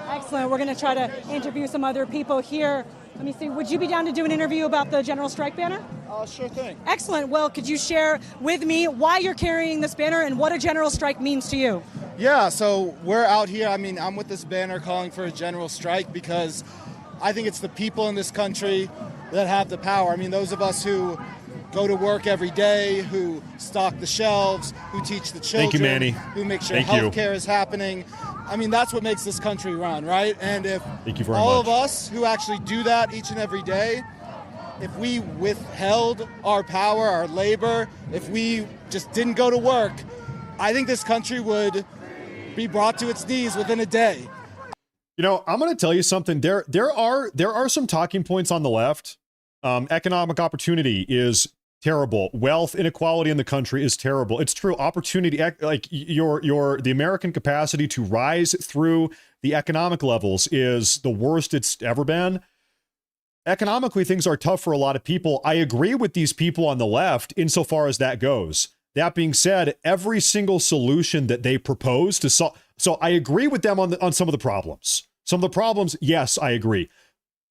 Speaker 10: Excellent. We're going to try to interview some other people here. Let me see. Would you be down to do an interview about the general strike banner?
Speaker 8: Sure thing.
Speaker 10: Excellent. Well, could you share with me why you're carrying this banner and what a general strike means to you?
Speaker 8: Yeah, so we're out here. I mean, I'm with this banner calling for a general strike because I think it's the people in this country that have the power. I mean, those of us who go to work every day, who stock the shelves, who teach the children,
Speaker 1: Thank you, Manny.
Speaker 8: who make sure
Speaker 1: Thank you.
Speaker 8: healthcare is happening. I mean, that's what makes this country run, right? And if
Speaker 1: Thank you very
Speaker 8: all
Speaker 1: much.
Speaker 8: of us who actually do that each and every day, if we withheld our power, our labor, if we just didn't go to work, I think this country would be brought to its knees within a day.
Speaker 1: You know, I'm going to tell you something. There are some talking points on the left. Economic opportunity is terrible. Wealth inequality in the country is terrible. It's true. Opportunity, like the American capacity to rise through the economic levels is the worst it's ever been. Economically, things are tough for a lot of people. I agree with these people on the left insofar as that goes. That being said, every single solution that they propose to solve, so I agree with them on some of the problems. Some of the problems, yes, I agree.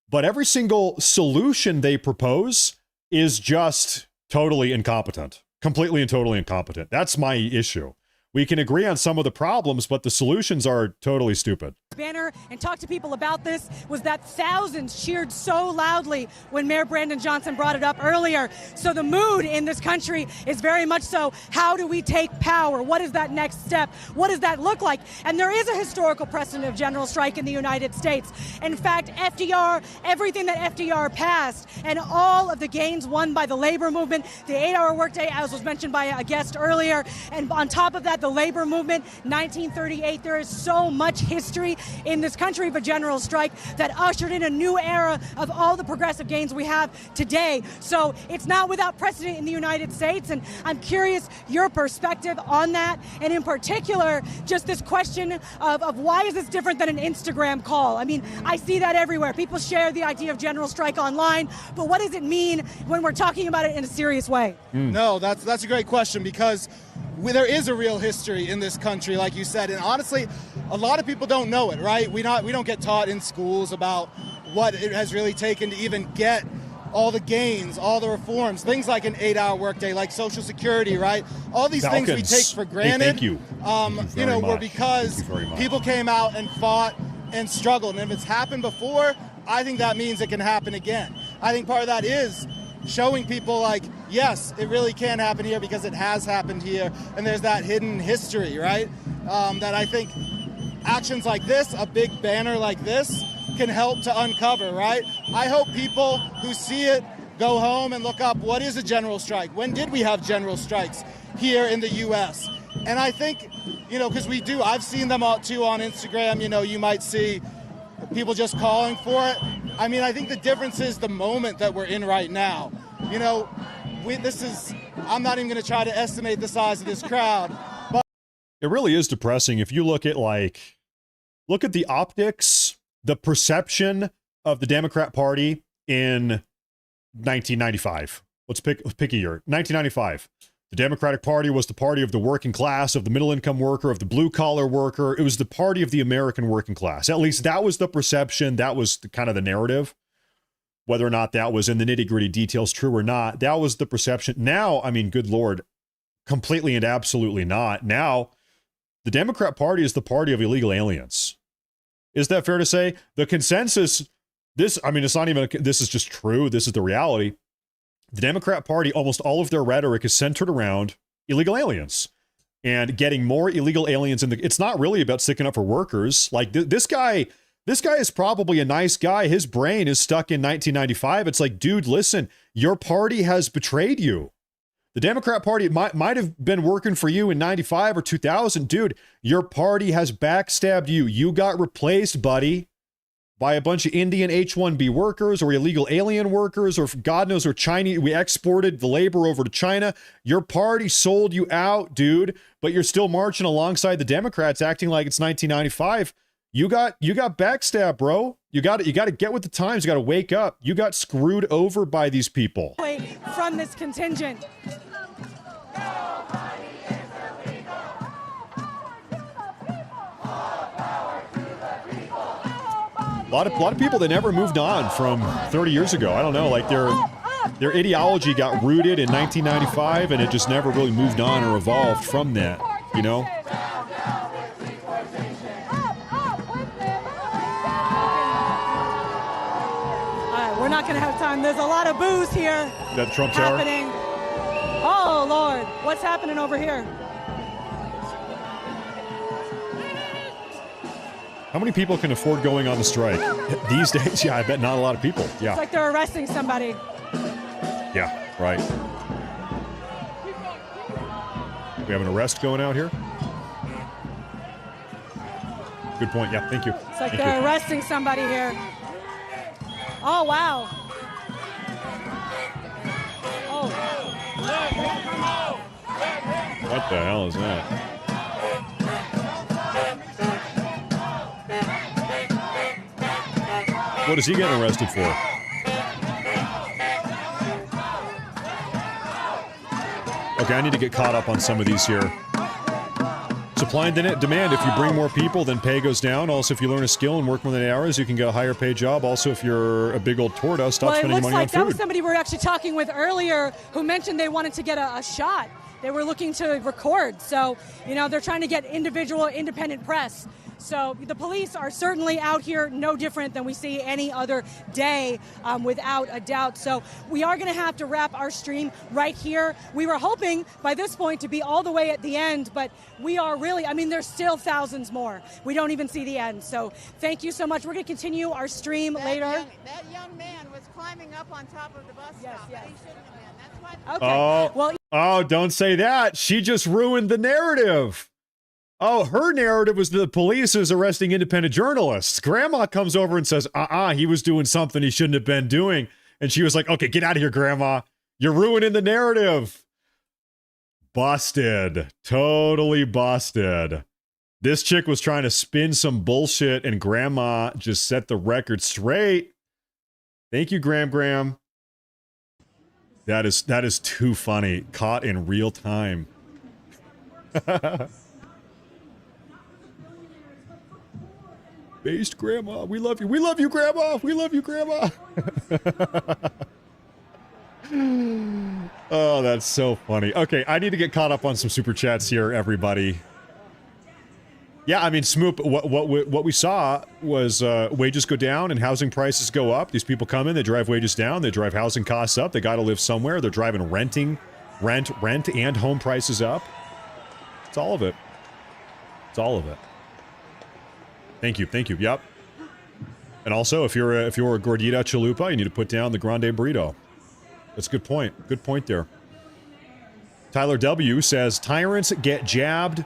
Speaker 1: But every single solution they propose is just totally incompetent. Completely and totally incompetent. That's my issue. We can agree on some of the problems, but the solutions are totally stupid.
Speaker 10: Banner and talk to people about this was that thousands cheered so loudly when Mayor Brandon Johnson brought it up earlier. So the mood in this country is very much so, how do we take power? What is that next step? What does that look like? And there is a historical precedent of general strike in the United States. In fact, FDR, everything that FDR passed and all of the gains won by the labor movement, the 8-hour workday, as was mentioned by a guest earlier, and on top of that, the labor movement, 1938, there is so much history in this country of a general strike that ushered in a new era of all the progressive gains we have today. So it's not without precedent in the United States, and I'm curious your perspective on that, and in particular, just this question of why is this different than an Instagram call? I mean, I see that everywhere. People share the idea of general strike online, but what does it mean when we're talking about it in a serious way?
Speaker 8: No, that's a great question, because there is a real history in this country, like you said, and honestly, a lot of people don't know it, right? We don't get taught in schools about what it has really taken to even get all the gains, all the reforms, things like an 8-hour workday, like Social Security, right? All these things we take for granted,
Speaker 1: hey, thank you.
Speaker 8: Were because people came out and fought and struggled. And if it's happened before, I think that means it can happen again. I think part of that is showing people like, yes, it really can happen here because it has happened here. And there's that hidden history, right? That I think actions like this, a big banner like this, can help to uncover, right? I hope people who see it go home and look up, what is a general strike? When did we have general strikes here in the U.S.? And I think, because we do, I've seen them all too on Instagram, you might see people just calling for it. I mean, I think the difference is the moment that we're in right now. I'm not even going to try to estimate the size of this crowd. But
Speaker 1: it really is depressing if you look at the optics, the perception of the Democrat Party in 1995. Let's pick a year. 1995. The Democratic Party was the party of the working class, of the middle-income worker, of the blue-collar worker. It was the party of the American working class. At least that was the perception. That was kind of the narrative. Whether or not that was in the nitty-gritty details true or not, that was the perception. Now, I mean, good Lord, completely and absolutely not. Now, the Democrat Party is the party of illegal aliens. Is that fair to say? The consensus, it's not even, this is just true. This is the reality. The Democrat Party, almost all of their rhetoric is centered around illegal aliens and getting more illegal aliens in it's not really about sticking up for workers. Like this guy is probably a nice guy. His brain is stuck in 1995. It's like, dude, listen, your party has betrayed you. The Democrat Party might have been working for you in 95 or 2000. Dude, your party has backstabbed you. You got replaced, buddy, by a bunch of Indian H-1B workers or illegal alien workers or God knows, or Chinese. We exported the labor over to China. Your party sold you out, dude, but you're still marching alongside the Democrats acting like it's 1995. You got backstabbed, bro. You got to get with the times. You got to wake up. You got screwed over by these people.
Speaker 10: From this contingent.
Speaker 1: A lot of people that never moved on from 30 years ago. I don't know, like their ideology got rooted in 1995 and it just never really moved on or evolved from that,
Speaker 10: We're not going to have time. There's a lot of booze here.
Speaker 1: That Trump Tower?
Speaker 10: Happening. Oh, Lord. What's happening over here?
Speaker 1: How many people can afford going on the strike? These days, yeah, I bet not a lot of people. Yeah.
Speaker 10: It's like they're arresting somebody.
Speaker 1: Yeah, right. We have an arrest going out here? Good point. Yeah, thank you.
Speaker 10: It's like they're arresting somebody here. Oh, wow. Oh.
Speaker 1: What the hell is that? What is he getting arrested for? Okay, I need to get caught up on some of these here. Supply and demand. If you bring more people, then pay goes down. Also, if you learn a skill and work more than 8 hours, you can get a higher paid job. Also, if you're a big old tortoise, stop spending money on food.
Speaker 10: Well, it looks like that was somebody we were actually talking with earlier who mentioned they wanted to get a shot. They were looking to record. So, you know, they're trying to get individual independent press. So the police are certainly out here no different than we see any other day, without a doubt. So we are going to have to wrap our stream right here. We were hoping by this point to be all the way at the end, but we are really, I mean, there's still thousands more. We don't even see the end. So thank you so much. We're going to continue our stream later.
Speaker 2: That young man was climbing up on top of the bus stop. Yes. He shouldn't have been. That's why.
Speaker 10: Okay.
Speaker 1: Oh, don't say that. She just ruined the narrative. Oh, her narrative was the police is arresting independent journalists. Grandma comes over and says, he was doing something he shouldn't have been doing. And she was like, okay, get out of here, Grandma. You're ruining the narrative. Busted. Totally busted. This chick was trying to spin some bullshit and Grandma just set the record straight. Thank you, Graham. That is too funny. Caught in real time. Based Grandma. We love you. We love you, Grandma. We love you, Grandma. Oh, that's so funny. Okay, I need to get caught up on some super chats here, everybody. Yeah, I mean, Smoop, what we saw was wages go down and housing prices go up. These people come in, they drive wages down, they drive housing costs up, they got to live somewhere, they're driving rent and home prices up. It's all of it. It's all of it. Thank you. Yep. And also, if you're a gordita chalupa, you need to put down the grande burrito. That's a good point. Good point there. Tyler W says tyrants get jabbed.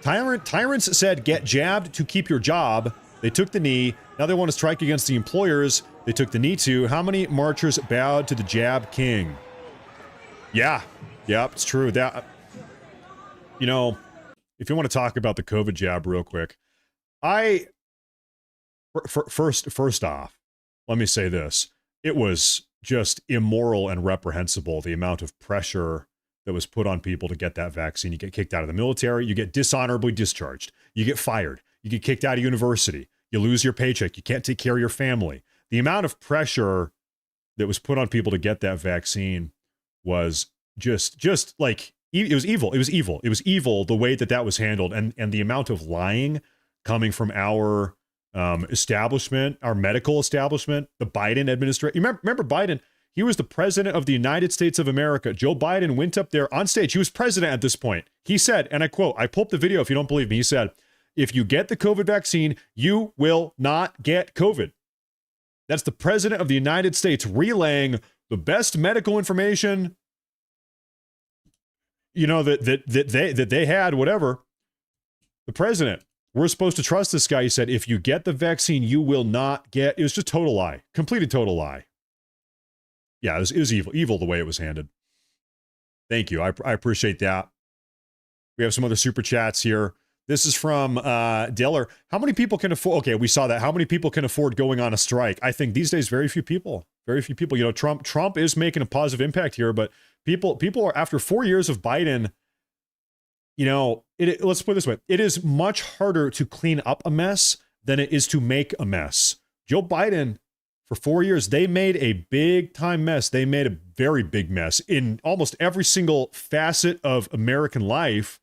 Speaker 1: Tyrants said get jabbed to keep your job. They took the knee. Now they want to strike against the employers they took the knee to. How many marchers bowed to the jab king? Yeah. Yep, it's true. That, you know, if you want to talk about the COVID jab real quick, first off, let me say this. It was just immoral and reprehensible, the amount of pressure that was put on people to get that vaccine. You get kicked out of the military, you get dishonorably discharged, you get fired, you get kicked out of university, you lose your paycheck, you can't take care of your family. The amount of pressure that was put on people to get that vaccine was just like, it was evil. It was evil. It was evil the way that was handled, and the amount of lying coming from our establishment, our medical establishment, the Biden administration. Remember Biden? He was the president of the United States of America. Joe Biden went up there on stage. He was president at this point. He said, and I quote, I pulled up the video if you don't believe me. He said, if you get the COVID vaccine, you will not get COVID. That's the president of the United States relaying the best medical information, you know, that they had, whatever. The president. We're supposed to trust this guy. He said, if you get the vaccine, you will not get... It was just total lie. Completed total lie. Yeah, it was evil. Evil the way it was handed. Thank you. I appreciate that. We have some other super chats here. This is from Diller. How many people can afford... Okay, we saw that. How many people can afford going on a strike? I think these days, very few people. Very few people. You know, Trump is making a positive impact here, but people are... After 4 years of Biden... You know, let's put it this way. It is much harder to clean up a mess than it is to make a mess. Joe Biden, for 4 years, they made a big time mess. They made a very big mess in almost every single facet of American life.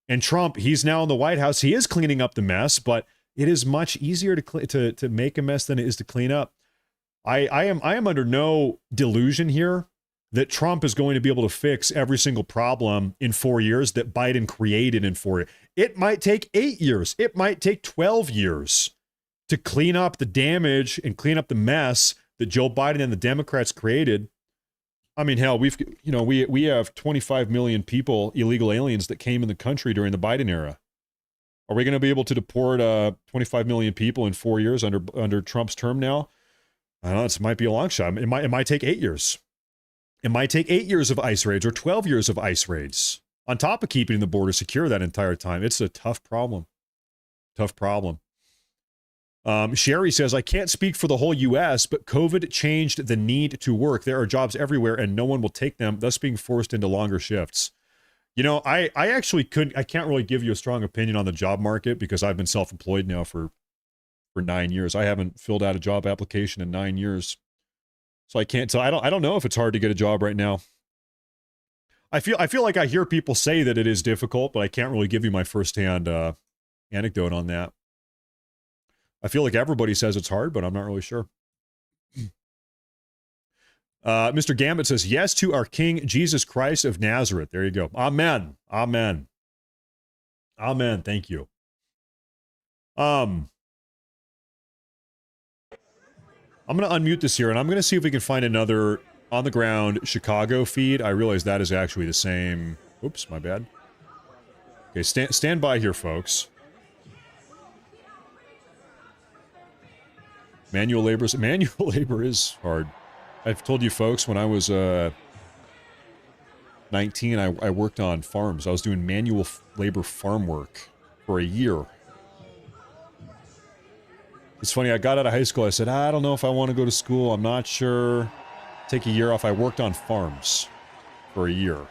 Speaker 1: And Trump, he's now in the White House. He is cleaning up the mess, but it is much easier to make a mess than it is to clean up. I am under no delusion here that Trump is going to be able to fix every single problem in 4 years that Biden created in 4 years. It might take 8 years. It might take 12 years to clean up the damage and clean up the mess that Joe Biden and the Democrats created. I mean, hell, we have 25 million people, illegal aliens, that came in the country during the Biden era. Are we going to be able to deport 25 million people in 4 years under Trump's term now? I don't know. It might be a long shot. It might take 8 years. It might take 8 years of ICE raids or 12 years of ICE raids on top of keeping the border secure that entire time. It's a tough problem. Tough problem. Sherry says, I can't speak for the whole U.S., but COVID changed the need to work. There are jobs everywhere and no one will take them, thus being forced into longer shifts. You know, I actually can't really give you a strong opinion on the job market because I've been self-employed now for 9 years. I haven't filled out a job application in 9 years. So I can't tell. I don't know if it's hard to get a job right now. I feel like I hear people say that it is difficult, but I can't really give you my firsthand anecdote on that. I feel like everybody says it's hard, but I'm not really sure. Mr. Gambit says, yes to our King Jesus Christ of Nazareth. There you go. Amen. Amen. Amen. Thank you. I'm going to unmute this here, and I'm going to see if we can find another on-the-ground Chicago feed. I realize that is actually the same. Oops, my bad. Okay, stand by here, folks. Manual labor is hard. I've told you folks, when I was 19, I worked on farms. I was doing manual labor farm work for a year. It's funny, I got out of high school, I said, I don't know if I want to go to school, I'm not sure. Take a year off. I worked on farms for a year.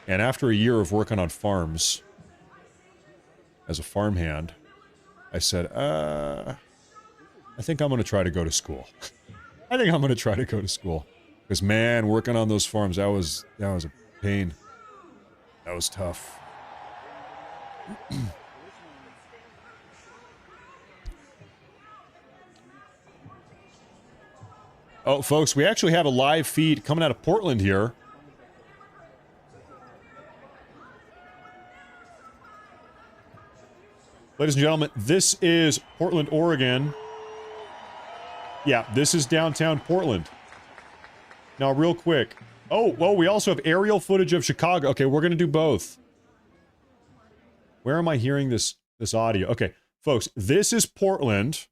Speaker 1: And after a year of working on farms, as a farmhand, I said, I think I'm going to try to go to school. I think I'm going to try to go to school. Because, man, working on those farms, that was a pain. That was tough. Oh, folks, we actually have a live feed coming out of Portland here. Ladies and gentlemen, this is Portland, Oregon. Yeah, this is downtown Portland. Now, real quick. Oh, well, we also have aerial footage of Chicago. Okay, we're going to do both. Where am I hearing this audio? Okay, folks, this is Portland.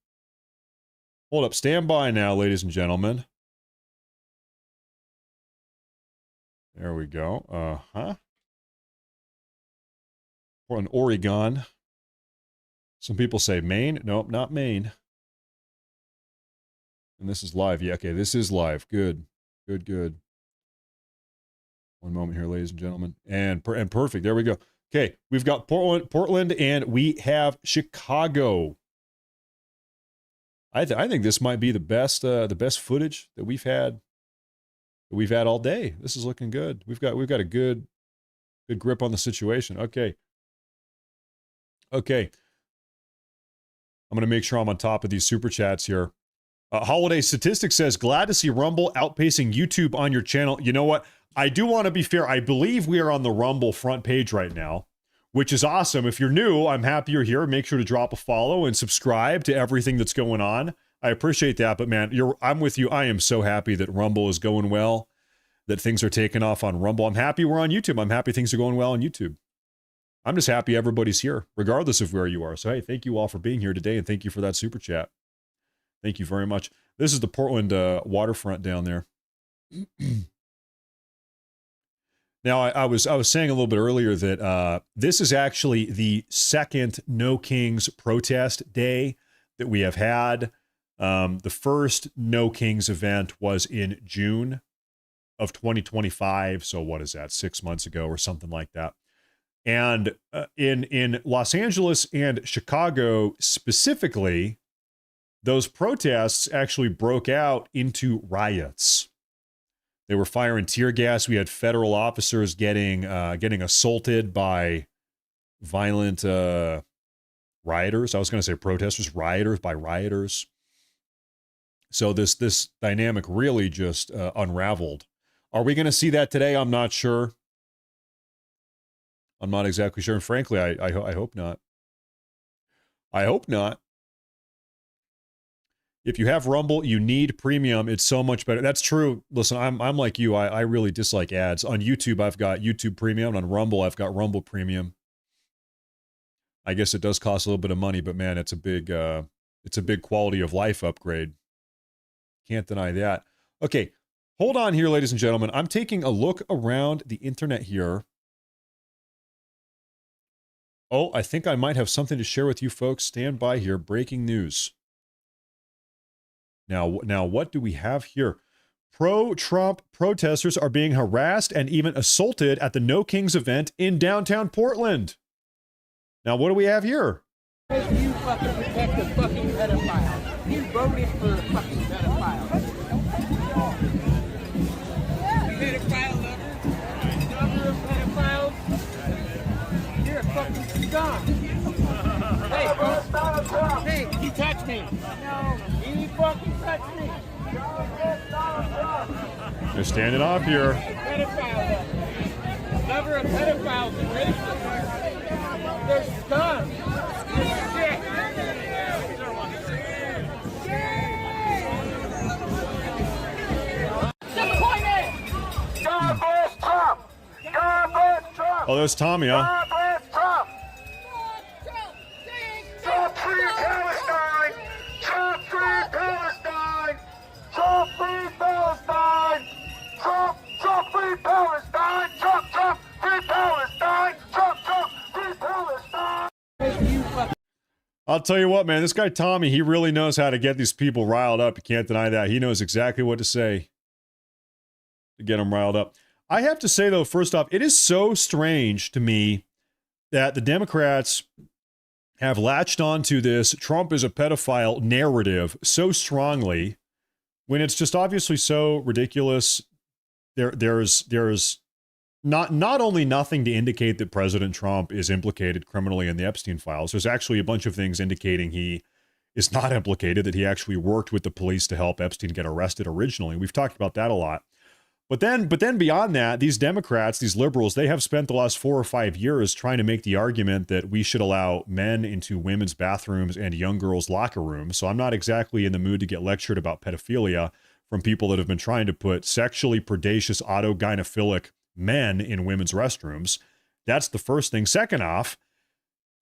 Speaker 1: Hold up, stand by now, ladies and gentlemen. There we go. Portland, Oregon. Some people say Maine. Nope, not Maine. And this is live. Yeah, okay, this is live. Good. Good, good. One moment here, ladies and gentlemen. And perfect. There we go. Okay, we've got Portland, and we have Chicago. I think this might be the best footage that we've had all day. This is looking good. We've got a good grip on the situation. Okay. I'm going to make sure I'm on top of these super chats here. Holiday Statistics says, glad to see Rumble outpacing YouTube on your channel. You know what? I do want to be fair. I believe we are on the Rumble front page right now, which is awesome. If you're new, I'm happy you're here. Make sure to drop a follow and subscribe to everything that's going on. I appreciate that. But man, I'm with you. I am so happy that Rumble is going well, that things are taking off on Rumble. I'm happy we're on YouTube. I'm happy things are going well on YouTube. I'm just happy everybody's here, regardless of where you are. So, hey, thank you all for being here today, and thank you for that super chat. Thank you very much. This is the Portland waterfront down there. Now, I was saying a little bit earlier that this is actually the second No Kings protest day that we have had. The first No Kings event was in June of 2025. So what is that, 6 months ago or something like that? And in Los Angeles and Chicago specifically, those protests actually broke out into riots. They were firing tear gas. We had federal officers getting assaulted by violent rioters. I was going to say protesters, rioters by rioters. So this dynamic really just unraveled. Are we going to see that today? I'm not sure. I'm not exactly sure. And frankly, I hope not. I hope not. If you have Rumble, you need premium. It's so much better. That's true. Listen, I'm like you. I really dislike ads. On YouTube, I've got YouTube Premium. On Rumble, I've got Rumble Premium. I guess it does cost a little bit of money, but man, it's a big quality of life upgrade. Can't deny that. Okay, hold on here, ladies and gentlemen. I'm taking a look around the internet here. Oh, I think I might have something to share with you folks. Stand by here. Breaking news. Now, what do we have here? Pro-Trump protesters are being harassed and even assaulted at the No Kings event in downtown Portland. Now, what do we have here?
Speaker 15: You fucking protect the fucking pedophile. You voted for a fucking pedophile. Pedophile lover of pedophiles. You're a fucking scum. Hey, bro. Hey, you touched me. No, you fucking touched me.
Speaker 1: They're standing off here.
Speaker 15: Pedophile lover of pedophiles and racists. They're scum.
Speaker 4: God bless Trump! God bless Trump!
Speaker 1: Oh, there's Tommy, huh?
Speaker 4: God bless Trump! Trump free Palestine! Trump free Palestine! Trump free Palestine! Trump free Palestine! Trump free Palestine! Trump free Palestine!
Speaker 1: I'll tell you what, man, this guy Tommy, he really knows how to get these people riled up. You can't deny that. He knows exactly what to say to get them riled up. I have to say, though, first off, it is so strange to me that the Democrats have latched onto this Trump is a pedophile narrative so strongly when it's just obviously so ridiculous. There's not only nothing to indicate that President Trump is implicated criminally in the Epstein files, there's actually a bunch of things indicating he is not implicated, that he actually worked with the police to help Epstein get arrested originally. We've talked about that a lot. But then beyond that, these Democrats, these liberals, they have spent the last 4 or 5 years trying to make the argument that we should allow men into women's bathrooms and young girls' locker rooms. So I'm not exactly in the mood to get lectured about pedophilia from people that have been trying to put sexually predacious autogynephilic men in women's restrooms. That's the first thing. Second off,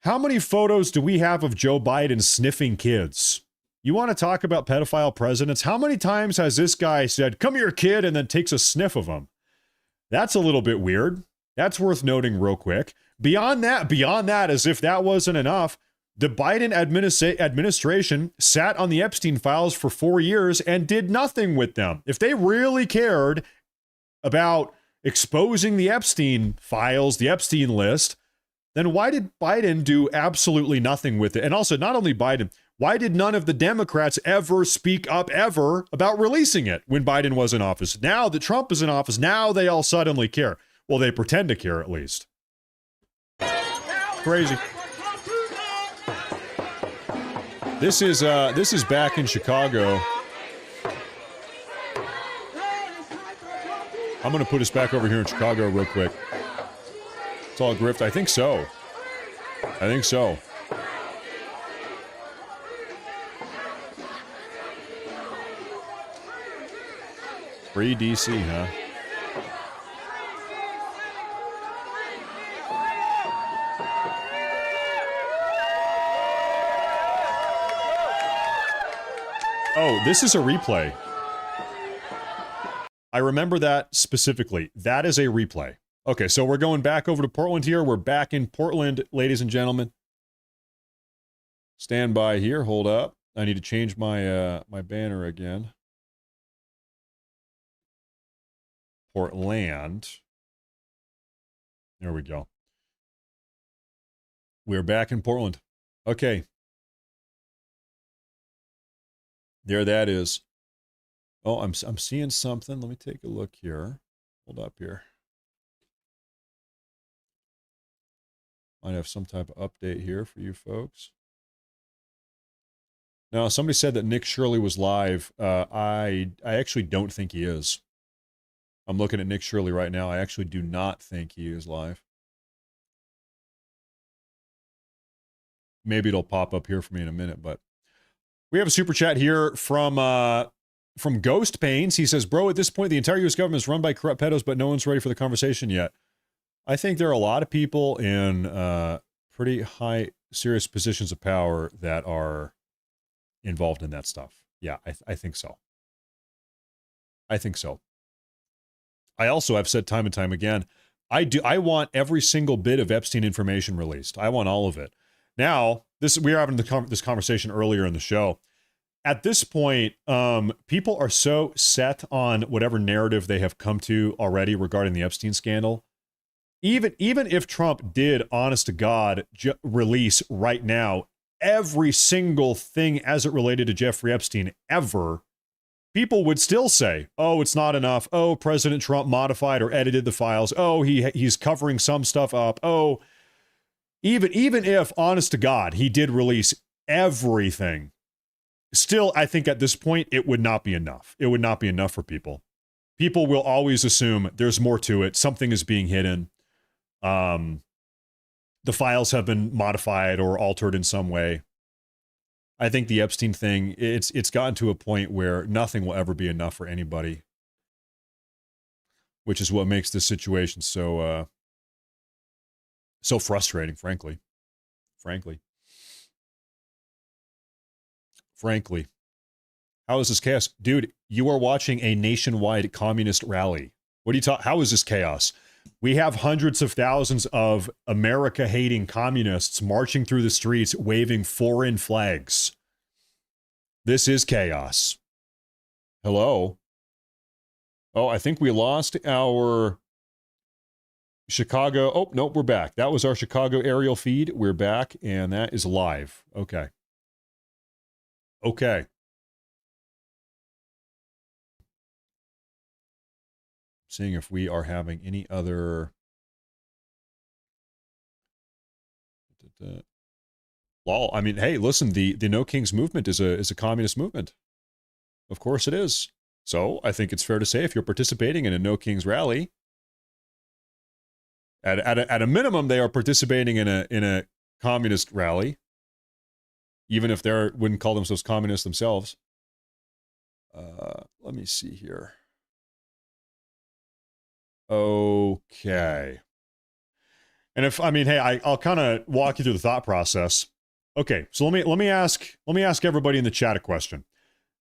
Speaker 1: how many photos do we have of Joe Biden sniffing kids? You want to talk about pedophile presidents? How many times has this guy said, "Come here, kid," and then takes a sniff of them? That's a little bit weird. That's worth noting real quick. Beyond that, as if that wasn't enough, the Biden administration sat on the Epstein files for 4 years and did nothing with them. If they really cared about exposing the Epstein files, the Epstein list, then why did Biden do absolutely nothing with it? And also, not only Biden, why did none of the Democrats ever speak up ever about releasing it when Biden was in office? Now that Trump is in office, now they all suddenly care. Well, they pretend to care at least. Crazy. This is back in Chicago. I'm going to put us back over here in Chicago real quick. It's all grift. I think so. Free DC, huh? Oh, this is a replay. I remember that specifically. That is a replay. Okay, so we're going back over to Portland here. We're back in Portland, ladies and gentlemen. Stand by here. Hold up. I need to change my my banner again. Portland. There we go. We're back in Portland. Okay. There that is. Oh, I'm seeing something. Let me take a look here. Hold up here. Might have some type of update here for you folks. No, somebody said that Nick Shirley was live. I actually don't think he is. I'm looking at Nick Shirley right now. I actually do not think he is live. Maybe it'll pop up here for me in a minute, but we have a super chat here from Ghost Pains. He says, bro, at this point, the entire U.S. government is run by corrupt pedos, but no one's ready for the conversation yet. I think there are a lot of people in pretty high, serious positions of power that are involved in that stuff. Yeah, I think so. I think so. I also have said time and time again, I want every single bit of Epstein information released. I want all of it. Now, we were having this conversation earlier in the show. At this point, people are so set on whatever narrative they have come to already regarding the Epstein scandal. Even if Trump did, honest to God, release right now every single thing as it related to Jeffrey Epstein ever, people would still say, oh, it's not enough. Oh, President Trump modified or edited the files. Oh, he's covering some stuff up. Oh, even if, honest to God, he did release everything, still, I think at this point, it would not be enough. It would not be enough for people. People will always assume there's more to it. Something is being hidden. The files have been modified or altered in some way. I think the Epstein thing, it's gotten to a point where nothing will ever be enough for anybody, which is what makes this situation so frustrating, frankly. How is this chaos? Dude, you are watching a nationwide communist rally. What are you talking? How is this chaos? We have hundreds of thousands of America-hating communists marching through the streets, waving foreign flags. This is chaos. Hello? Oh, I think we lost our Chicago. Oh, nope, we're back. That was our Chicago aerial feed. We're back, and that is live. Okay. Seeing if we are having any other... Lol. I mean, hey, listen, the No Kings movement is a communist movement. Of course it is. So I think it's fair to say if you're participating in a No Kings rally, at a minimum, they are participating in a communist rally, even if they wouldn't call themselves communists themselves. Let me see here. Okay. And if, I mean, hey, I'll kind of walk you through the thought process. Okay, so let me ask everybody in the chat a question.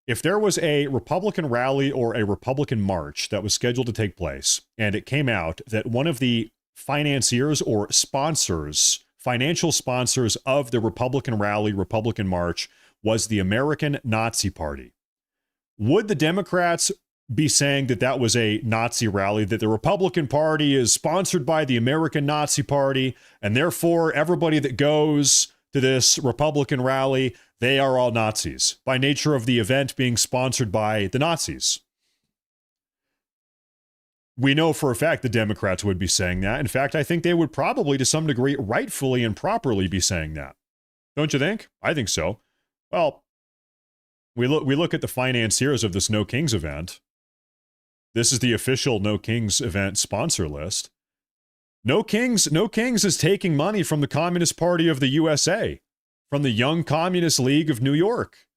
Speaker 1: If there was a Republican rally or a Republican march that was scheduled to take place, and it came out that one of the financiers or sponsors, financial sponsors of the Republican rally, Republican march, was the American Nazi Party, would the Democrats be saying that that was a Nazi rally, that the Republican Party is sponsored by the American Nazi Party, and therefore everybody that goes to this Republican rally, they are all Nazis, by nature of the event being sponsored by the Nazis? We know for a fact the Democrats would be saying that. In fact, I think they would probably, to some degree, rightfully and properly be saying that. Don't you think? I think so. Well, we look at the financiers of this No Kings event. This is the official No Kings event sponsor list. No Kings is taking money from the Communist Party of the USA, from the Young Communist League of New York.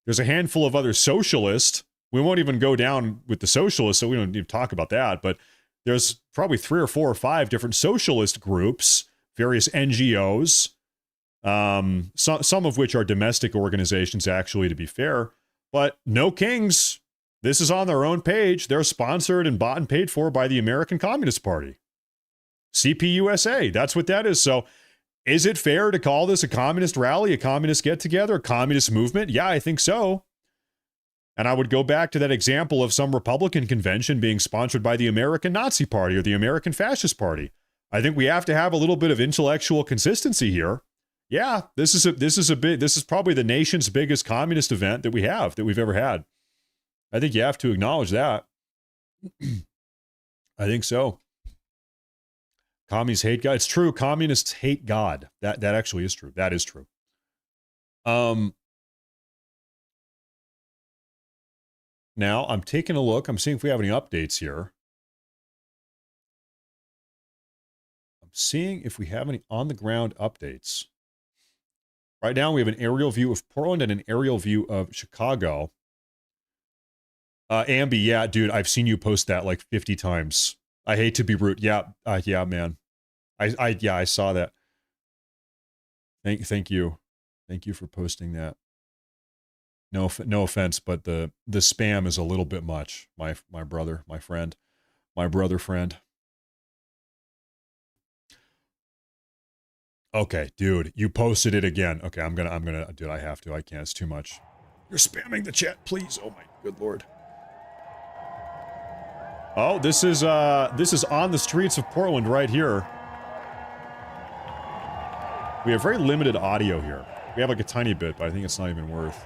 Speaker 1: There's a handful of other socialists. We won't even go down with the socialists, so we don't need to talk about that. But there's probably 3 or 4 or 5 different socialist groups, various NGOs, some of which are domestic organizations, actually, to be fair. But No Kings, this is on their own page. They're sponsored and bought and paid for by the American Communist Party. CPUSA, that's what that is. So is it fair to call this a communist rally, a communist get-together, a communist movement? Yeah, I think so. And I would go back to that example of some Republican convention being sponsored by the American Nazi Party or the American Fascist Party. I think we have to have a little bit of intellectual consistency here. Yeah, this is probably the nation's biggest communist event that we've ever had. I think you have to acknowledge that. I think so. Communists hate God. It's true. Communists hate God. That actually is true. That is true. Now, I'm taking a look. I'm seeing if we have any updates here. I'm seeing if we have any on-the-ground updates. Right now, we have an aerial view of Portland and an aerial view of Chicago. Ambi, yeah, dude, I've seen you post that like 50 times. I hate to be rude. Yeah, yeah, man. I saw that. Thank you. Thank you for posting that. No offense, but the spam is a little bit much. My brother, my friend, my brother friend. Okay, dude, you posted it again. Okay, I'm gonna, dude, I have to. I can't. It's too much. You're spamming the chat, please. Oh my good lord. Oh, this is on the streets of Portland right here. We have very limited audio here. We have like a tiny bit, but I think it's not even worth.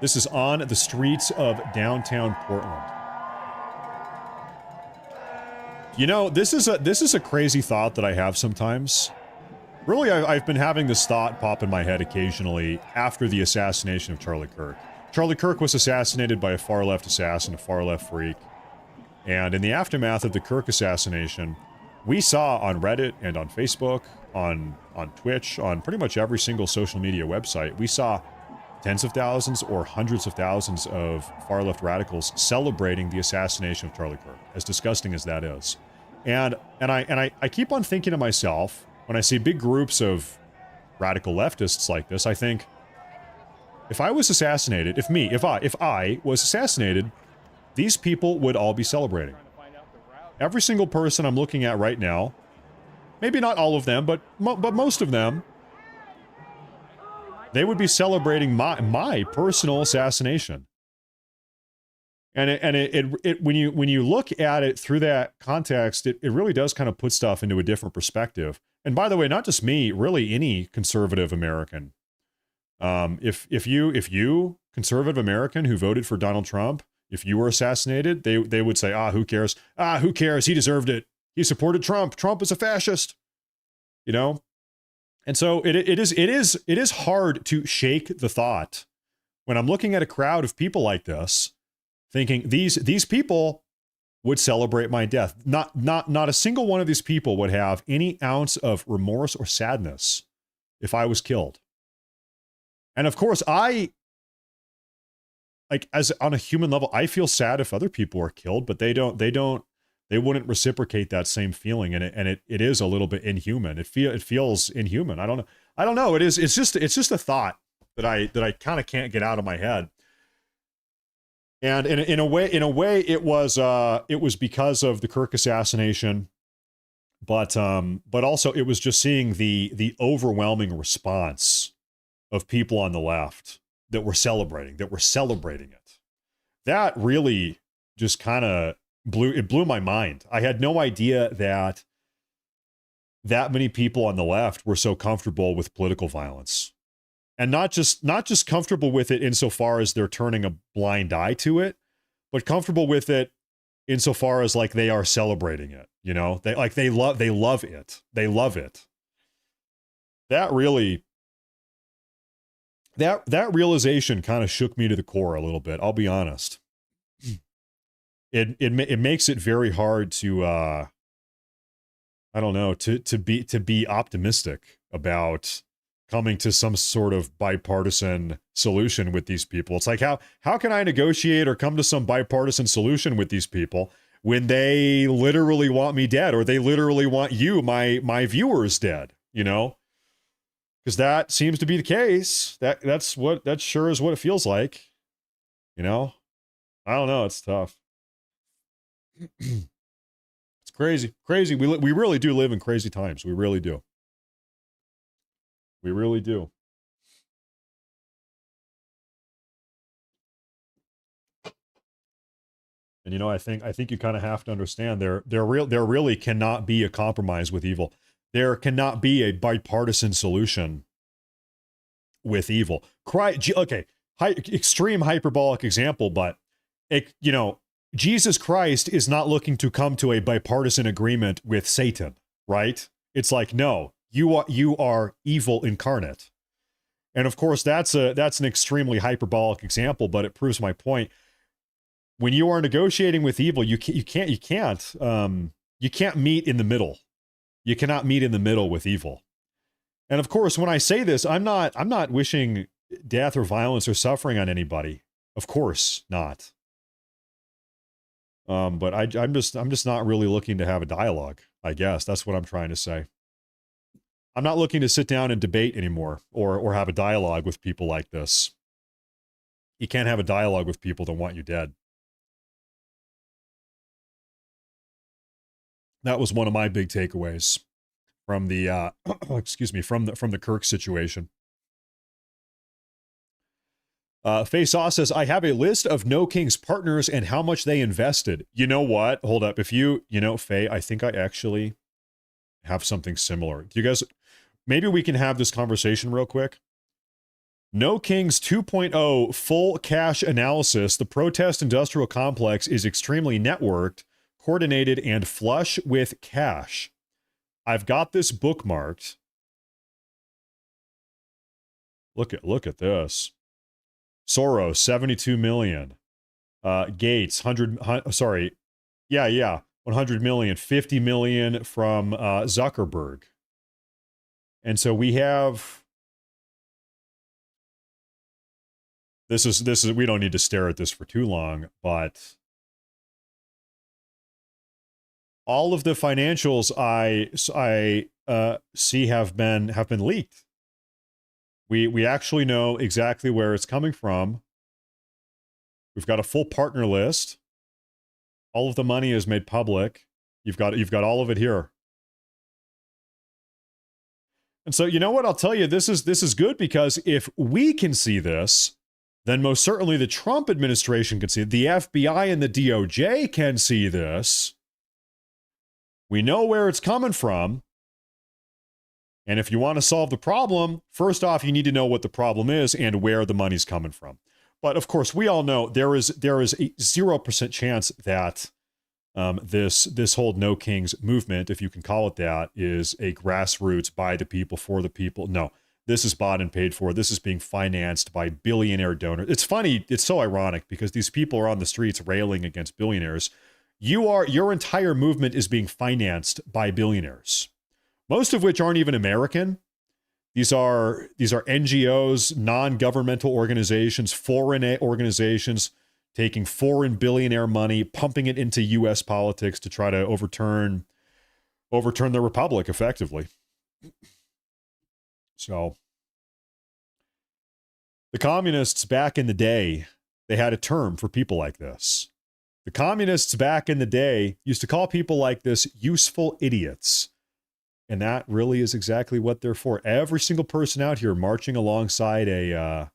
Speaker 1: This is on the streets of downtown Portland. You know, this is a crazy thought that I have sometimes. Really, I've been having this thought pop in my head occasionally after the assassination of Charlie Kirk. Charlie Kirk was assassinated by a far-left assassin, a far-left freak. And in the aftermath of the Kirk assassination, we saw on Reddit and on Facebook, on Twitch, on pretty much every single social media website, we saw tens of thousands or hundreds of thousands of far-left radicals celebrating the assassination of Charlie Kirk, as disgusting as that is. And I keep on thinking to myself, when I see big groups of radical leftists like this, I think, if I was assassinated, if I was assassinated, these people would all be celebrating. Every single person I'm looking at right now, maybe not all of them, but most of them, they would be celebrating my personal assassination. And it when you look at it through that context, it really does kind of put stuff into a different perspective. And by the way, not just me, really any conservative American. If you conservative American who voted for Donald Trump, if you were assassinated, they would say, who cares? Who cares? He deserved it. He supported Trump. Trump is a fascist. You know? And so it is hard to shake the thought when I'm looking at a crowd of people like this, thinking these people would celebrate my death. Not a single one of these people would have any ounce of remorse or sadness if I was killed. And of course, as on a human level, I feel sad if other people are killed, but they wouldn't reciprocate that same feeling, and it is a little bit inhuman. It feels inhuman. I don't know. It's just a thought that I kind of can't get out of my head. And in a way, it was because of the Kirk assassination, but also it was just seeing the overwhelming response of people on the left that were celebrating it. That really just kind of blew my mind. I had no idea that many people on the left were so comfortable with political violence, and not just comfortable with it insofar as they're turning a blind eye to it, but comfortable with it insofar as like they are celebrating it. You know, they love it. They love it. That really. That realization kind of shook me to the core a little bit. I'll be honest. It makes it very hard to I don't know, to be optimistic about coming to some sort of bipartisan solution with these people. It's like how can I negotiate or come to some bipartisan solution with these people when they literally want me dead, or they literally want you, my viewers, dead, you know? Because that seems to be the case. That sure is what it feels like. You know? I don't know. It's tough. It's crazy. Crazy. We really do live in crazy times. We really do. We really do. And you know, I think you kind of have to understand there really cannot be a compromise with evil. There cannot be a bipartisan solution with evil. Extreme hyperbolic example, but Jesus Christ is not looking to come to a bipartisan agreement with Satan, right? It's like, no, you are evil incarnate. And of course, that's an extremely hyperbolic example, but it proves my point. When you are negotiating with evil, you can't meet in the middle. You cannot meet in the middle with evil. And of course, when I say this, I'm not wishing death or violence or suffering on anybody. Of course not. But I'm just not really looking to have a dialogue. I guess that's what I'm trying to say. I'm not looking to sit down and debate anymore or have a dialogue with people like this. You can't have a dialogue with people that want you dead. That was one of my big takeaways from the from the Kirk situation. Face Off says, I have a list of No King's partners and how much they invested. You know what? Hold up. If Faye, I think I actually have something similar. Do you guys, maybe we can have this conversation real quick. No King's 2.0 full cash analysis. The protest industrial complex is extremely networked, coordinated, and flush with cash. I've got this bookmarked. Look at this. Soros, 72 million. Gates, 100 million, 50 million from Zuckerberg. And so we have, this is, we don't need to stare at this for too long, but all of the financials I see have been leaked. We actually know exactly where it's coming from. We've got a full partner list. All of the money is made public. You've got all of it here. And so, you know what? I'll tell you, this is good, because if we can see this, then most certainly the Trump administration can see it. The FBI and the DOJ can see this. We know where it's coming from. And if you want to solve the problem, first off, you need to know what the problem is and where the money's coming from. But of course, we all know there is a 0% chance that this whole No Kings movement, if you can call it that, is a grassroots, by the people, for the people. No, this is bought and paid for. This is being financed by billionaire donors. It's funny. It's so ironic, because these people are on the streets railing against billionaires. Your entire movement is being financed by billionaires, most of which aren't even American. These are NGOs, non-governmental organizations, foreign organizations, taking foreign billionaire money, pumping it into U.S. politics to try to overturn the republic effectively. So the communists back in the day, they had a term for people like this. The communists back in the day used to call people like this useful idiots. And that really is exactly what they're for. Every single person out here marching alongside a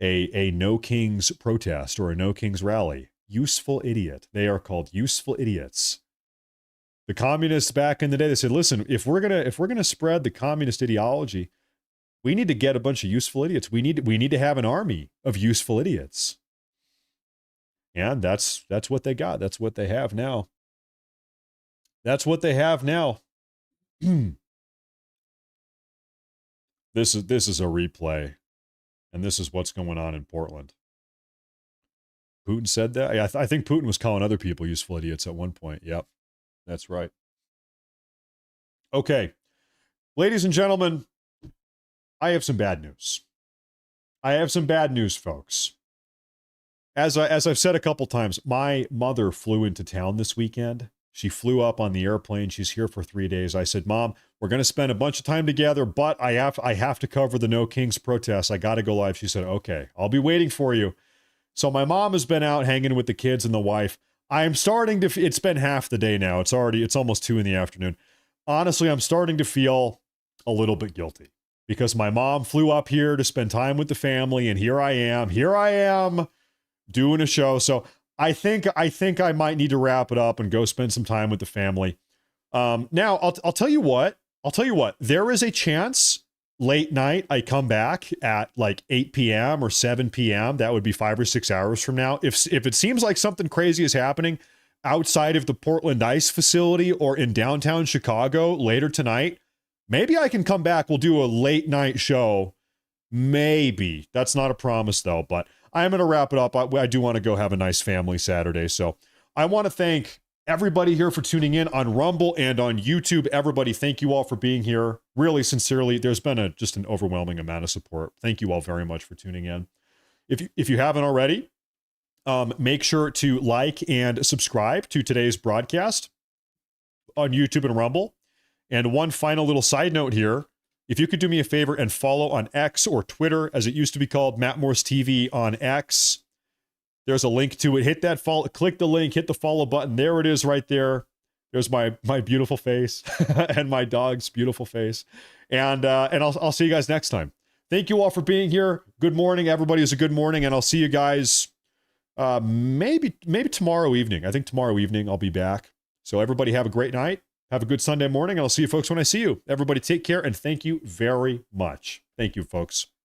Speaker 1: No Kings protest or a No Kings rally, useful idiot. They are called useful idiots. The communists back in the day, they said, listen, if we're gonna spread the communist ideology, we need to get a bunch of useful idiots. We need to have an army of useful idiots. And that's what they got. That's what they have now. That's what they have now. This is a replay, and this is what's going on in Portland. Putin said that? I think Putin was calling other people useful idiots at one point. Yep, that's right. Okay, ladies and gentlemen, I have some bad news. I have some bad news, folks. As I've said a couple times, my mother flew into town this weekend. She flew up on the airplane. She's here for 3 days. I said, Mom, we're going to spend a bunch of time together, but I have to cover the No Kings protest. I got to go live. She said, okay, I'll be waiting for you. So my mom has been out hanging with the kids and the wife. I'm starting to, it's been half the day now. It's almost 2 p.m. Honestly, I'm starting to feel a little bit guilty, because my mom flew up here to spend time with the family, and here I am doing a show. So I think I might need to wrap it up and go spend some time with the family. Now I'll tell you what, there is a chance late night I come back at like 8 p.m. or 7 p.m. That would be 5 or 6 hours from now. If it seems like something crazy is happening outside of the Portland ICE facility or in downtown Chicago later tonight, maybe I can come back. We'll do a late night show Maybe. That's not a promise, though, but I am going to wrap it up. I do want to go have a nice family Saturday. So I want to thank everybody here for tuning in on Rumble and on YouTube. Everybody, thank you all for being here. Really, sincerely, there's been just an overwhelming amount of support. Thank you all very much for tuning in. If you haven't already, make sure to like and subscribe to today's broadcast on YouTube and Rumble. And one final little side note here. If you could do me a favor and follow on X or Twitter, as it used to be called, Matt Morse TV on X. There's a link to it. Hit that follow, click the link, hit the follow button. There it is right there. There's my beautiful face and my dog's beautiful face. And I'll see you guys next time. Thank you all for being here. Good morning, everybody. It's a good morning, and I'll see you guys maybe tomorrow evening. I think tomorrow evening I'll be back. So everybody have a great night. Have a good Sunday morning, and I'll see you folks when I see you. Everybody take care, and thank you very much. Thank you, folks.